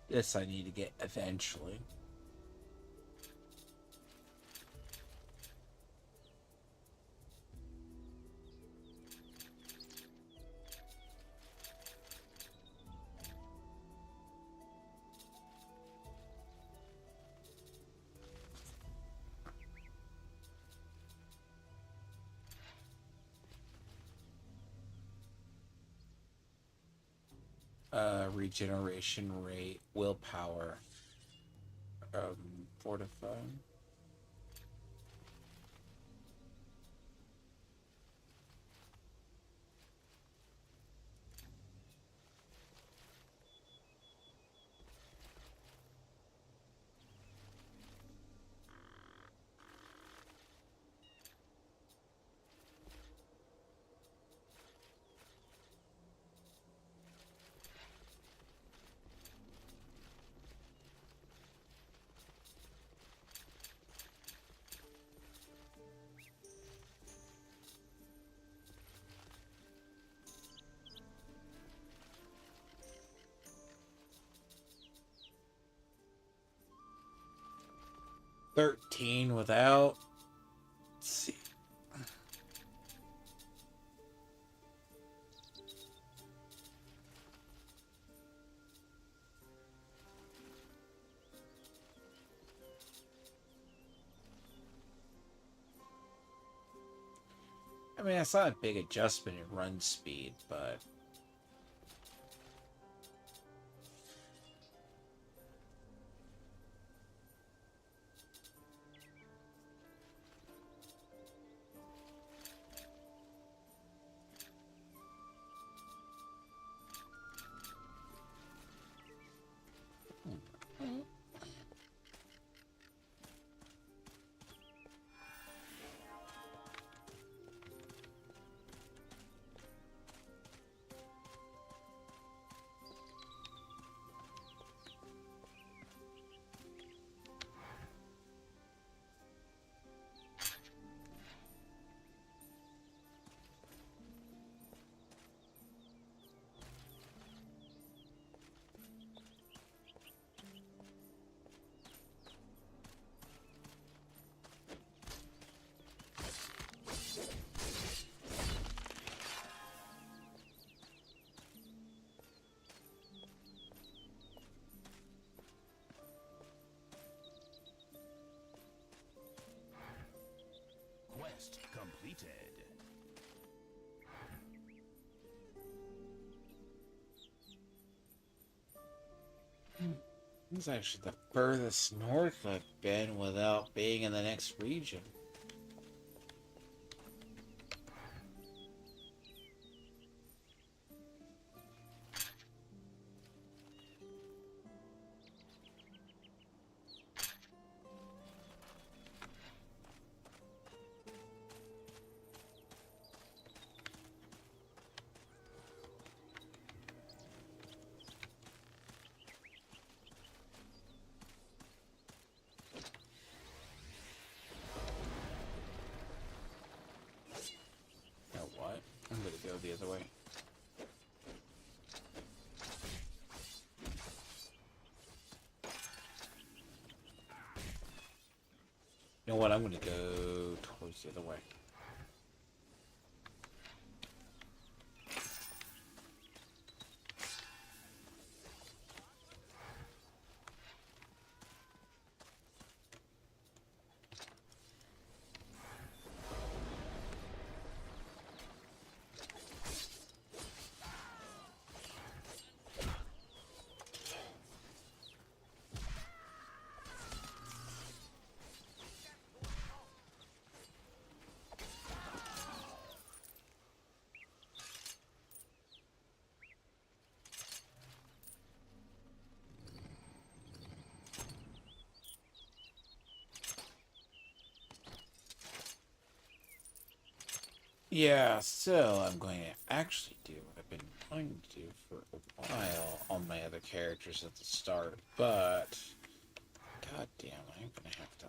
this I need to get eventually. Regeneration rate, willpower, fortify. $13 without. Let's see. I mean, it's not a big adjustment in run speed, but Quest completed. it's actually the furthest north I've been without being in the next region. You know what? I'm gonna go the other way. You know what? I'm gonna go towards the other way. Yeah, so I'm going to actually do what I've been trying to do for a while on my other characters at the start, but god damn, I'm gonna have to.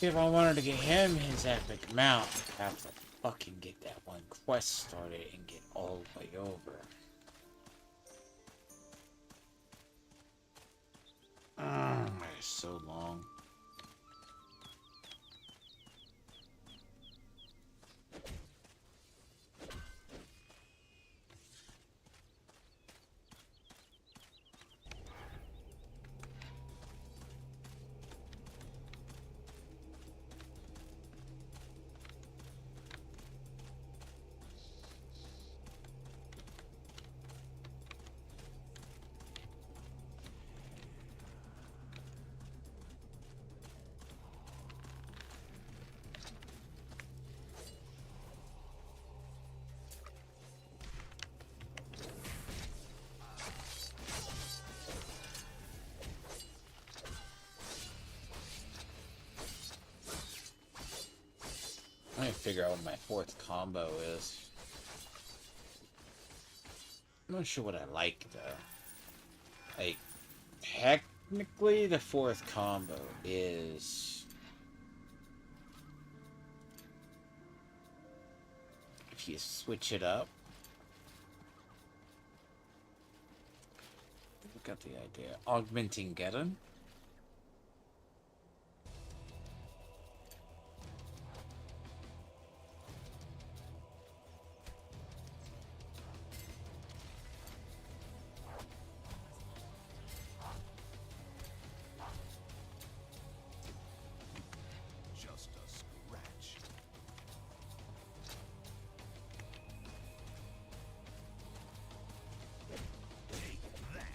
If I wanted to get him his epic mount, I'd have to fucking get that one quest started and get all the way over. That is so long. figure out what my fourth combo is. I'm not sure what I like, though. Like, technically, the fourth combo is... if you switch it up... I got the idea. Augmenting Geddon? Just a scratch. Take that.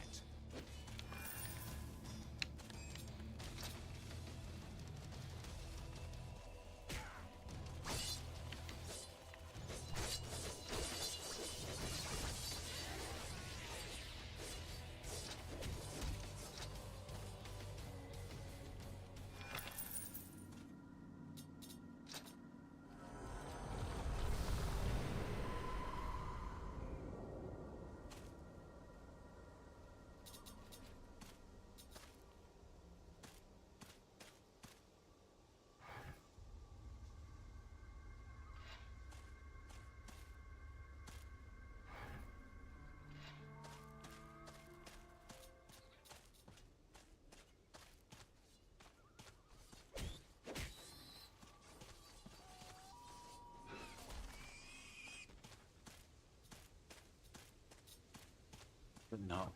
But no.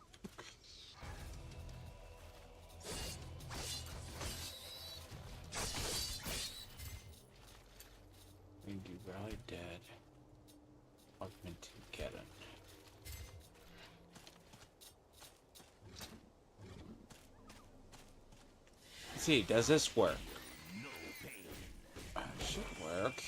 We do Rally Dead. Augmenting Geddon. Let's see, does this work? Should work.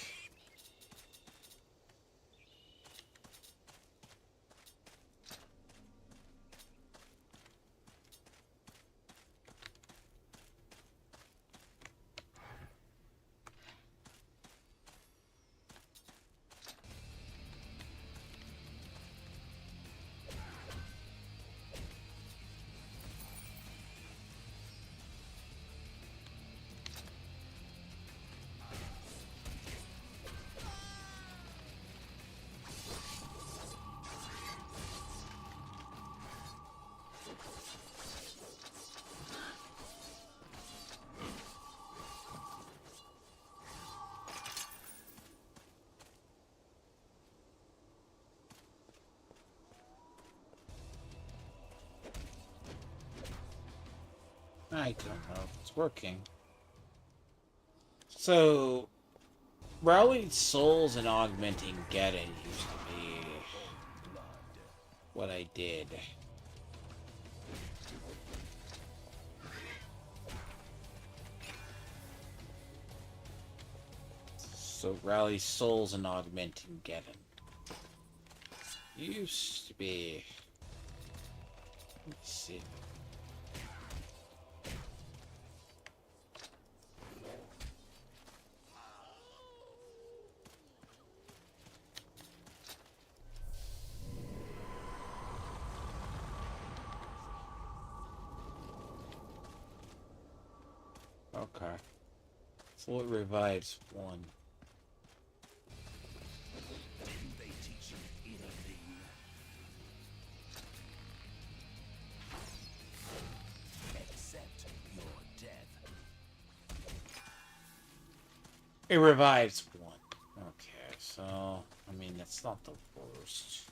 I don't know if it's working. So, Rallied Souls and Augmenting Geddon used to be what I did. So, Rally Souls and Augmenting Geddon used to be... Let's see. Okay. So it revives one. Didn't they teach you anything? Accept your death. It revives one. Okay, so I mean that's not the worst.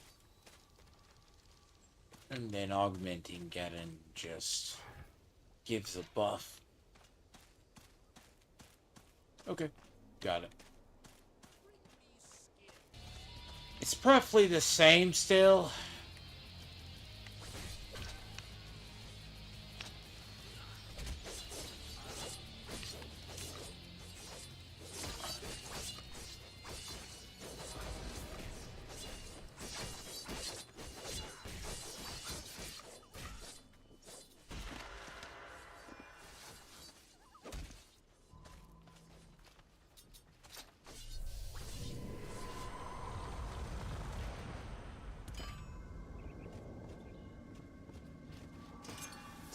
And then Augmenting Geddon just gives a buff. Okay, got it. It's roughly the same still.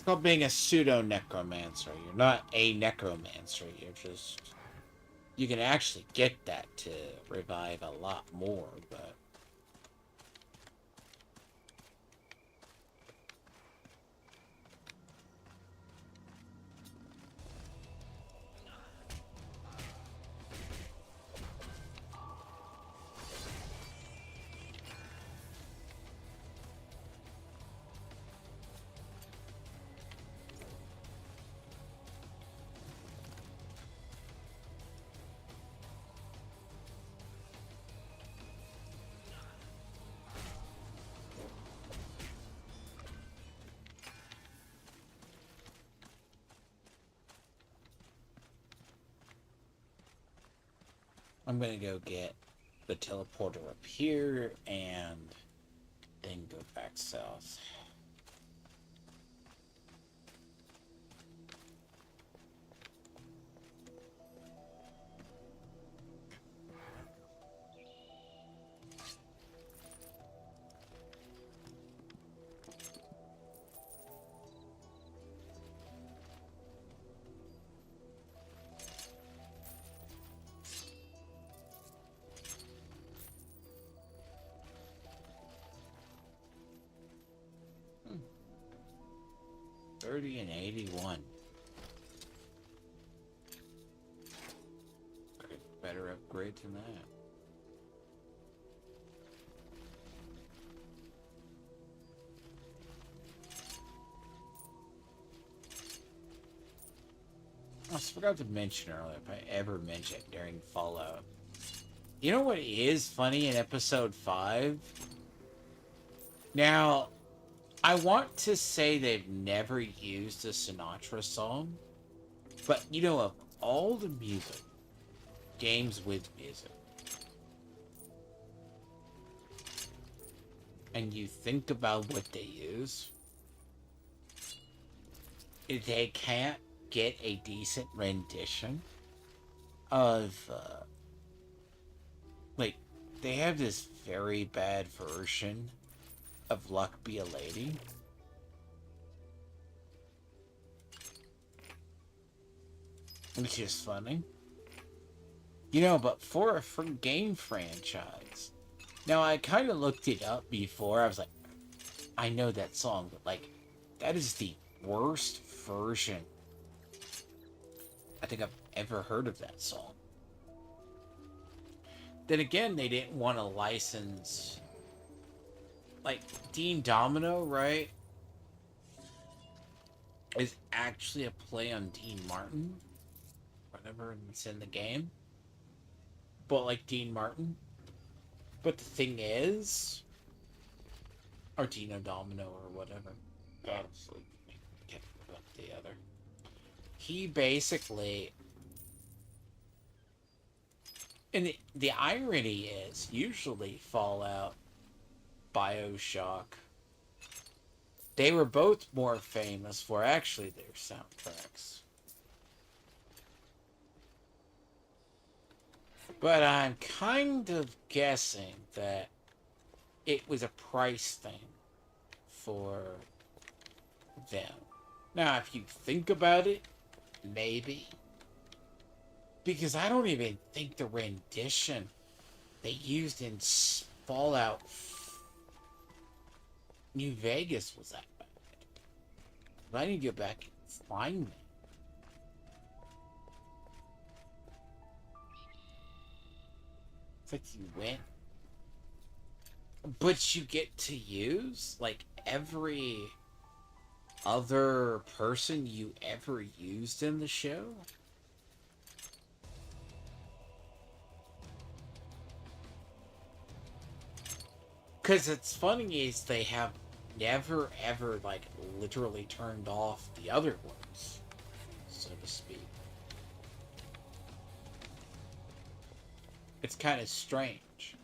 called being a pseudo necromancer. You're not a necromancer. You're just, you can actually get that to revive a lot more, but I'm gonna go get the teleporter up here and then go back south. Hmm. 30 and 81. Better upgrade than that. I forgot to mention earlier, if I ever mentioned it during Fallout. You know what is funny in episode 5? Now, I want to say they've never used a Sinatra song, but you know, of all the music, games with music, and you think about what they use, they can't get a decent rendition of, like, they have this very bad version of Luck Be a Lady. Which is funny. You know, but for a game franchise. Now, I kind of looked it up before. I was like, I know that song, but, like, that is the worst version I think I've ever heard of that song. Then again, they didn't want to license, like, Dean Domino, right? Is actually a play on Dean Martin. Whatever it's in the game. But, like, Dean Martin. But the thing is, or Dino Domino or whatever. Honestly, can't remember the other. He basically, and the irony is, usually Fallout, BioShock, they were both more famous for actually their soundtracks. But I'm kind of guessing that it was a price thing for them. Now, if you think about it, maybe. Because I don't even think the rendition they used in Fallout New Vegas was that bad. But I need to go back and find it. It's like you went, but you get to use, like, every other person you ever used in the show. Because it's funny is they have never ever, like, literally turned off the other ones, so to speak. It's kind of strange.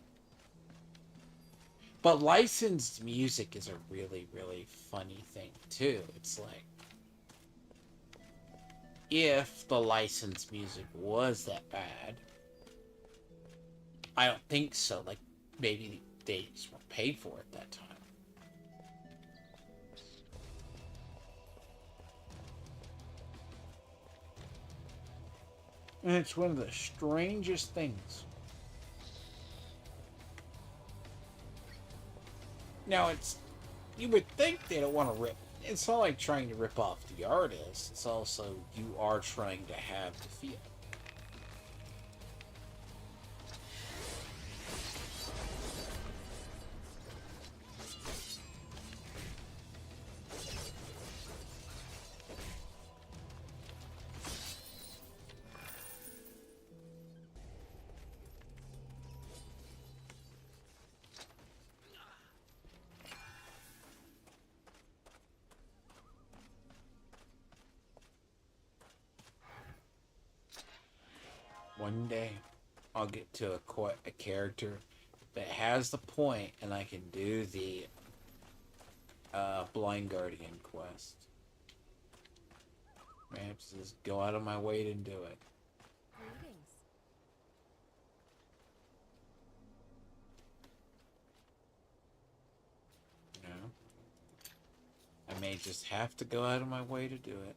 But licensed music is a really, really funny thing, too. It's like, if the licensed music was that bad, I don't think so. Like, maybe they just weren't paid for it that time. And it's one of the strangest things. Now, you would think they don't want to rip. It's not like trying to rip off the artist. It's also, you are trying to have the feel. One day, I'll get to a character that has the point, and I can do the Blind Guardian quest. Perhaps just go out of my way to do it. Greetings. You know? I may just have to go out of my way to do it.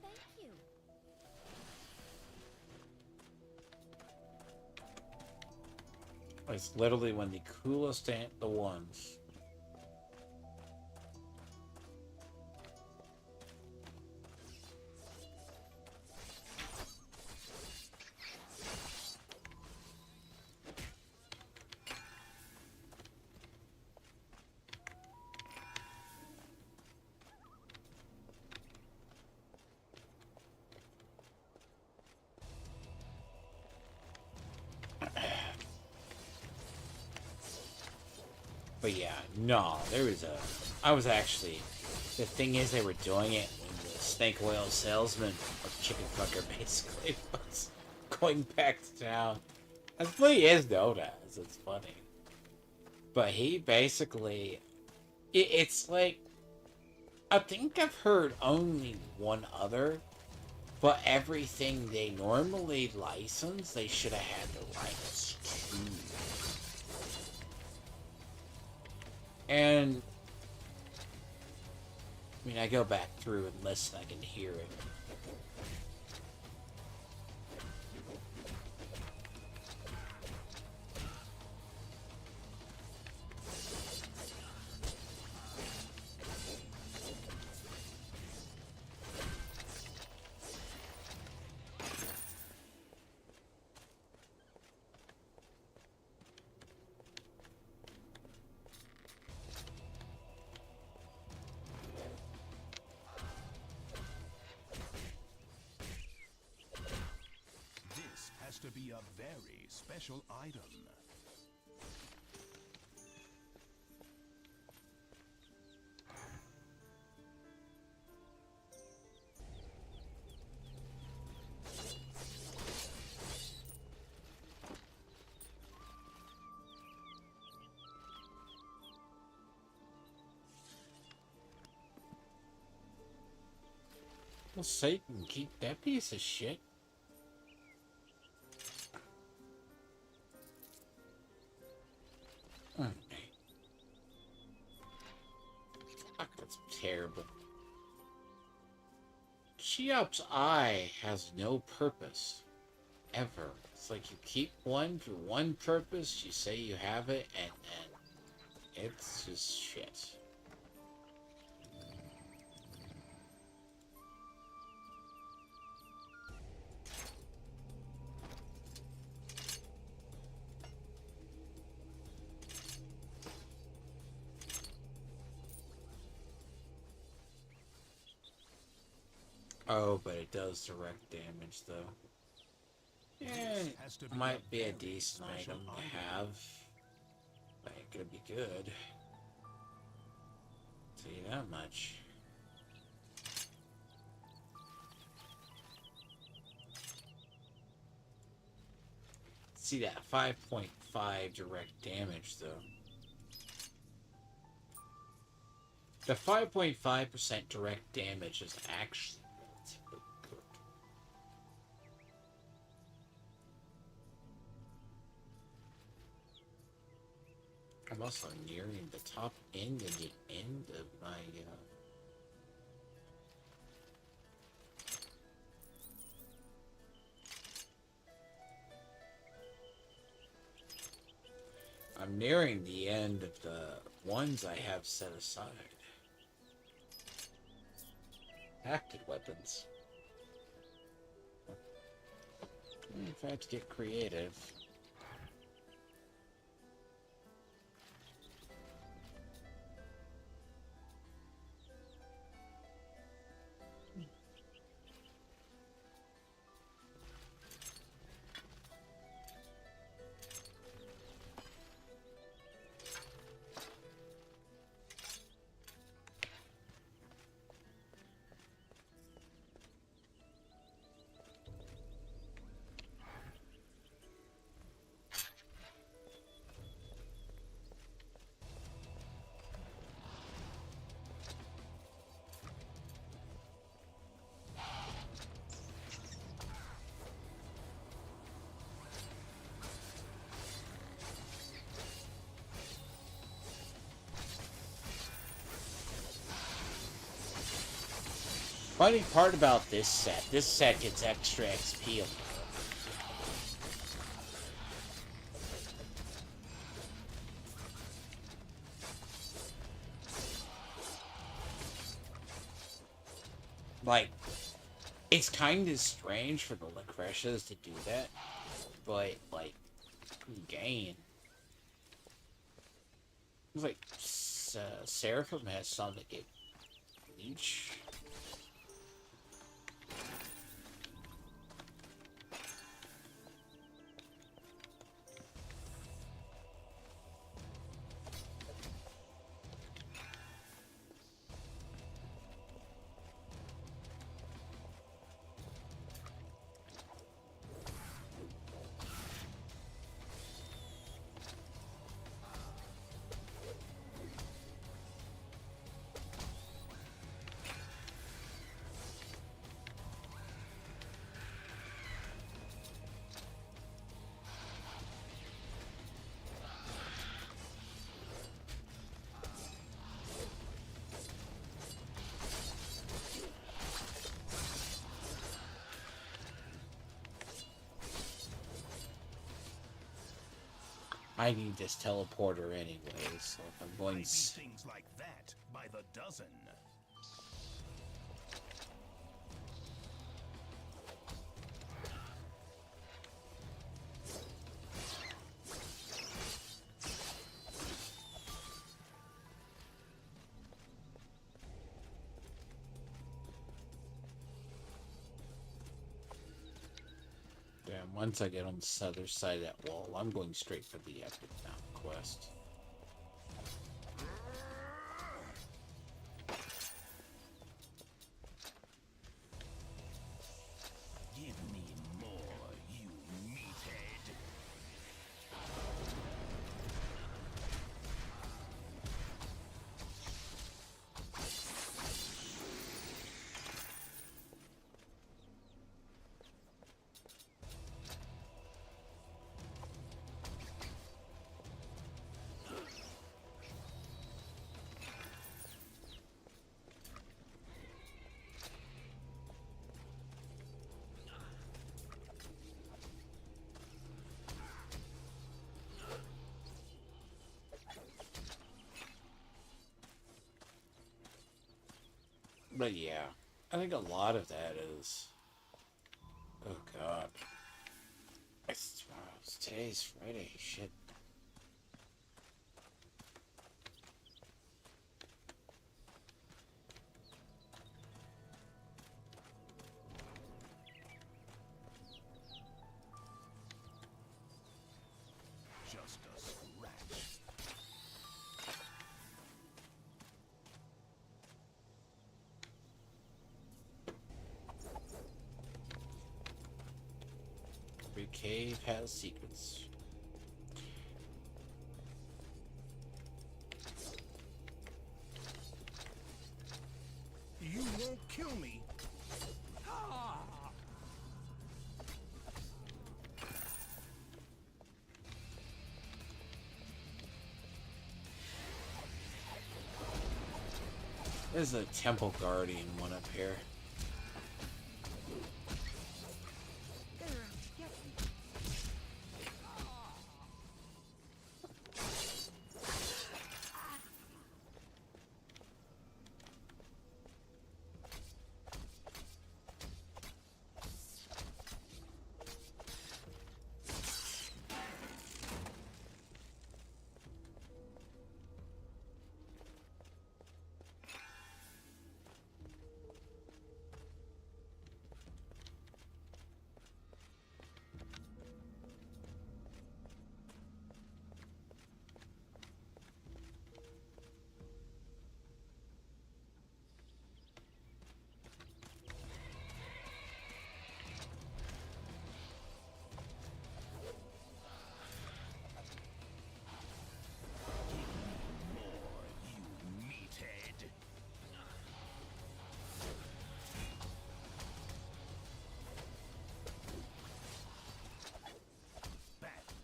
Thank you. It's literally one of the coolest the ones. But yeah, no, there was a... I was actually... The thing is, they were doing it when the snake oil salesman, or chicken fucker, basically, was going back to town. That's what he is known as. It's funny. But he basically... it's like... I think I've heard only one other, but everything they normally license, they should have had the rights to. And I mean, I go back through and listen, I can hear it. This has to be a very special item. Well, Satan, keep that piece of shit. Okay. Fuck, that's terrible. Cheop's eye has no purpose. Ever. It's like you keep one for one purpose, you say you have it, and it's just shit. Oh, but it does direct damage, though. Yeah, it might be a decent item to have. But it could be good. Tell you that much. See that 5.5 direct damage, though. The 5.5% direct damage is actually relatively good. I'm also nearing the top end and the end of my I'm nearing the end of the ones I have set aside. Acted weapons. If I have to get creative. Funny part about this set gets extra XP. Like, it's kind of strange for the Lucretias to do that, but, like, gain. It's like, Seraphim has some that get Leech. I need this teleporter anyway, so if I'm going... I do things like that by the dozen. Once I get on the other side of that wall, I'm going straight for the epic mountain quest. Give me more, you meathead. But yeah, I think a lot of that is... Oh god. Today's Friday, shit. Just a scratch. Every cave has secrets. You won't kill me. There's a Temple Guardian one up here.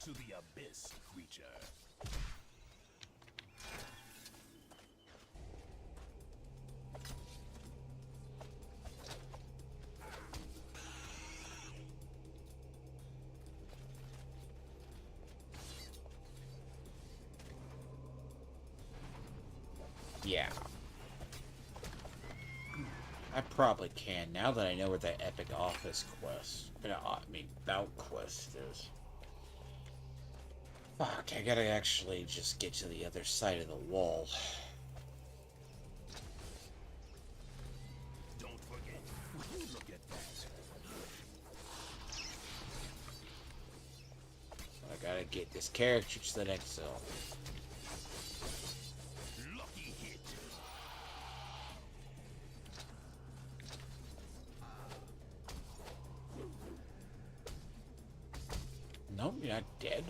To the abyss, creature. Yeah. I probably can, now that I know where the Epic Office quest, Bout quest is. Fuck, I gotta actually just get to the other side of the wall. Don't forget. Would you look at that? I gotta get this character to the next zone. Lucky hit. No, you're not dead.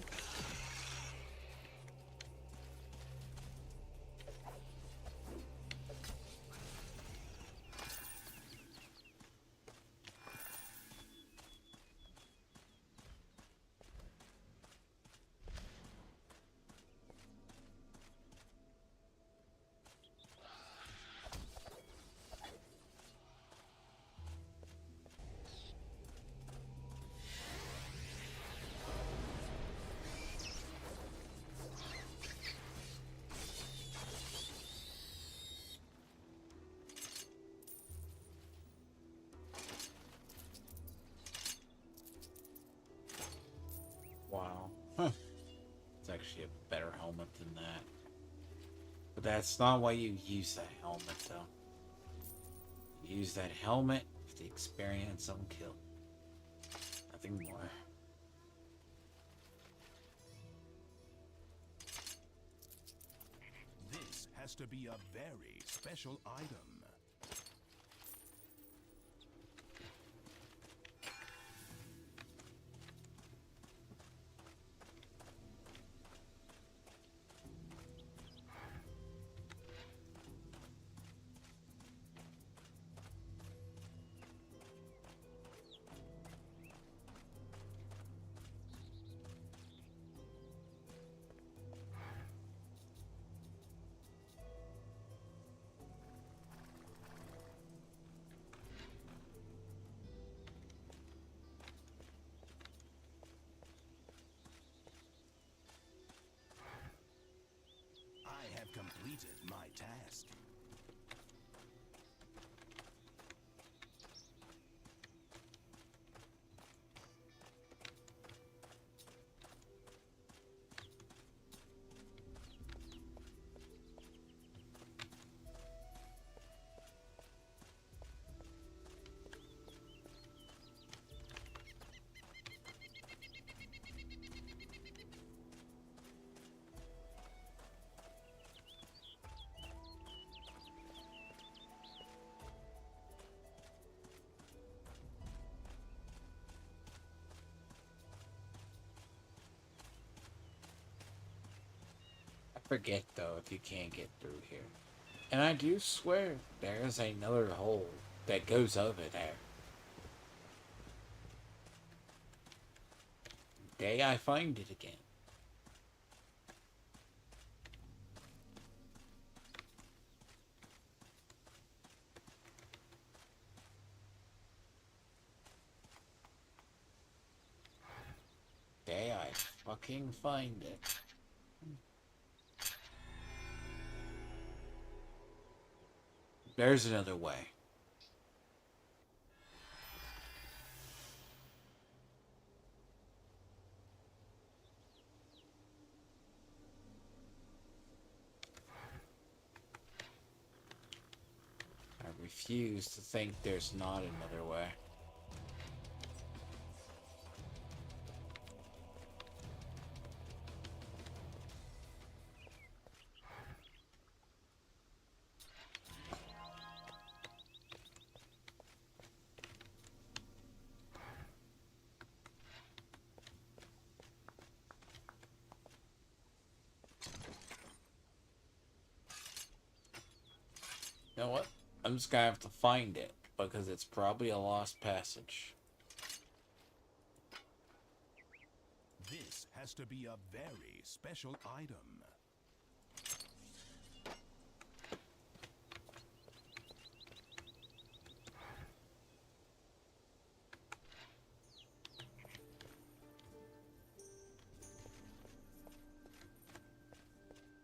Wow. Huh. It's actually a better helmet than that. But that's not why you use that helmet, though. You use that helmet for the experience on kill. Nothing more. This has to be a very special item. I have completed my task. I forget, though, if you can't get through here. And I do swear, there's another hole that goes over there. Day I find it again. fucking find it. There's another way. I refuse to think there's not another way. You know what? I'm just gonna have to find it because it's probably a lost passage. This has to be a very special item.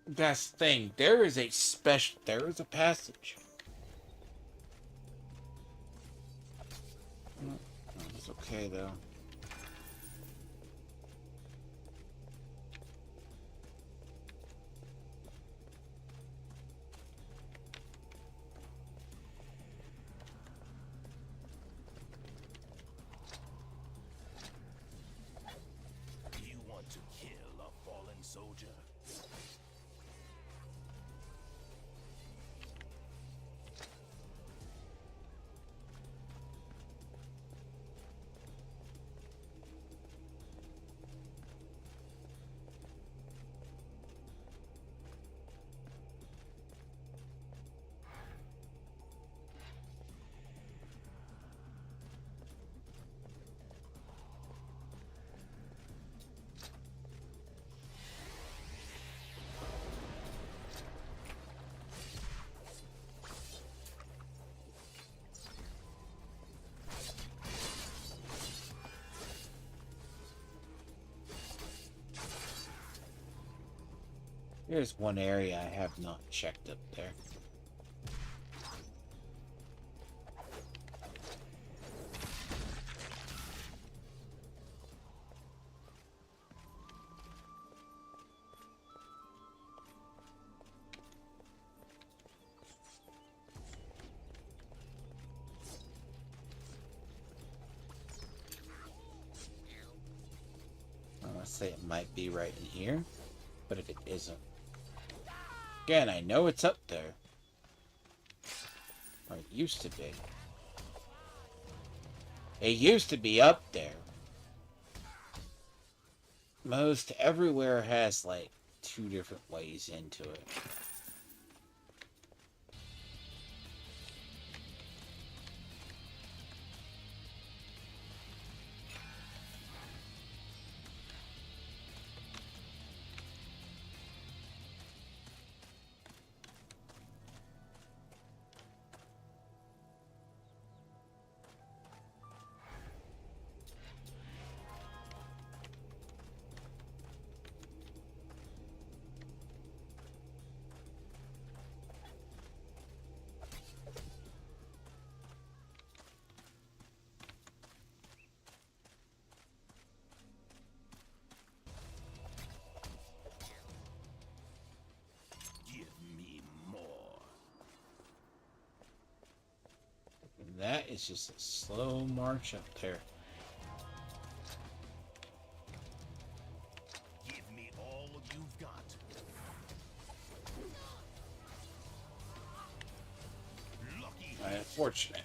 That's the thing. There is a passage. It's okay though. You want to kill a fallen soldier? Here's one area I have not checked up there. I want to say it might be right in here, but if it isn't, again, I know it's up there. Or it used to be. It used to be up there. Most everywhere has like 2 different ways into it. Give me more. And that is just a slow march up there. Give me all you've got. Lucky. Unfortunate.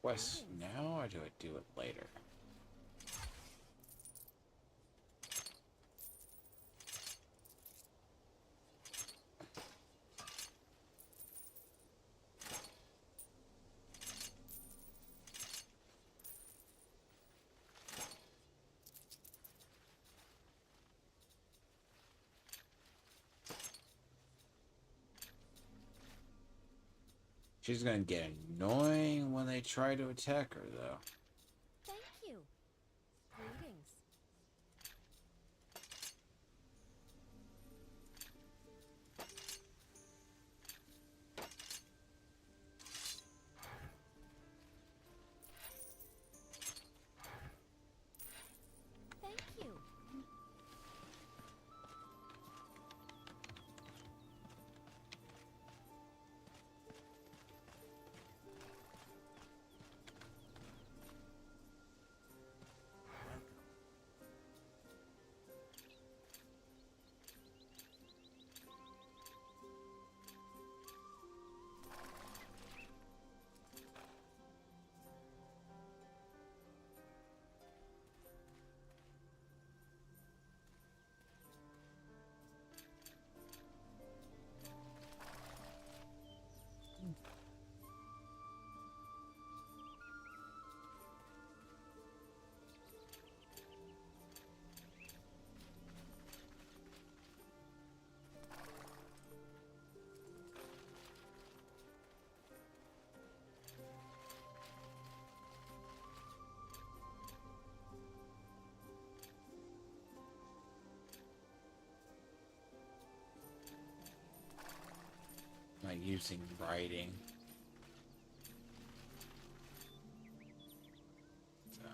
quest now, or do I do it later? She's gonna get annoying when they try to attack her, though. Thank you. Greetings. Thank you. Am I using writing? So.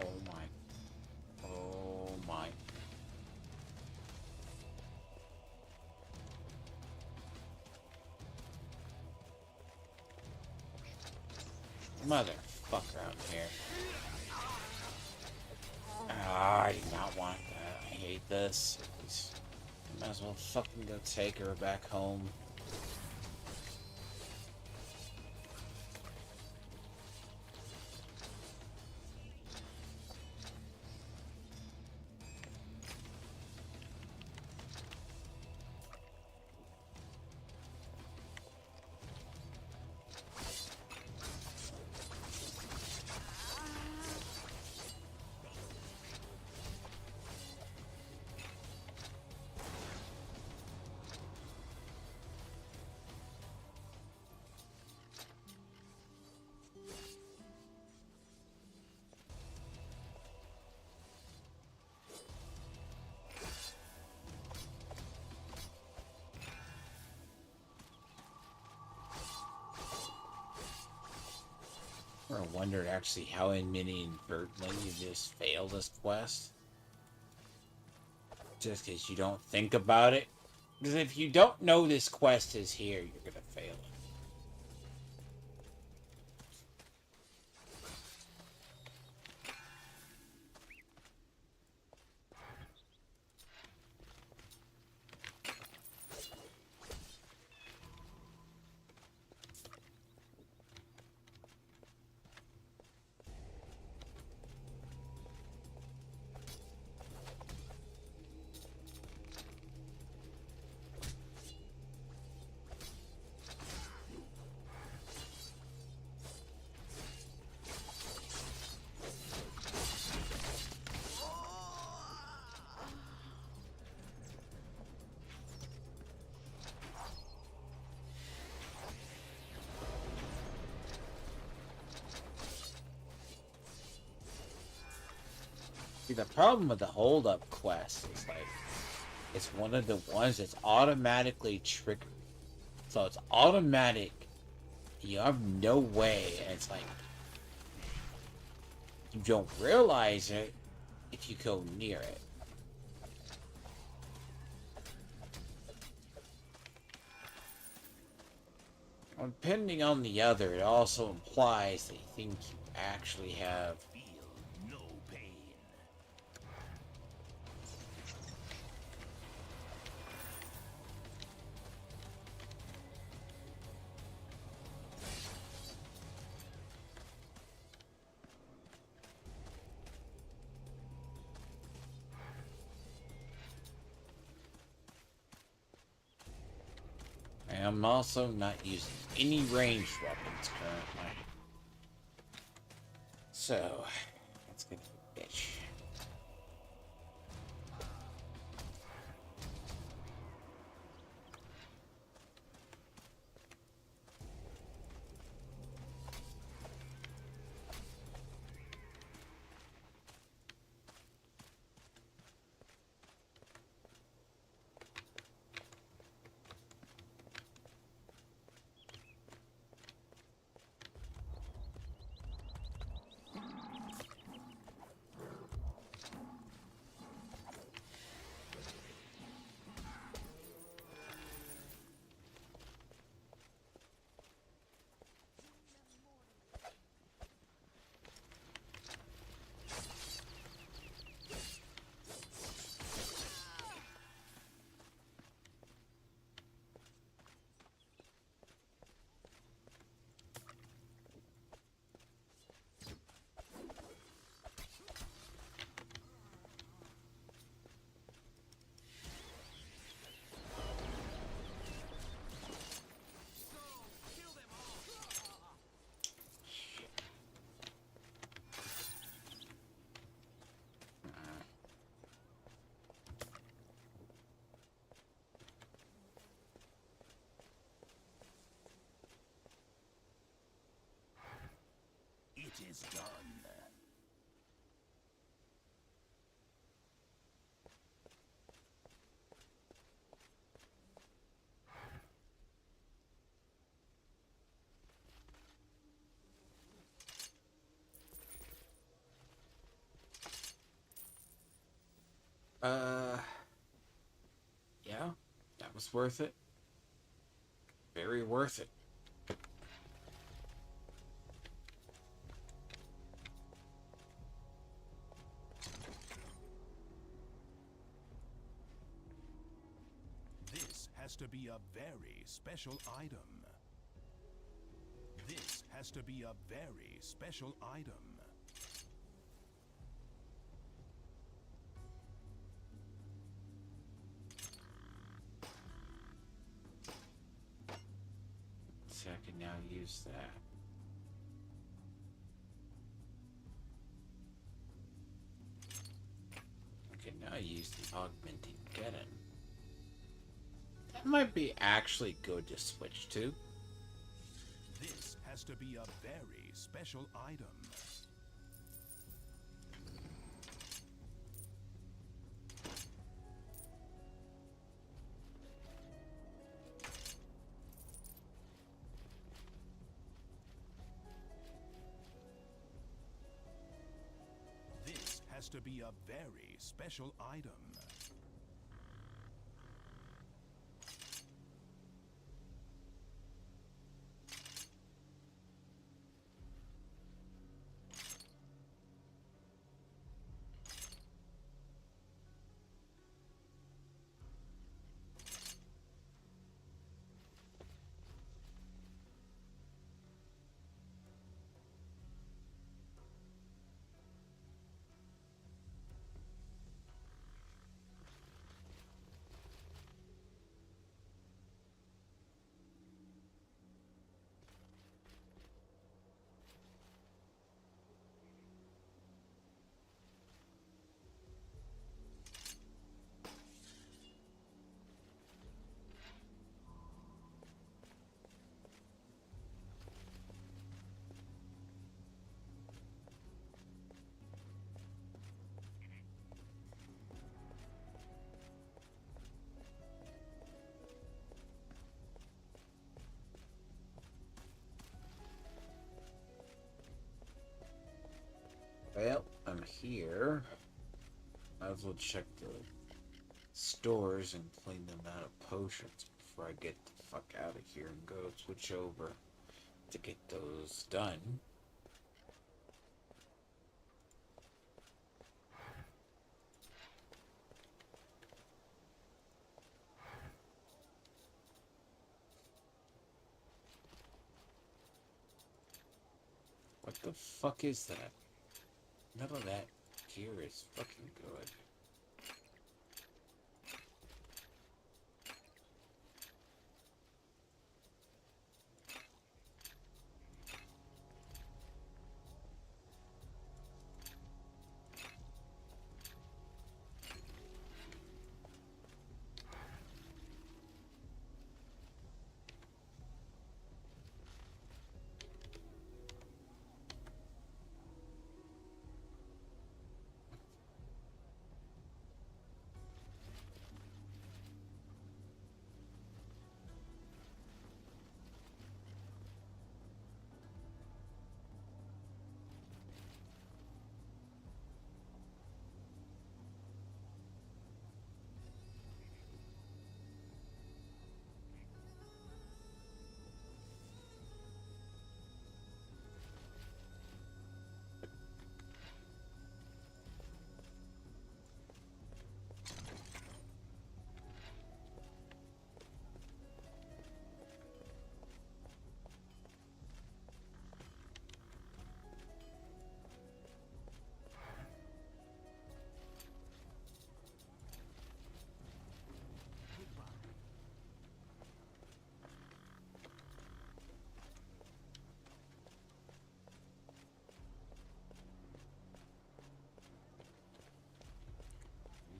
Oh my. Oh my. Motherfucker out here. Ah, I do not want that. I hate this. Might as well fucking go take her back home. I wondered actually how inadvertently you just fail this quest. Just because you don't think about it. Because if you don't know this quest is here, you're gonna fail it. See, the problem with the hold up quest is like it's one of the ones that's automatically triggered. So it's automatic. You have no way, and it's like you don't realize it if you go near it. Depending on the other, it also implies they think you actually have. Feel no pain. And I'm also not using any ranged weapons currently. So, let's get the bitch. It is done. Yeah, that was worth it. Very worth it. This has to be a very special item. This has to be a very special item. So I can now use that. I can now use the augmenting cannon. That might be actually good to switch to. This has to be a very special item. This has to be a very special item. well check the stores and clean them out of potions before I get the fuck out of here and go switch over to get those done. What the fuck is that? None of that gear is fucking good.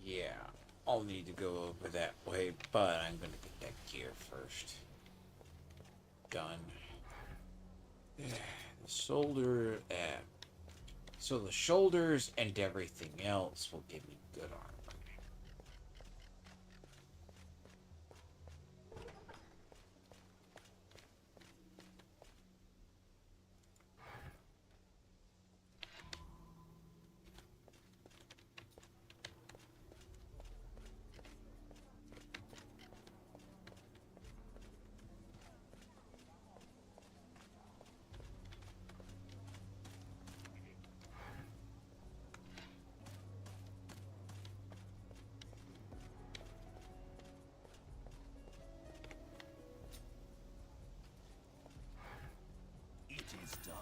Yeah, I'll need to go over that way, but I'm gonna get that gear first. Done. The shoulder, so the shoulders and everything else will give me good armor. It is done.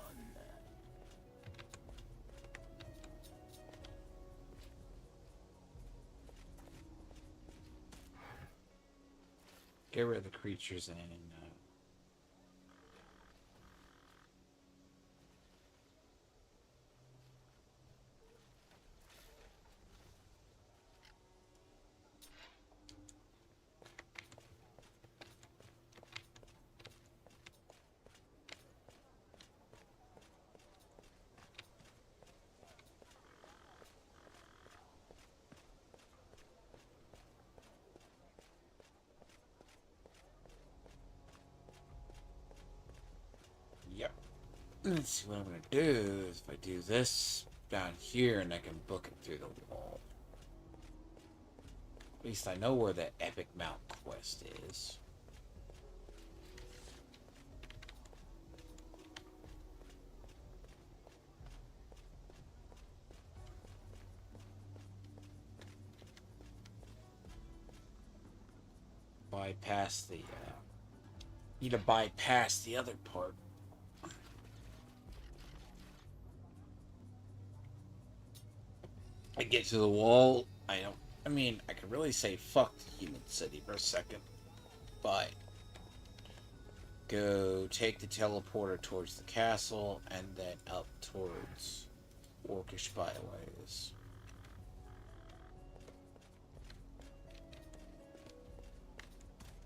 Get rid of the creatures and yep. Let's see what I'm gonna do is if I do this down here and I can book it through the wall. At least I know where the Epic Mount quest is. Bypass the, need to bypass the other part. I get to the wall, I mean, I could really say fuck the human city for a second, but go take the teleporter towards the castle and then up towards Orcish byways.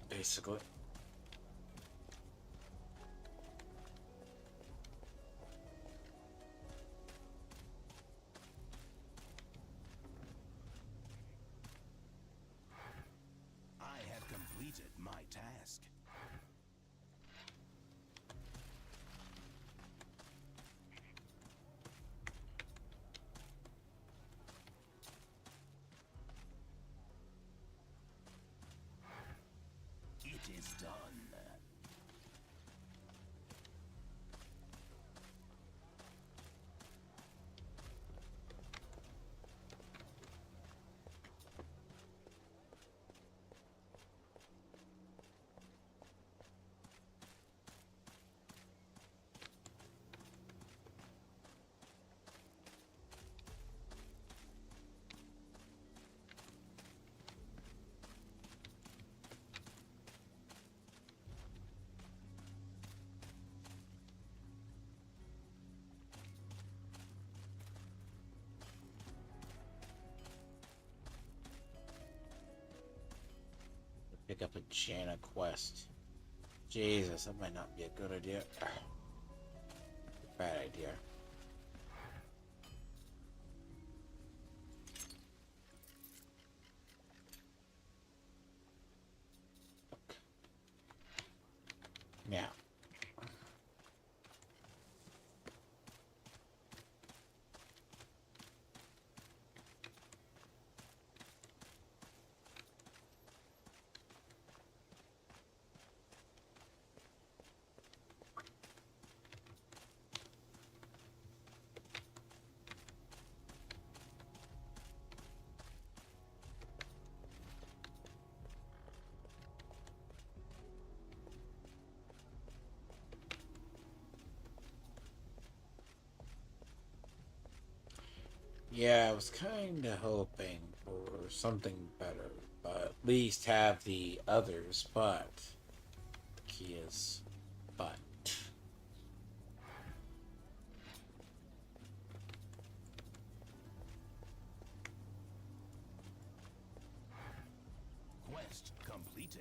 Basically. I have completed my task. done. Pick up a Jana quest. Jesus, that might not be a good idea. Bad idea. Now. Yeah, I was kind of hoping for something better, but at least have the others, but key is but. Quest completed.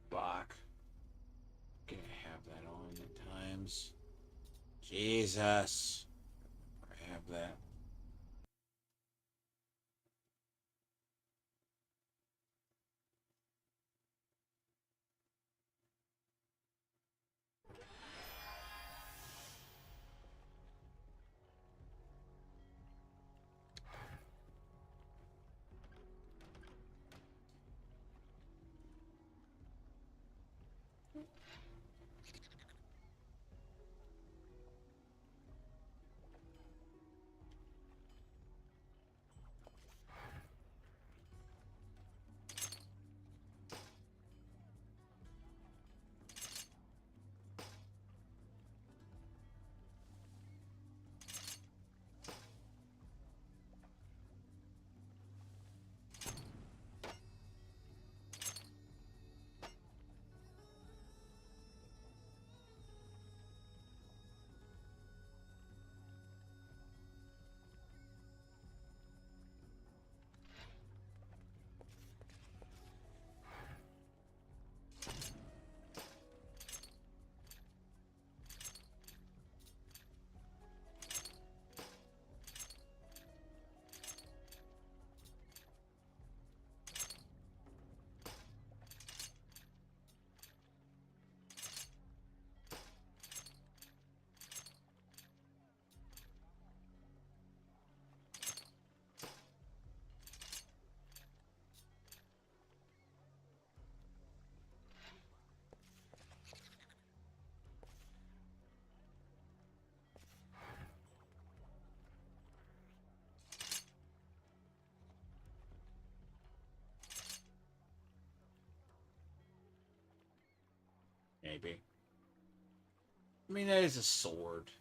Block. Gonna have that on at times. Jesus. I have that. maybe. I mean, that is a sword.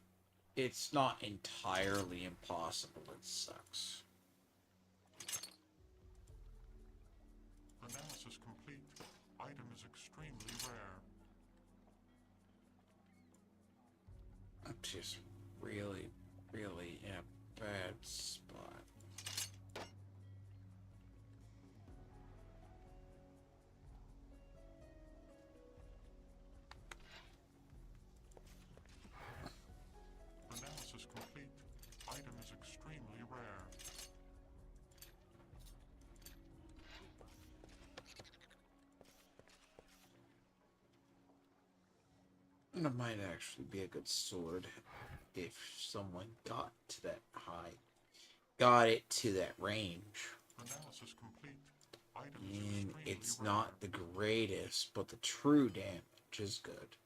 It's not entirely impossible. It sucks. Analysis complete. Item is extremely rare. I'm just really, really in a bad spot. Analysis complete. Item is extremely rare. It might actually be a good sword if someone got to that high, got it to that range. Analysis complete. Item is And extremely it's rare. not the greatest, but the true damage is good.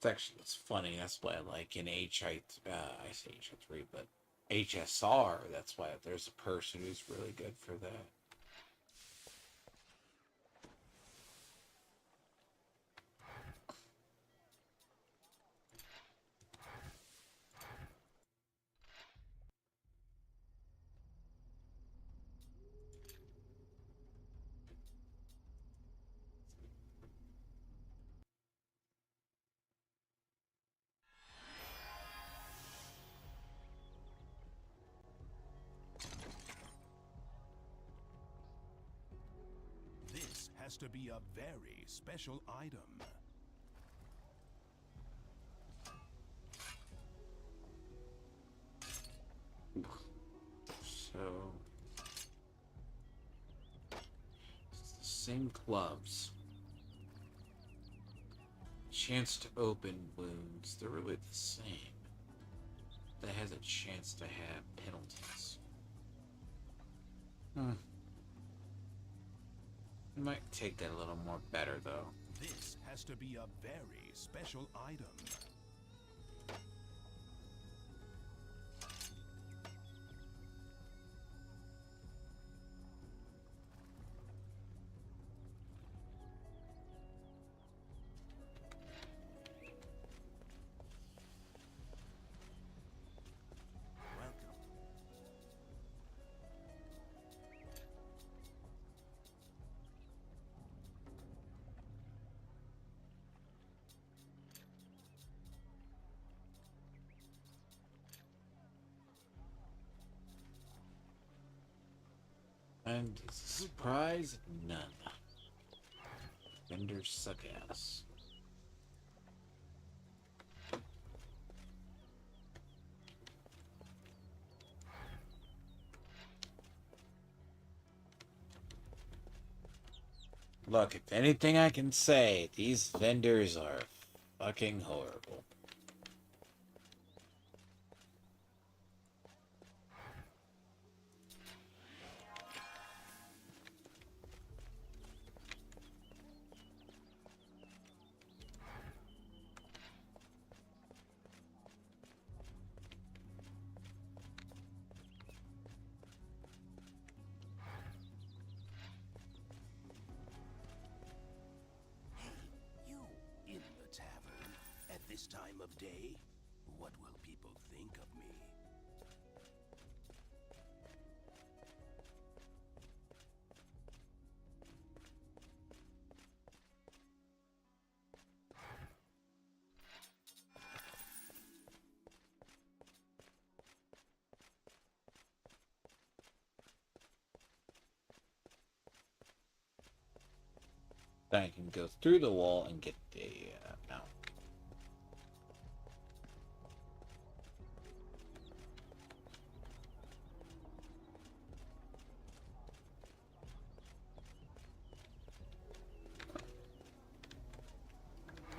It's funny. That's why, like in I say HI3, but HSR. That's why there's a person who's really good for that. This has to be a very special item. So it's the same gloves. Chance to open wounds. They're really the same. That has a chance to have penalties. I might take that a little more better though. This has to be a very special item. Welcome. And surprise, none. Vendors suck ass. Look, if anything I can say, these vendors are fucking horrible. You in the tavern at this time of day? What will people think of me? Then I can go through the wall and get the mount.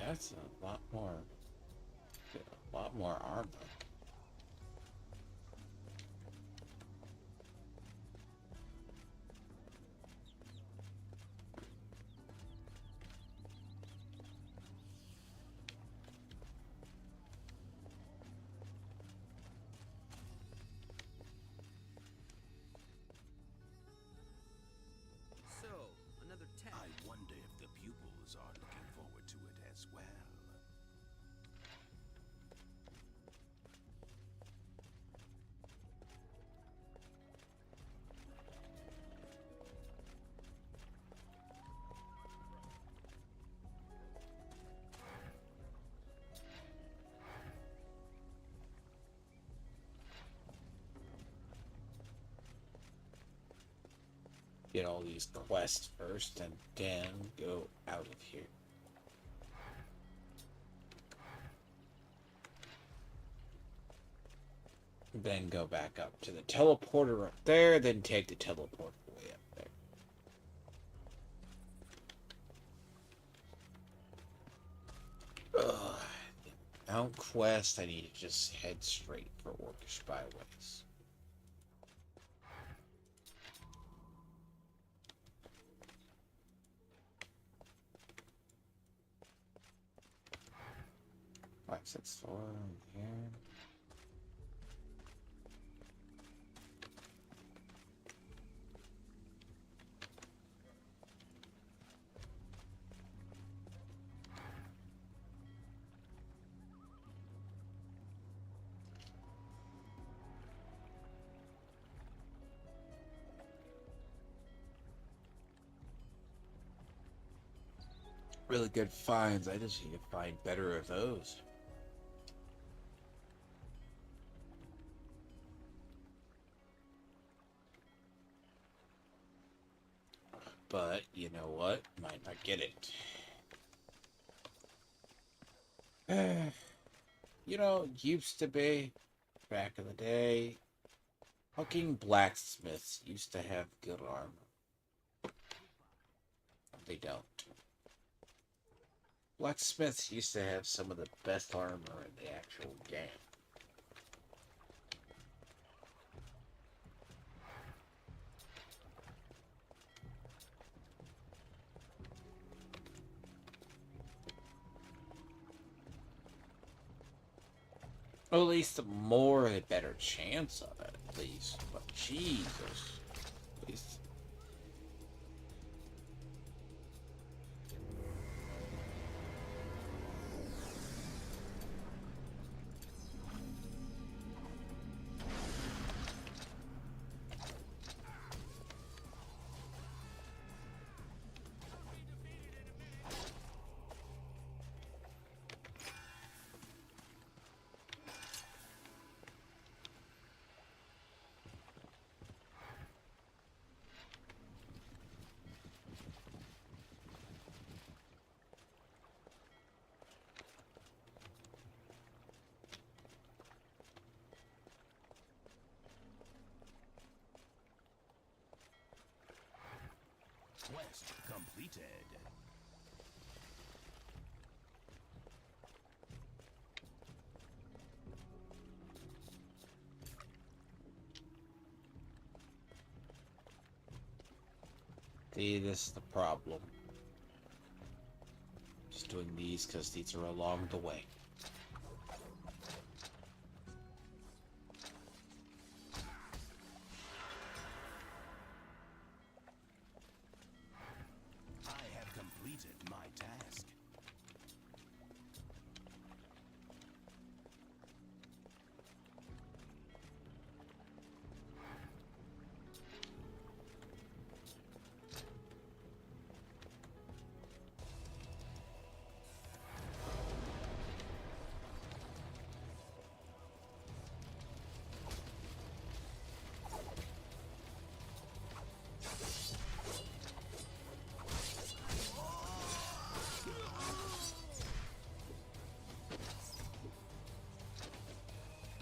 That's a lot more. A lot more armor. So, another test. I wonder if the pupils are looking forward to it get all these quests first and then go out of here. Then go back up to the teleporter up there, then take the teleporter way up there. Ugh. Mount Quest, I need to just head straight for Orcish Byways. Five, six, four, here. Really good finds. I just need to find better of those. But you know what? Might not get it. You know, used to be back in the day, fucking blacksmiths used to have good armor. They don't. Blacksmiths used to have some of the best armor in the actual game. Well, at least the more, the better chance of it, at least. But Jesus. At least. Quest completed. See, this is the problem. Just doing these because these are along the way. I have completed my task.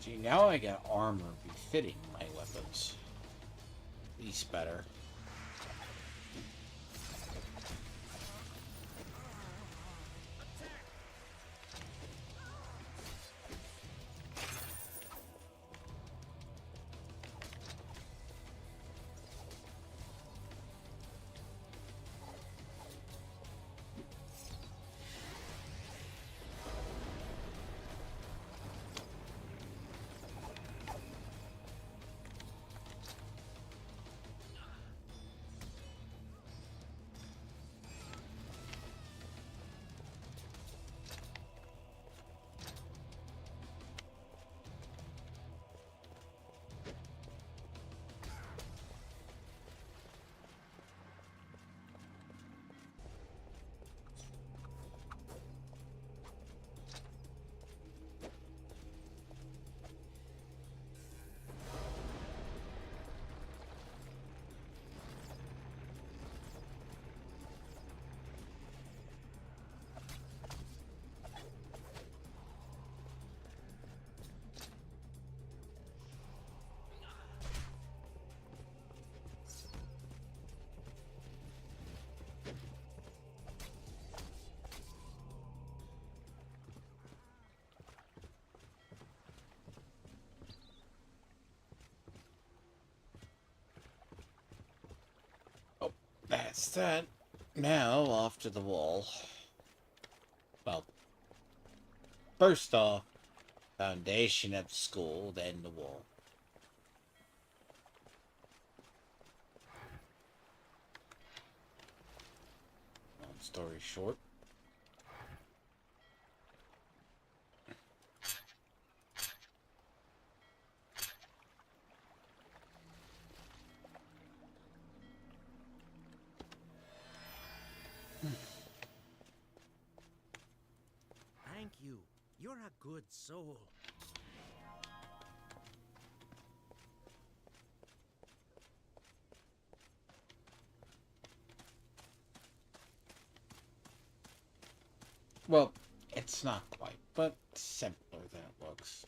See, now I got armor befitting my weapons. At least better. That's that. Now, off to the wall. Well, first off, foundation of the school, then the wall. Long story short. Thank you. You're a good soul. Well, it's not quite, but simpler than it looks.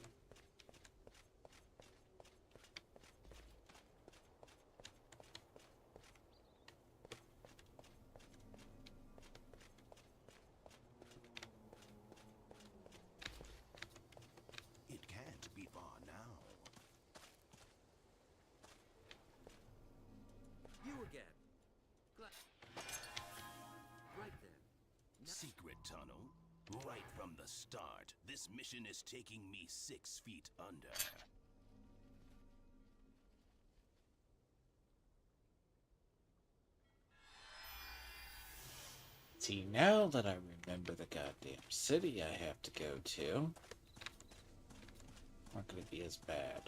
It can't be far now. You again. Right then. Secret tunnel? Right from the start, this mission is taking me 6 feet under. See, now that I remember the goddamn city I have to go to, not gonna be as bad.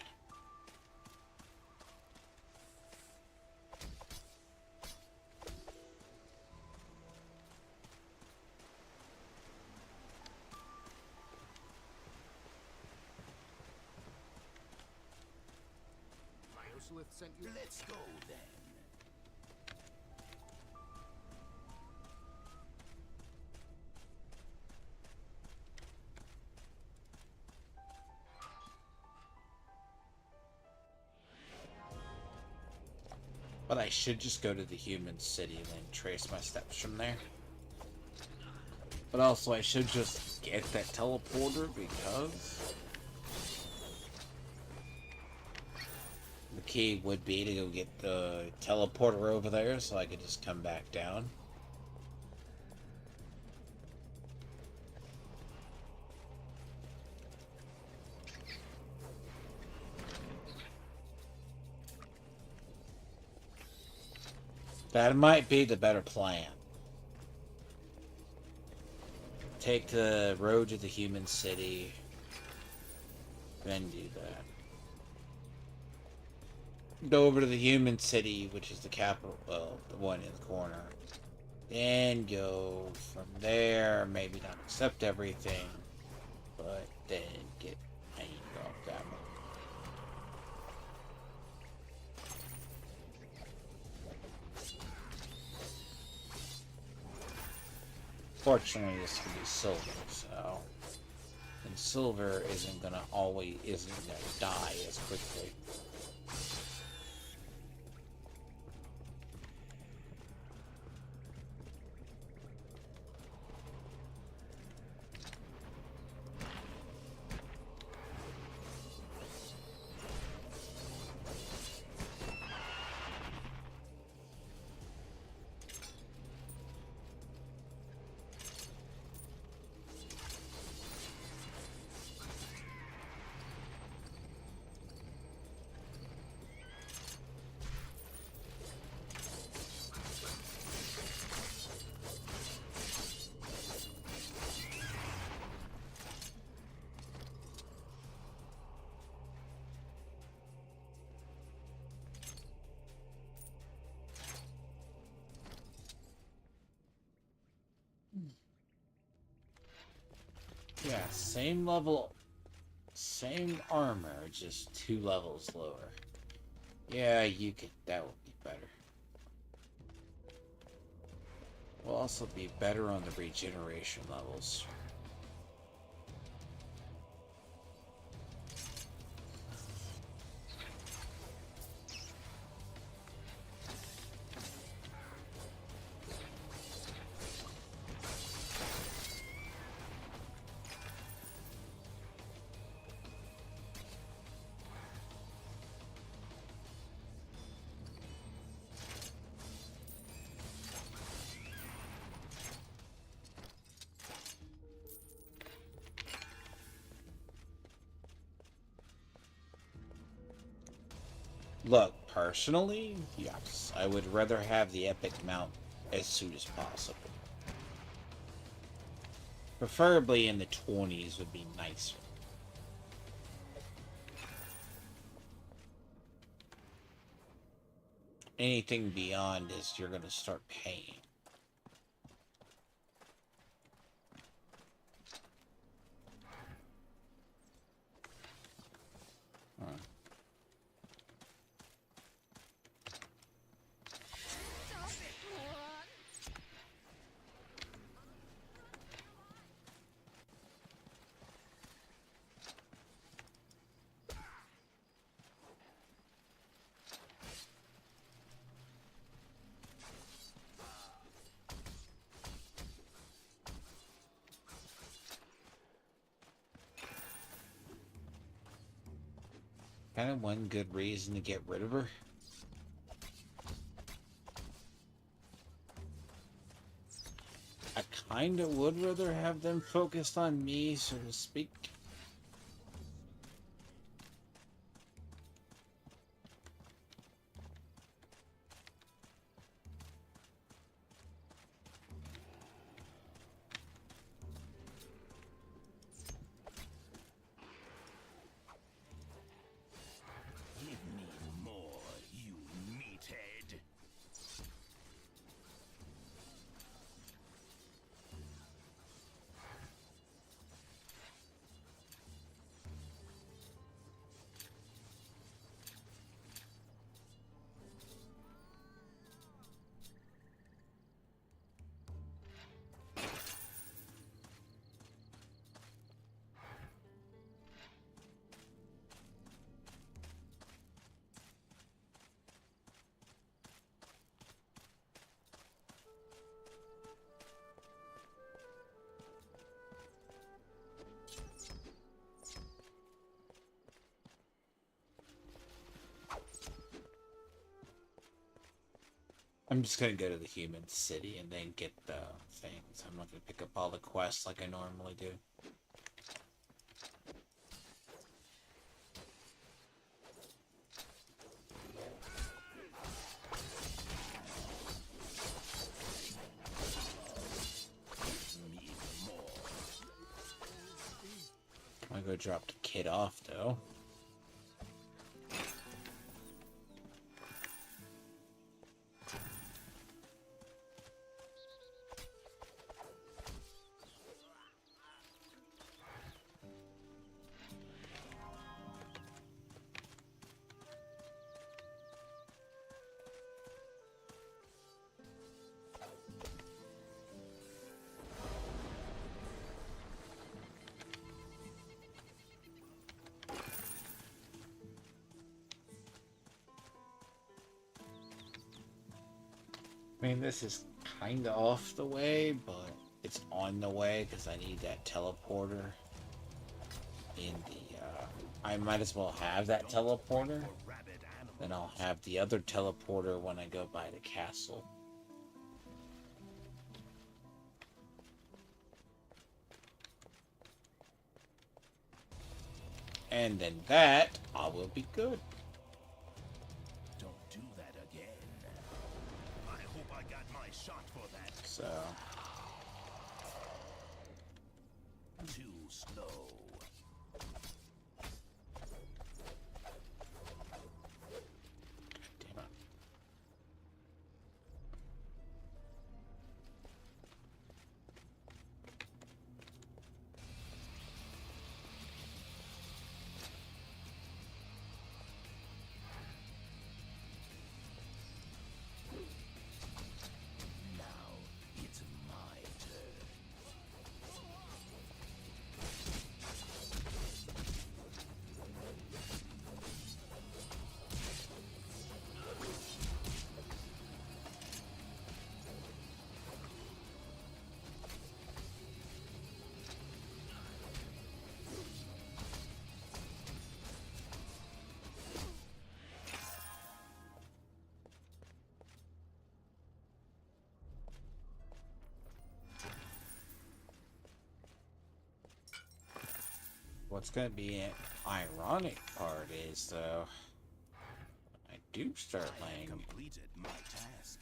Bioslith sent you. Let's go then. But I should just go to the human city and then trace my steps from there. But also, I should just get that teleporter because the key would be to go get the teleporter over there so I could just come back down. That might be the better plan. Take the road to the human city, then do that. Go over to the human city, which is the capital, well, the one in the corner. Then go from there, maybe not accept everything, but then get hanging off that one. Fortunately, this can be silver, so... And silver isn't gonna die as quickly. Yeah, same level, same armor, just 2 levels lower. Yeah, that would be better. Will also be better on the regeneration levels. Look, personally, yes, I would rather have the epic mount as soon as possible. Preferably in the 20s would be nicer. Anything beyond this, you're gonna start paying. Huh. Stop it, moron! Kind of one good reason to get rid of her. I kind of would rather have them focused on me, so to speak. Give me more, you meathead. I'm just gonna go to the human city and then get the things. I'm not gonna pick up all the quests like I normally do. Me more. I'm gonna go drop the kid off though. I mean, this is kind of off the way, but it's on the way because I need that teleporter in the, I might as well have that teleporter. Rabid animal. Then I'll have the other teleporter when I go by the castle. And then that, I will be good. Don't do that again. I hope I got my shot for that. So, Too slow. damn it. Now it's my turn. What's going to be an ironic part is, though, I do start I laying. have completed my task.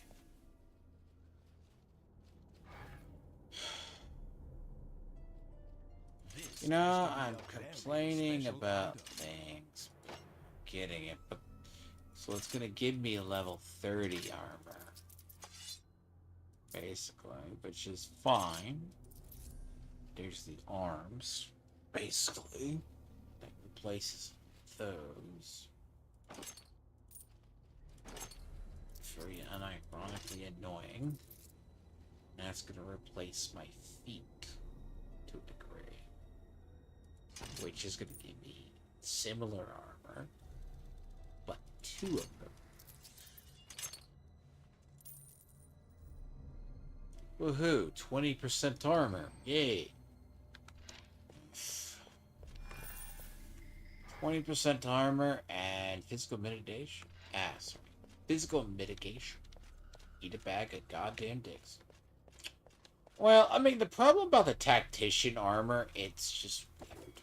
This You know, is gonna I'm be a very complaining special about item. things. Getting it, but so it's gonna give me a level 30 armor. Basically, which is fine. There's the arms. Basically. That replaces those. Very unironically annoying. That's gonna replace my feet to a degree. Which is gonna give me similar armor, but 2 of them. Woohoo! 20% armor. Yay! 20% armor and physical mitigation. Sorry. Physical mitigation. Eat a bag of goddamn dicks. Well, I mean, the problem about the tactician armor, it's just weird.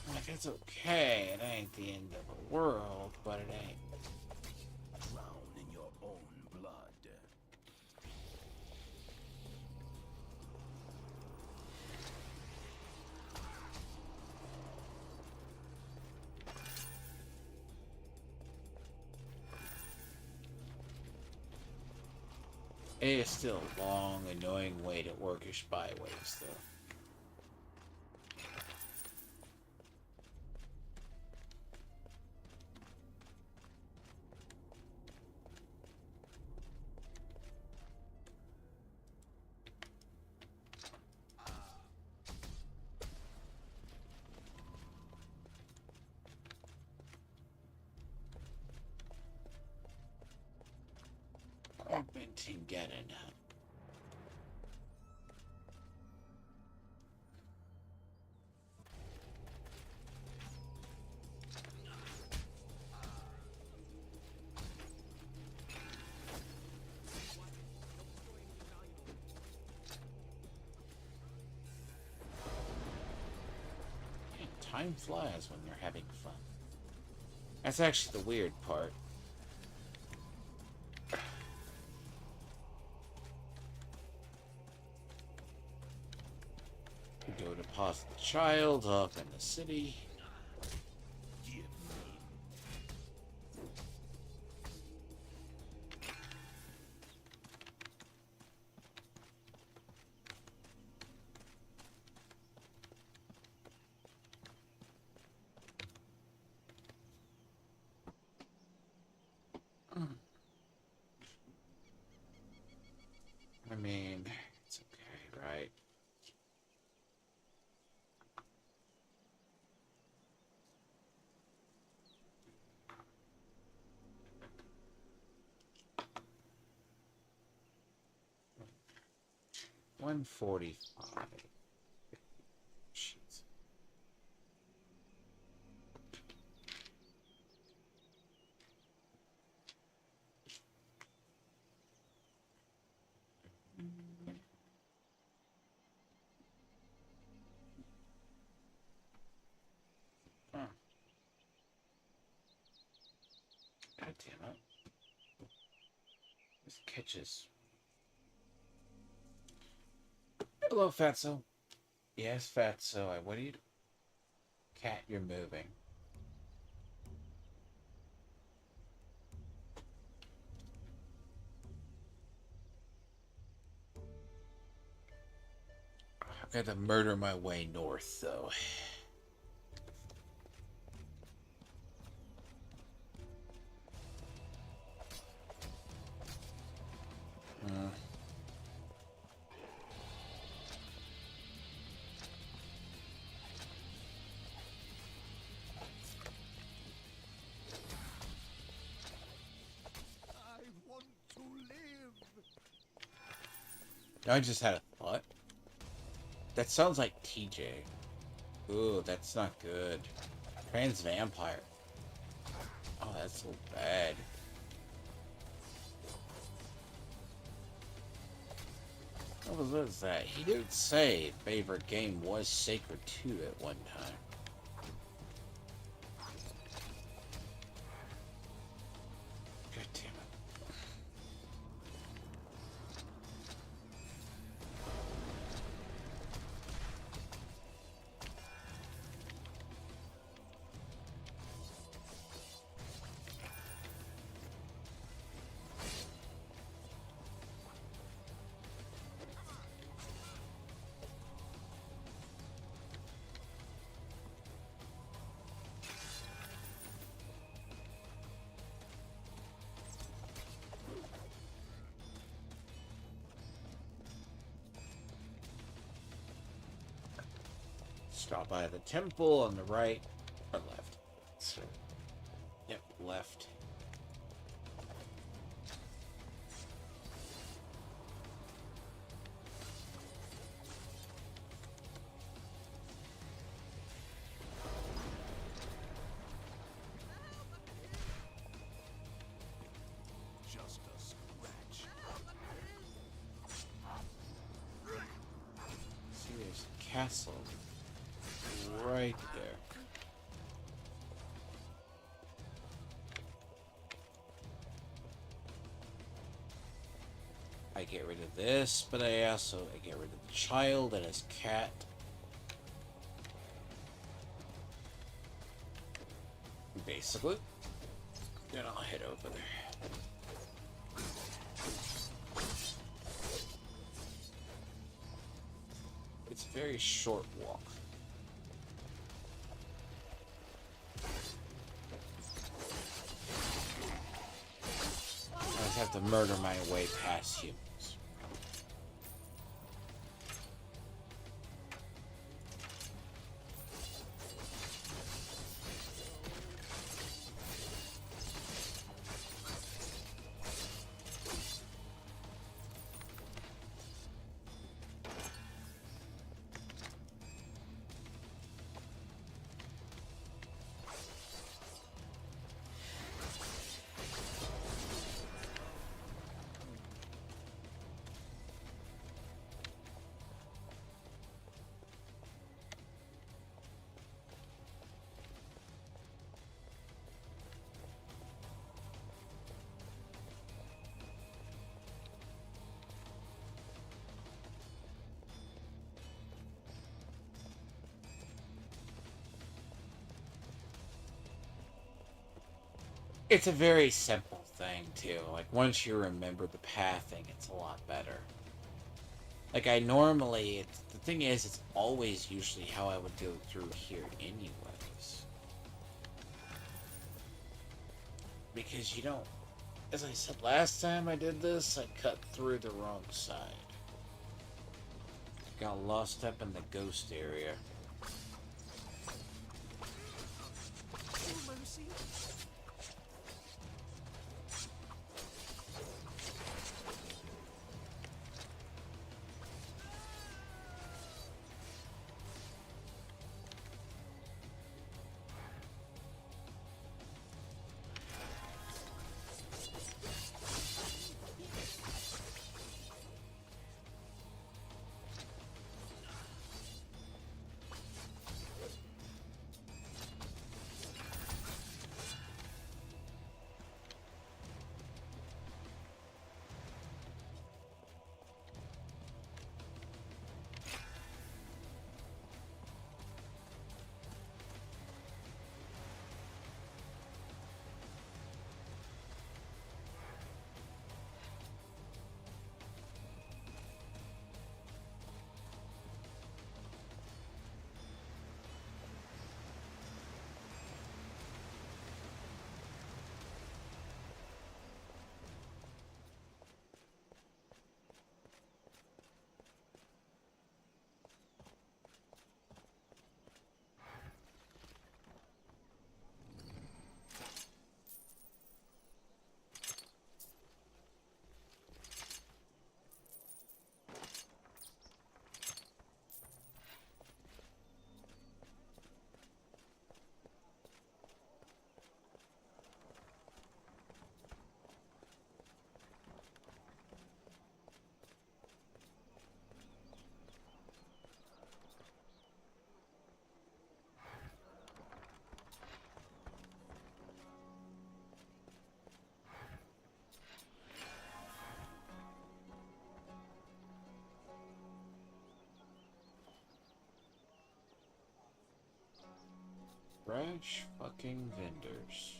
Like, it's okay. It ain't the end of the world, but it ain't. Drown in your own blood. It is still a long, annoying way to work your spyways, though. I've been getting up. Time flies when you're having fun. That's actually the weird part. Go deposit the child up in the city. Give me. I mean, it's okay, right? $145. Jeez. Huh. God damn it. This catches. Hello, Fatso. Yes, Fatso. What are you doing? Cat, you're moving. I gotta murder my way north, though. I want to live. I just had a thought. That sounds like TJ. Ooh, that's not good. Trans vampire. Oh, that's so bad. What was that? He did say favorite game was Sacred 2 at one time. Stop by the temple on the right or left. So, yep, left. Just a scratch. See, there's a castle right there. I get rid of this, but I get rid of the child and his cat. Basically. Then I'll head over there. It's a very short walk. I just have to murder my way past humans. It's a very simple thing, too. Like, once you remember the pathing, it's a lot better. Like, the thing is, it's always usually how I would go through here anyways. Because you don't, as I said last time I did this, I cut through the wrong side. Got lost up in the ghost area. Fresh fucking vendors.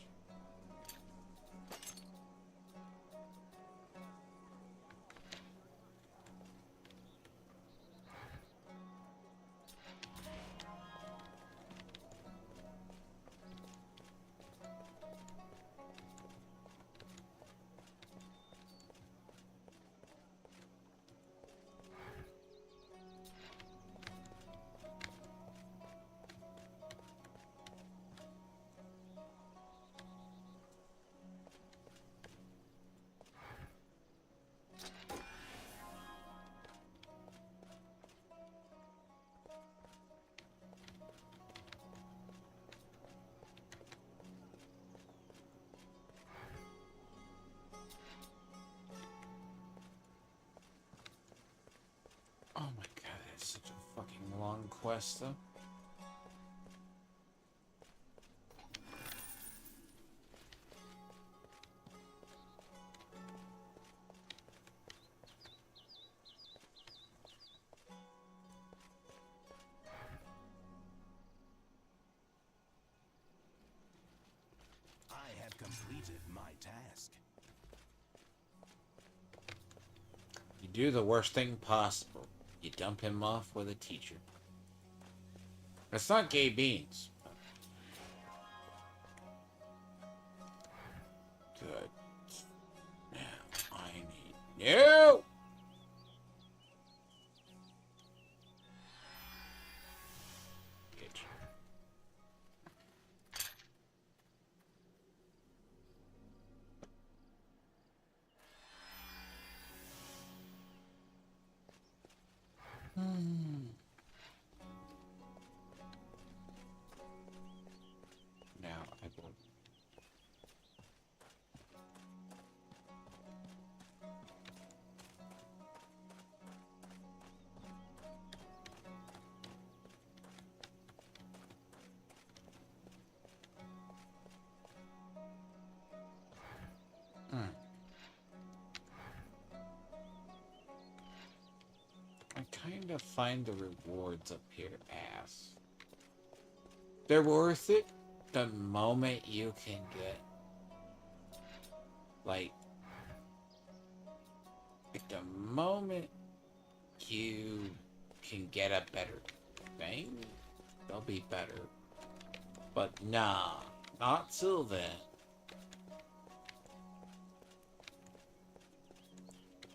long quest though. I have completed my task. You do the worst thing possible. You dump him off with a teacher. It's not gay beans. Good. Now I need you. Bitch. Now I will. I kind of find the rewards up here ass. They're worth it the moment you can get like the moment you can get a better thing, they'll be better. But nah, not till then.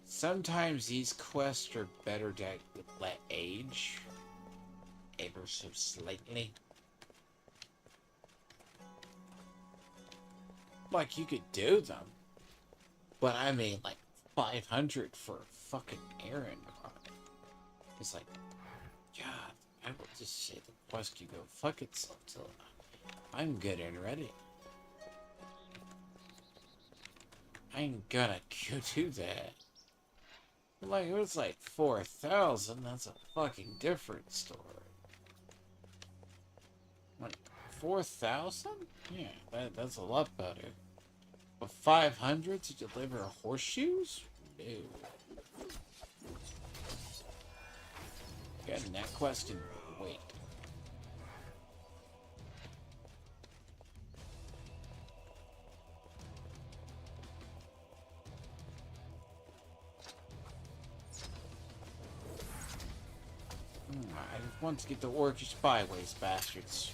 Sometimes these quests are better to let age ever so slightly. Like, you could do them, but I mean, like, 500 for a fucking errand run. It's like, God, I will just say the quest can go fuck itself till I'm good and ready. I ain't gonna go do that. Like, it was like 4,000, that's a fucking different story. Like, 4,000? Yeah, that's a lot better. But 500 to deliver horseshoes? No. Getting that quest can wait. I just want to get the Orcish byways, bastards.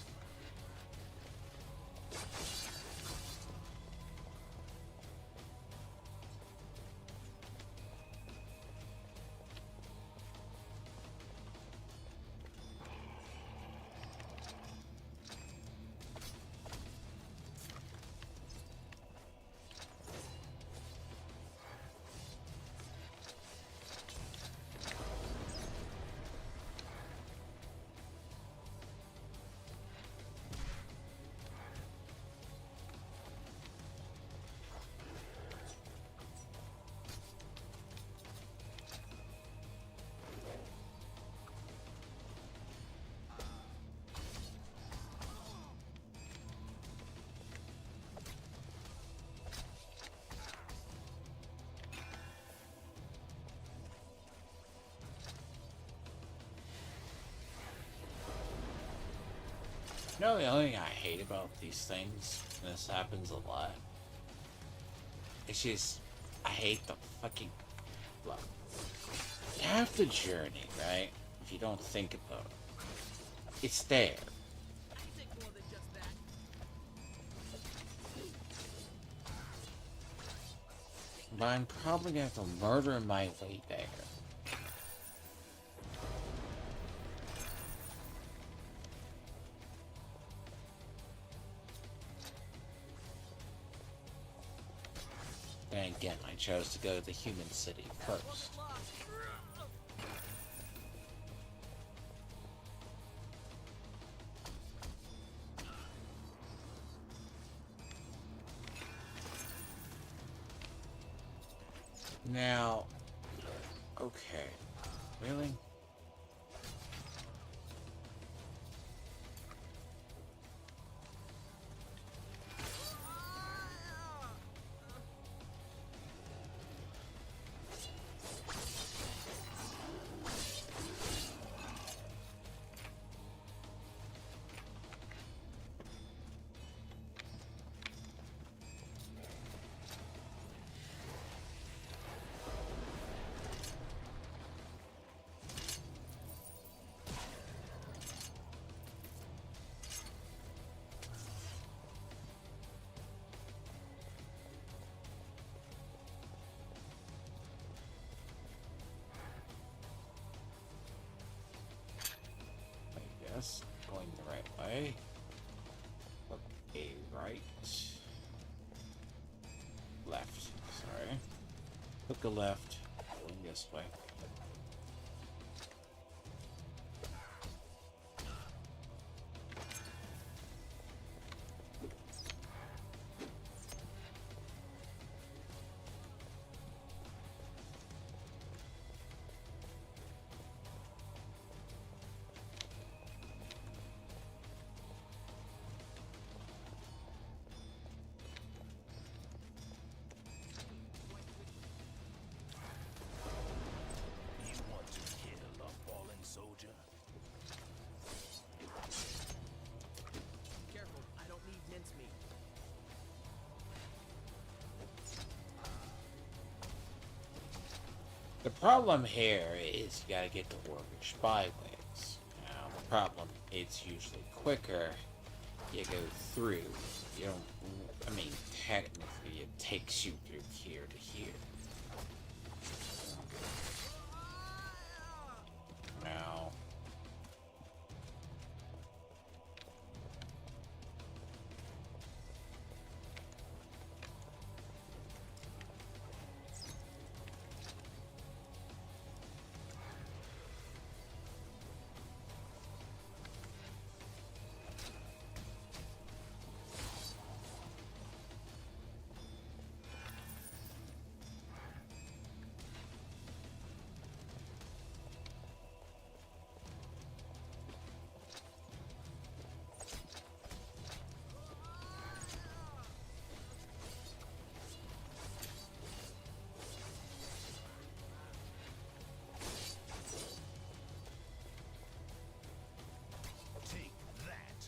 You know, the only thing I hate about these things, and this happens a lot, it's just, I hate the fucking, look, you have the journey, right? If you don't think about it. It's there. But I'm probably gonna have to murder my way there. And again, I chose to go to the human city first. Now, okay, really? this. Going the right way. Okay, right. Left. Sorry. Hook a left. Going this way. You want to kill a fallen soldier? Careful, I don't need mincemeat. The problem here is you gotta get to Warwick byways. Now, the problem, it's usually quicker. You go through. You don't, I mean, technically it takes you through here to here. Now, Take that.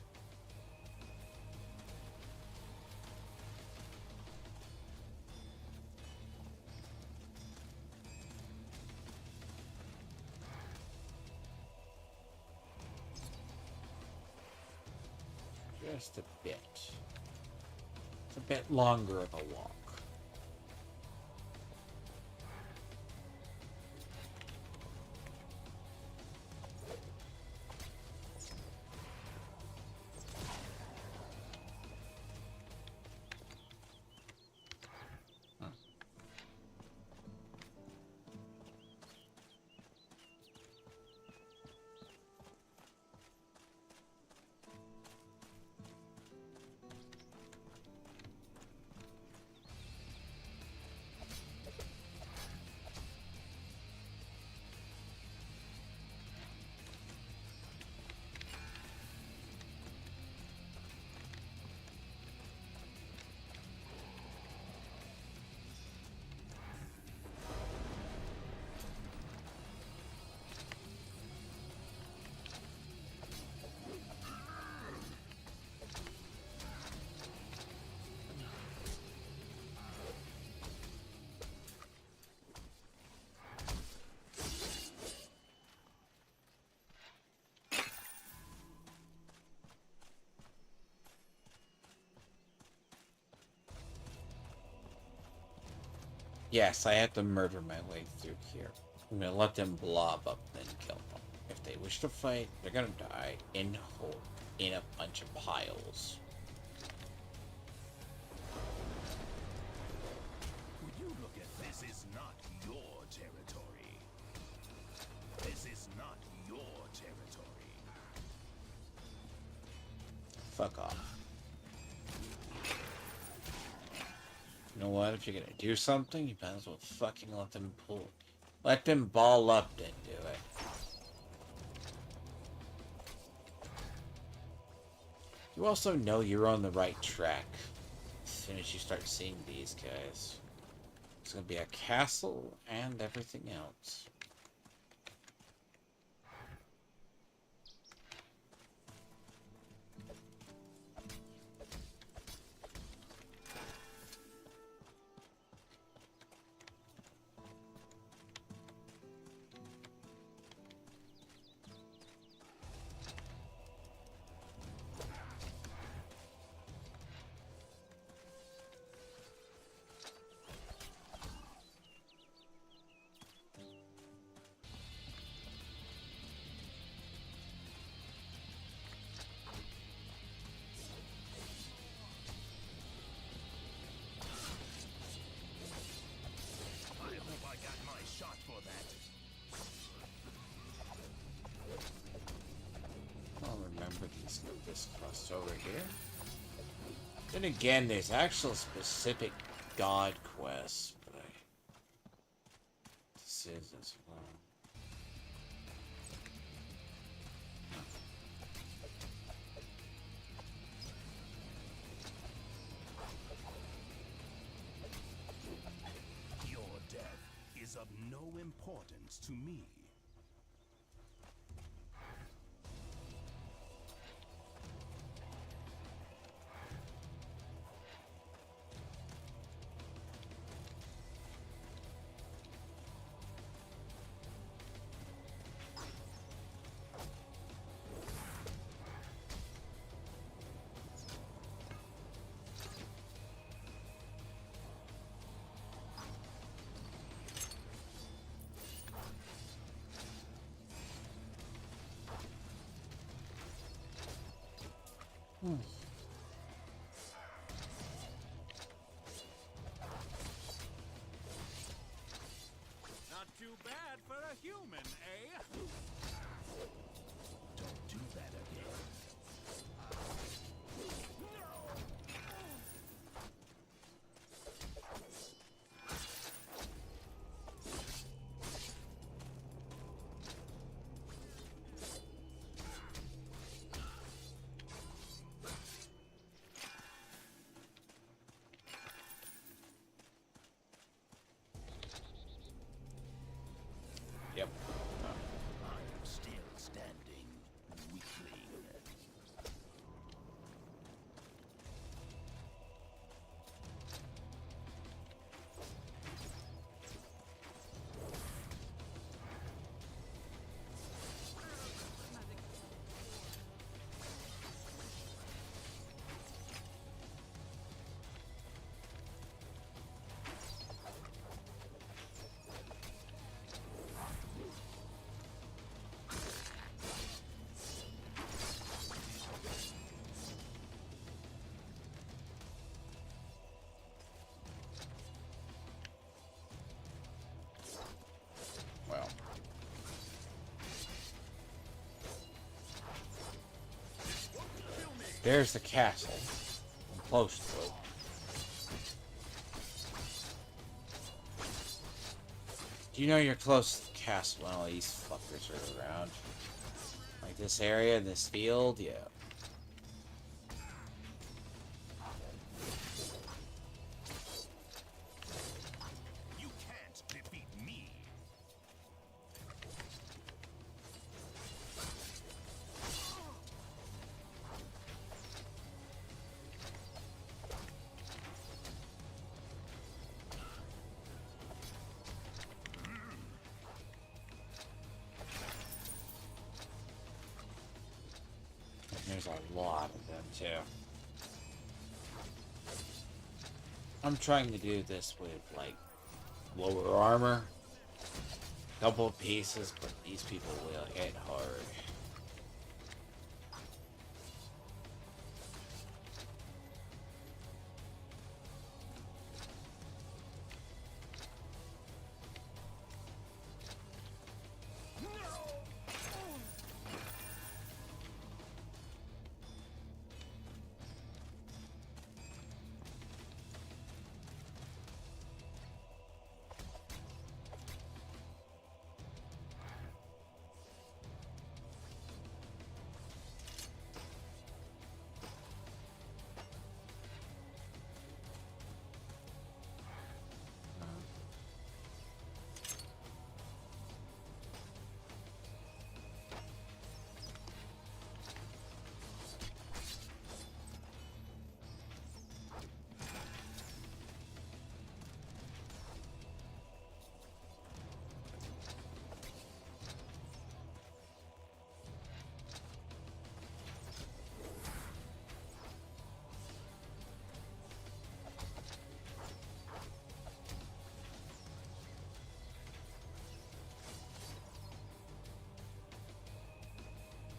just a bit. It's a bit longer of a walk. Yes, I have to murder my way through here. I'm gonna let them blob up, then kill them. If they wish to fight, they're gonna die in a bunch of piles. Would you look at this? Is not your territory. This is not your territory. Fuck off. You know what? If you're gonna do something, you might as well fucking let them pull. Let them ball up and do it. You also know you're on the right track as soon as you start seeing these guys. It's gonna be a castle and everything else. this quest over here. Then again, there's actual specific god quests, but this is as well. Your death is of no importance to me. Not too bad for a human, eh? Don't do that again. Yep. I am still standing, weakling. Well. There's the castle. I'm close to it. Do you know you're close to the castle when all these fuckers are around? Like this area, this field, yeah. You can't defeat me. There's a lot of them too. I'm trying to do this with like lower armor, couple of pieces, but these people will hit hard.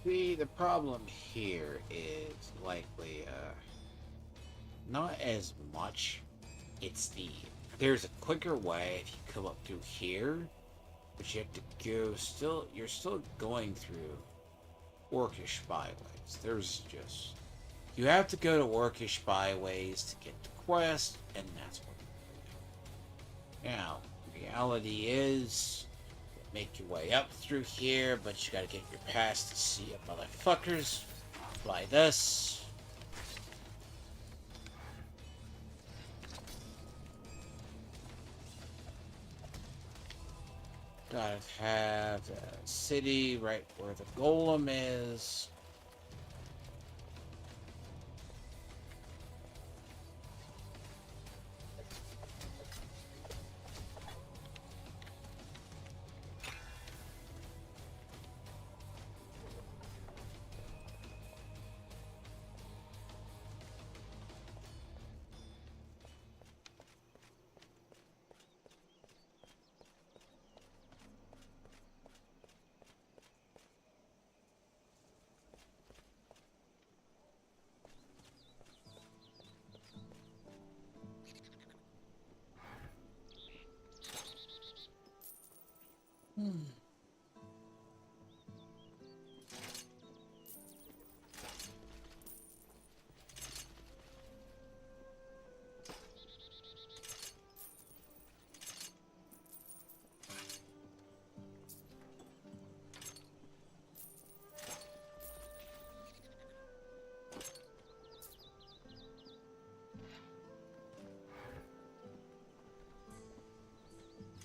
See, the problem here is likely, not as much. It's there's a quicker way if you come up through here, but you have to go you're still going through Orcish byways. There's just you have to go to Orcish byways to get the quest, and that's what you do. Now, reality is make your way up through here, but you gotta get your pass to see it, motherfuckers. Fly this. Gotta have a city right where the golem is.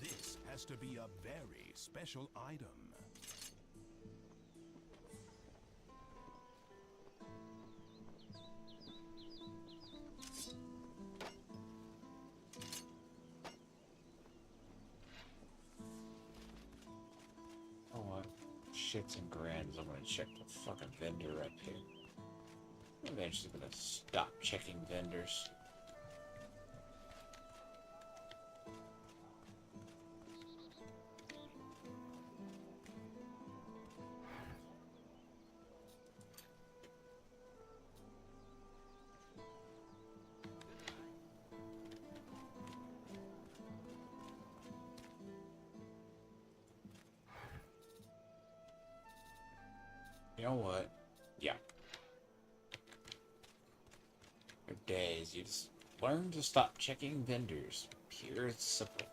This has to be a very special item. Oh, what? Shits and grands. I'm gonna check the fucking vendor up here. I'm eventually gonna stop checking vendors. You know what? Yeah. For days, you just learn to stop checking vendors. Pure and simple.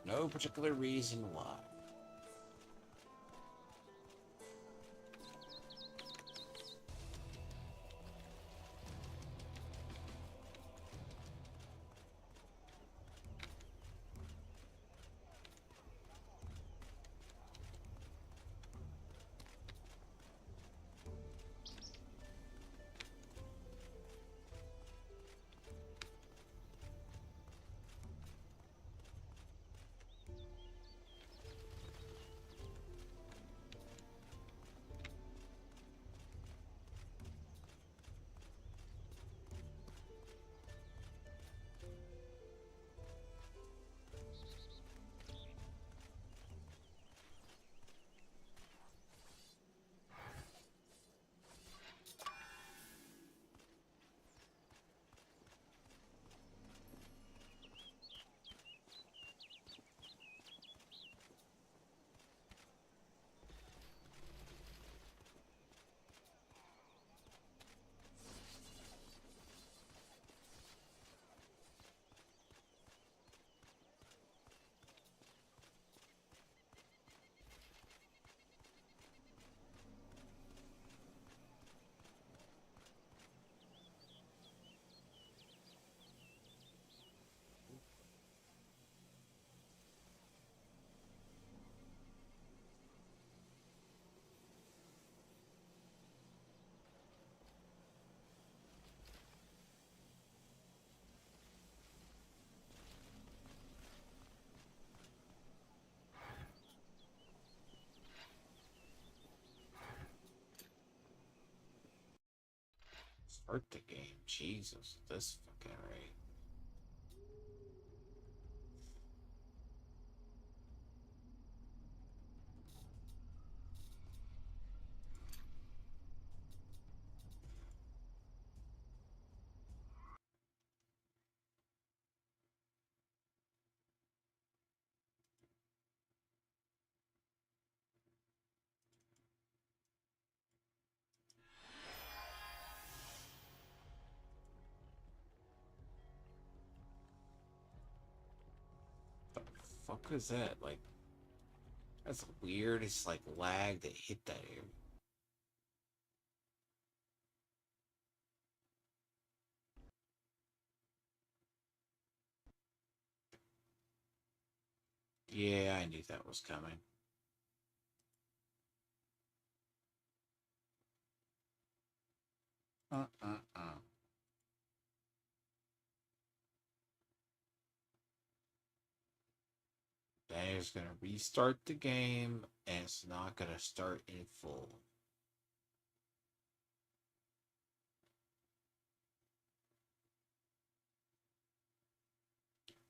No particular reason why. Start the game. Jesus, this fucking rate. fuck is that? Like, that's weird. It's like lag that hit that area. Yeah, I knew that was coming. Uh. Then it's gonna restart the game, and it's not gonna start in full.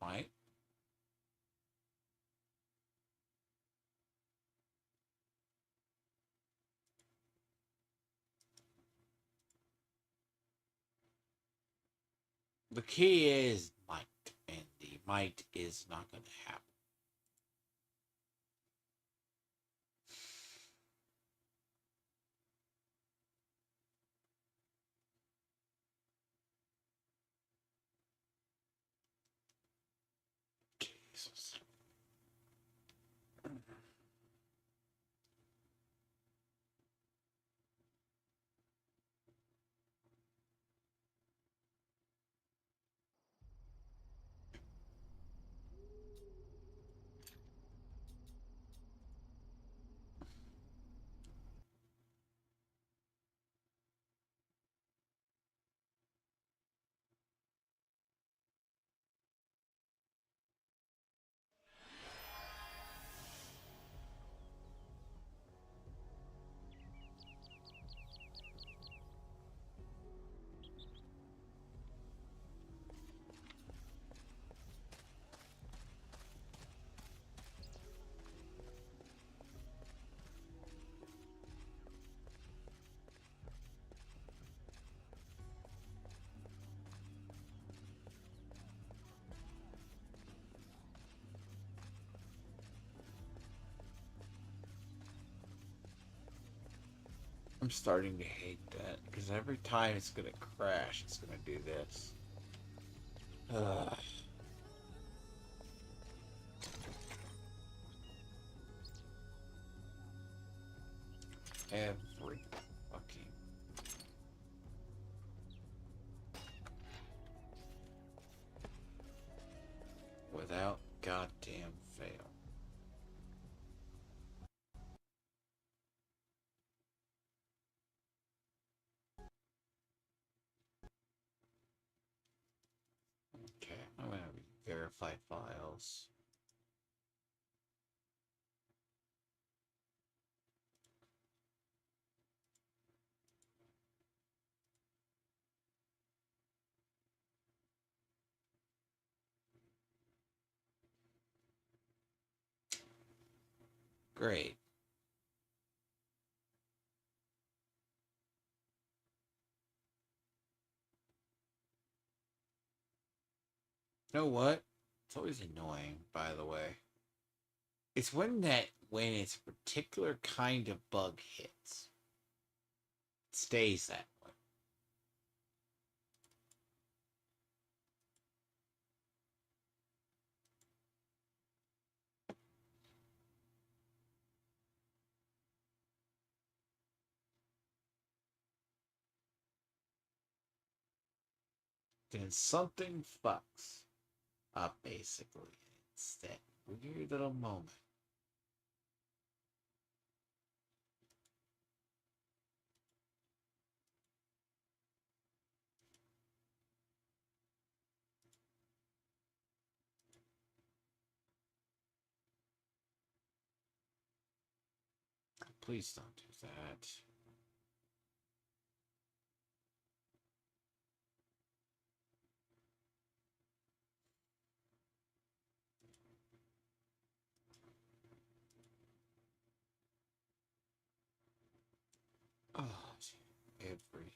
Right? The key is might, and the might is not gonna happen. Jesus. I'm starting to hate that because every time it's gonna crash, it's gonna do this. Ugh. Every fucking. Without goddamn fail. Okay, I'm gonna verify files. Great. You know what? It's always annoying, by the way. It's when it's a particular kind of bug hits. It stays that way. Then something fucks up basically. It's that weird little moment. Please don't do that. Oh, every.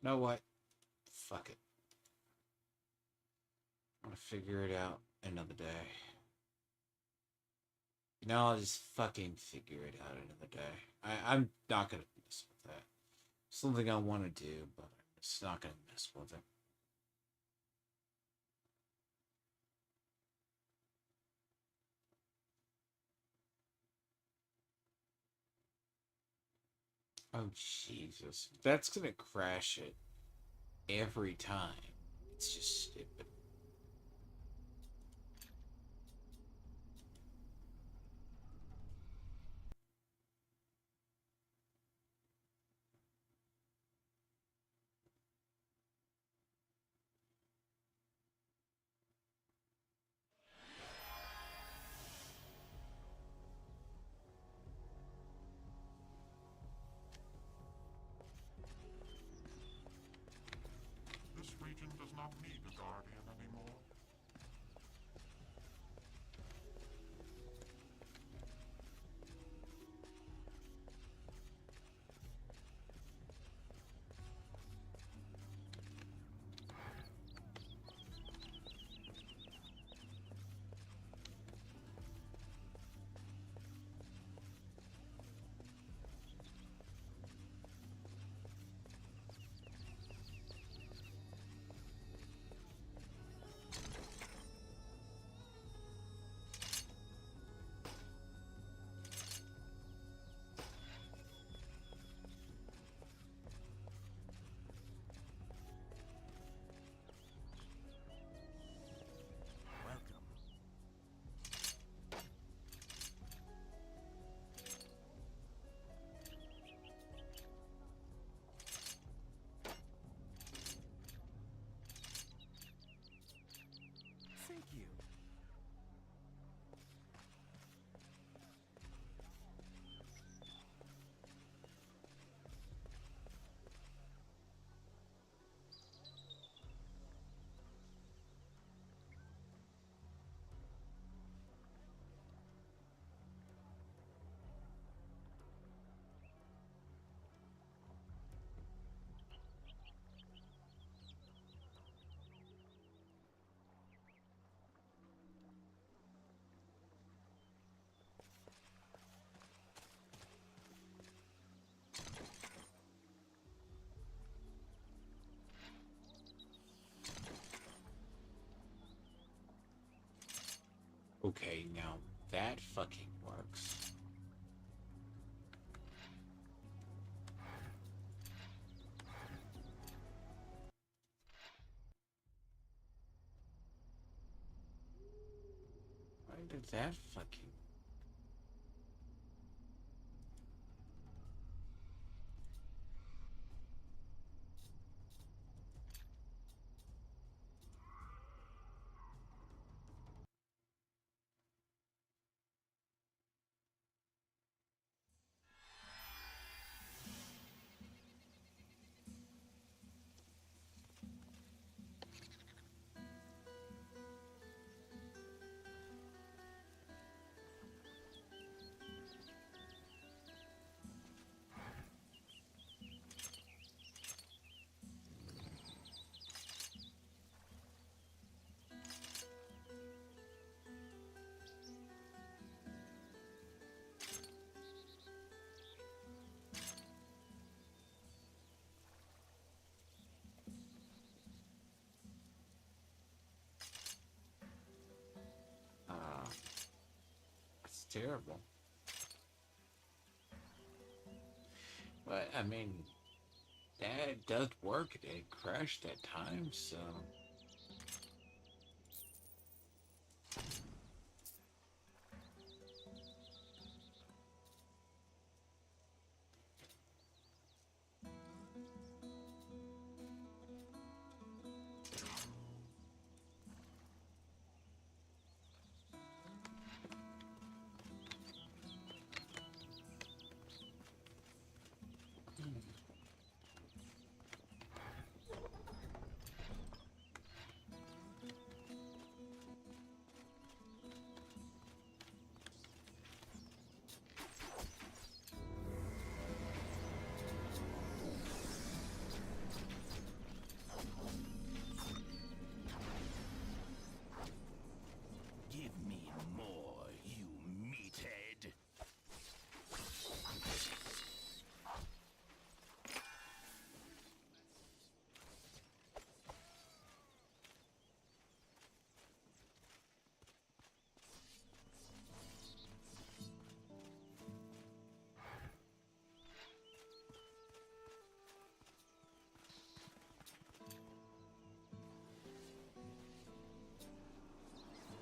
Know what? Fuck it. I'm gonna figure it out another day. I'll just fucking figure it out another day. I'm not gonna mess with that. Something I want to do, but I'm just not gonna mess with it. Oh, Jesus. That's gonna crash it every time. It's just stupid. This region does not need a guardian anymore. Welcome. Thank you. Okay, now that fucking works. Why did that fucking... It's terrible. But, I mean, that does work. It crashed that time, so...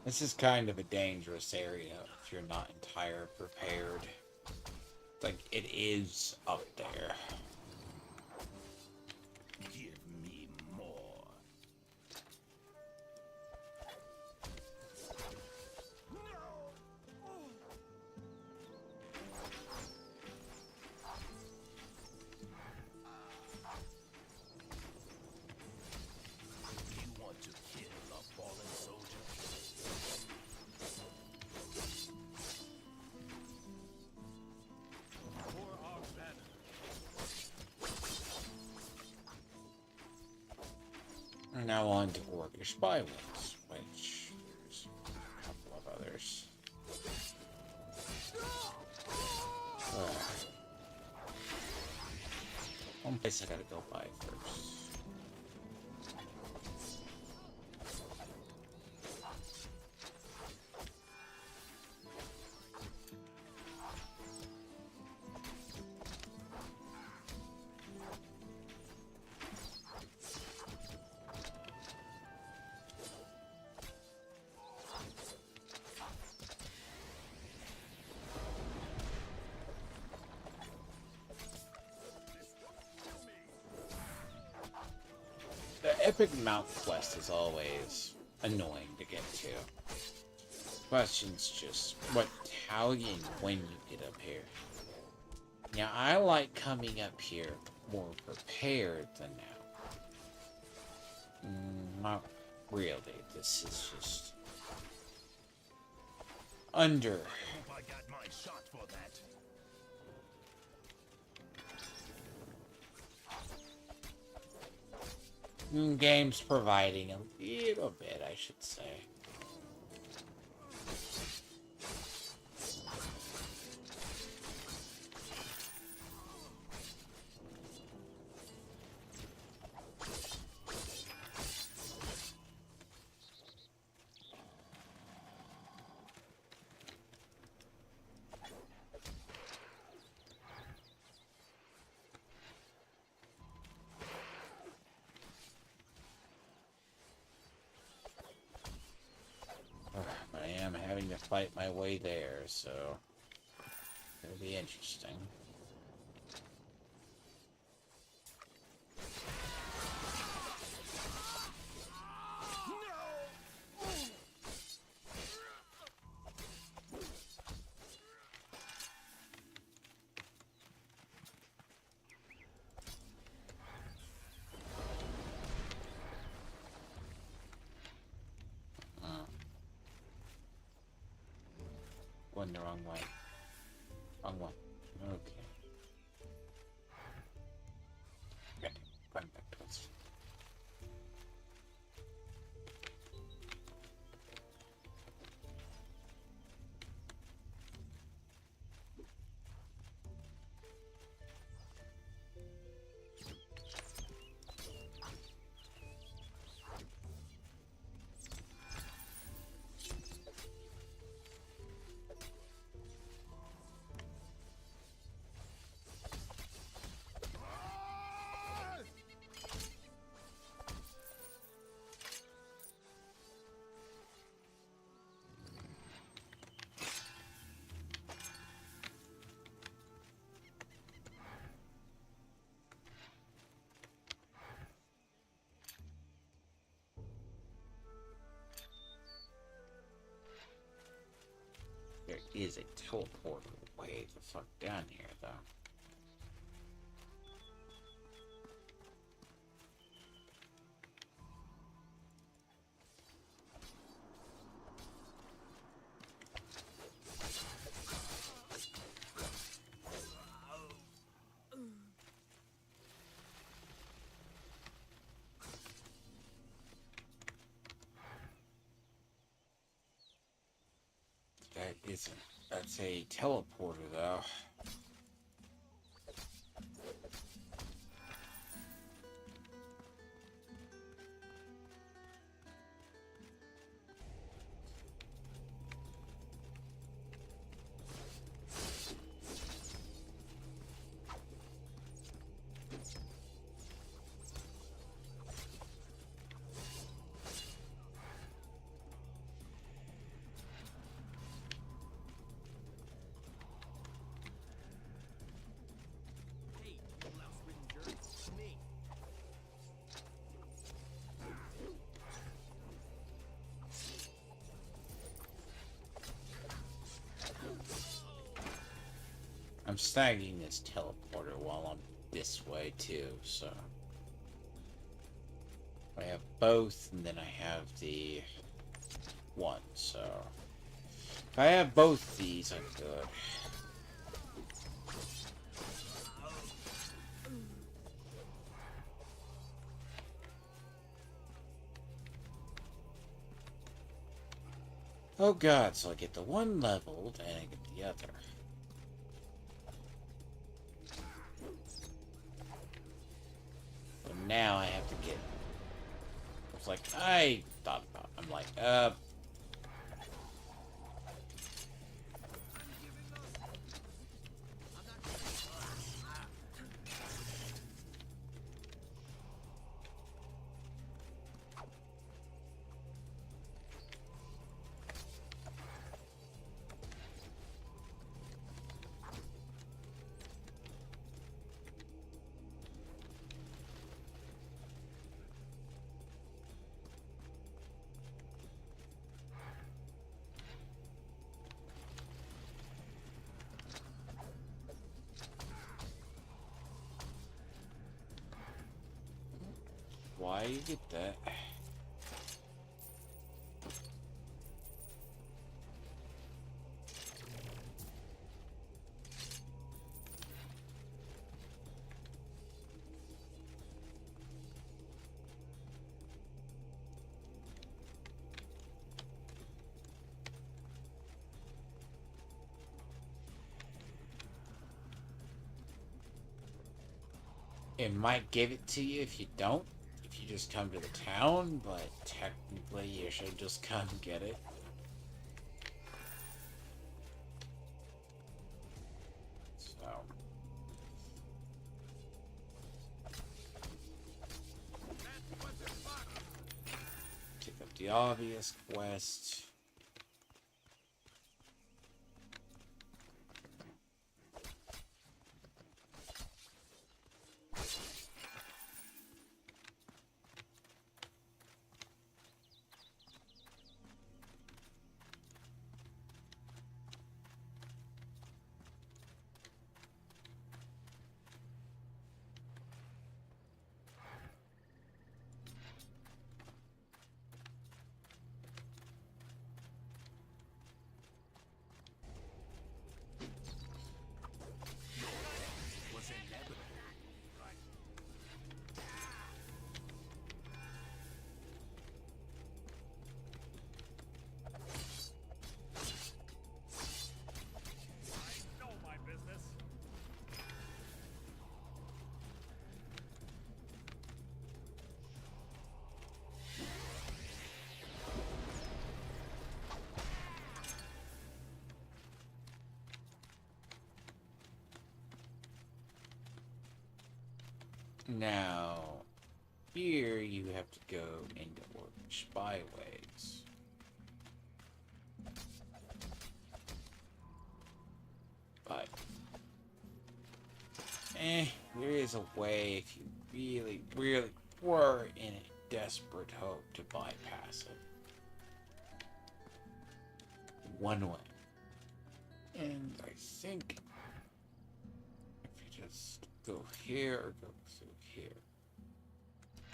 This is kind of a dangerous area if you're not entirely prepared. Like, it is up there. Give me more. You want to kill a fallen soldier? For our banner. Now on to Orcish Byways, which there's a couple of others. One place I gotta go by first. The Epic Mount quest is always annoying to get to. Question's just what, how and when you get up here. Now, I like coming up here more prepared than now. Not really. This is just under. Hope I got my shot for that. Game's providing a little bit, I should say. But I am having to fight my way there, so it'll be interesting. Going the wrong way. Wrong one. Okay. Okay, going back to us. There is a teleport way the fuck down here, though. That isn't. That's a teleporter, though. I'm snagging this teleporter while I'm this way too, so I have both, and then I have the one, so if I have both these, I'm good. Oh god, so I get the one leveled, and I get the other. But now I have to get... It's like, I thought about it. I'm like, why you get that? It might give it to you if you don't. If you just come to the town, but technically you should just come get it. So... Pick up the obvious quest. Was inevitable. Right. I know my business. Now, here you have to go into Orange Byways. But, there is a way if you really, really were in a desperate hope to bypass it. One way. And I think if you just go here or go through here,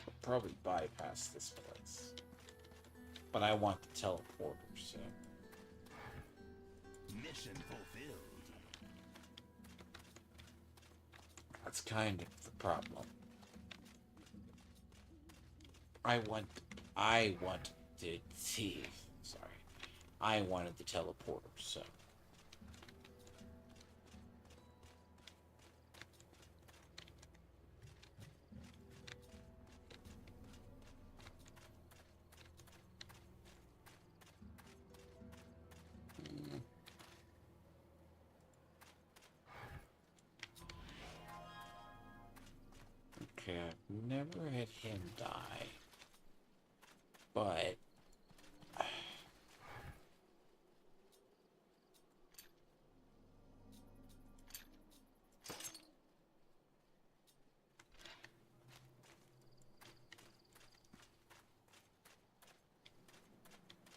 I'll probably bypass this place. But I want the teleporter, so Mission fulfilled. that's kind of the problem. I want the thief. Sorry. I wanted the teleporter, so. Okay, I've never had him die. But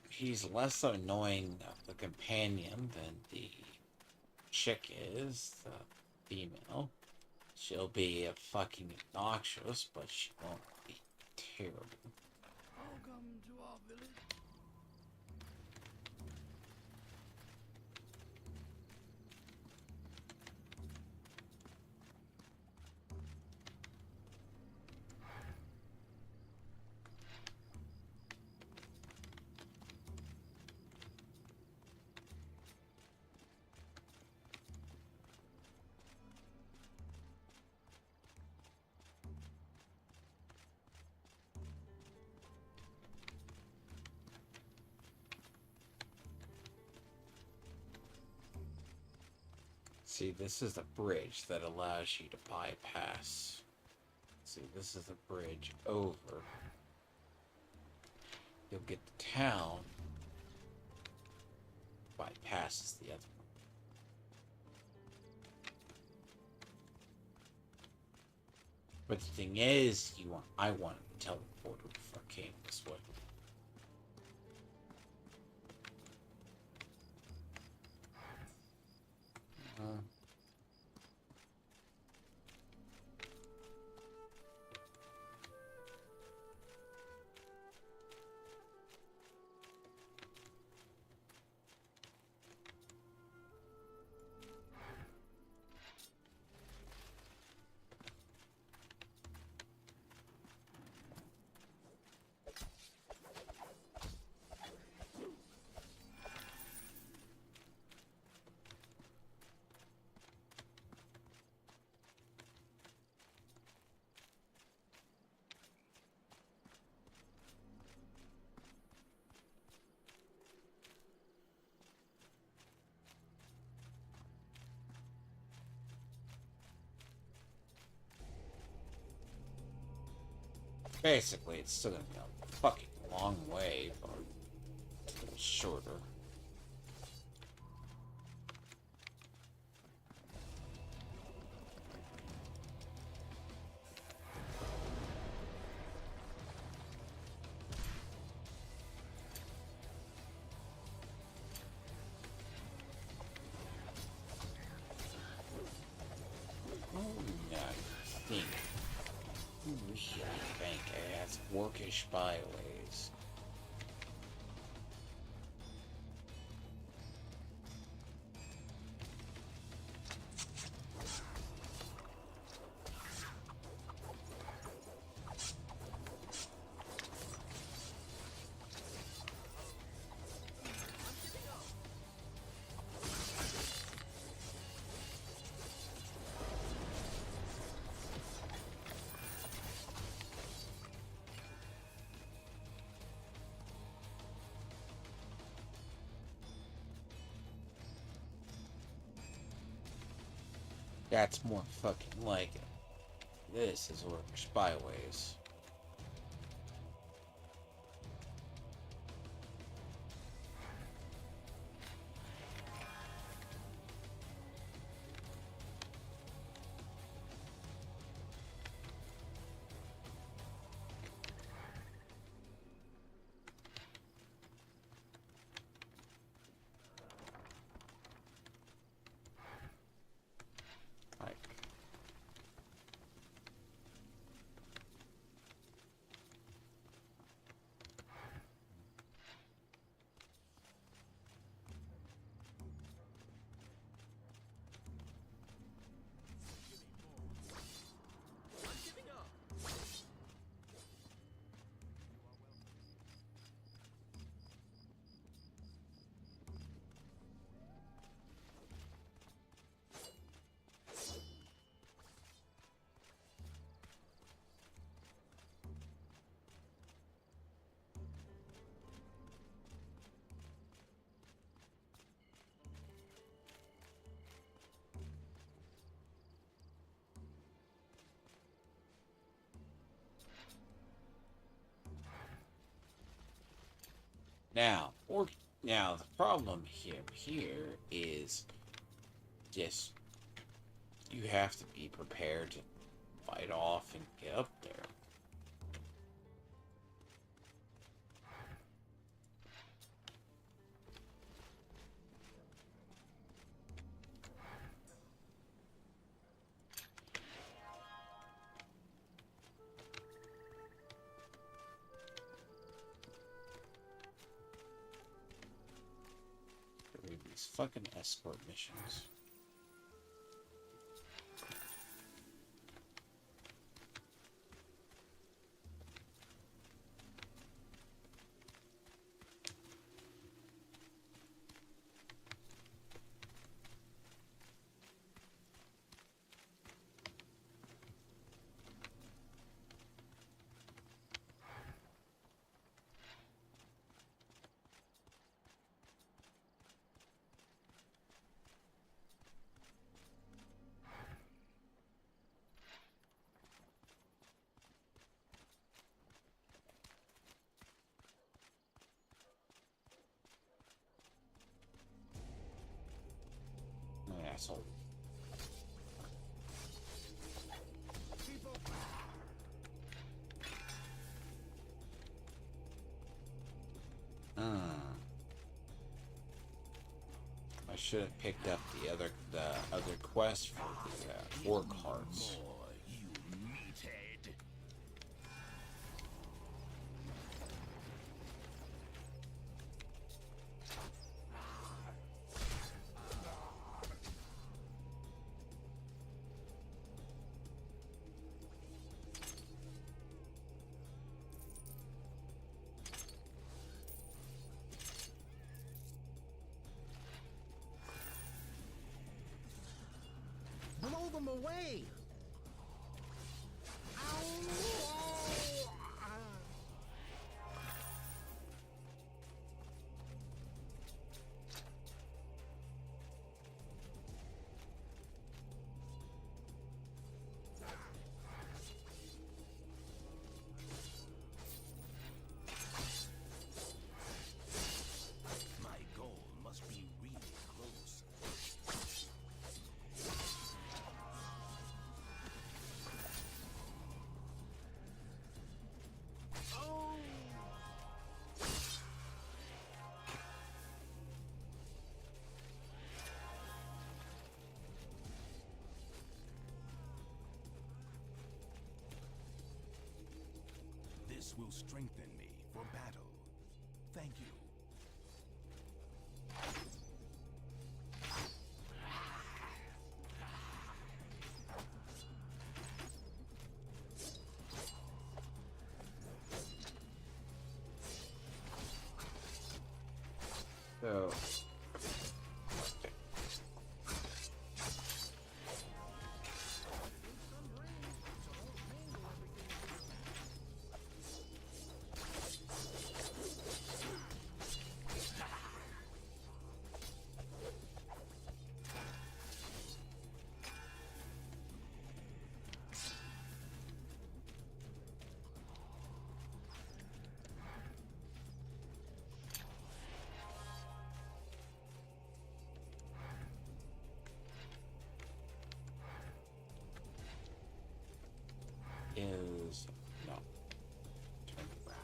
he's less annoying of a companion than the chick is. female. She'll be fucking obnoxious, but she won't be terrible. Welcome to our village. See, this is the bridge that allows you to bypass. See, this is the bridge over. You'll get the town. Bypasses the other one. But the thing is, I wanted to teleport before I came this way. Basically, it's still gonna be a fucking long way, but a little shorter. Oh, yeah, I think. Ooh, shit, bank ass, workish byways. That's more fucking like it. This is workish byways. Like, now the problem here is just you have to be prepared to fight off and get up there. fucking escort missions. Asshole. I should have picked up the other quest for the orc hearts. More, you meathead. Blow them away! My goal must be really close. This will strengthen me for battle. Thank you. So. Is no. Turn around.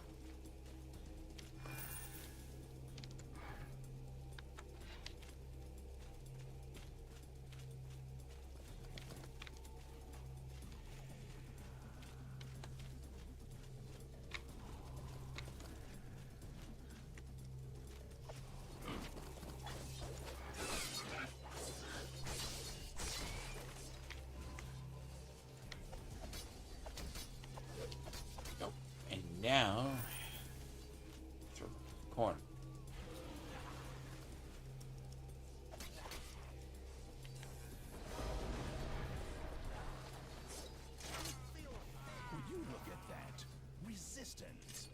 Nope. And now, through the corner. Would you look at that? Resistance.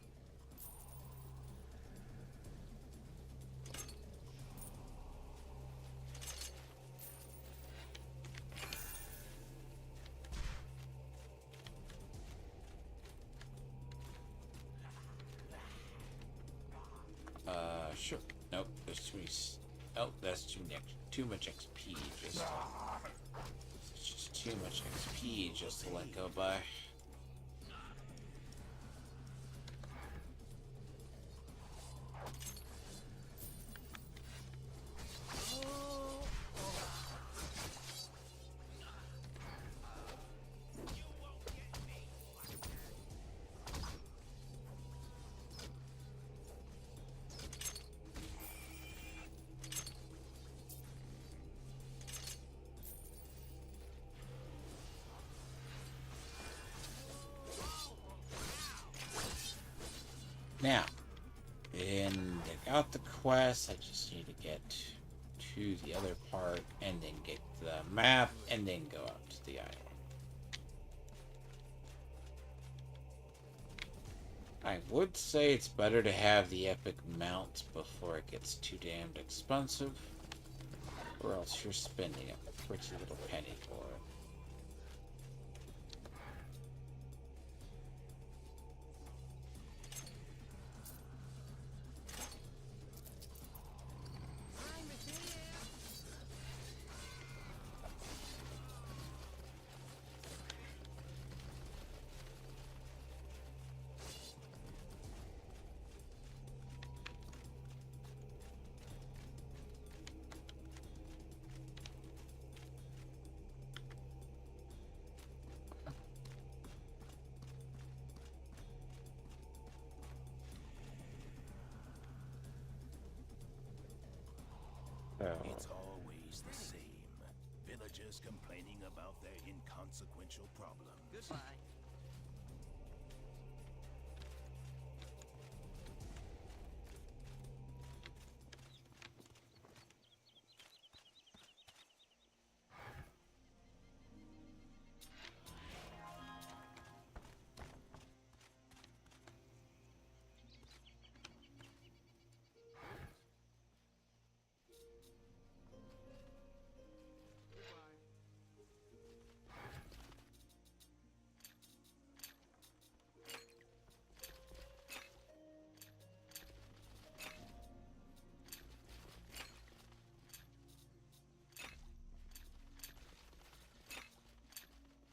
Sure. Nope. There's too many. Oh, that's too much XP. It's just too much XP just to let go by. Now, and I got the quest. I just need to get to the other part and then get the map and then go out to the island. I would say it's better to have the epic mount before it gets too damned expensive, or else you're spending a pretty little penny for it. It's always the same. Villagers complaining about their inconsequential problems. Goodbye.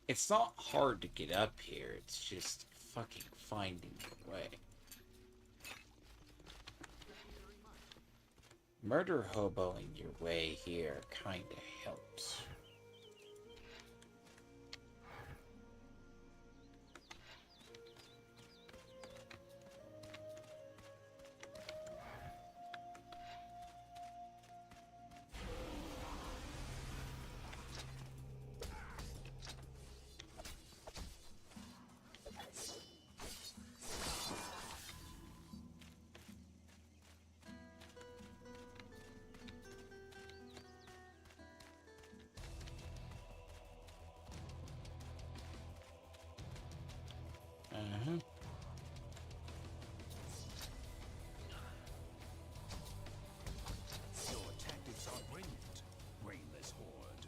It's not hard to get up here, it's just fucking finding the way. Murder hoboing your way here kinda helps. Uh-huh. Your tactics are brilliant, brainless horde.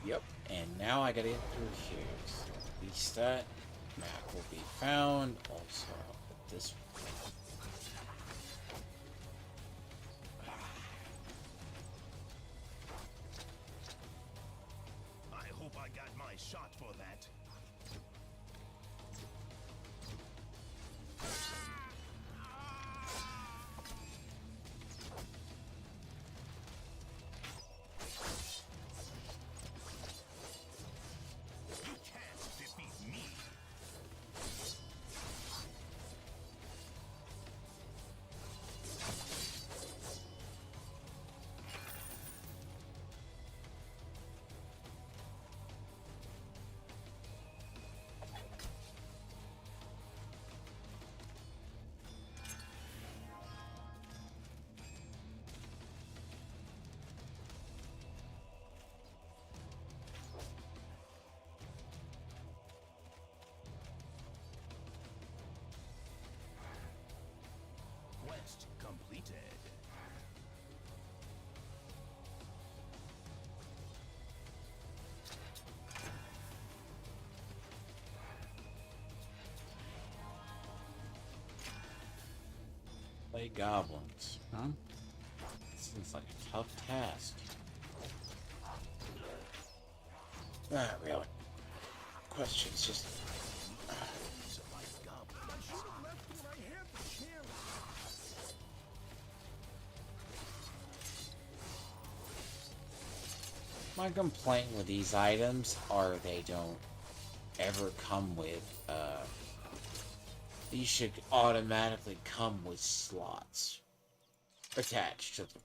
Yep, and now I gotta get through here. So at least that map will be found. Also, I'll put this I hope I got my shot for that. You can't defeat me. Quest completed. play goblins, huh? Seems like a tough task. Not really. Questions just. So my goblins. My complaint with these items are they don't ever come with, these should automatically come with slots attached to them.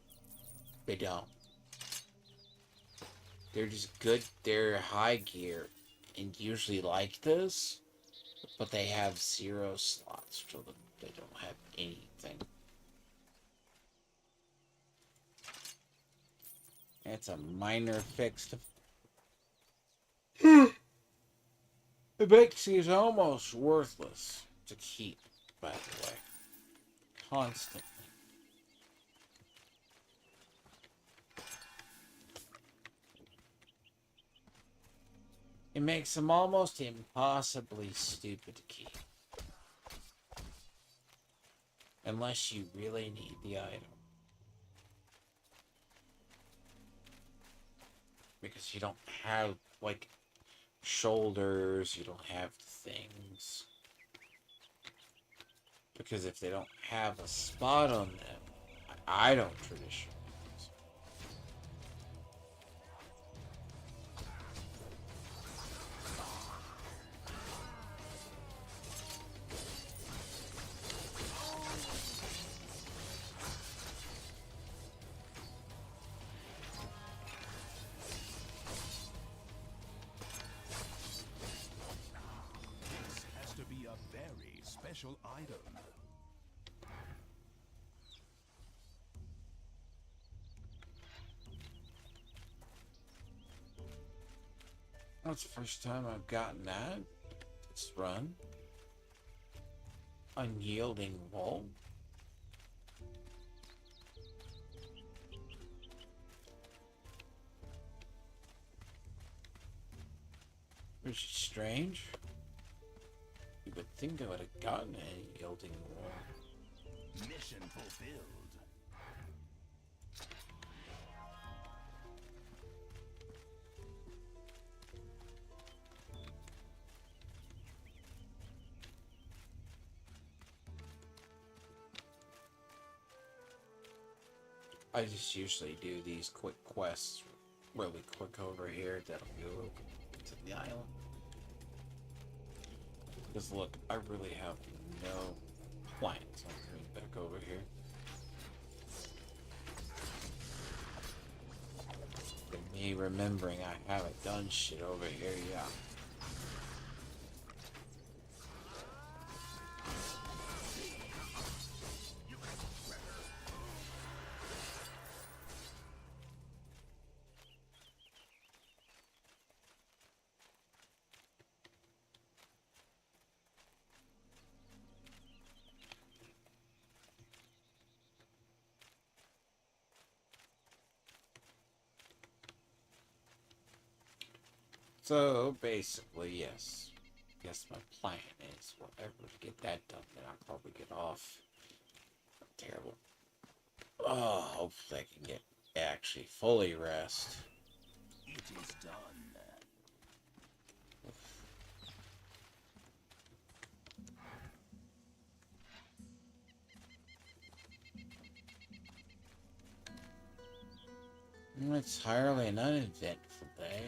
They don't. They're just good, they're high gear, and usually like this, but they have 0 slots to them. They don't have anything. It's a minor fix to... It makes these almost worthless to keep, by the way. Constantly. It makes them almost impossibly stupid to keep. Unless you really need the item. Because you don't have, like, shoulders, you don't have things. Because if they don't have a spot on them, I don't traditionally. This has to be a very special item. That's the first time I've gotten that. This run. Unyielding wall. Which is strange. You would think I would have gotten a yielding wall. Mission fulfilled. I just usually do these quick quests really quick over here that'll go to the island. Because look, I really have no plans on coming back over here. And me remembering I haven't done shit over here, yeah. So basically, yes. Guess my plan is whatever to get that done, then I'll probably get off. Terrible. Oh, hopefully I can get actually fully rest. It is done. It's entirely an uneventful day.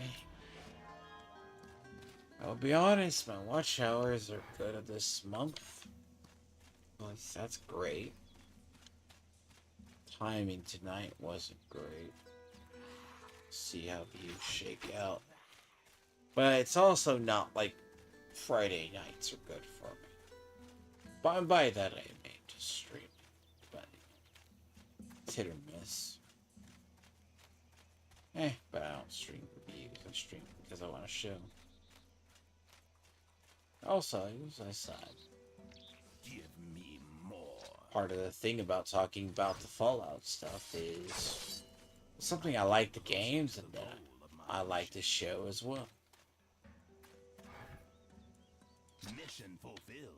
I'll be honest, my watch hours are good this month. Well, that's great. Timing tonight wasn't great. See how views shake out. But it's also not like Friday nights are good for me. By that I mean just streaming. But it's hit or miss. But I don't stream for views. I stream because I want to show. Also, as I said, Give me more. part of the thing about talking about the Fallout stuff is something I like the games and that I like the show as well. Mission fulfilled.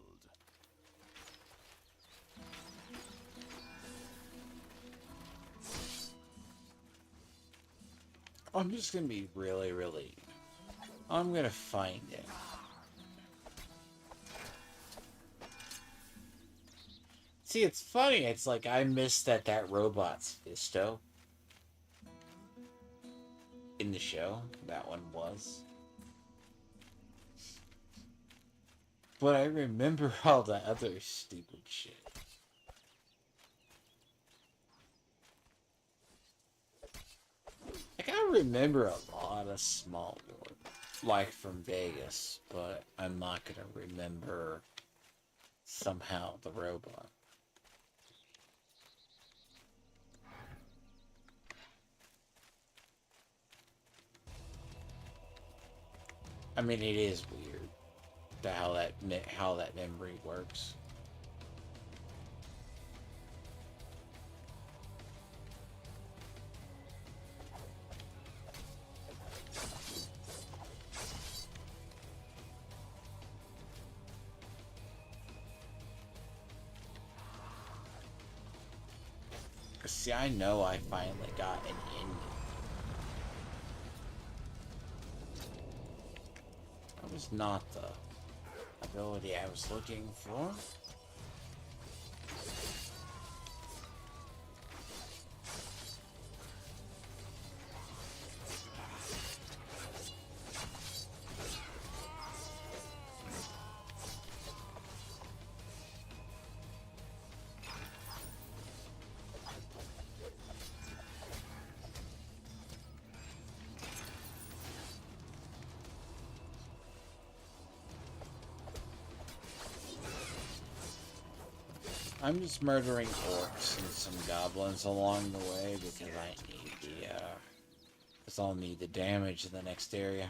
I'm just gonna be really I'm gonna find it. See, it's funny. It's like I missed that robot's Fisto in the show. That one was. But I remember all the other stupid shit. Like, I remember a lot of Small World, like from Vegas, but I'm not gonna remember somehow the robot. I mean, it is weird how that memory works. See, I know I finally got an ending. That was not the ability I was looking for. I'm just murdering orcs and some goblins along the way because I need because I'll need the damage in the next area.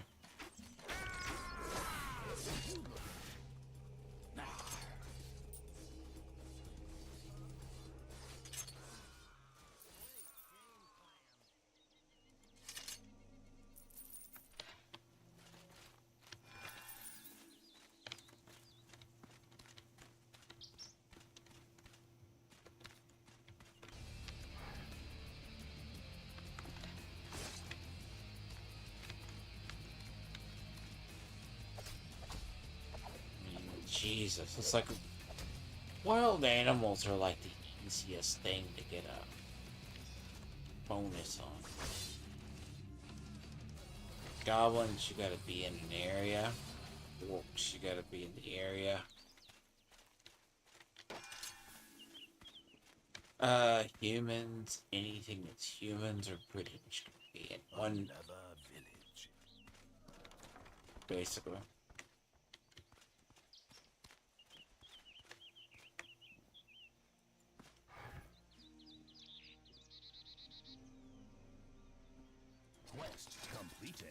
Jesus, it's like wild animals are like the easiest thing to get a bonus on. Goblins, you gotta be in an area. Orcs, you gotta be in the area. Humans, anything that's humans are pretty much gonna be in one Another village. basically. Quest completed.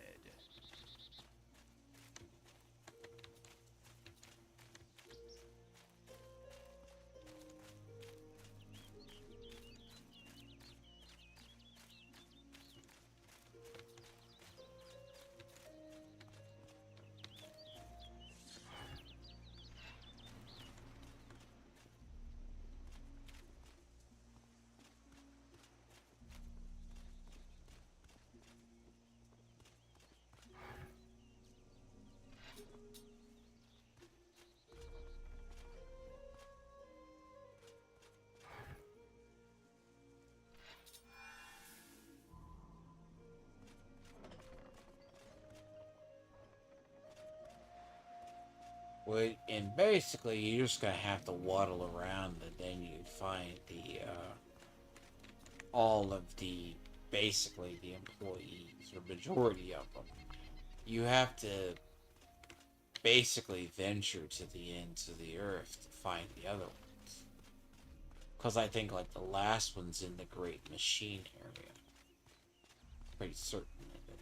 And basically, you're just gonna have to waddle around, and then you find the all of the basically the employees or majority of them. You have to basically venture to the ends of the earth to find the other ones. Because I think like the last one's in the Great Machine area. Pretty certain of it.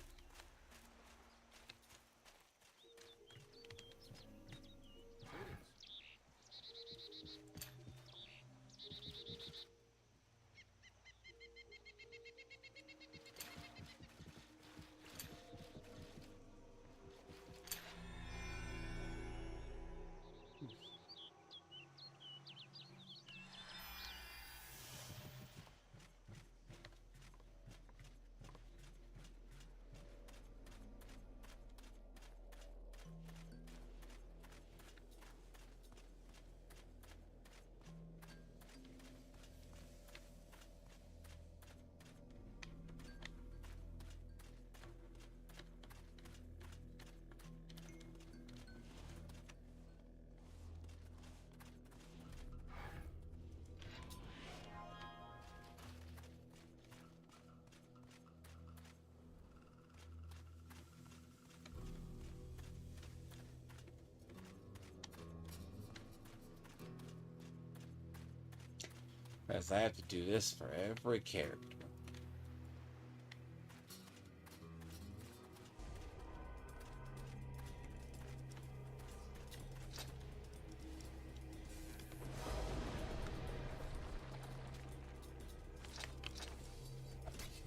Because I have to do this for every character.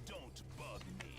Don't bug me.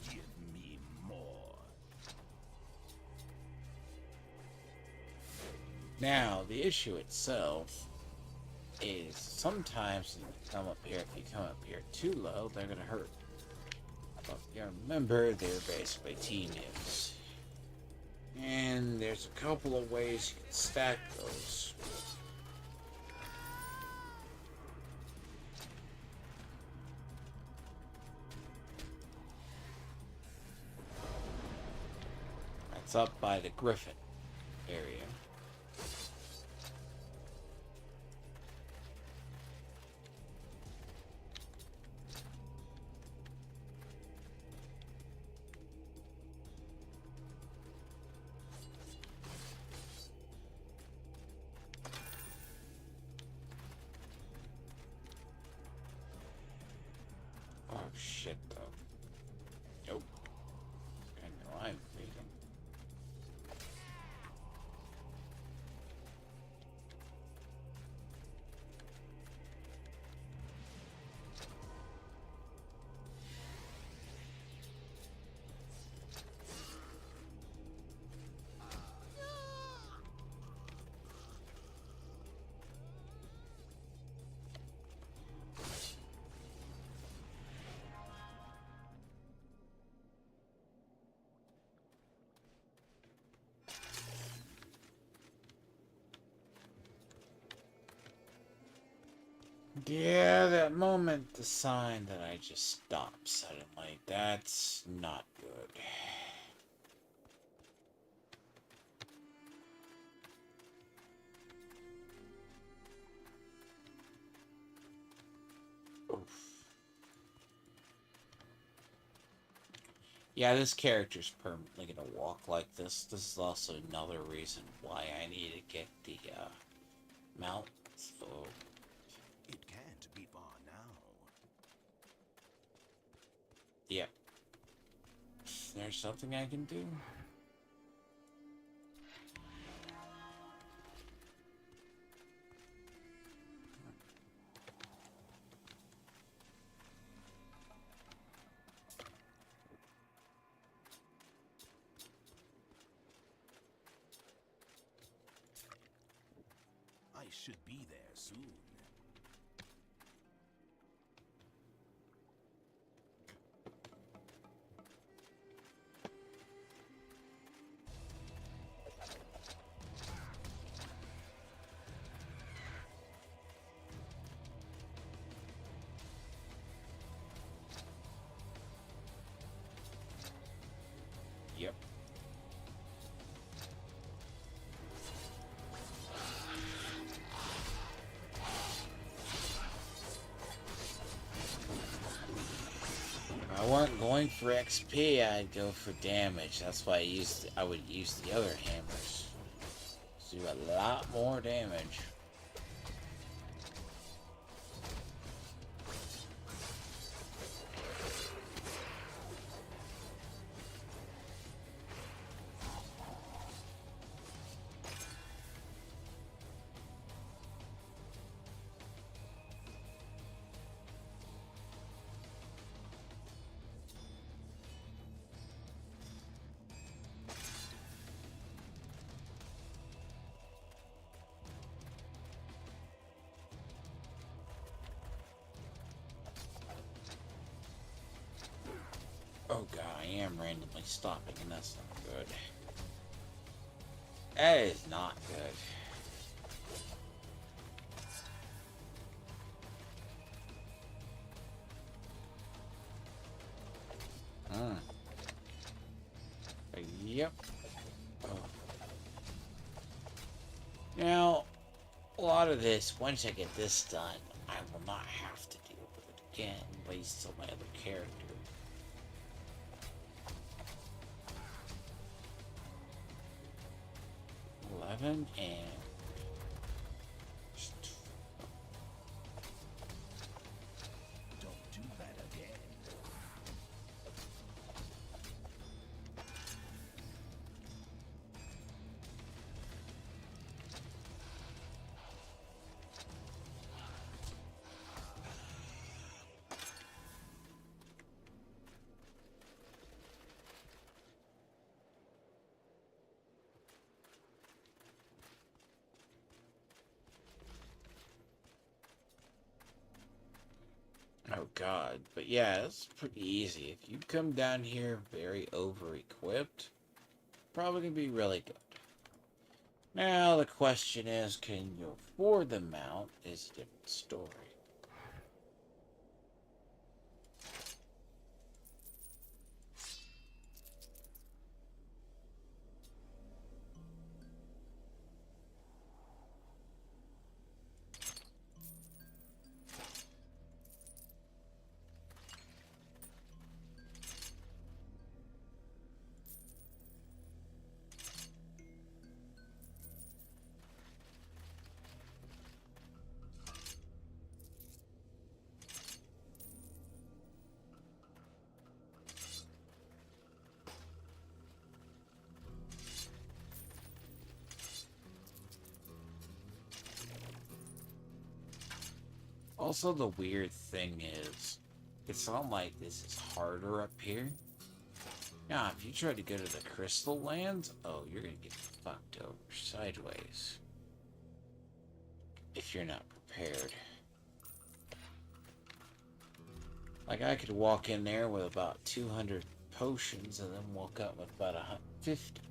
Give me more. Now, the issue itself is sometimes when you come up here, if you come up here too low, they're gonna hurt. But you remember, they're basically team-ins. And there's a couple of ways you can stack those. That's up by the Griffin area. Oh shit, though. Nope. I know I'm reading. Yeah, that moment, the sign that I just stopped suddenly, that's not good. Oof. Yeah, this character's permanently gonna walk like this. This is also another reason why I need to get the mount. So It can't be far now. yep. Is there something I can do? I should be there soon. Yep. If I weren't going for XP, I'd go for damage. That's why I would use the other hammers. Do a lot more damage. Oh god, I am randomly stopping, and that's not good. That is not good. Yep. Oh. Now, a lot of this, once I get this done, I will not have to deal with it again, waste on my other character. 11 and... Don't do that again. Oh god, but yeah, it's pretty easy. If you come down here very over-equipped, probably gonna be really good. Now the question is, can you afford the mount is a different story. Also, the weird thing is, it's not like this is harder up here. Now, if you try to go to the Crystal Lands, oh, you're gonna get fucked over sideways. If you're not prepared. Like, I could walk in there with about 200 potions and then walk out with about 150.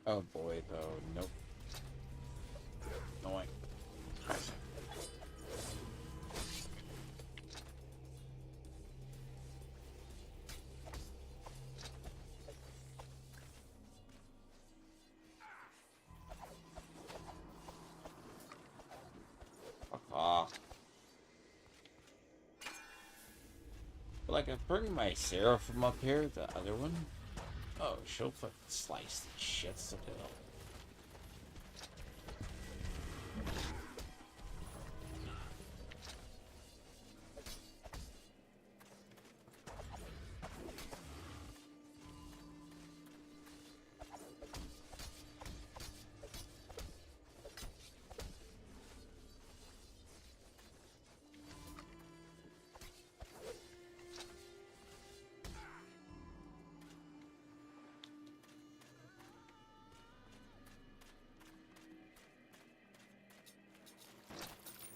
Oh boy, though. Nope. No way. Ah. Like, I bring my Seraphim up here, the other one. Oh, she'll fucking slice the shits of it up.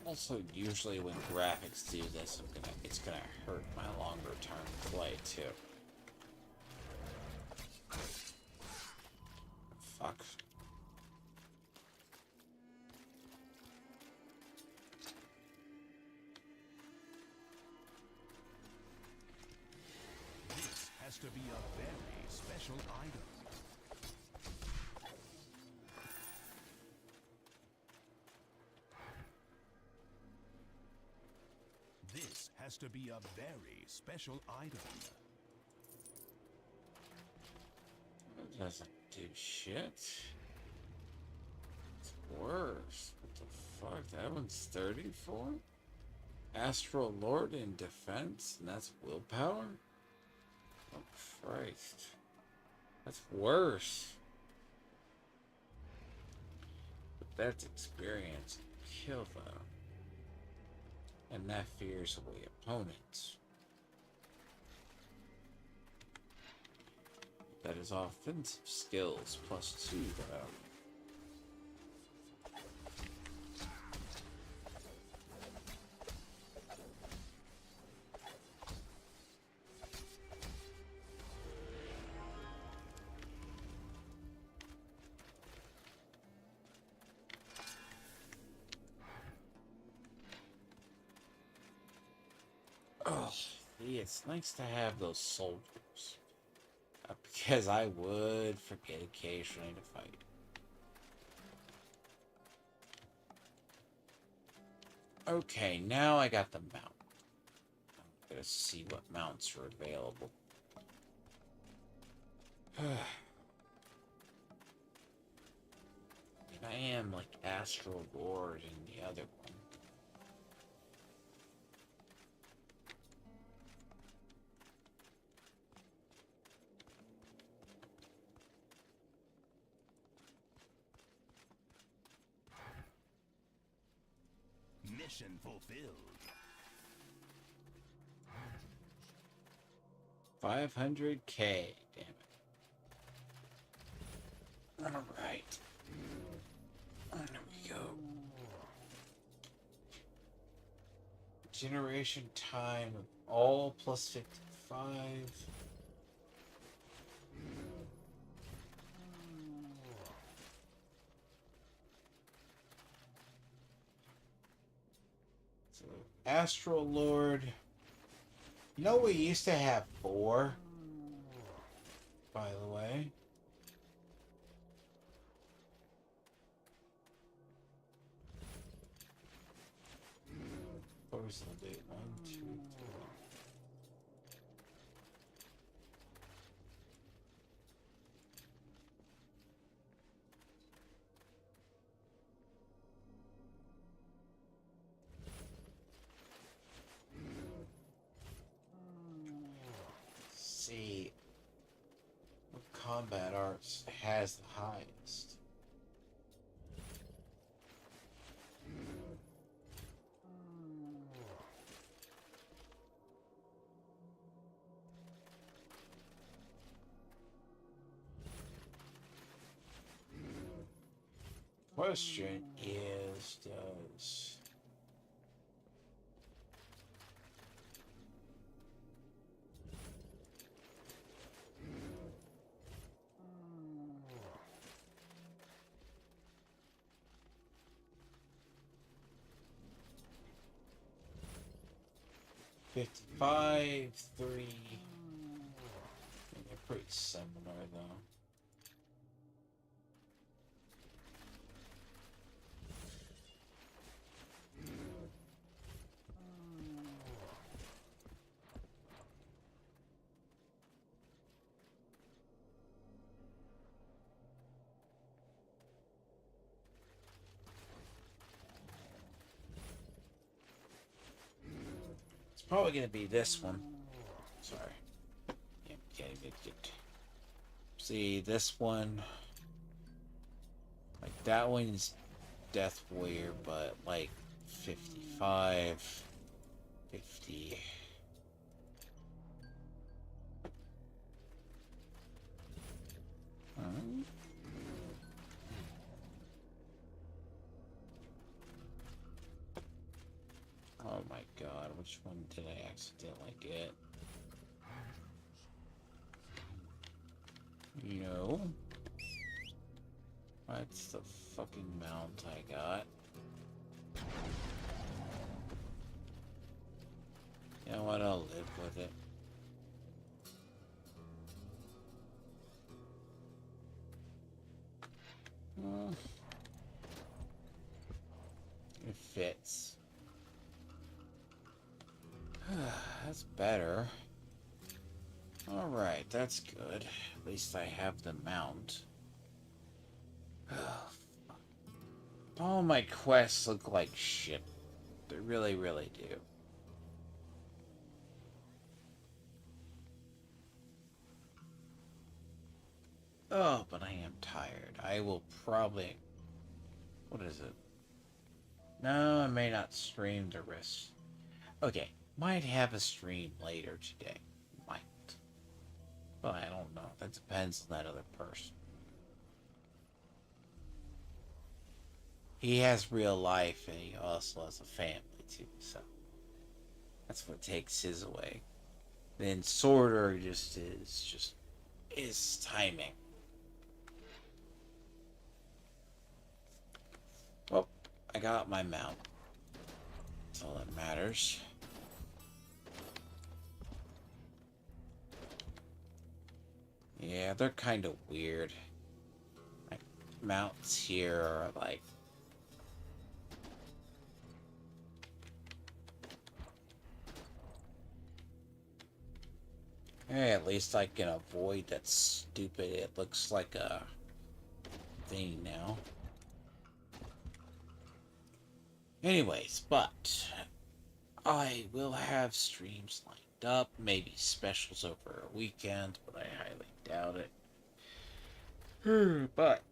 Also, usually when graphics do this, it's gonna hurt my longer term play too. Fuck. This has to be a very special item. This has to be a very special item. It doesn't do shit. It's worse. What the fuck? That one's 34? Astral Lord in defense? And that's willpower? Oh, Christ. That's worse. But that's experience. Kill, though. And that fears away opponents. That is offensive skills +2, though. Oh, see, it's nice to have those soldiers. Because I would forget occasionally to fight. Okay, now I got the mount. I'm gonna see what mounts are available. And I am like Astral Lord in the other one. Mission fulfilled. 500K, damn it. Alright. There we go. Generation time of all +55. So, Astral Lord. You know, we used to have 4, by the way. Where's the date? 1, 2, 3. See, what combat arts has the highest? Question is, does '55, 3? They're pretty similar, though. It's probably going to be this one. Sorry. Get. See, this one. Like, that one's Death Warrior, but like 55, 50. God, which one did I accidentally get? No. That's the fucking mount I got. You know what? I'll live with it. It fits. That's better. Alright, that's good. At least I have the mount. All my quests look like shit. They really, really do. Oh, but I am tired. I will probably... What is it? No, I may not stream the rest. Okay, might have a stream later today. Might. But I don't know. That depends on that other person. He has real life and he also has a family too, so that's what takes his away. Then Sorter just is timing. Well, I got my mount. That's all that matters. Yeah, they're kind of weird. Like, mounts here are like... Hey, at least I can avoid that stupid... It looks like a thing now. Anyways, but I will have streams lined up, maybe specials over a weekend, but I highly doubt it. But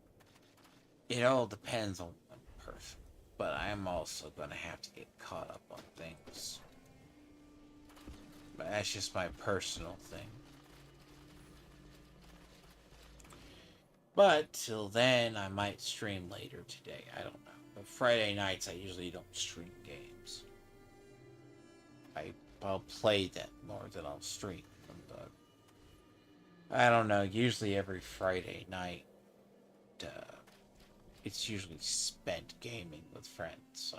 it all depends on one person. But I am also going to have to get caught up on things. But that's just my personal thing. But till then, I might stream later today. I don't know. But Friday nights, I usually don't stream games. I'll play them more than I'll stream them. But I don't know. Usually every Friday night, it's usually spent gaming with friends. So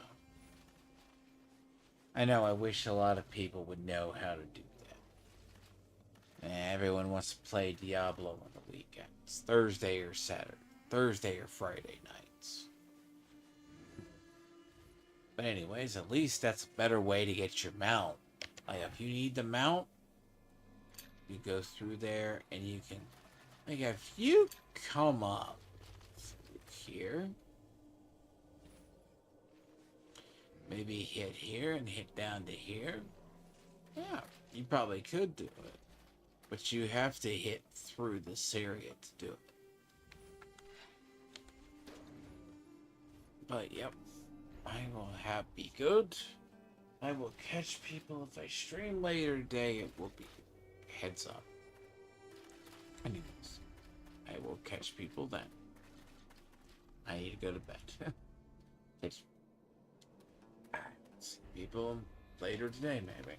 I know. I wish a lot of people would know how to do that. Everyone wants to play Diablo on the weekends, Thursday or Saturday, Thursday or Friday nights. But anyways, at least that's a better way to get your mount. Like, if you need the mount, you go through there and you can... Like, if you come up here, maybe hit here and hit down to here. Yeah, you probably could do it. But you have to hit through this area to do it. But, yep. I will be good. I will catch people if I stream later today. It will be heads up. Anyways, I will catch people then. I need to go to bed. See people later today, maybe.